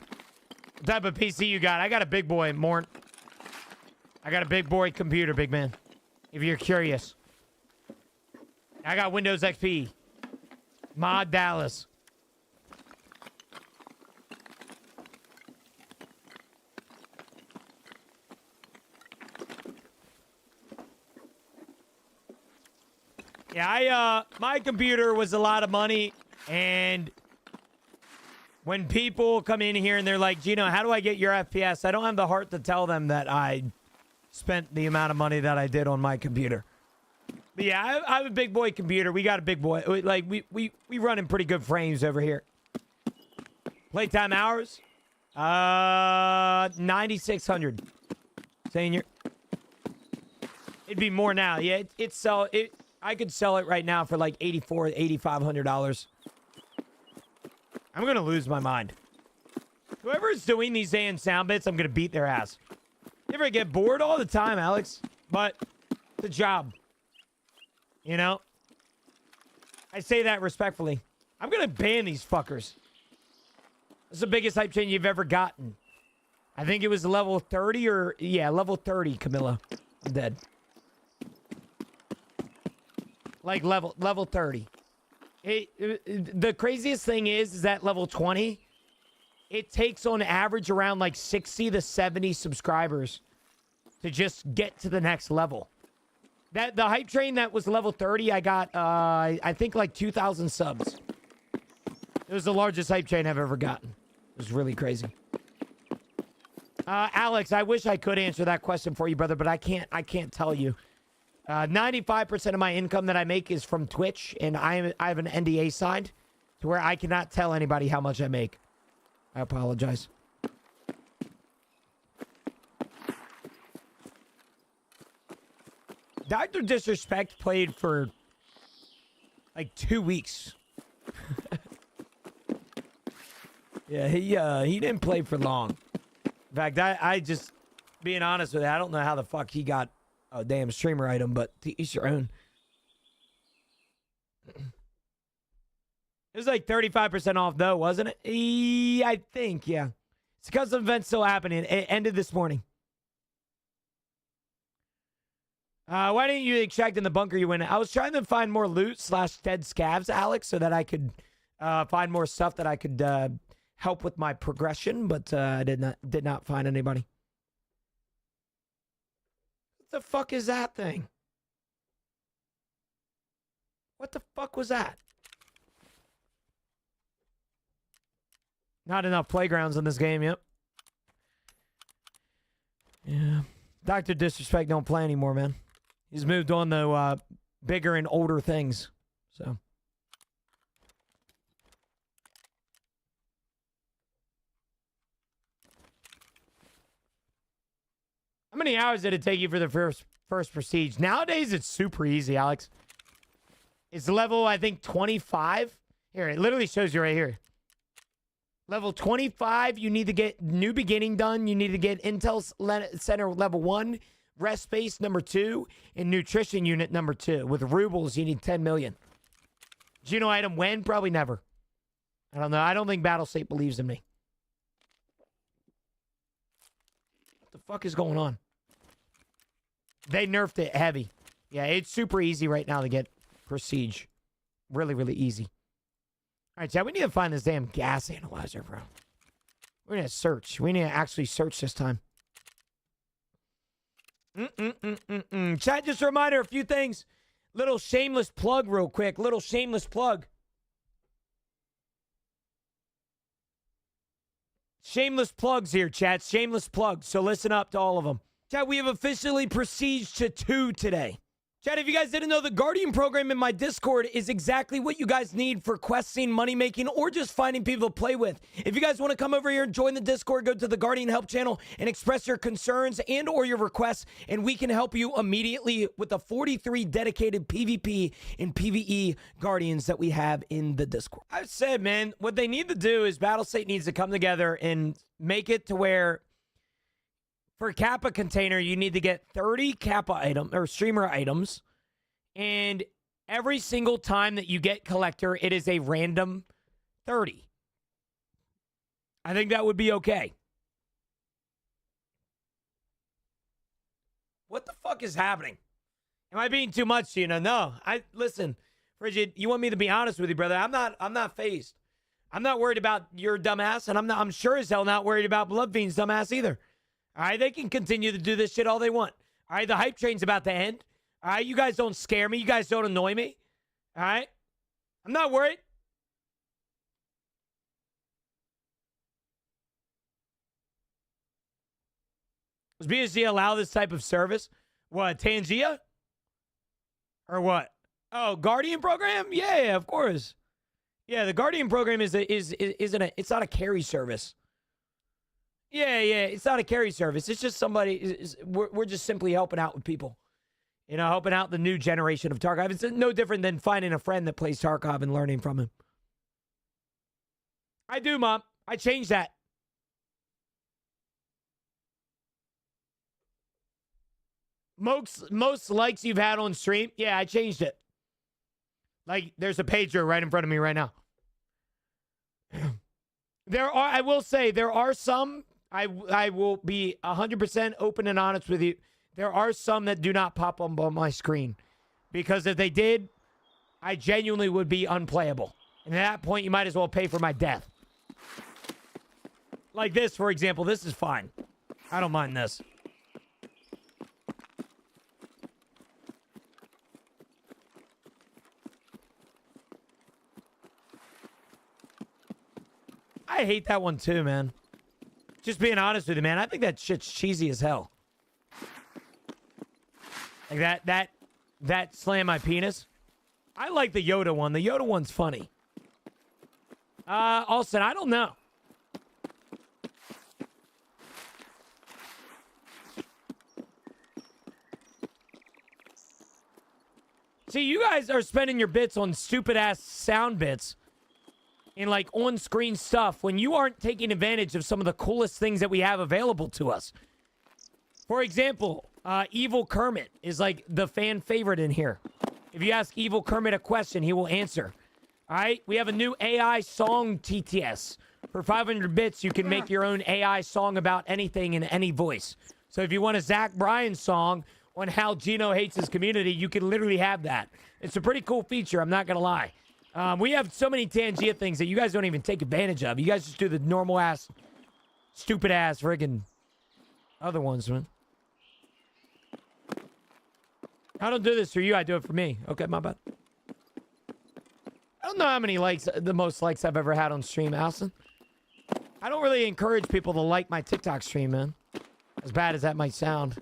What type of PC you got? I got a big boy, Mort. I got a big boy computer, big man. If you're curious. I got Windows XP. Mod Dallas. Yeah, my computer was a lot of money, and when people come in here and they're like, Gino, how do I get your FPS? I don't have the heart to tell them that I spent the amount of money that I did on my computer. But yeah, I have a big boy computer. We got a big boy. Like, we run in pretty good frames over here. Playtime hours? 9,600. Senior. It'd be more now. Yeah, I could sell it right now for like $8,400, $8,500. I'm going to lose my mind. Whoever's doing these damn sound bits, I'm going to beat their ass. You ever get bored all the time, Alex? But it's a job. You know? I say that respectfully. I'm going to ban these fuckers. This is the biggest hype chain you've ever gotten. I think it was level 30 or... Yeah, level 30, Camilla. I'm dead. Like level 30. The craziest thing is that level 20, it takes on average around like 60 to 70 subscribers to just get to the next level. The hype train that was level 30, I got, I think like 2,000 subs. It was the largest hype train I've ever gotten. It was really crazy. Alex, I wish I could answer that question for you, brother, but I can't tell you. 95% of my income that I make is from Twitch, and I have an NDA signed to where I cannot tell anybody how much I make. I apologize. Dr. Disrespect played for like 2 weeks. Yeah, he didn't play for long. In fact, I just, being honest with you, I don't know how the fuck he got a damn streamer item, but to each your own. It was like 35% off though, wasn't it? I think, yeah. It's because the event's still happening. It ended this morning. Why didn't you extract in the bunker you went in? I was trying to find more loot / dead scavs, Alex, so that I could find more stuff that I could help with my progression, but I did not find anybody. What the fuck is that thing? What the fuck was that? Not enough playgrounds in this game, yep. Yeah. Dr. Disrespect don't play anymore, man. He's moved on to bigger and older things. So. How many hours did it take you for the first prestige? Nowadays, it's super easy, Alex. It's level, I think, 25. Here, it literally shows you right here. Level 25, you need to get New Beginning done. You need to get Intel Center level 1, Rest Space number 2, and Nutrition Unit number 2. With rubles, you need 10 million. Geno item when? Probably never. I don't know. I don't think Battlestate believes in me. What the fuck is going on? They nerfed it heavy. Yeah, it's super easy right now to get Prestige. Really, really easy. All right, Chad, we need to find this damn gas analyzer, bro. We're going to search. We need to actually search this time. Chad, just a reminder, a few things. Little shameless plug real quick. Little shameless plug. Shameless plugs here, Chad. Shameless plugs. So listen up to all of them. Chad, we have officially prestiged to 2 today. Chad, if you guys didn't know, the Guardian program in my Discord is exactly what you guys need for questing, money making, or just finding people to play with. If you guys want to come over here and join the Discord, go to the Guardian Help channel and express your concerns and or your requests, and we can help you immediately with the 43 dedicated PvP and PvE Guardians that we have in the Discord. I've said, man, what they need to do is Battlestate needs to come together and make it to where for Kappa container, you need to get 30 Kappa item or streamer items. And every single time that you get collector, it is a random 30. I think that would be okay. What the fuck is happening? Am I being too much, you know? No. Listen, Frigid, you want me to be honest with you, brother? I'm not phased. I'm not worried about your dumbass, and I'm sure as hell not worried about Bloodfiend's dumbass either. All right, they can continue to do this shit all they want. All right, the hype train's about to end. All right, you guys don't scare me. You guys don't annoy me. All right? I'm not worried. Does BSG allow this type of service? What, Tangia? Or what? Oh, Guardian program? Yeah, of course. Yeah, the Guardian program it's not a carry service. Yeah, it's not a carry service. It's just we're just simply helping out with people. You know, helping out the new generation of Tarkov. It's no different than finding a friend that plays Tarkov and learning from him. I do, Mom. I changed that. Most likes you've had on stream? Yeah, I changed it. Like, there's a pager right in front of me right now. I will say, there are some, I will be 100% open and honest with you. There are some that do not pop up on my screen. Because if they did, I genuinely would be unplayable. And at that point, you might as well pay for my death. Like this, for example. This is fine. I don't mind this. I hate that one too, man. Just being honest with you, man. I think that shit's cheesy as hell. Like that slam my penis. I like the Yoda one. The Yoda one's funny. Austin, I don't know. See, you guys are spending your bits on stupid ass sound bits and like on-screen stuff when you aren't taking advantage of some of the coolest things that we have available to us. For example, Evil Kermit is like the fan favorite in here. If you ask Evil Kermit a question, he will answer. All right? We have a new AI song TTS. For 500 bits, you can make your own AI song about anything in any voice. So if you want a Zach Bryan song on how Geno hates his community, you can literally have that. It's a pretty cool feature, I'm not going to lie. We have so many Tangia things that you guys don't even take advantage of. You guys just do the normal ass, stupid ass friggin' other ones, man. I don't do this for you, I do it for me. Okay, my bad. I don't know how many likes, the most likes I've ever had on stream, Allison. I don't really encourage people to like my TikTok stream, man. As bad as that might sound.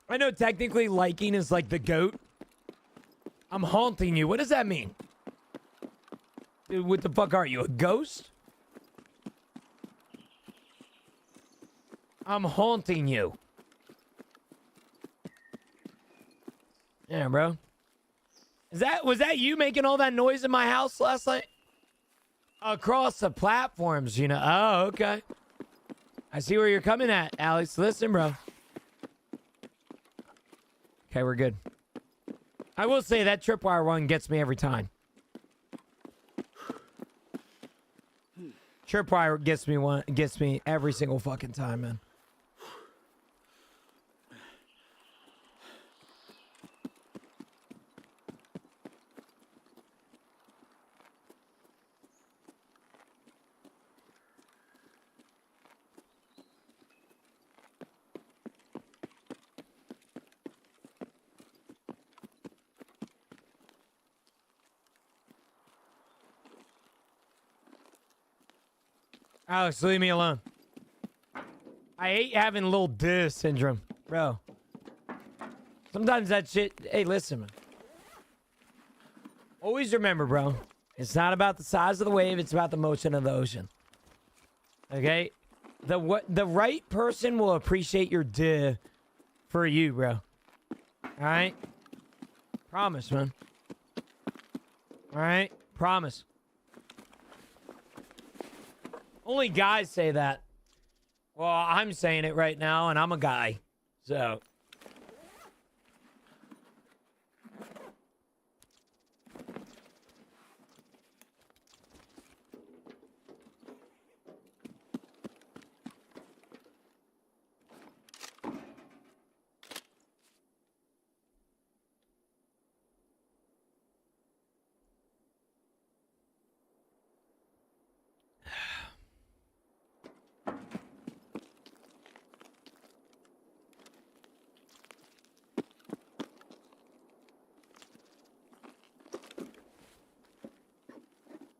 I know technically liking is like the goat. I'm haunting you. What does that mean? Dude, what the fuck are you, a ghost? I'm haunting you. Yeah, bro. Was that you making all that noise in my house last night? Across the platforms, you know. Oh, okay. I see where you're coming at, Alex. Listen, bro. Okay, we're good. I will say that tripwire one gets me every time. Tripwire gets me every single fucking time, man. Alex, leave me alone. I hate having little duh syndrome, bro. Sometimes that shit... Hey, listen, man. Always remember, bro. It's not about the size of the wave. It's about the motion of the ocean. Okay? The right person will appreciate your duh for you, bro. Alright? Promise, man. Alright? Promise. Only guys say that. Well, I'm saying it right now, and I'm a guy. So.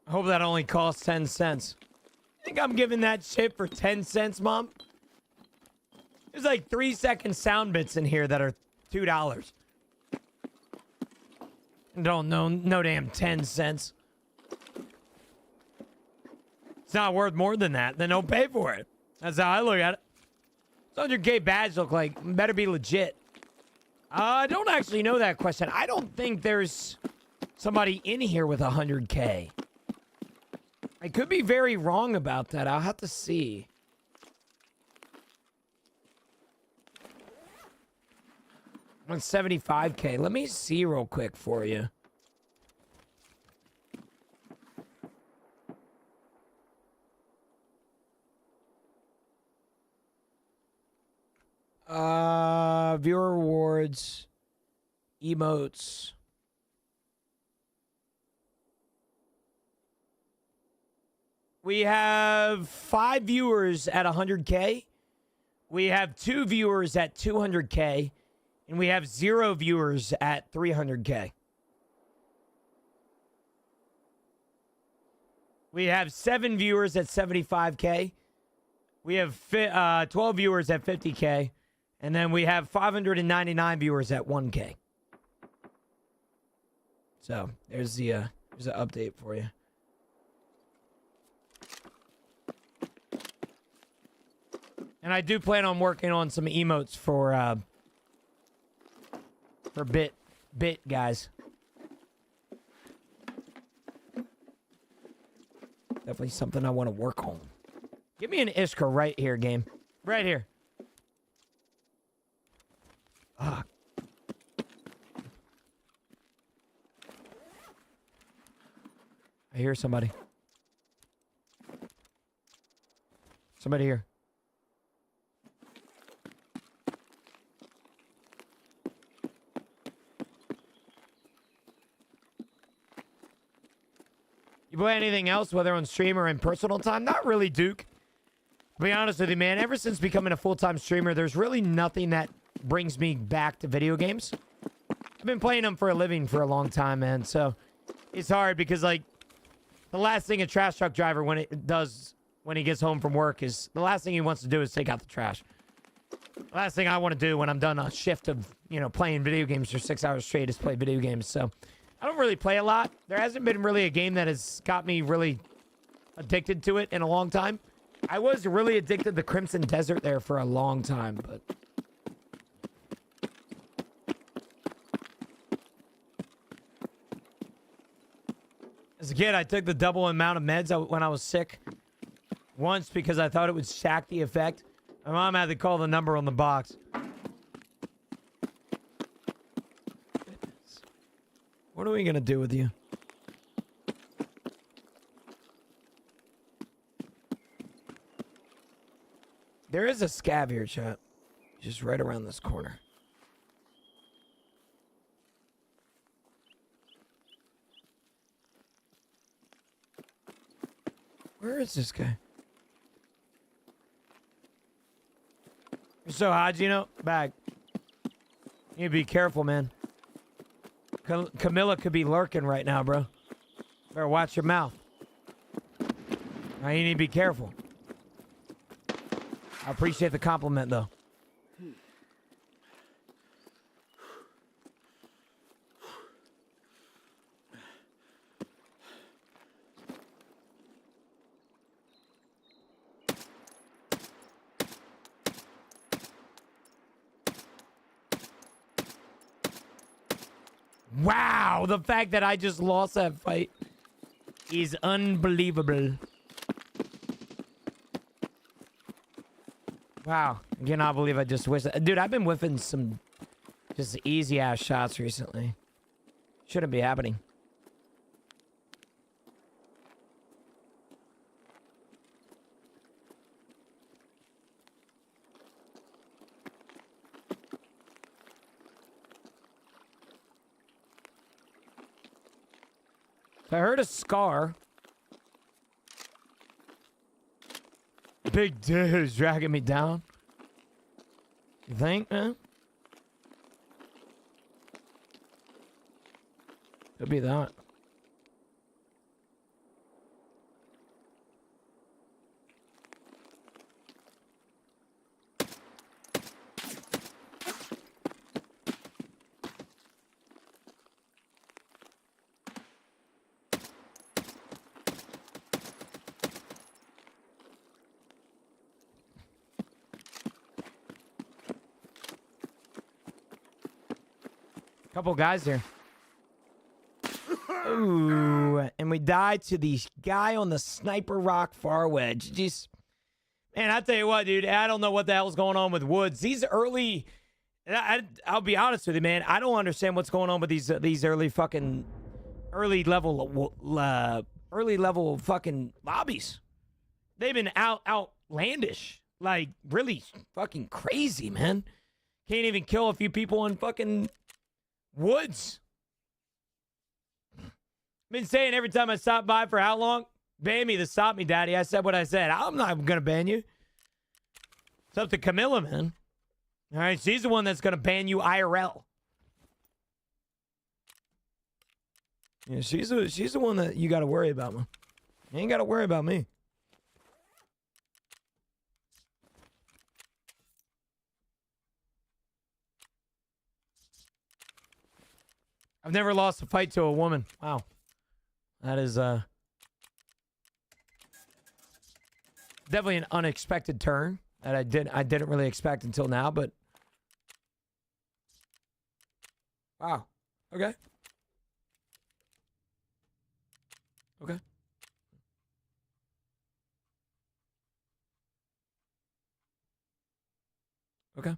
I hope that only costs 10 cents. I think I'm giving that shit for 10 cents, Mom. There's like 3-second sound bits in here that are $2. Don't know, no damn 10 cents. It's not worth more than that. Then don't pay for it. That's how I look at it. 100K badge look like better be legit. I don't actually know that question. I don't think there's somebody in here with 100K. I could be very wrong about that. I'll have to see. On 75K. Let me see real quick for you. Viewer rewards. Emotes. We have 5 viewers at 100K. We have 2 viewers at 200K. And we have 0 viewers at 300K. We have 7 viewers at 75K. We have 12 viewers at 50K. And then we have 599 viewers at 1K. So there's the update for you. And I do plan on working on some emotes for bit guys. Definitely something I want to work on. Give me an Iskra right here, game. Right here. Ah. I hear somebody. Somebody here. You play anything else, whether on stream or in personal time? Not really, Duke. To be honest with you, man, ever since becoming a full-time streamer, there's really nothing that brings me back to video games. I've been playing them for a living for a long time, man. So it's hard because, like, the last thing a trash truck driver when he gets home from work is the last thing he wants to do is take out the trash. The last thing I want to do when I'm done a shift of, you know, playing video games for 6 hours straight is play video games. So I don't really play a lot. There hasn't been really a game that has got me really addicted to it in a long time. I was really addicted to Crimson Desert there for a long time, but as a kid, I took the double amount of meds when I was sick once because I thought it would sack the effect. My mom had to call the number on the box. What are we gonna do with you? There is a scav here, chat. Just right around this corner. Where is this guy? So, how'd you know? Bag. You need to be careful, man. Camilla could be lurking right now, bro. Better watch your mouth. Now, you need to be careful. I appreciate the compliment, though. Wow, the fact that I just lost that fight is unbelievable. Wow, I cannot believe I just whiffed that. Dude, I've been whiffing some just easy ass shots recently. Shouldn't be happening. I heard a scar. Big dude is dragging me down. You think, man? Could be that. Couple guys here. Ooh, and we died to the guy on the sniper rock far wedge. Just, man, I tell you what, dude, I don't know what the hell's going on with Woods. These early, I'll be honest with you, man. I don't understand what's going on with these early fucking early level fucking lobbies. They've been outlandish, like really fucking crazy, man. Can't even kill a few people in fucking Woods. Been saying every time I stop by for how long? Ban me to stop me, daddy. I said what I said. I'm not gonna ban you. It's up to Camilla, man. All right, she's the one that's gonna ban you IRL. Yeah, she's the one that you gotta worry about, man. You ain't gotta worry about me. I've never lost a fight to a woman. Wow. That is definitely an unexpected turn that I didn't really expect until now, but wow. Okay. Okay. Okay.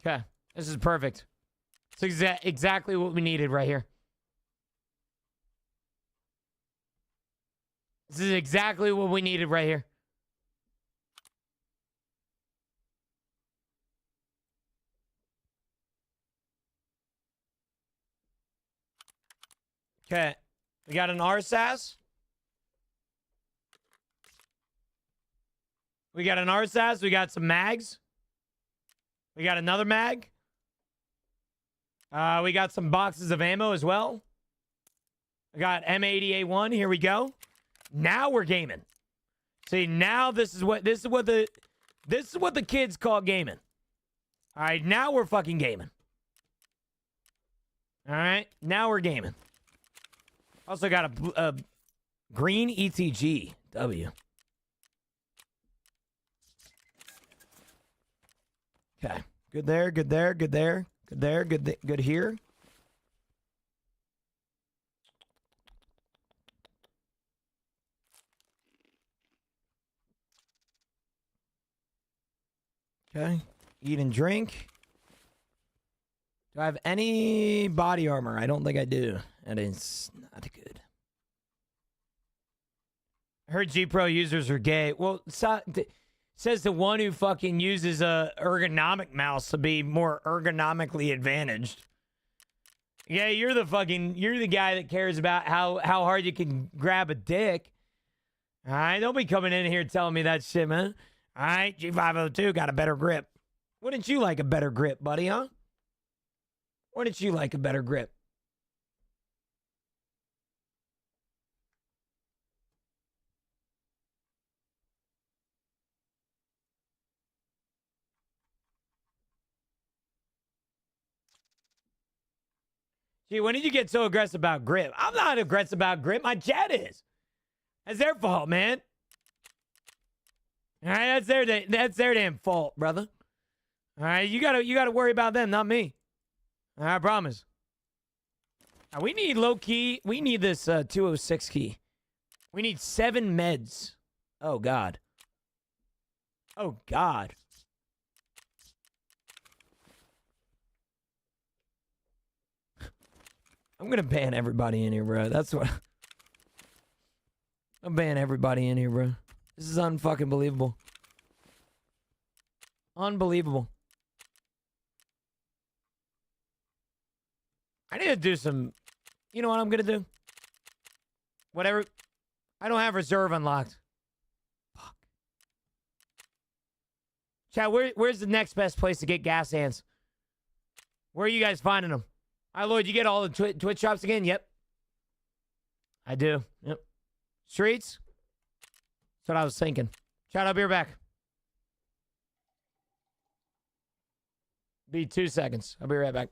Okay, this is perfect. It's exactly what we needed right here. This is exactly what we needed right here. Okay. We got an RSAS. We got an RSAS. We got some mags. We got another mag. We got some boxes of ammo as well. I got M80A1. Here we go. Now we're gaming. See, now this is what the kids call gaming. All right, now we're fucking gaming. All right, now we're gaming. Also got a green ETG W. Okay, good there, good there, good there, good there, good here. Okay, eat and drink. Do I have any body armor? I don't think I do. That is not good. I heard G Pro users are gay. Well, says the one who fucking uses a ergonomic mouse to be more ergonomically advantaged. Yeah, you're the guy that cares about how hard you can grab a dick. All right, don't be coming in here telling me that shit, man. All right, G502 got a better grip. Wouldn't you like a better grip, buddy, huh? Wouldn't you like a better grip? Gee, when did you get so aggressive about grip? I'm not aggressive about grip. My chat is. That's their fault, man. All right, that's their damn fault, brother. All right, you gotta worry about them, not me. I promise. We need low key. We need this 206 key. We need 7 meds. Oh God. Oh God. I'm gonna ban everybody in here, bro. That's what. I'm ban everybody in here, bro. This is unfucking believable. Unbelievable. I need to do some. You know what I'm gonna do? Whatever. I don't have reserve unlocked. Fuck. Chat, where's the next best place to get gas hands? Where are you guys finding them? Hi, Lloyd, you get all the Twitch shops again? Yep. I do. Yep. Streets? That's what I was thinking. Chat, I'll be right back. Be 2 seconds. I'll be right back.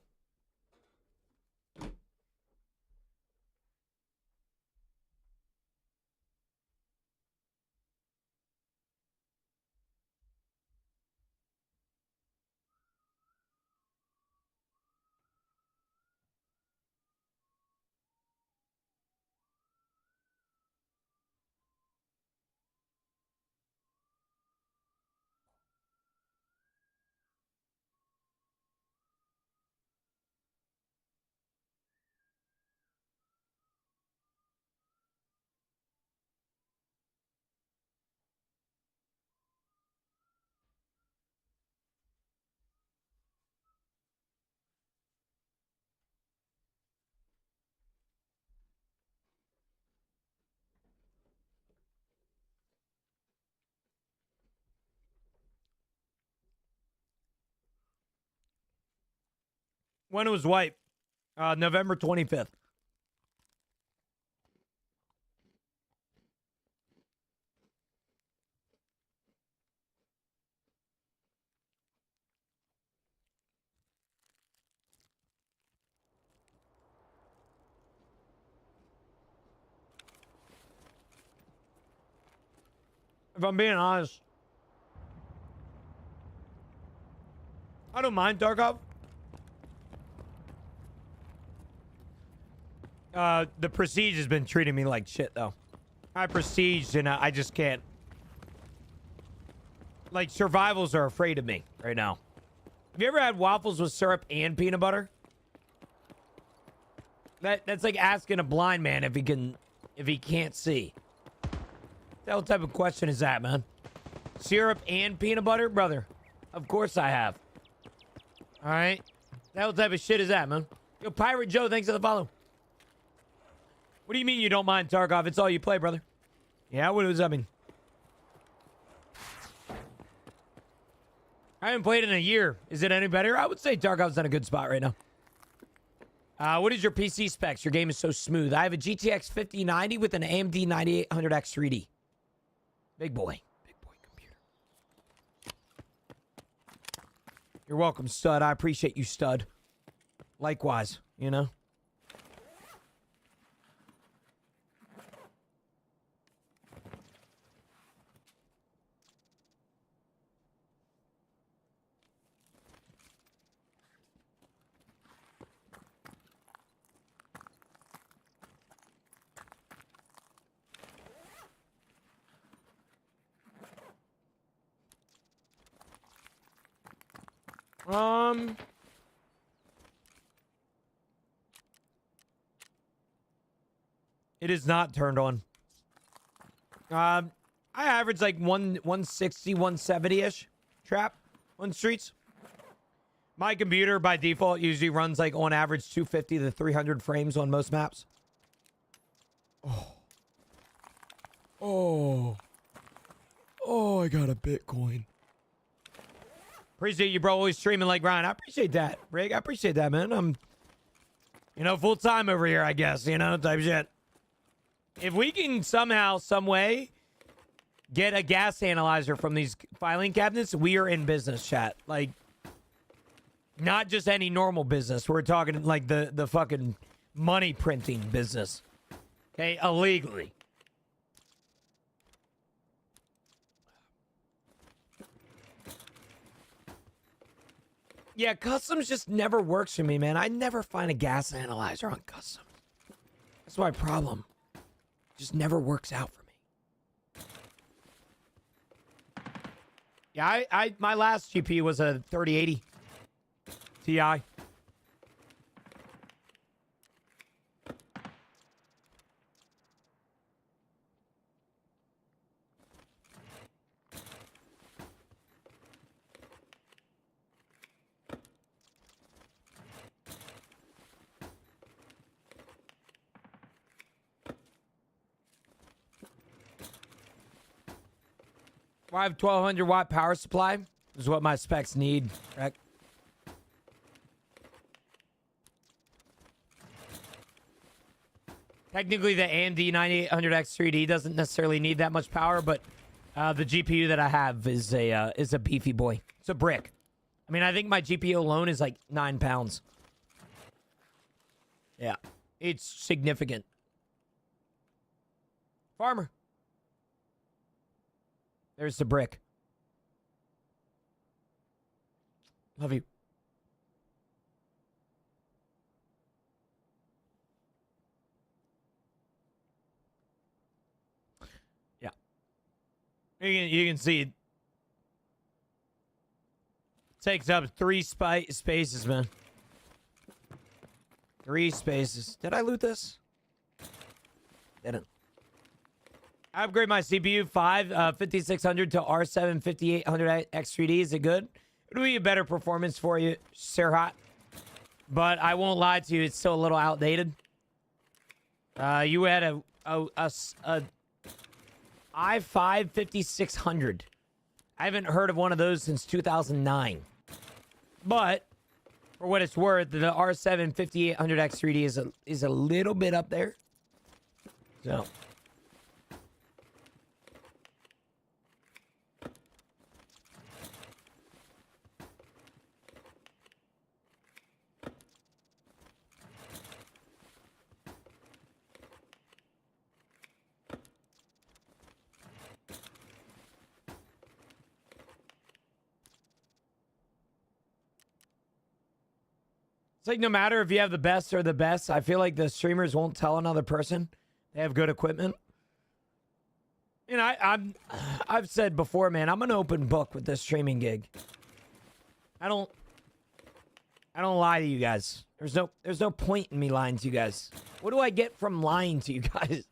When it was white, November 25th. If I'm being honest, I don't mind Tarkov. The Prestige has been treating me like shit, though. I Prestige, and I just can't. Like, survivals are afraid of me right now. Have you ever had waffles with syrup and peanut butter? That's like asking a blind man if he can't see. What type of question is that, man? Syrup and peanut butter? Brother, of course I have. All right. What type of shit is that, man? Yo, Pirate Joe, thanks for the follow. What do you mean you don't mind Tarkov? It's all you play, brother. Yeah, what does that mean? I haven't played in a year. Is it any better? I would say Tarkov's in a good spot right now. What is your PC specs? Your game is so smooth. I have a GTX 5090 with an AMD 9800X 3D. Big boy. Big boy computer. You're welcome, stud. I appreciate you, stud. Likewise, you know? It is not turned on. I average like 160, 170-ish trap on streets. My computer by default usually runs like on average 250 to 300 frames on most maps. Oh, I got a Bitcoin. Appreciate you, bro. Always streaming like Ryan. I appreciate that, Rick. I appreciate that, man. I'm, full time over here, I guess, type shit. If we can somehow, some way, get a gas analyzer from these filing cabinets, we are in business, chat. Like, not just any normal business. We're talking like the fucking money printing business. Okay, illegally. Yeah, customs just never works for me, man. I never find a gas analyzer on customs. That's my problem. Just never works out for me. Yeah, my last GPU was a 3080 Ti. I have 1200 watt power supply. This is what my specs need, correct? Technically, the AMD 9800X 3D doesn't necessarily need that much power, but the GPU that I have is a beefy boy. It's a brick. I mean, I think my GPU alone is like 9 pounds. Yeah, it's significant. Farmer. There's the brick. Love you. Yeah. You can see it takes up 3 spaces, man. 3 spaces. Did I loot this? Didn't. I upgrade my CPU 5600 to R7 5800 X3D. Is it good? It'll be a better performance for you, Serhat. But I won't lie to you, it's still a little outdated. You had a i5 5600. I haven't heard of one of those since 2009. But for what it's worth, the R7 5800 X3D is a little bit up there. So. It's like no matter if you have the best or the best, I feel like the streamers won't tell another person they have good equipment. You know, I've said before, man, I'm an open book with this streaming gig. I don't lie to you guys. There's no point in me lying to you guys. What do I get from lying to you guys?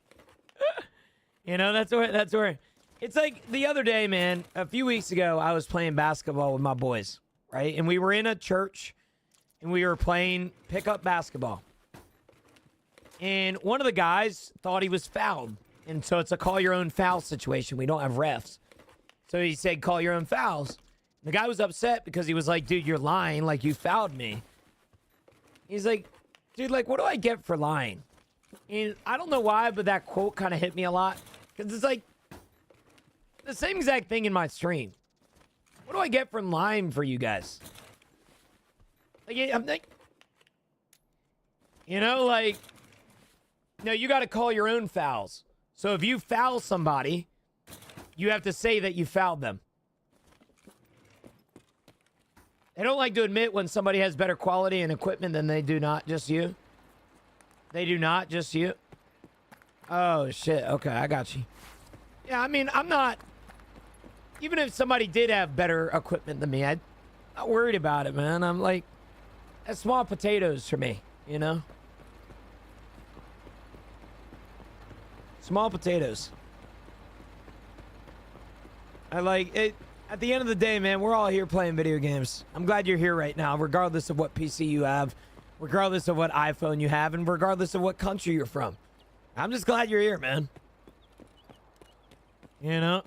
You know, that's where it's like the other day, man. A few weeks ago, I was playing basketball with my boys, right? And we were in a church and we were playing pickup basketball. And one of the guys thought he was fouled. And so it's a call your own foul situation. We don't have refs. So he said, call your own fouls. The guy was upset because he was like, dude, you're lying. Like, you fouled me. He's like, dude, like, what do I get for lying? And I don't know why, but that quote kind of hit me a lot. Because it's like the same exact thing in my stream. What do I get from lying for you guys? Like, I'm like, you know, like, no, you got to call your own fouls. So if you foul somebody, you have to say that you fouled them. They don't like to admit when somebody has better quality and equipment than they do not just you. They do not just you. Oh, shit. Okay, I got you. Yeah, I mean, I'm not... Even if somebody did have better equipment than me, I'm not worried about it, man. I'm like... That's small potatoes for me, you know? Small potatoes. I like it. At the end of the day, man, we're all here playing video games. I'm glad you're here right now, regardless of what PC you have, regardless of what iPhone you have, and regardless of what country you're from. I'm just glad you're here, man. You know?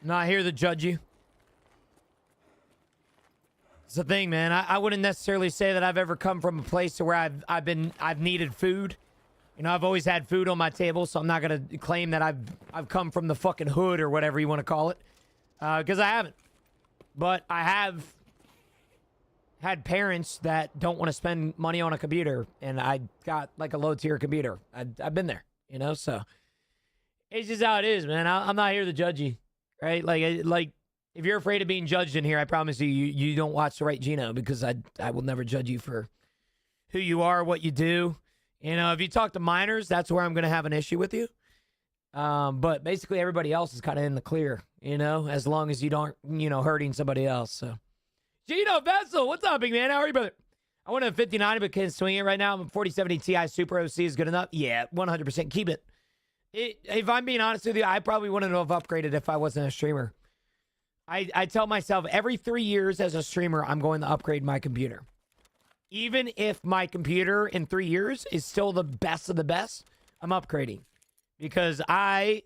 Not here to judge you. It's the thing, man. I wouldn't necessarily say that I've ever come from a place to where I've needed food. You know, I've always had food on my table, so I'm not gonna claim that I've come from the fucking hood or whatever you want to call it, because I haven't. But I have had parents that don't want to spend money on a computer, and I got like a low tier computer. I've been there, you know. So it's just how it is, man. I'm not here to judge you, right? Like. If you're afraid of being judged in here, I promise you don't watch the right Gino, because I will never judge you for who you are, what you do. You know, if you talk to minors, that's where I'm going to have an issue with you. But basically everybody else is kind of in the clear, you know, as long as you don't, you know, hurting somebody else. So, Gino Vessel, what's up, big man? How are you, brother? I want a 59, but can't swing it right now. I'm a 4070 Ti Super OC is good enough. Yeah, 100%. Keep it. If I'm being honest with you, I probably wouldn't have upgraded if I wasn't a streamer. I tell myself every 3 years as a streamer, I'm going to upgrade my computer. Even if my computer in 3 years is still the best of the best, I'm upgrading. Because I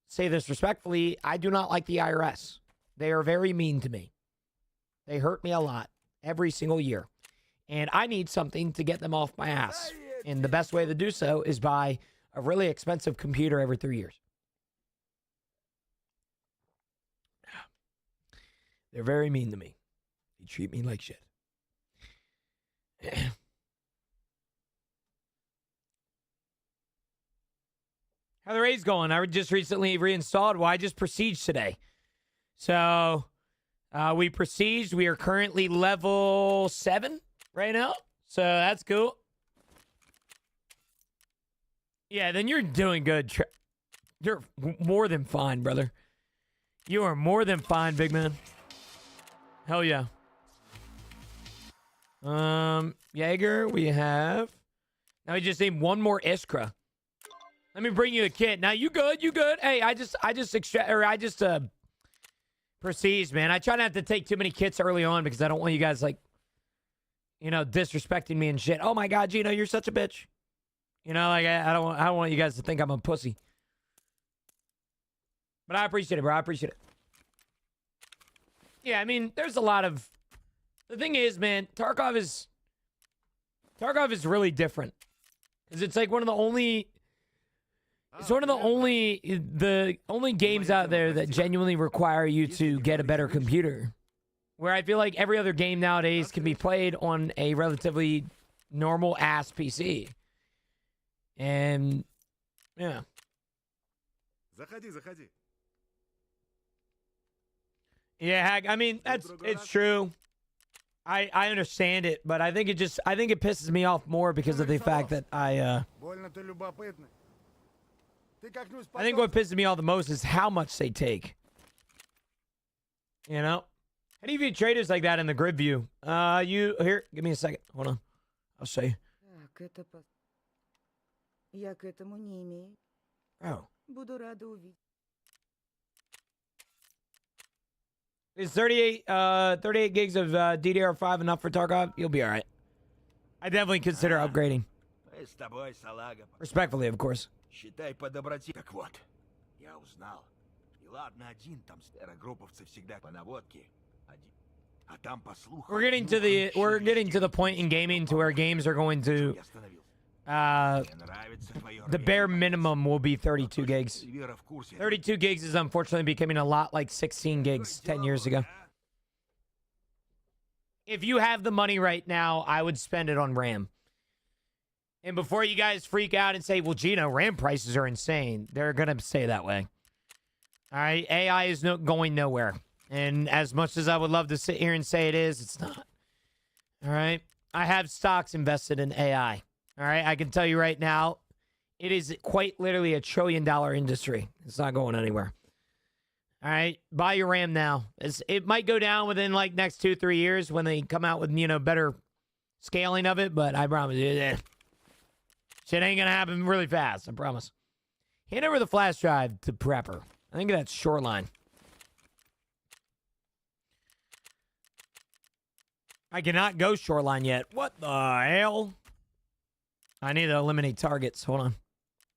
say this respectfully, I do not like the IRS. They are very mean to me. They hurt me a lot every single year. And I need something to get them off my ass. And the best way to do so is buy a really expensive computer every 3 years. They're very mean to me. They treat me like shit. How the raid's going? I just recently reinstalled. Well, I just prestiged today. So, we prestiged. We are currently level 7 right now. So, that's cool. Yeah, then you're doing good. You're more than fine, brother. You are more than fine, big man. Hell yeah. Jaeger, we have. Now we just need one more Iskra. Let me bring you a kit. Now you good? You good? Hey, I just prestige, man. I try not to take too many kits early on because I don't want you guys like, you know, disrespecting me and shit. Oh my God, Gino, you're such a bitch. You know, like I don't want you guys to think I'm a pussy. But I appreciate it, bro. I appreciate it. Yeah, I mean, there's a lot of... The thing is, man, Tarkov is really different. Because it's like one of the only... It's one of the only games out there that genuinely require you to get a better computer. Where I feel like every other game nowadays can be played on a relatively normal-ass PC. And, yeah. Заходи. Yeah, I mean, it's true. I understand it, but I think it pisses me off more because of the fact that I think what pisses me off the most is how much they take. You know? How do you view traders like that in the grid view? You here? Give me a second. Hold on. I'll show you. Так, это я к этому не имею. Oh. Буду рада увидеть. Is 38 gigs of DDR5 enough for Tarkov? You'll be all right. I definitely consider upgrading. Мы с тобой, салага. Respectfully, of course. Считай по доброте. Так вот, я узнал. И ладно, один там групповцы всегда по наводке. А там по слухам. We're getting to the point in gaming to where games are going to the bare minimum will be 32 gigs. 32 gigs is unfortunately becoming a lot like 16 gigs 10 years ago. If you have the money right now, I would spend it on RAM. And before you guys freak out and say, well, Gino, RAM prices are insane, they're going to stay that way. All right? AI is going nowhere. And as much as I would love to sit here and say it is, it's not. All right? I have stocks invested in AI. All right? I can tell you right now, it is quite literally $1 trillion industry. It's not going anywhere. All right? Buy your RAM now. It might go down within like next 2-3 years when they come out with, better scaling of it, but I promise you, shit ain't gonna happen really fast, I promise. Hand over the flash drive to Prepper. I think that's Shoreline. I cannot go Shoreline yet. What the hell? I need to eliminate targets. Hold on.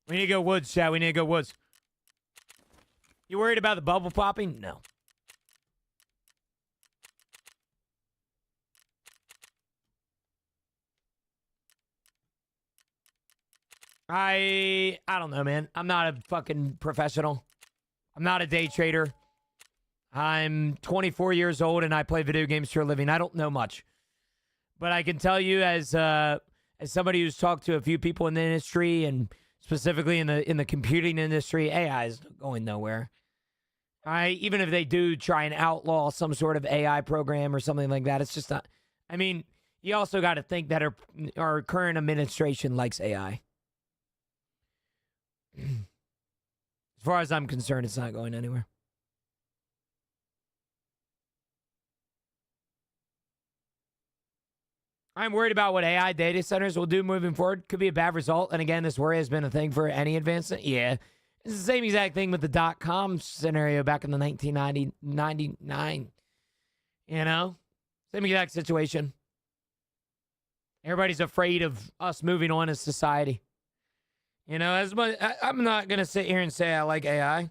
We need to go Woods, chat. We need to go Woods. You worried about the bubble popping? No. I don't know, man. I'm not a fucking professional. I'm not a day trader. I'm 24 years old and I play video games for a living. I don't know much. But I can tell you as somebody who's talked to a few people in the industry and specifically in the computing industry, AI is going nowhere. Even if they do try and outlaw some sort of AI program or something like that, it's just not. I mean, you also got to think that our current administration likes AI. As far as I'm concerned, it's not going anywhere. I'm worried about what AI data centers will do moving forward. Could be a bad result. And again, this worry has been a thing for any advancement. Yeah. It's the same exact thing with the .com scenario back in the 1999. Same exact situation. Everybody's afraid of us moving on as society. As much, I'm not going to sit here and say I like AI.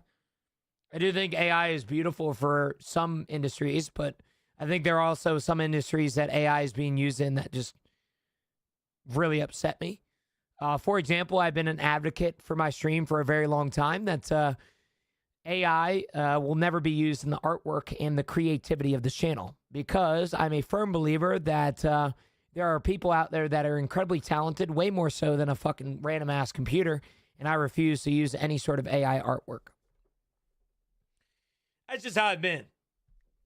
I do think AI is beautiful for some industries, but I think there are also some industries that AI is being used in that just really upset me. For example, I've been an advocate for my stream for a very long time that AI will never be used in the artwork and the creativity of this channel because I'm a firm believer that there are people out there that are incredibly talented, way more so than a fucking random-ass computer, and I refuse to use any sort of AI artwork. That's just how I've been.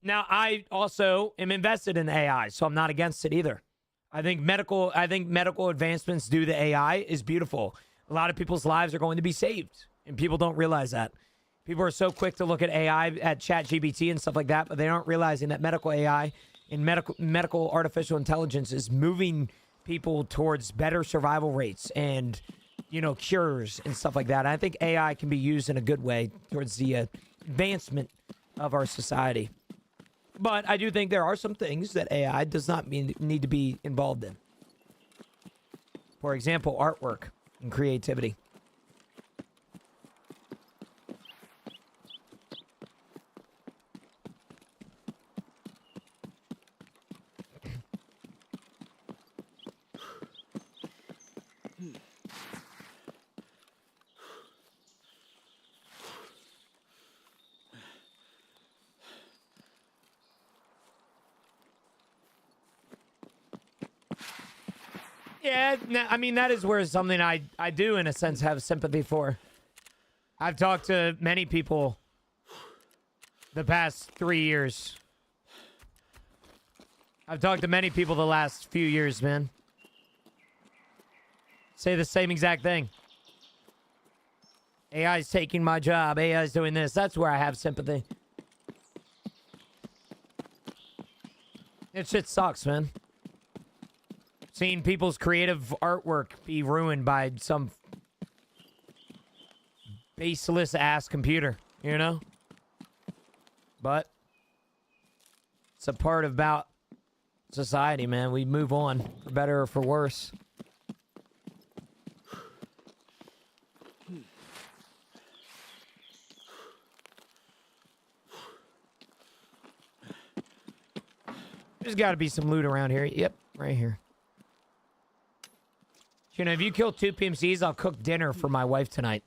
Now, I also am invested in AI, so I'm not against it either. I think medical advancements due to AI is beautiful. A lot of people's lives are going to be saved, and people don't realize that. People are so quick to look at AI, at ChatGPT and stuff like that, but they aren't realizing that medical AI and medical artificial intelligence is moving people towards better survival rates and, cures and stuff like that. And I think AI can be used in a good way towards the advancement of our society. But I do think there are some things that AI does not need to be involved in. For example, artwork and creativity. Yeah, I mean, that is where something I do, in a sense, have sympathy for. I've talked to many people the past 3 years. I've talked to many people the last few years, man. Say the same exact thing. AI's taking my job. AI's doing this. That's where I have sympathy. That shit sucks, man. Seeing people's creative artwork be ruined by some baseless ass computer, you know? But it's a part about society, man. We move on, for better or for worse. There's got to be some loot around here. Yep, right here. You know, if you kill 2 PMCs, I'll cook dinner for my wife tonight.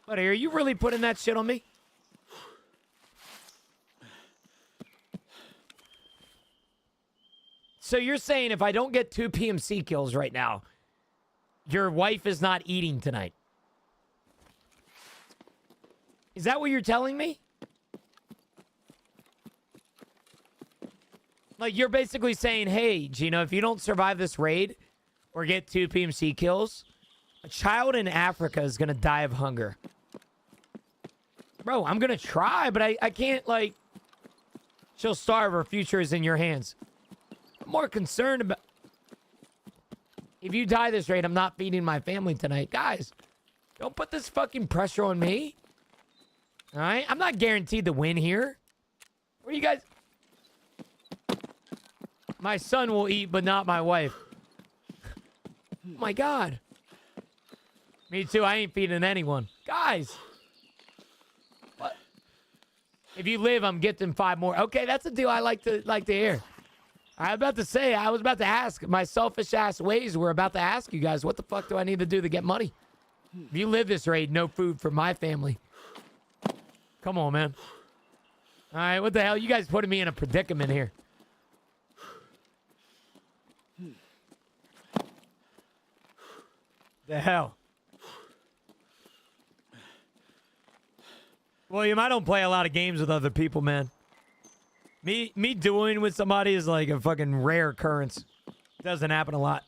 Buddy, are you really putting that shit on me? So you're saying if I don't get 2 PMC kills right now, your wife is not eating tonight? Is that what you're telling me? Like, you're basically saying, hey, Gino, if you don't survive this raid or get 2 PMC kills, a child in Africa is going to die of hunger. Bro, I'm going to try, but I can't, like... She'll starve. Her future is in your hands. I'm more concerned about... If you die this raid, I'm not feeding my family tonight. Guys, don't put this fucking pressure on me. All right? I'm not guaranteed to win here. Where you guys... My son will eat, but not my wife. Oh my God. Me too. I ain't feeding anyone. Guys. What? If you live, I'm getting 5 more. Okay, that's a deal I like to hear. I was about to ask. My selfish ass ways were about to ask you guys, what the fuck do I need to do to get money? If you live this raid, no food for my family. Come on, man. All right, what the hell? You guys putting me in a predicament here. The hell? William, I don't play a lot of games with other people, man. Me dueling with somebody is like a fucking rare occurrence. Doesn't happen a lot.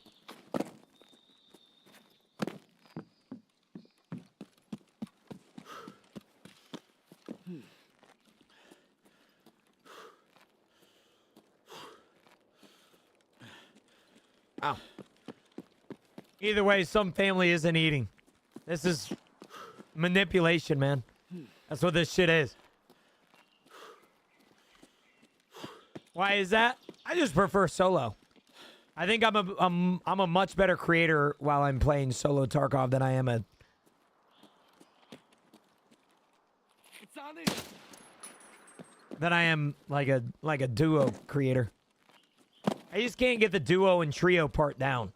Ow. Either way, some family isn't eating. This is manipulation, man. That's what this shit is. Why is that? I just prefer solo. I think I'm a much better creator while I'm playing solo Tarkov than I am a... than I am like a duo creator. I just can't get the duo and trio part down.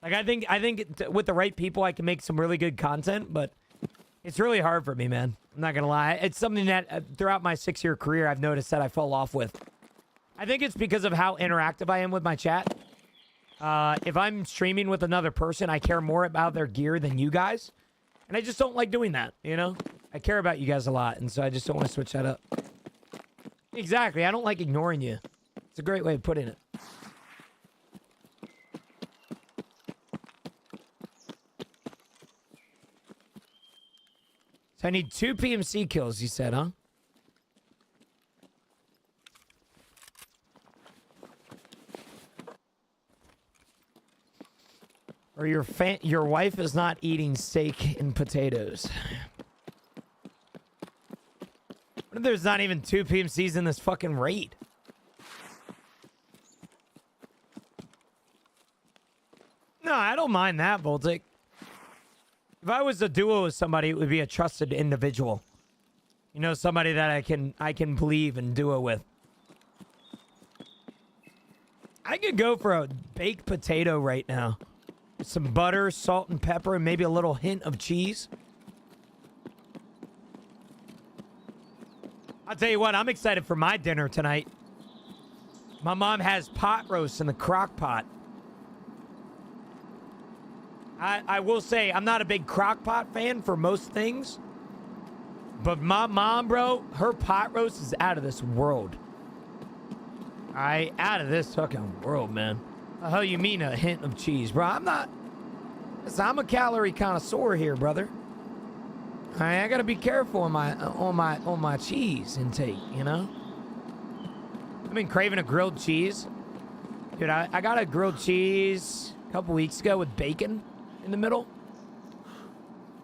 Like, I think with the right people, I can make some really good content, but it's really hard for me, man. I'm not going to lie. It's something that throughout my 6-year career, I've noticed that I fall off with. I think it's because of how interactive I am with my chat. If I'm streaming with another person, I care more about their gear than you guys. And I just don't like doing that, you know? I care about you guys a lot, and so I just don't want to switch that up. Exactly. I don't like ignoring you. It's a great way of putting it. So I need 2 PMC kills, you said, huh? Or your wife is not eating steak and potatoes. What if there's not even 2 PMCs in this fucking raid? No, I don't mind that, Voltic. If I was a duo with somebody, it would be a trusted individual. You know, somebody that I can believe and duo with. I could go for a baked potato right now. With some butter, salt, and pepper, and maybe a little hint of cheese. I'll tell you what, I'm excited for my dinner tonight. My mom has pot roast in the crock pot. I will say, I'm not a big crock pot fan for most things. But my mom, bro, her pot roast is out of this world. Out of this fucking world, man. The hell you mean a hint of cheese, bro? I'm a calorie connoisseur here, brother. I gotta be careful on my cheese intake, you know? I've been craving a grilled cheese. Dude, I got a grilled cheese a couple weeks ago with bacon in the middle.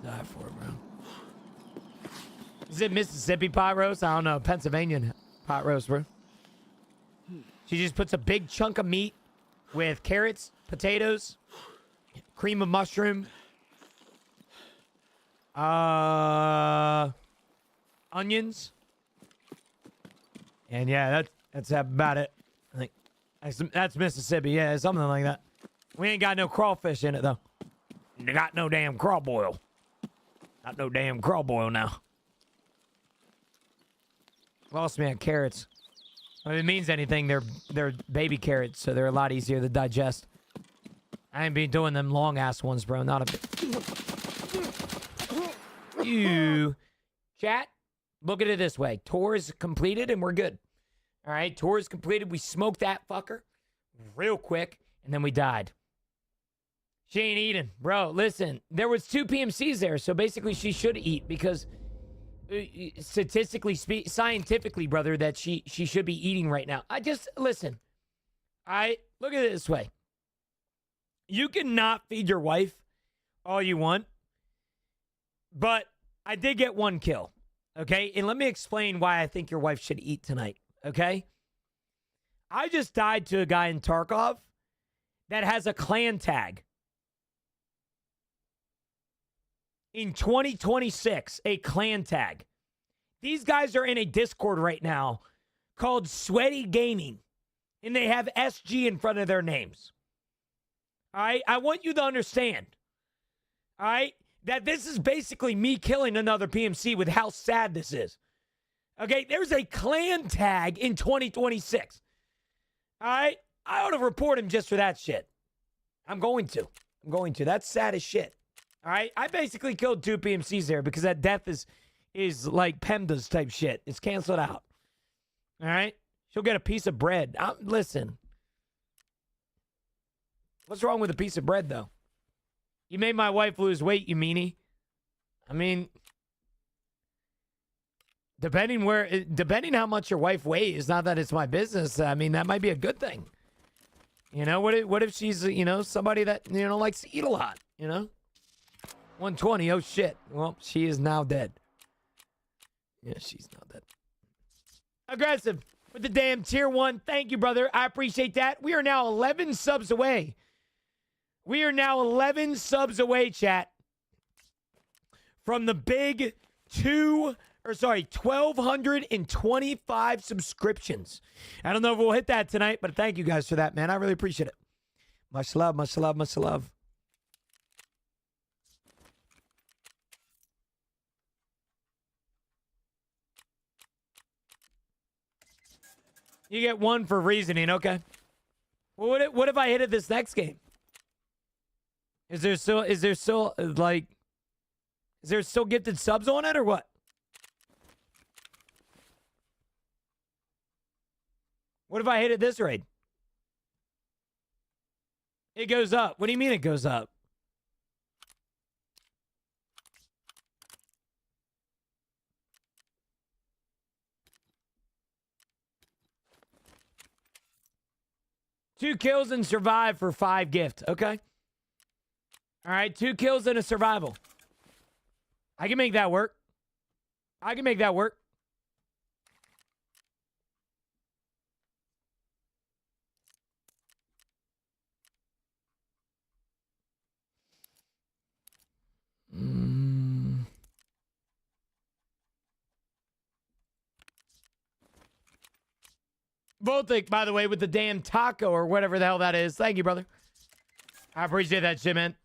Die for it, bro. Is it Mississippi pot roast? I don't know. Pennsylvania pot roast, bro. She just puts a big chunk of meat with carrots, potatoes, cream of mushroom, onions. And yeah, that's about it. I think that's Mississippi. Yeah, something like that. We ain't got no crawfish in it, though. Got no damn craw boil. Not no damn craw boil now. Lost me at carrots. If it means anything, they're baby carrots, so they're a lot easier to digest. I ain't been doing them long ass ones, bro. Not a bit. You chat. Look at it this way: tour is completed, and we're good. All right, tour is completed. We smoked that fucker real quick, and then we died. She ain't eating, bro. Listen, there was 2 PMCs there, so basically she should eat because scientifically, brother, that she should be eating right now. I just listen. I look at it this way. You can not feed your wife all you want, but I did get 1 kill. Okay, and let me explain why I think your wife should eat tonight. Okay, I just died to a guy in Tarkov that has a clan tag. In 2026, a clan tag. These guys are in a Discord right now called Sweaty Gaming, and they have SG in front of their names. All right? I want you to understand, all right, that this is basically me killing another PMC with how sad this is. Okay? There's a clan tag in 2026. All right? I ought to report him just for that shit. I'm going to. That's sad as shit. All right, I basically killed 2 PMCs there because that death is like PEMDAS type shit. It's canceled out. All right, she'll get a piece of bread. Listen, what's wrong with a piece of bread though? You made my wife lose weight, you meanie. I mean, depending how much your wife weighs, not that it's my business. I mean, that might be a good thing. You know, what if she's somebody that likes to eat a lot? 120. Oh, shit. Well, she is now dead. Yeah, she's now dead. Aggressive with the damn tier 1. Thank you, brother. I appreciate that. We are now 11 subs away. We are now 11 subs away, chat, from the big 1,225 subscriptions. I don't know if we'll hit that tonight, but thank you guys for that, man. I really appreciate it. Much love, much love, much love. You get 1 for reasoning, okay. Well, what if I hit it this next game? Is there still gifted subs on it or what? What if I hit it this raid? It goes up. What do you mean it goes up? Two kills and survive for 5 gift. Okay. All right. 2 kills and a survival. I can make that work. Voltic, by the way, with the damn taco or whatever the hell that is. Thank you, brother. I appreciate that shit, man.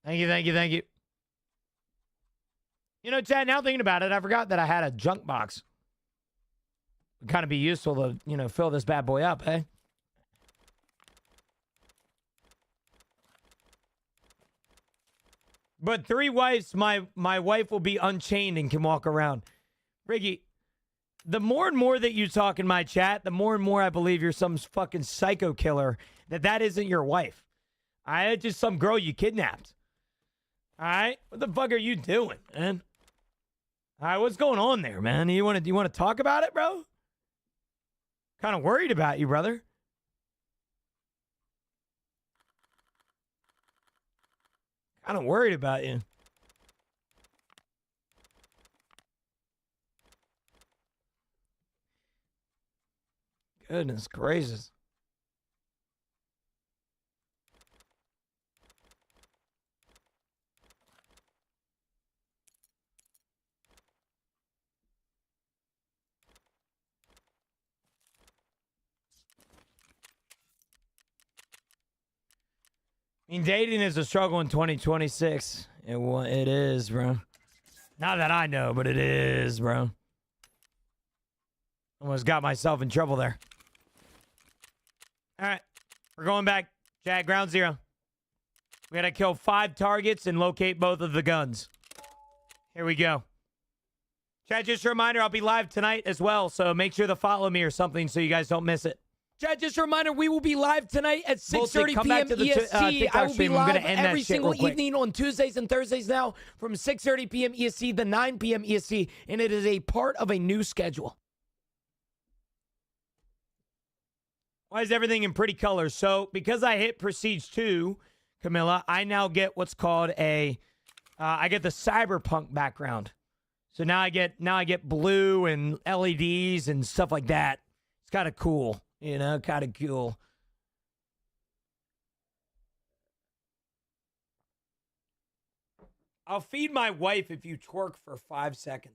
Thank you. Chad, now thinking about it, I forgot that I had a junk box. Would kind of be useful to, fill this bad boy up, eh? But 3 wives, my wife will be unchained and can walk around. Riggy, the more and more that you talk in my chat, the more and more I believe you're some fucking psycho killer, that isn't your wife. It's just some girl you kidnapped. All right? What the fuck are you doing, man? All right, what's going on there, man? You want to talk about it, bro? Kind of worried about you, brother. Kind of worried about you. Goodness gracious. I mean, dating is a struggle in 2026. It is, bro. Not that I know, but it is, bro. Almost got myself in trouble there. All right. We're going back. Chad, ground zero. We got to kill 5 targets and locate both of the guns. Here we go. Chad, just a reminder, I'll be live tonight as well, so make sure to follow me or something so you guys don't miss it. Chad, just a reminder, we will be live tonight at 6:30 p.m. EST. I will be live every single evening on Tuesdays and Thursdays now from 6:30 p.m. EST to 9 p.m. EST, and it is a part of a new schedule. Why is everything in pretty colors? So, because I hit Prestige 2, Camilla, I now get what's called I get the cyberpunk background. So now I get blue and LEDs and stuff like that. It's kind of cool. You know, kind of cool. I'll feed my wife if you twerk for 5 seconds.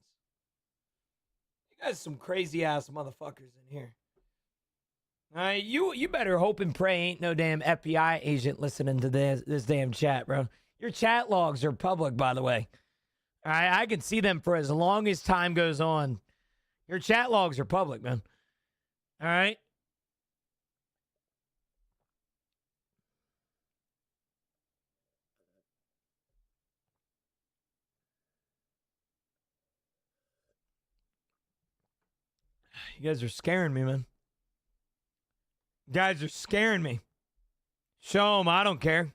You guys some crazy ass motherfuckers in here. All right, you better hope and pray ain't no damn FBI agent listening to this damn chat, bro. Your chat logs are public, by the way. All right, I can see them for as long as time goes on. Your chat logs are public, man. All right. You guys are scaring me, man. You guys are scaring me. Show them, I don't care.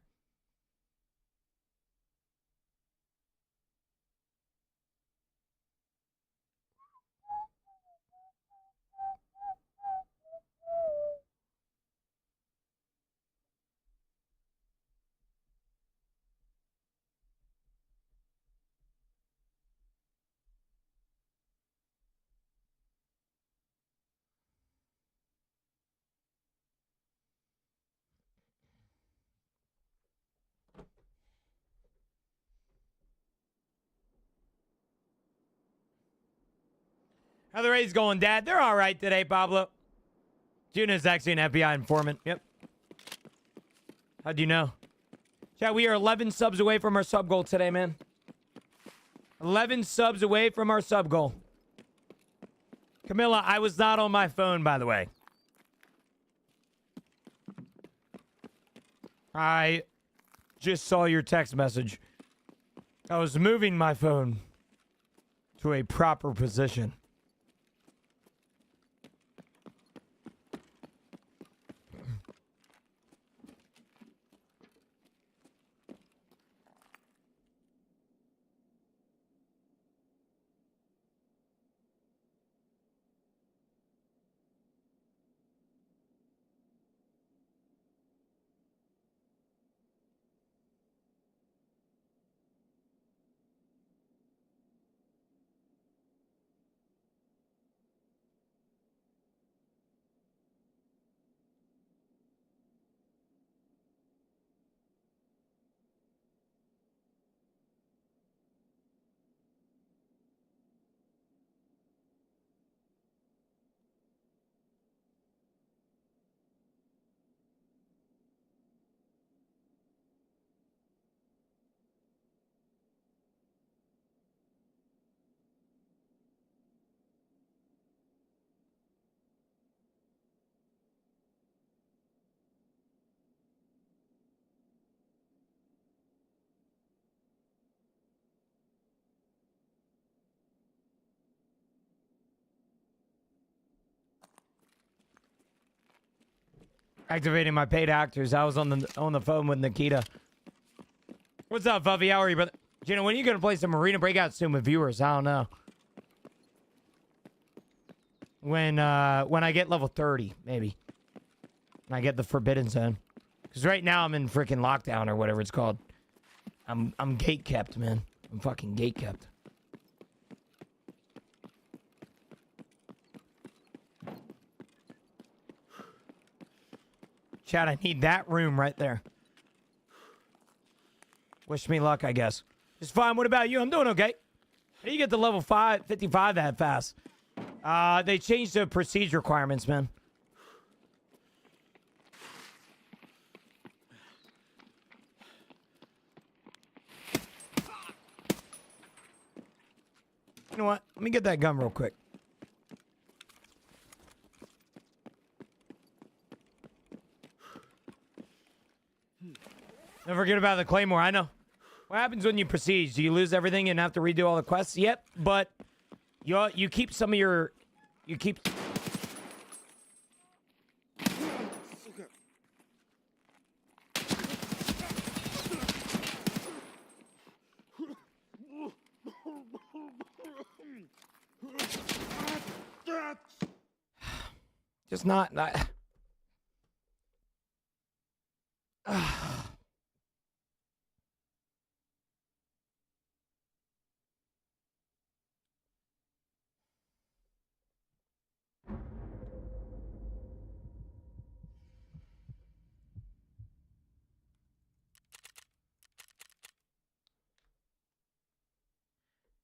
How the Rays going, Dad? They're all right today, Pablo. Juna's actually an FBI informant. Yep. How'd you know? Chat, we are 11 subs away from our sub goal today, man. 11 subs away from our sub goal. Camilla, I was not on my phone, by the way. I just saw your text message. I was moving my phone to a proper position. Activating my paid actors. I was on the phone with Nikita. What's up, Fuffy? How are you, brother? Gina, when are you going to play some Arena Breakout soon with viewers? I don't know. when I get level 30, maybe. When I get the Forbidden Zone. Because right now I'm in freaking lockdown or whatever it's called. I'm gate kept, man. I'm fucking gate kept. Chad, I need that room right there. Wish me luck, I guess. It's fine. What about you? I'm doing okay. How do you get to level 55 that fast? They changed the prestige requirements, man. You know what? Let me get that gun real quick. Don't forget about the Claymore. I know. What happens when you prestige? Do you lose everything and have to redo all the quests? Yep, but you keep some of your... You keep... Just not...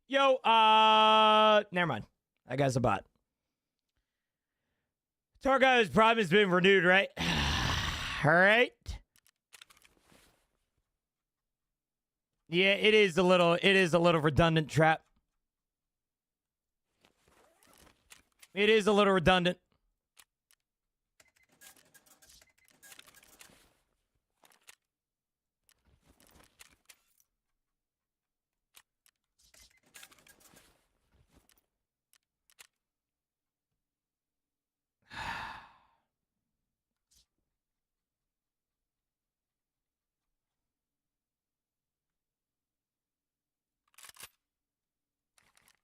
Yo, never mind. That guy's a bot. Targuy's Prime has been renewed, right? All right. Yeah, it is a little redundant, Trap. It is a little redundant.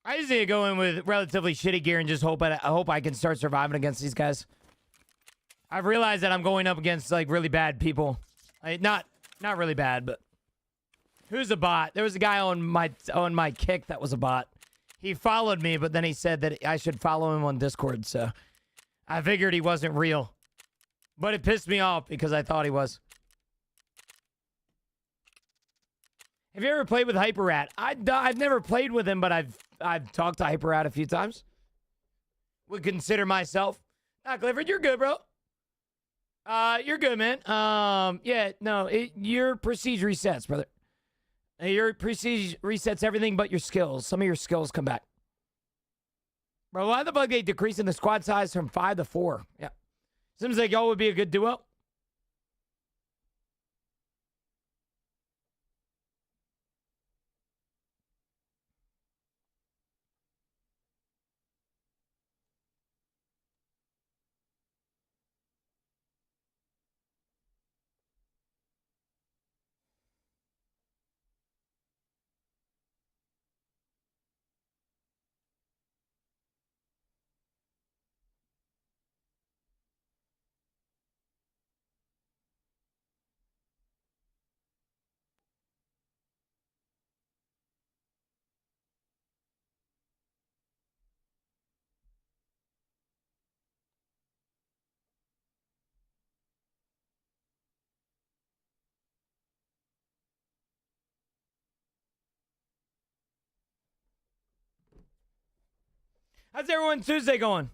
I just need to go in with relatively shitty gear and just hope I can start surviving against these guys. I've realized that I'm going up against like really bad people. Like, not really bad, but who's a bot? There was a guy on my kick that was a bot. He followed me, but then he said that I should follow him on Discord, so I figured he wasn't real. But it pissed me off because I thought he was. Have you ever played with HyperRat? I've never played with him, but I've talked to HyperRat a few times. Would consider myself. Clifford, you're good, bro. You're good, man. Yeah, no, your prestige resets, brother. Your prestige resets everything but your skills. Some of your skills come back. Bro, why the fuck they decreasing the squad size from 5 to 4? Yeah. Seems like y'all would be a good duo. How's everyone's Tuesday going?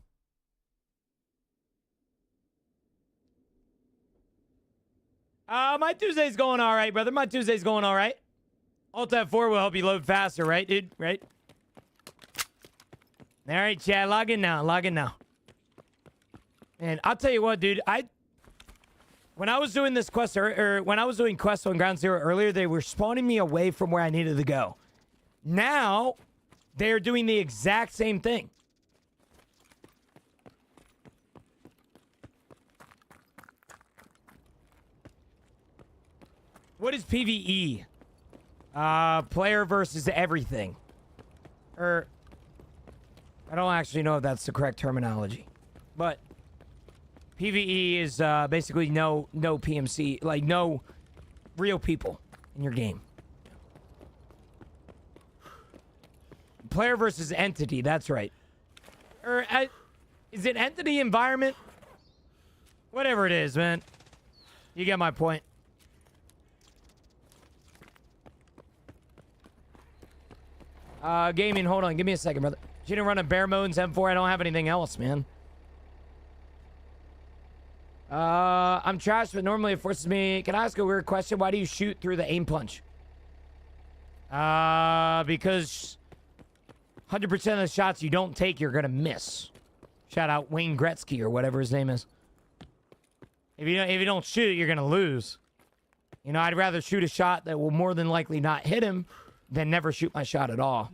My Tuesday's going all right, brother. My Tuesday's going all right. Alt F4 will help you load faster, right, dude? Right? All right, Chad, log in now. Log in now. And I'll tell you what, dude. When I was doing this quest, or when I was doing quests on Ground Zero earlier, they were spawning me away from where I needed to go. Now, they're doing the exact same thing. What is PvE? Player versus everything. I don't actually know if that's the correct terminology. But PvE is basically no PMC, like no real people in your game. Player versus entity, that's right. Or is it entity environment? Whatever it is, man. You get my point. Gaming, hold on. Give me a second, brother. You didn't run a bare modes M4. I don't have anything else, man. I'm trash, but normally it forces me. Can I ask a weird question? Why do you shoot through the aim punch? Because 100% of the shots you don't take, you're gonna miss. Shout out Wayne Gretzky or whatever his name is. If you don't shoot, you're gonna lose. You know, I'd rather shoot a shot that will more than likely not hit him than never shoot my shot at all.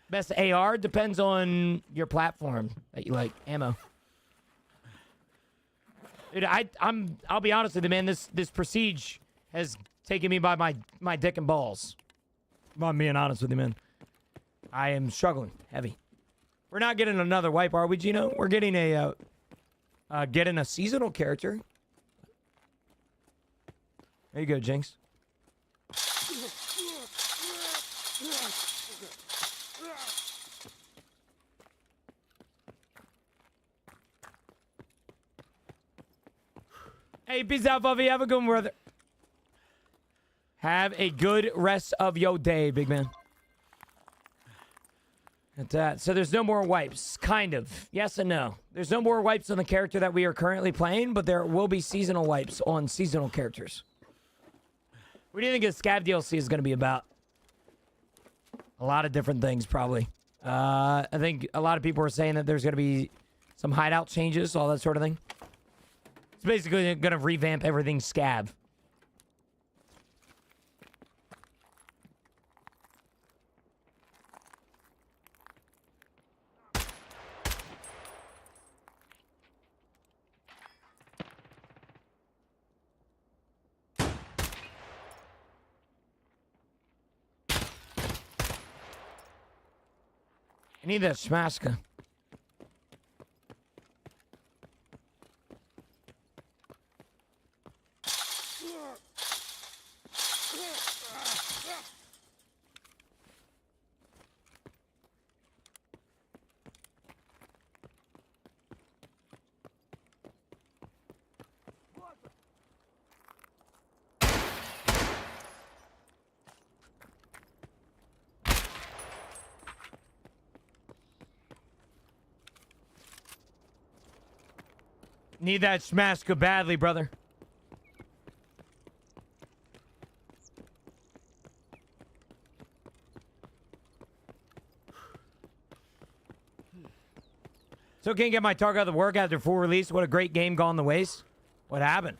Best AR depends on your platform that you like. Ammo. Dude, I'll be honest with you, man. This Prestige has taken me by my dick and balls. I'm being honest with you, man. I am struggling heavy. We're not getting another wipe, are we, Gino? We're getting a seasonal character. There you go, Jinx. Hey, peace out, Buffy. Have a good one, brother. Have a good rest of your day, big man. At that. So there's no more wipes. Kind of. Yes and no. There's no more wipes on the character that we are currently playing, but there will be seasonal wipes on seasonal characters. What do you think a Scav DLC is going to be about? A lot of different things, probably. I think a lot of people are saying that there's going to be some hideout changes, all that sort of thing. It's basically going to revamp everything Scav. I need that Smashka. Need that Smashka badly, brother. So can't get my target out of the work after full release. What a great game gone the waste. What happened?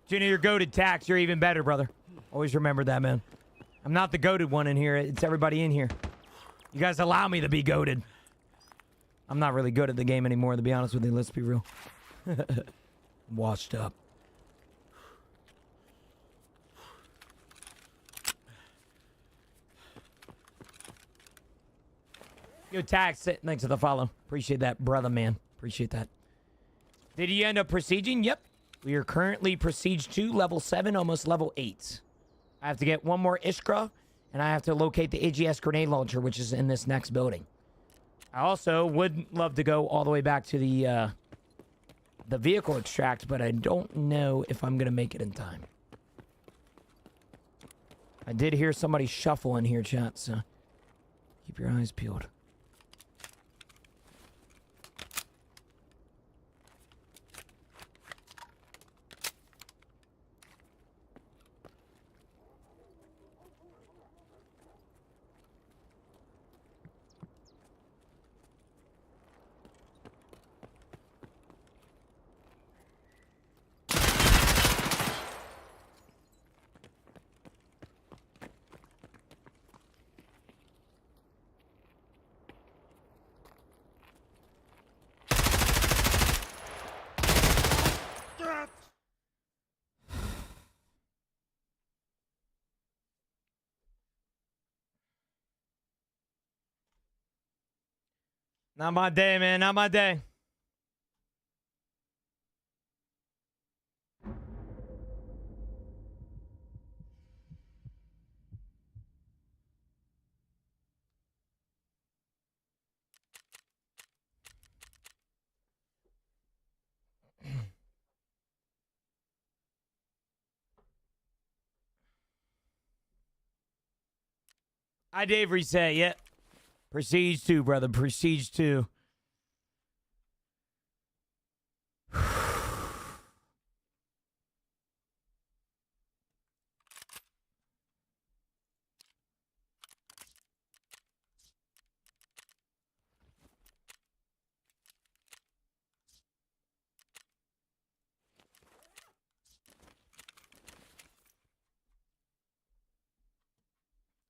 Junior, you're goated tax. You're even better, brother. Always remember that, man. I'm not the goated one in here. It's everybody in here. You guys allow me to be goated. I'm not really good at the game anymore, to be honest with you. Let's be real. Washed up. Yo, Tax, thanks for the follow. Appreciate that, brother, man. Appreciate that. Did you end up prestiging? Yep. We are currently Prestige 2, level 7, almost level 8. I have to get one more Ishkra, and I have to locate the AGS grenade launcher, which is in this next building. I also would love to go all the way back to the vehicle extract, but I don't know if I'm going to make it in time. I did hear somebody shuffle in here, chat, so keep your eyes peeled. Not my day, man. Not my day. I Dave reset, yep. Prestige 2, brother. Prestige 2.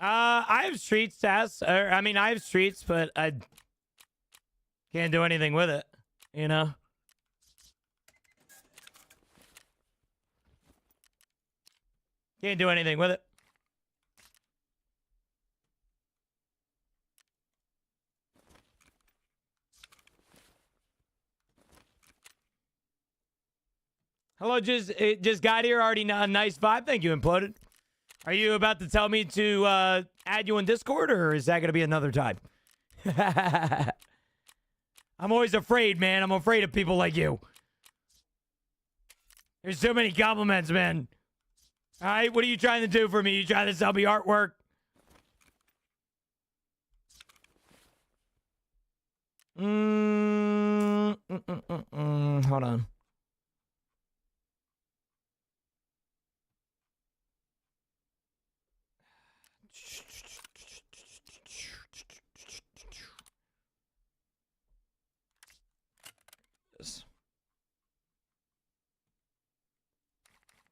I have streets, Sass. I mean, I have streets, but I can't do anything with it, you know? Can't do anything with it. Hello, just got here. Already a nice vibe. Thank you, Imploded. Are you about to tell me to add you on Discord, or is that going to be another time? I'm always afraid, man. I'm afraid of people like you. There's so many compliments, man. All right, what are you trying to do for me? You trying to sell me artwork? Hold on.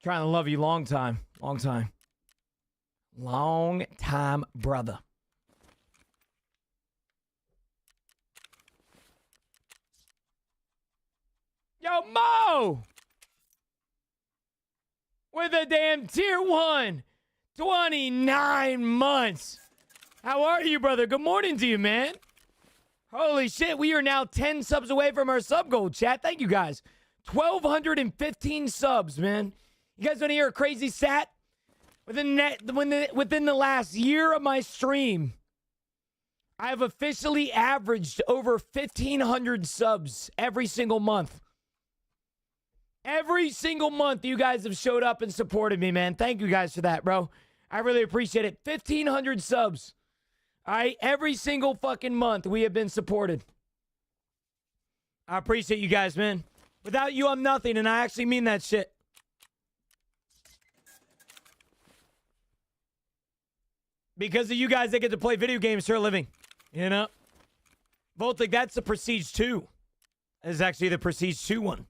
Trying to love you long time. Long time. Long time, brother. Yo, Mo! With a damn tier 1. 29 months. How are you, brother? Good morning to you, man. Holy shit, we are now 10 subs away from our sub goal, chat. Thank you, guys. 1,215 subs, man. You guys want to hear a crazy stat? Within the last year of my stream, I have officially averaged over 1,500 subs every single month. Every single month, you guys have showed up and supported me, man. Thank you guys for that, bro. I really appreciate it. 1,500 subs. All right? Every single fucking month, we have been supported. I appreciate you guys, man. Without you, I'm nothing, and I actually mean that shit. Because of you guys that get to play video games for a living. You know? Voltic, that's the Prestige 2. It's actually the Prestige 2 one.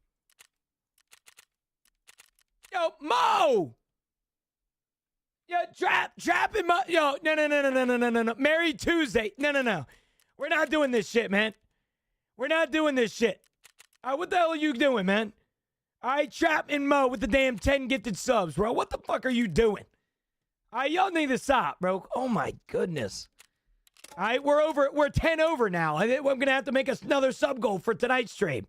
Yo, Mo! Yo, trapping Mo. Yo, no. Merry Tuesday. No. We're not doing this shit, man. We're not doing this shit. All right, what the hell are you doing, man? All right, trapping Mo with the damn 10 gifted subs, bro. What the fuck are you doing? All right, y'all need to stop, bro. Oh, my goodness. All right, we're 10 over now. I'm going to have to make another sub goal for tonight's stream.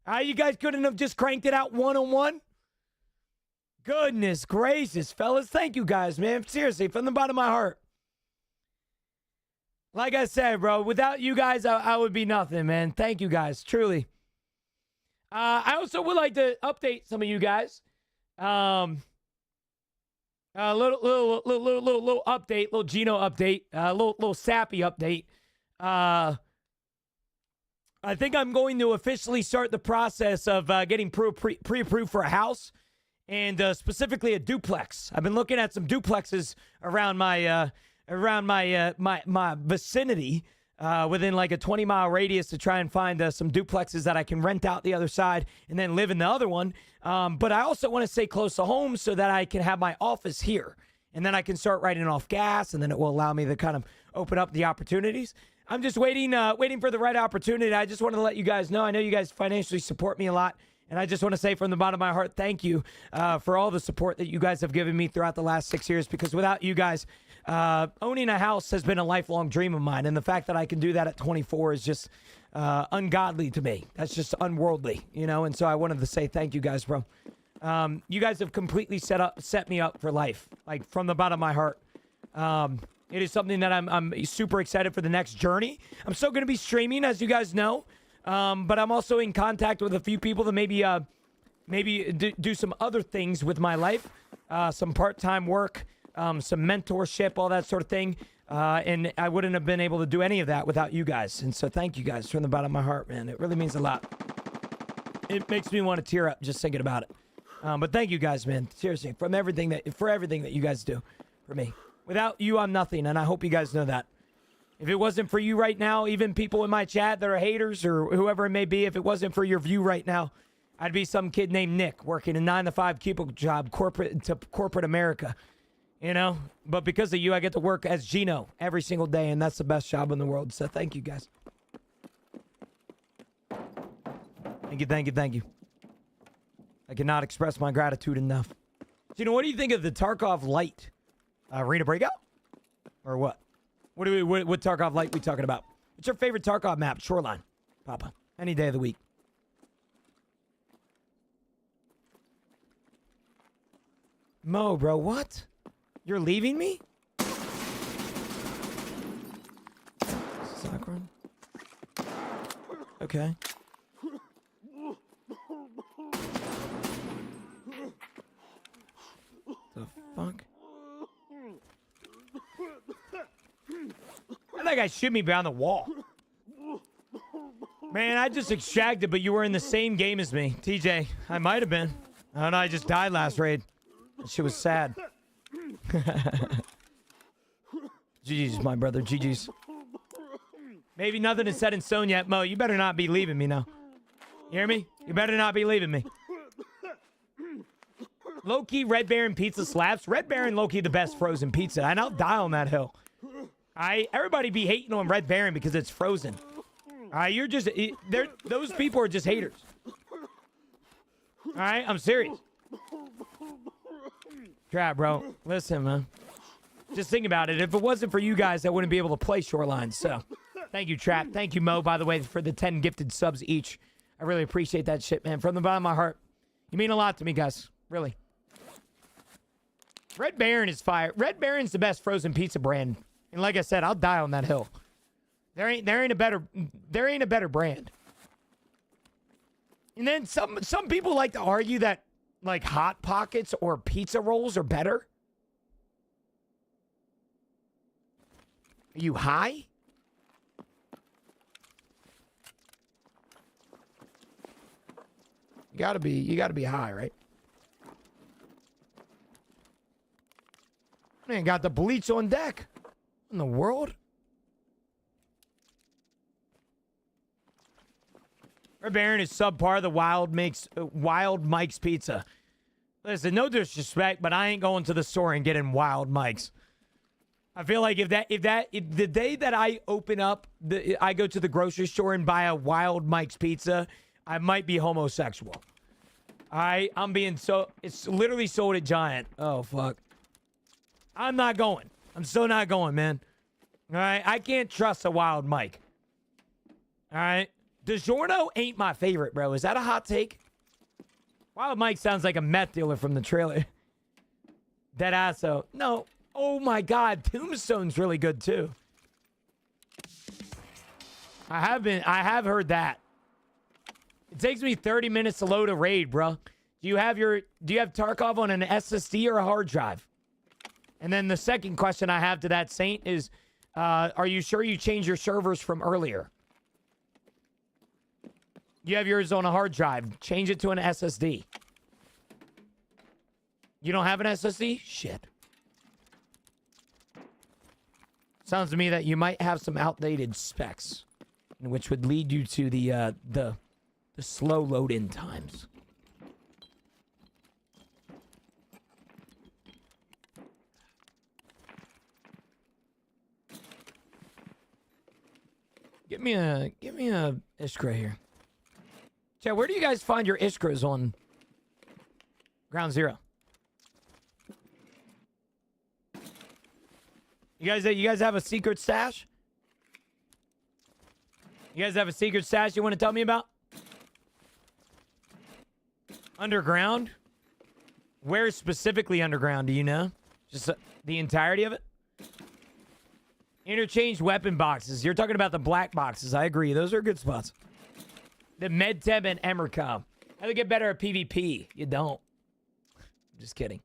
All right, you guys couldn't have just cranked it out one-on-one? Goodness gracious, fellas. Thank you guys, man. Seriously, from the bottom of my heart. Like I said, bro, without you guys, I would be nothing, man. Thank you guys, truly. I also would like to update some of you guys. Little update, little Gino update, little sappy update. I think I'm going to officially start the process of getting pre-approved for a house. And specifically a duplex. I've been looking at some duplexes around my my vicinity, within like a 20-mile radius, to try and find some duplexes that I can rent out the other side and then live in the other one. But I also want to stay close to home so that I can have my office here, and then I can start writing off gas, and then it will allow me to kind of open up the opportunities. I'm just waiting for the right opportunity. I just wanted to let you guys know. I know you guys financially support me a lot. And I just want to say from the bottom of my heart, thank you for all the support that you guys have given me throughout the last 6 years. Because without you guys, owning a house has been a lifelong dream of mine. And the fact that I can do that at 24 is just ungodly to me. That's just unworldly, you know. And so I wanted to say thank you guys, bro. You guys have completely set me up for life, like from the bottom of my heart. It is something that I'm super excited for the next journey. I'm still going to be streaming, as you guys know, but I'm also in contact with a few people that maybe do some other things with my life, some part-time work, some mentorship, all that sort of thing. And I wouldn't have been able to do any of that without you guys. And so thank you guys from the bottom of my heart, man. It really means a lot. It makes me want to tear up just thinking about it. But thank you guys, man. Seriously, for everything that you guys do for me. Without you, I'm nothing, and I hope you guys know that. If it wasn't for you right now, even people in my chat that are haters or whoever it may be, if it wasn't for your view right now, I'd be some kid named Nick working a 9-to-5 cubicle job, corporate America, you know? But because of you, I get to work as Gino every single day, and that's the best job in the world. So thank you, guys. Thank you. I cannot express my gratitude enough. Gino, what do you think of the Tarkov Light? Arena Breakout? Or what? What Tarkov Light we talking about? What's your favorite Tarkov map? Shoreline. Papa. Any day of the week. Mo, bro, what? You're leaving me? Sakura? Okay. The fuck? That guy shoot me behind the wall. Man, I just extracted, but you were in the same game as me. TJ, I might have been. I don't know, I just died last raid. That shit was sad. GG's, my brother. GG's. Maybe nothing is set in stone yet. Mo, you better not be leaving me now. You hear me? You better not be leaving me. Low-key, Red Baron pizza slaps. Red Baron, low-key, the best frozen pizza. And I'll die on that hill. Everybody be hating on Red Baron because it's frozen. You're just... those people are just haters. All right? I'm serious. Trap, bro. Listen, man. Just think about it. If it wasn't for you guys, I wouldn't be able to play Shoreline. So, thank you, Trap. Thank you, Mo, by the way, for the 10 gifted subs each. I really appreciate that shit, man. From the bottom of my heart. You mean a lot to me, guys. Really. Red Baron is fire. Red Baron's the best frozen pizza brand. And like I said, I'll die on that hill. There ain't a better brand. And then some people like to argue that like Hot Pockets or pizza rolls are better. Are you high? You gotta be high, right? Man, got the bleach on deck. In the world? Red Baron is subpar. The Wild Mike's Pizza. Listen, no disrespect, but I ain't going to the store and getting Wild Mike's. I feel like if the day that I open up, I go to the grocery store and buy a Wild Mike's Pizza, I might be homosexual. I'm being it's literally sold at Giant. Oh, fuck. I'm not going. I'm still not going, man. All right? I can't trust a Wild Mike. All right? DiGiorno ain't my favorite, bro. Is that a hot take? Wild Mike sounds like a meth dealer from the trailer. Deadasso. No. Oh, my God. Tombstone's really good, too. I have heard that. It takes me 30 minutes to load a raid, bro. Do you have Tarkov on an SSD or a hard drive? And then the second question I have to that Saint is, are you sure you changed your servers from earlier? You have yours on a hard drive. Change it to an SSD. You don't have an SSD? Shit. Sounds to me that you might have some outdated specs, which would lead you to the slow load-in times. Give me a Iskra here. Chat, where do you guys find your Iskras on Ground Zero? You guys have a secret stash? You guys have a secret stash you want to tell me about? Underground? Where specifically underground, do you know? Just the entirety of it? Interchanged weapon boxes. You're talking about the black boxes. I agree. Those are good spots. The MedTeb and Emercom. How do they get better at PvP? You don't. Just kidding.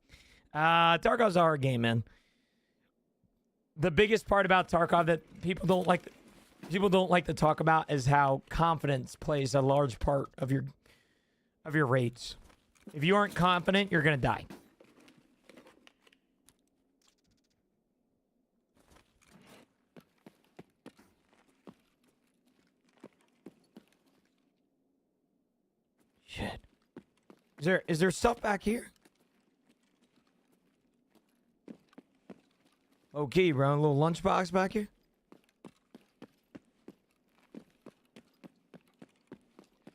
Tarkov's a hard game, man. The biggest part about Tarkov that people don't like to talk about is how confidence plays a large part of your raids. If you aren't confident, you're gonna die. Shit. Is there stuff back here? Okay, bro. A little lunchbox back here.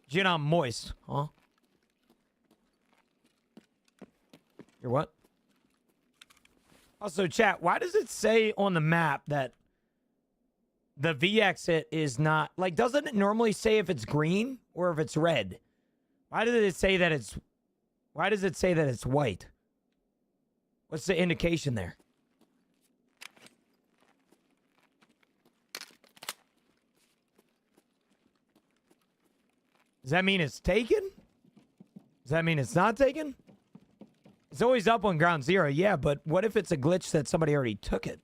Gin, I'm moist, huh? You're what? Also, chat, why does it say on the map that the V exit is not... Like, doesn't it normally say if it's green or if it's red? Why does it say that it's... Why does it say that it's white? What's the indication there? Does that mean it's taken? Does that mean it's not taken? It's always up on ground zero, yeah, but what if it's a glitch that somebody already took it?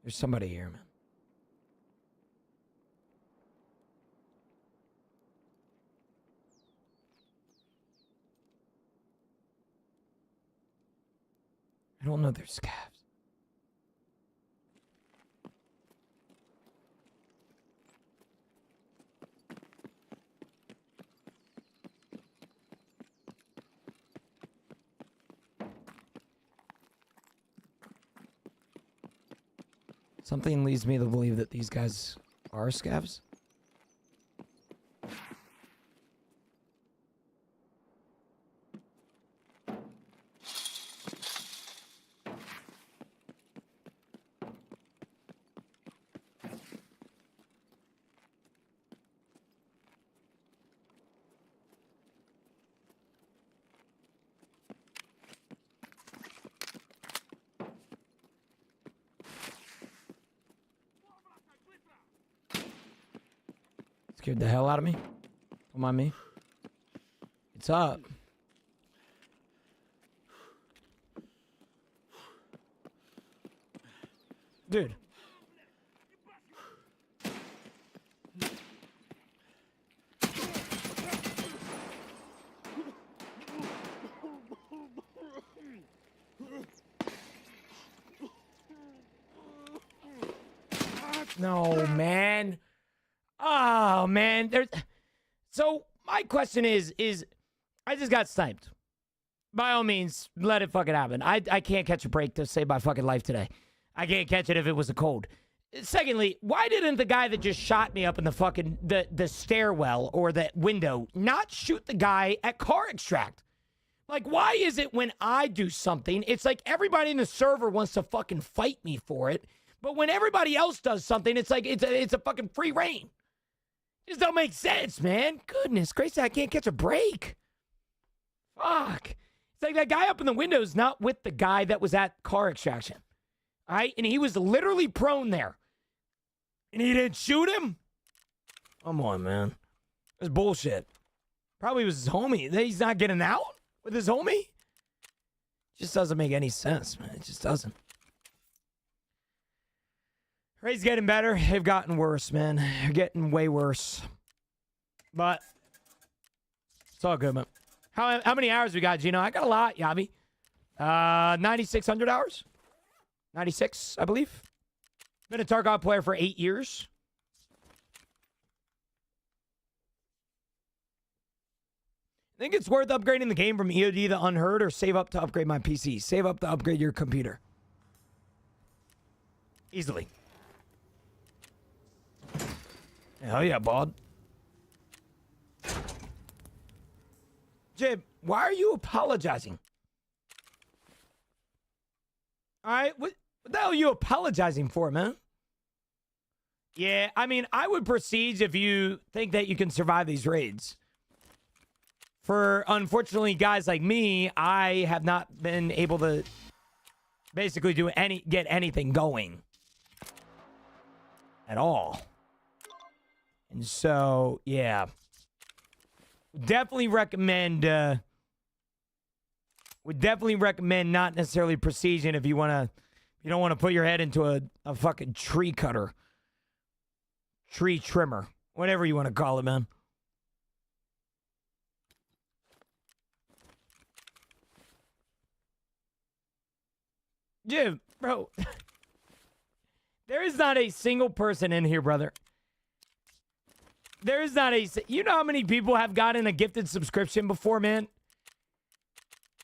There's somebody here, man. I don't know their scavs. Something leads me to believe that these guys are scavs. Scared the hell out of me. Don't mind me. It's up. Dude. No, man. Oh, man. So, my question is I just got sniped. By all means, let it fucking happen. I can't catch a break to save my fucking life today. I can't catch it if it was a cold. Secondly, why didn't the guy that just shot me up in the fucking, the stairwell or the window not shoot the guy at car extract? Like, why is it when I do something, it's like everybody in the server wants to fucking fight me for it, but when everybody else does something, it's like it's a fucking free reign. Just don't make sense, man. Goodness gracious, I can't catch a break. Fuck. It's like that guy up in the window is not with the guy that was at car extraction. All right? And he was literally prone there. And he didn't shoot him? Come on, man. That's bullshit. Probably was his homie. He's not getting out with his homie? Just doesn't make any sense, man. It just doesn't. Raid's getting better. They've gotten worse, man. They're getting way worse. But it's all good, man. How many hours we got, Gino? I got a lot, Yabi. 9,600 hours? 96, I believe. Been a Tarkov player for 8 years. Think it's worth upgrading the game from EOD to Unheard or save up to upgrade my PC? Save up to upgrade your computer. Easily. Hell yeah, bud. Jib, why are you apologizing? All right, what the hell are you apologizing for, man? Yeah, I mean, I would proceed if you think that you can survive these raids. For, unfortunately, guys like me, I have not been able to basically get anything going at all. And so, yeah. Definitely recommend would definitely recommend not necessarily precision if you don't want to put your head into a fucking tree cutter. Tree trimmer. Whatever you want to call it, man. Jim, bro. There is not a single person in here, brother. There is not a... You know how many people have gotten a gifted subscription before, man?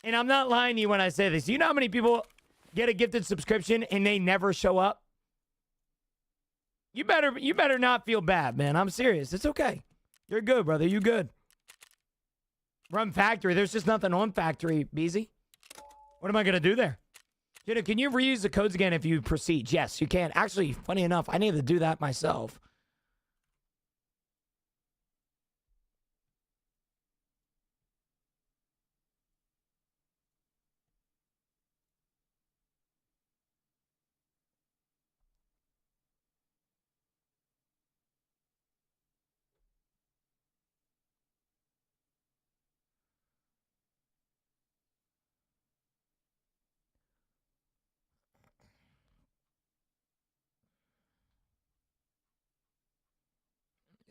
And I'm not lying to you when I say this. You know how many people get a gifted subscription and they never show up? You better not feel bad, man. I'm serious. It's okay. You're good, brother. You good. Run factory. There's just nothing on factory, Beezy. What am I going to do there? Jenna, can you reuse the codes again if you proceed? Yes, you can. Actually, funny enough, I need to do that myself.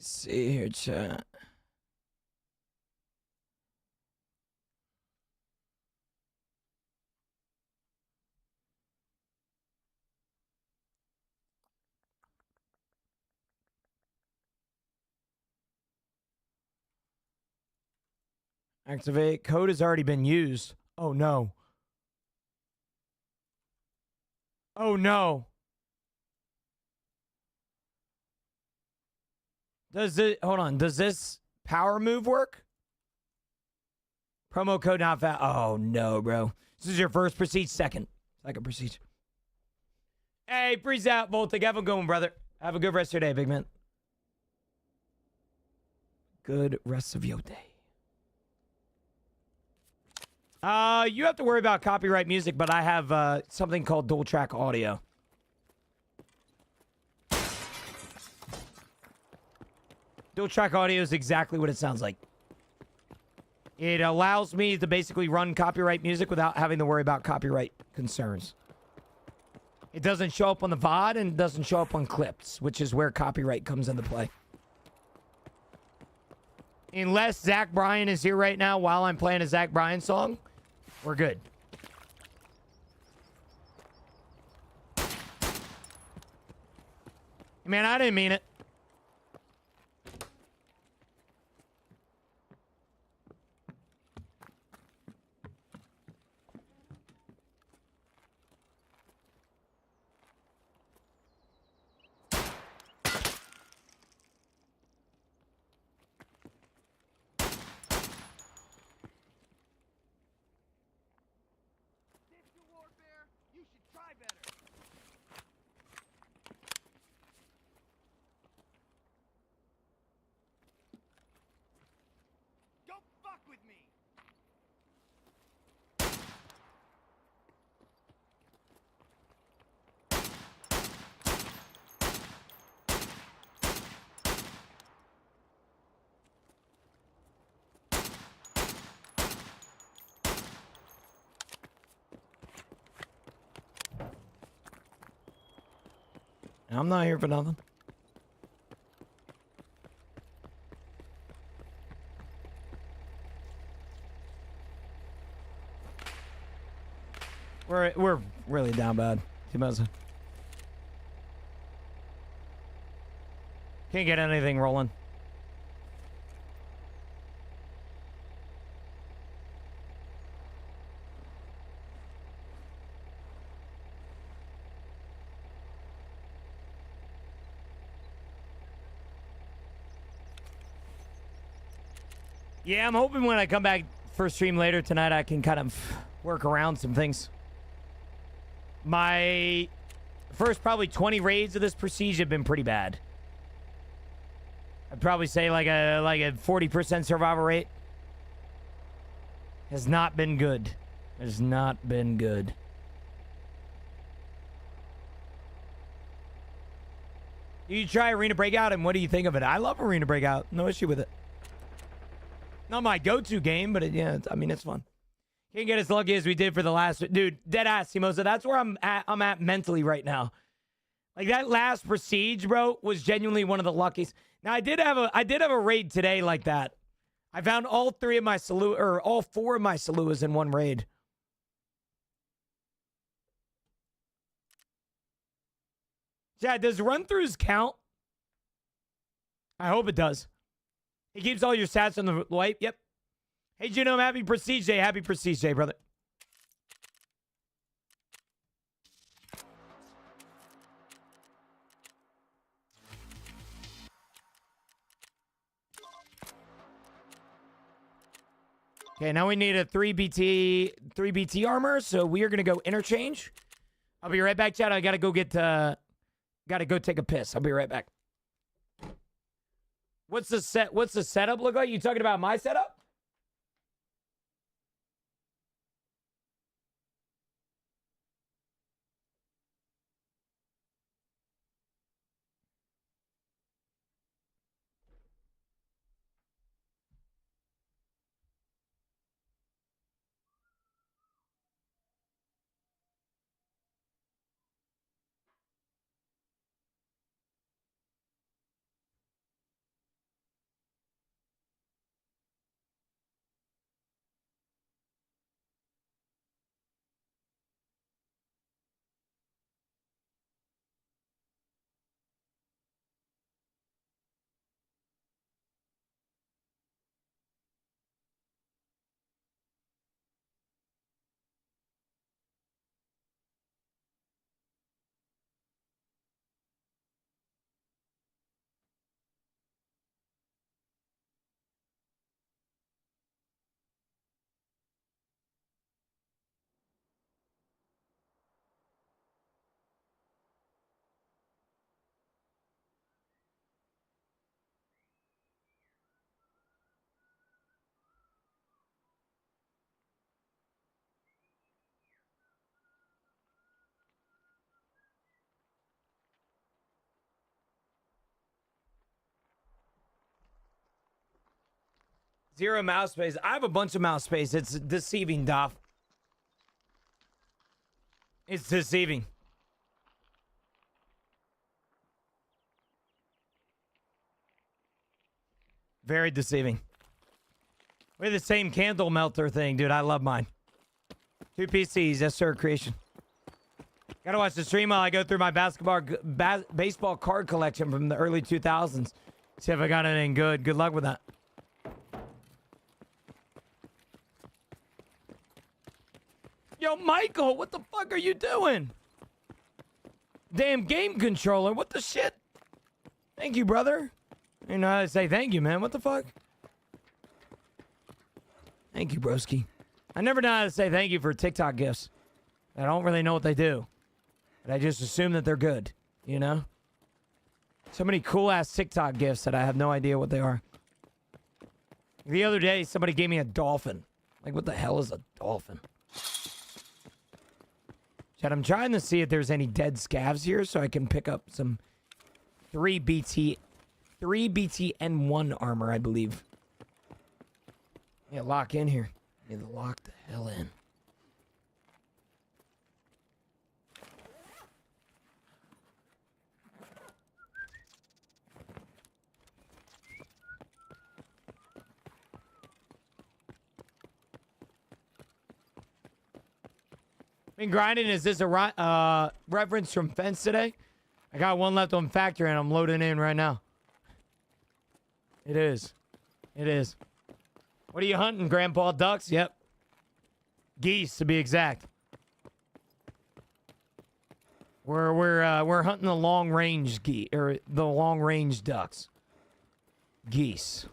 Let's see here, chat. Activate. Code has already been used. Oh, no. Oh, no. Hold on. Does this power move work? Promo code not found. Oh, no, bro. This is your first prestige, second prestige. Hey, freeze out, Voltic. Have a good one, brother. Have a good rest of your day, big man. Good rest of your day. You have to worry about copyright music, but I have something called dual track audio. Dual track audio is exactly what it sounds like. It allows me to basically run copyright music without having to worry about copyright concerns. It doesn't show up on the VOD and it doesn't show up on clips, which is where copyright comes into play. Unless Zach Bryan is here right now while I'm playing a Zach Bryan song, we're good. Man, I didn't mean it. I'm not here for nothing. We're really down bad. Can't get anything rolling. Yeah, I'm hoping when I come back for stream later tonight, I can kind of work around some things. My first probably 20 raids of this prestige have been pretty bad. I'd probably say like a 40% survival rate. Has not been good. Has not been good. You try Arena Breakout, and what do you think of it? I love Arena Breakout. No issue with it. Not my go-to game, but yeah, I mean, it's fun. Can't get as lucky as we did for the last... Dude, dead ass, Simosa. That's where I'm at mentally right now. Like, that last Prestige, bro, was genuinely one of the luckiest. Now, I did have a raid today like that. I found all four of my Saluas in one raid. Yeah, does run-throughs count? I hope it does. It keeps all your stats on the wipe. Yep. Hey, Genome, happy Prestige Day. Happy Prestige Day, brother. Okay, now we need a 3 BT armor, so we are going to go interchange. I'll be right back, chat. I got to go take a piss. I'll be right back. What's the setup look like? You talking about my setup? Zero mouse space. I have a bunch of mouse space. It's deceiving, Doff. It's deceiving. Very deceiving. We have the same candle melter thing, dude. I love mine. 2 PCs. Yes, sir. Creation. Gotta watch the stream while I go through my baseball card collection from the early 2000s. See if I got anything good. Good luck with that. Yo, Michael, what the fuck are you doing? Damn game controller. What the shit? Thank you, brother. You know how to say thank you, man. What the fuck? Thank you, broski. I never know how to say thank you for TikTok gifts. I don't really know what they do. But I just assume that they're good, you know? So many cool-ass TikTok gifts that I have no idea what they are. The other day, somebody gave me a dolphin. Like, what the hell is a dolphin? Chat, I'm trying to see if there's any dead scavs here so I can pick up some 3 BT N1 armor, I believe. Yeah, lock in here. Need to lock the hell in. Been grinding. Is this a reference from Fence today? I got one left on factory and I'm loading in right now. It is. It is. What are you hunting, Grandpa? Ducks? Yep. Geese, to be exact. We're hunting the long range geese or the long range ducks. Geese.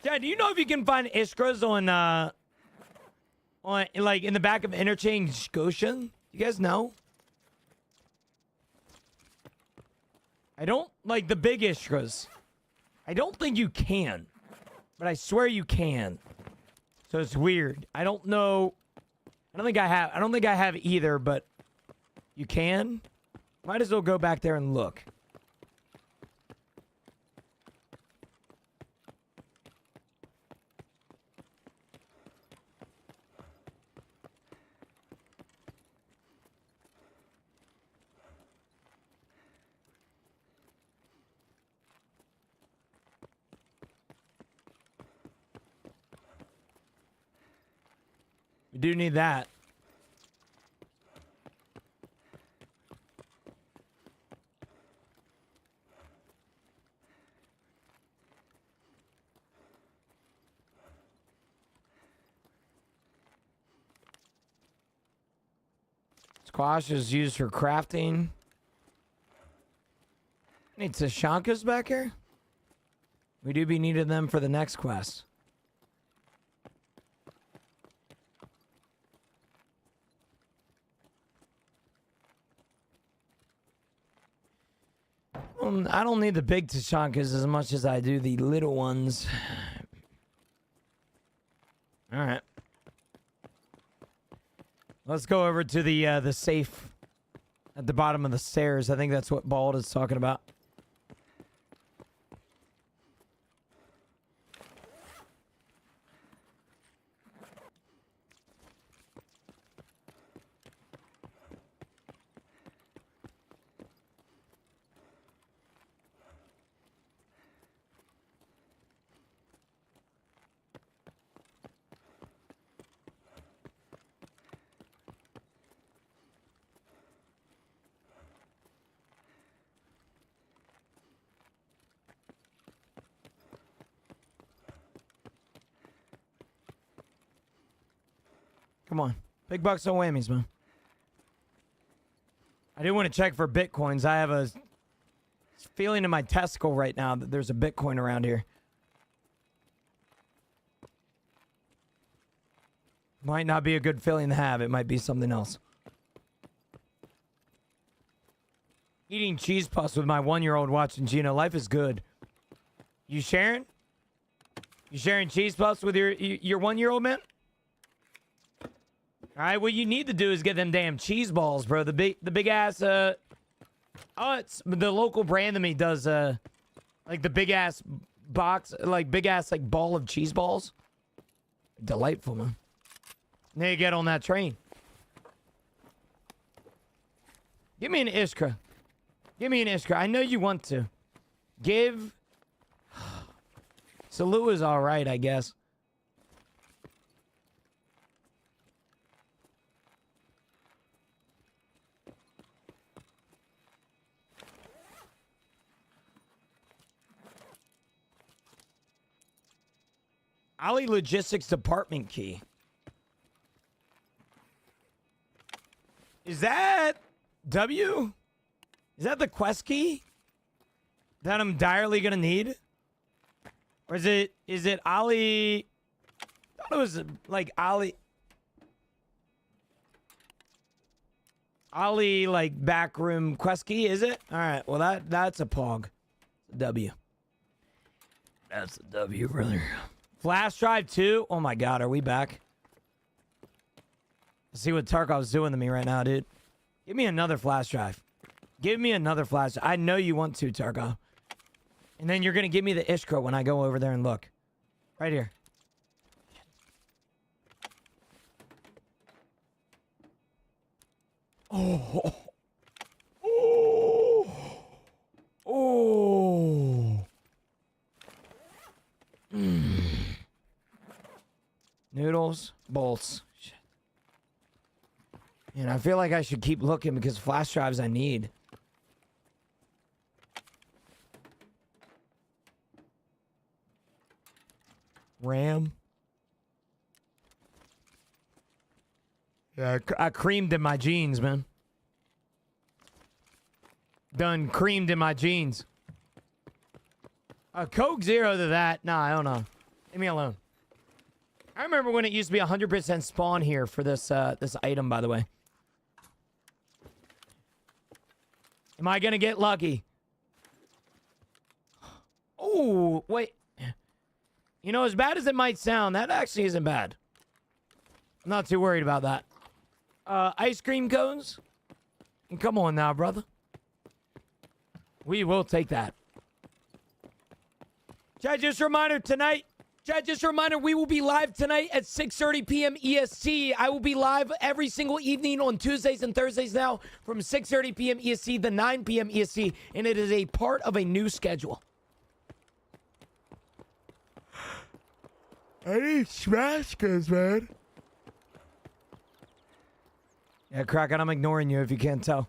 Dad, do you know if you can find Iskras on like in the back of Interchange Goshen? You guys know? I don't like the big Iskras. I don't think you can, but I swear you can. So it's weird. I don't know. I don't think I have either, but you can. Might as well go back there and look. We do need that. Squash is used for crafting. Need Tashankas back here? We do be needing them for the next quest. I don't need the big Tashankas as much as I do the little ones. All right. Let's go over to the safe at the bottom of the stairs. I think that's what Bald is talking about. Come on. Big bucks, no whammies, man. I do want to check for Bitcoins. I have a feeling in my testicle right now that there's a Bitcoin around here. Might not be a good feeling to have. It might be something else. Eating cheese puffs with my 1-year-old watching Gino. Life is good. You sharing? You sharing cheese puffs with your 1-year-old, man? All right, what you need to do is get them damn cheese balls, bro. The big ass it's the local brand to me does like the big ass box, like big ass like ball of cheese balls. Delightful, man. Now you get on that train. Give me an Iskra. Give me an Iskra. I know you want to. Give. Salute is all right, I guess. Ali Logistics Department key. Is that W? Is that the quest key that I'm direly gonna need? Or is it Ali? I thought it was like Ali like backroom quest key, is it? Alright, well that's a pog. W. That's a W, brother. Flash drive 2? Oh my god, are we back? Let's see what Tarkov's doing to me right now, dude. Give me another flash drive. Give me another flash drive. I know you want to, Tarkov. And then you're going to give me the Iskra when I go over there and look. Right here. Oh. Oh. Oh. Noodles, bolts. Shit. And I feel like I should keep looking because flash drives I need. RAM. Yeah, I creamed in my jeans, man. Done creamed in my jeans. A Coke Zero to that? Nah, I don't know. Leave me alone. I remember when it used to be 100% spawn here for this this item, by the way. Am I gonna get lucky? Oh, wait. You know, as bad as it might sound, that actually isn't bad. I'm not too worried about that. Ice cream cones? Come on now, brother. We will take that. Chat, just a reminder tonight. Chat, just a reminder, we will be live tonight at 6:30 p.m. EST. I will be live every single evening on Tuesdays and Thursdays now from 6:30 p.m. EST to 9 p.m. EST, and it is a part of a new schedule. I need smash-cos, man. Yeah, Kraken, I'm ignoring you if you can't tell.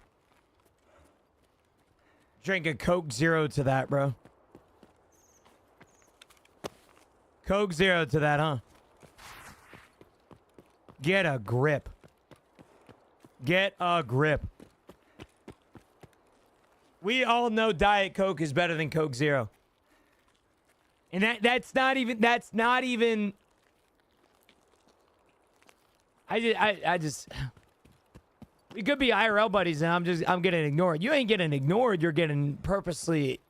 Drink a Coke Zero to that, bro. Coke Zero to that, huh? Get a grip. Get a grip. We all know Diet Coke is better than Coke Zero. And that's not even I just we could be IRL buddies and I'm getting ignored. You ain't getting ignored, you're getting purposely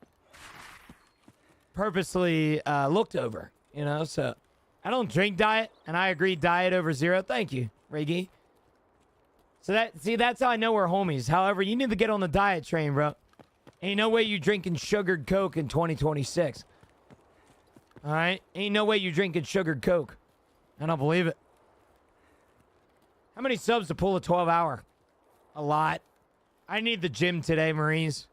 looked over, you know? So I don't drink Diet, and I agree Diet over Zero. Thank you, Reggie. So that's how I know we're homies. However, you need to get on the diet train, bro. Ain't no way you drinking sugared Coke in 2026. All right? Ain't no way you drinking sugared Coke. I don't believe it. How many subs to pull a 12-hour? A lot. I need the gym today, Marines.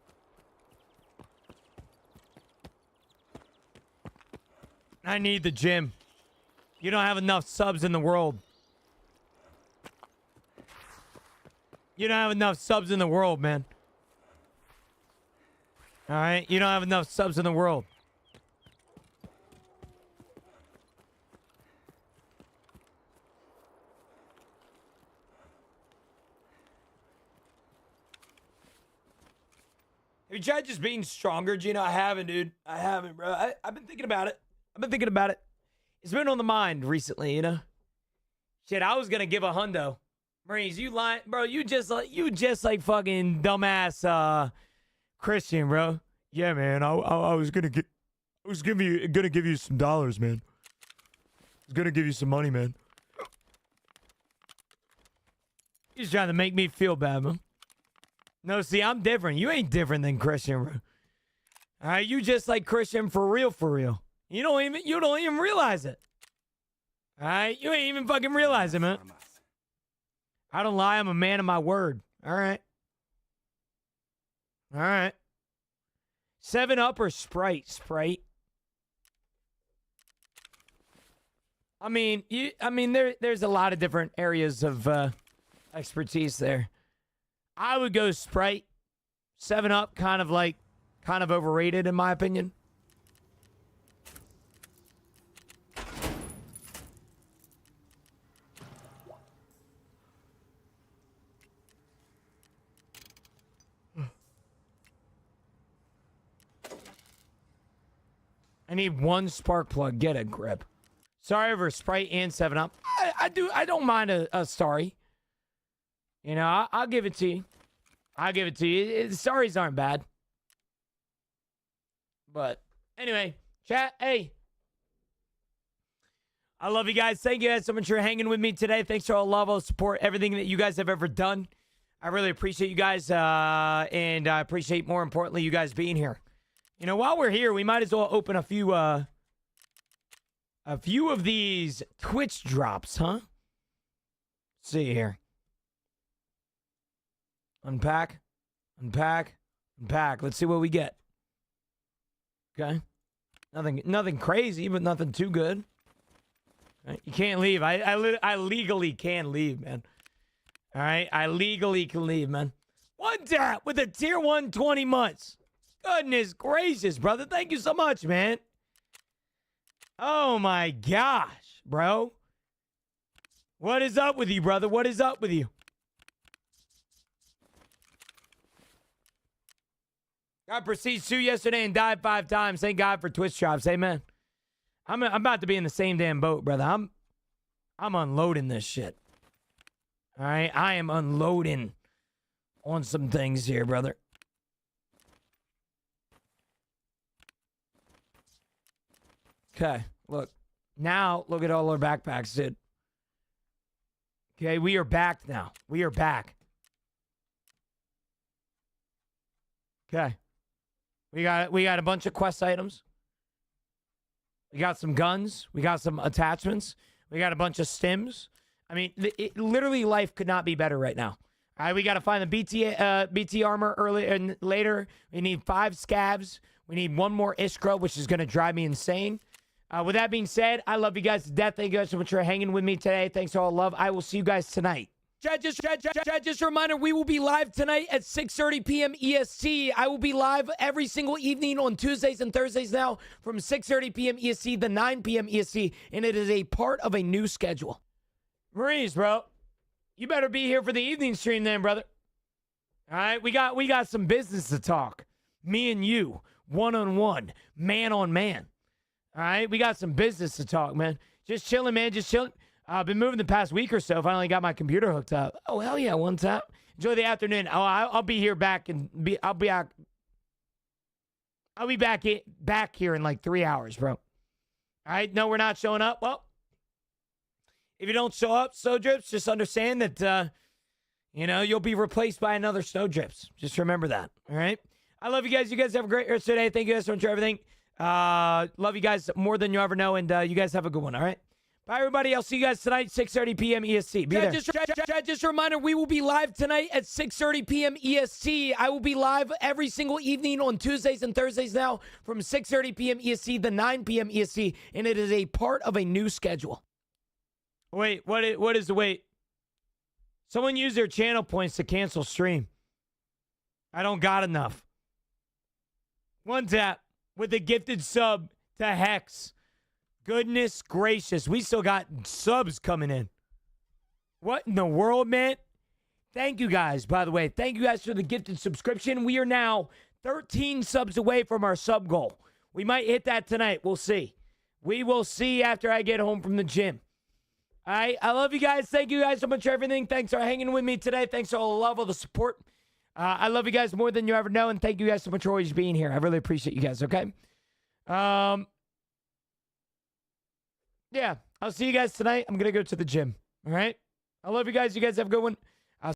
I need the gym. You don't have enough subs in the world. You don't have enough subs in the world, man. All right? You don't have enough subs in the world. Have you tried just being stronger, Gino? I haven't, dude. I haven't, bro. I've been thinking about it. It's been on the mind recently, you know? Shit, I was going to give a hundo. Marines, you lying? Bro, you just like fucking dumbass Christian, bro. Yeah, man. I was going to give you some dollars, man. I was going to give you some money, man. He's trying to make me feel bad, man. No, see, I'm different. You ain't different than Christian, bro. All right, you just like Christian for real, for real. You don't even realize it. All right, you ain't even fucking realize it, man. I don't lie. I'm a man of my word. All right. All right. 7-Up or Sprite? Sprite. I mean, there's a lot of different areas of expertise there. I would go Sprite. 7-Up, kind of overrated in my opinion. I need one spark plug. Get a grip. Sorry over Sprite and 7-Up. I don't mind a sorry. You know, I'll give it to you. I'll give it to you. Sorries aren't bad. But anyway, chat, hey. I love you guys. Thank you guys so much for hanging with me today. Thanks for all the love, all the support, everything that you guys have ever done. I really appreciate you guys. And I appreciate, more importantly, you guys being here. You know, while we're here, we might as well open a few of these Twitch drops, huh? Let's see here. Unpack. Let's see what we get. Okay. Nothing crazy, but nothing too good. Right, you can't leave. I legally can leave, man. All right, I legally can leave, man. One tap with a tier 1 20 months. Goodness gracious, brother. Thank you so much, man. Oh my gosh, bro. What is up with you, brother? What is up with you? Got Prestige 2 yesterday and died 5 times. Thank God for Twitch drops. Amen. I'm about to be in the same damn boat, brother. I'm unloading this shit. All right, I am unloading on some things here, brother. Okay, look. Now, look at all our backpacks, dude. Okay, we are back now. We are back. Okay. We got a bunch of quest items. We got some guns. We got some attachments. We got a bunch of stims. I mean, literally life could not be better right now. All right, we got to find the BT armor early and later. We need 5 scabs. We need 1 more Iskra, which is going to drive me insane. With that being said, I love you guys to death. Thank you guys so much for hanging with me today. Thanks for all the love. I will see you guys tonight. Chat, just a reminder, we will be live tonight at 6:30 p.m. EST. I will be live every single evening on Tuesdays and Thursdays now from 6:30 p.m. EST to 9 p.m. EST, and it is a part of a new schedule. Maurice, bro, you better be here for the evening stream then, brother. All right, we got some business to talk. Me and you, one-on-one, man-on-man. All right, we got some business to talk, man. Just chilling, man, just chilling. I've been moving the past week or so. Finally got my computer hooked up. Oh, hell yeah, one time. Enjoy the afternoon. I'll be here back I'll be back here in like 3 hours, bro. All right, no, we're not showing up. Well, if you don't show up, Snowdrips, just understand that, you'll be replaced by another Snowdrips. Just remember that, all right? I love you guys. You guys have a great rest today. Thank you guys so much for everything. Love you guys more than you ever know, and you guys have a good one, all right? Bye, everybody. I'll see you guys tonight, 6:30 p.m. EST. Be there. Just a reminder, we will be live tonight at 6:30 p.m. EST. I will be live every single evening on Tuesdays and Thursdays now from 6:30 p.m. EST to 9 p.m. EST, and it is a part of a new schedule. Wait, what is the wait? Someone used their channel points to cancel stream. I don't got enough. One tap with a gifted sub to Hex. Goodness gracious. We still got subs coming in. What in the world, man? Thank you guys, by the way. Thank you guys for the gifted subscription. We are now 13 subs away from our sub goal. We might hit that tonight. We'll see. We will see after I get home from the gym. All right. I love you guys. Thank you guys so much for everything. Thanks for hanging with me today. Thanks for all the love, all the support. I love you guys more than you ever know, and thank you guys so much for always being here. I really appreciate you guys, okay? Yeah, I'll see you guys tonight. I'm going to go to the gym, all right? I love you guys. You guys have a good one.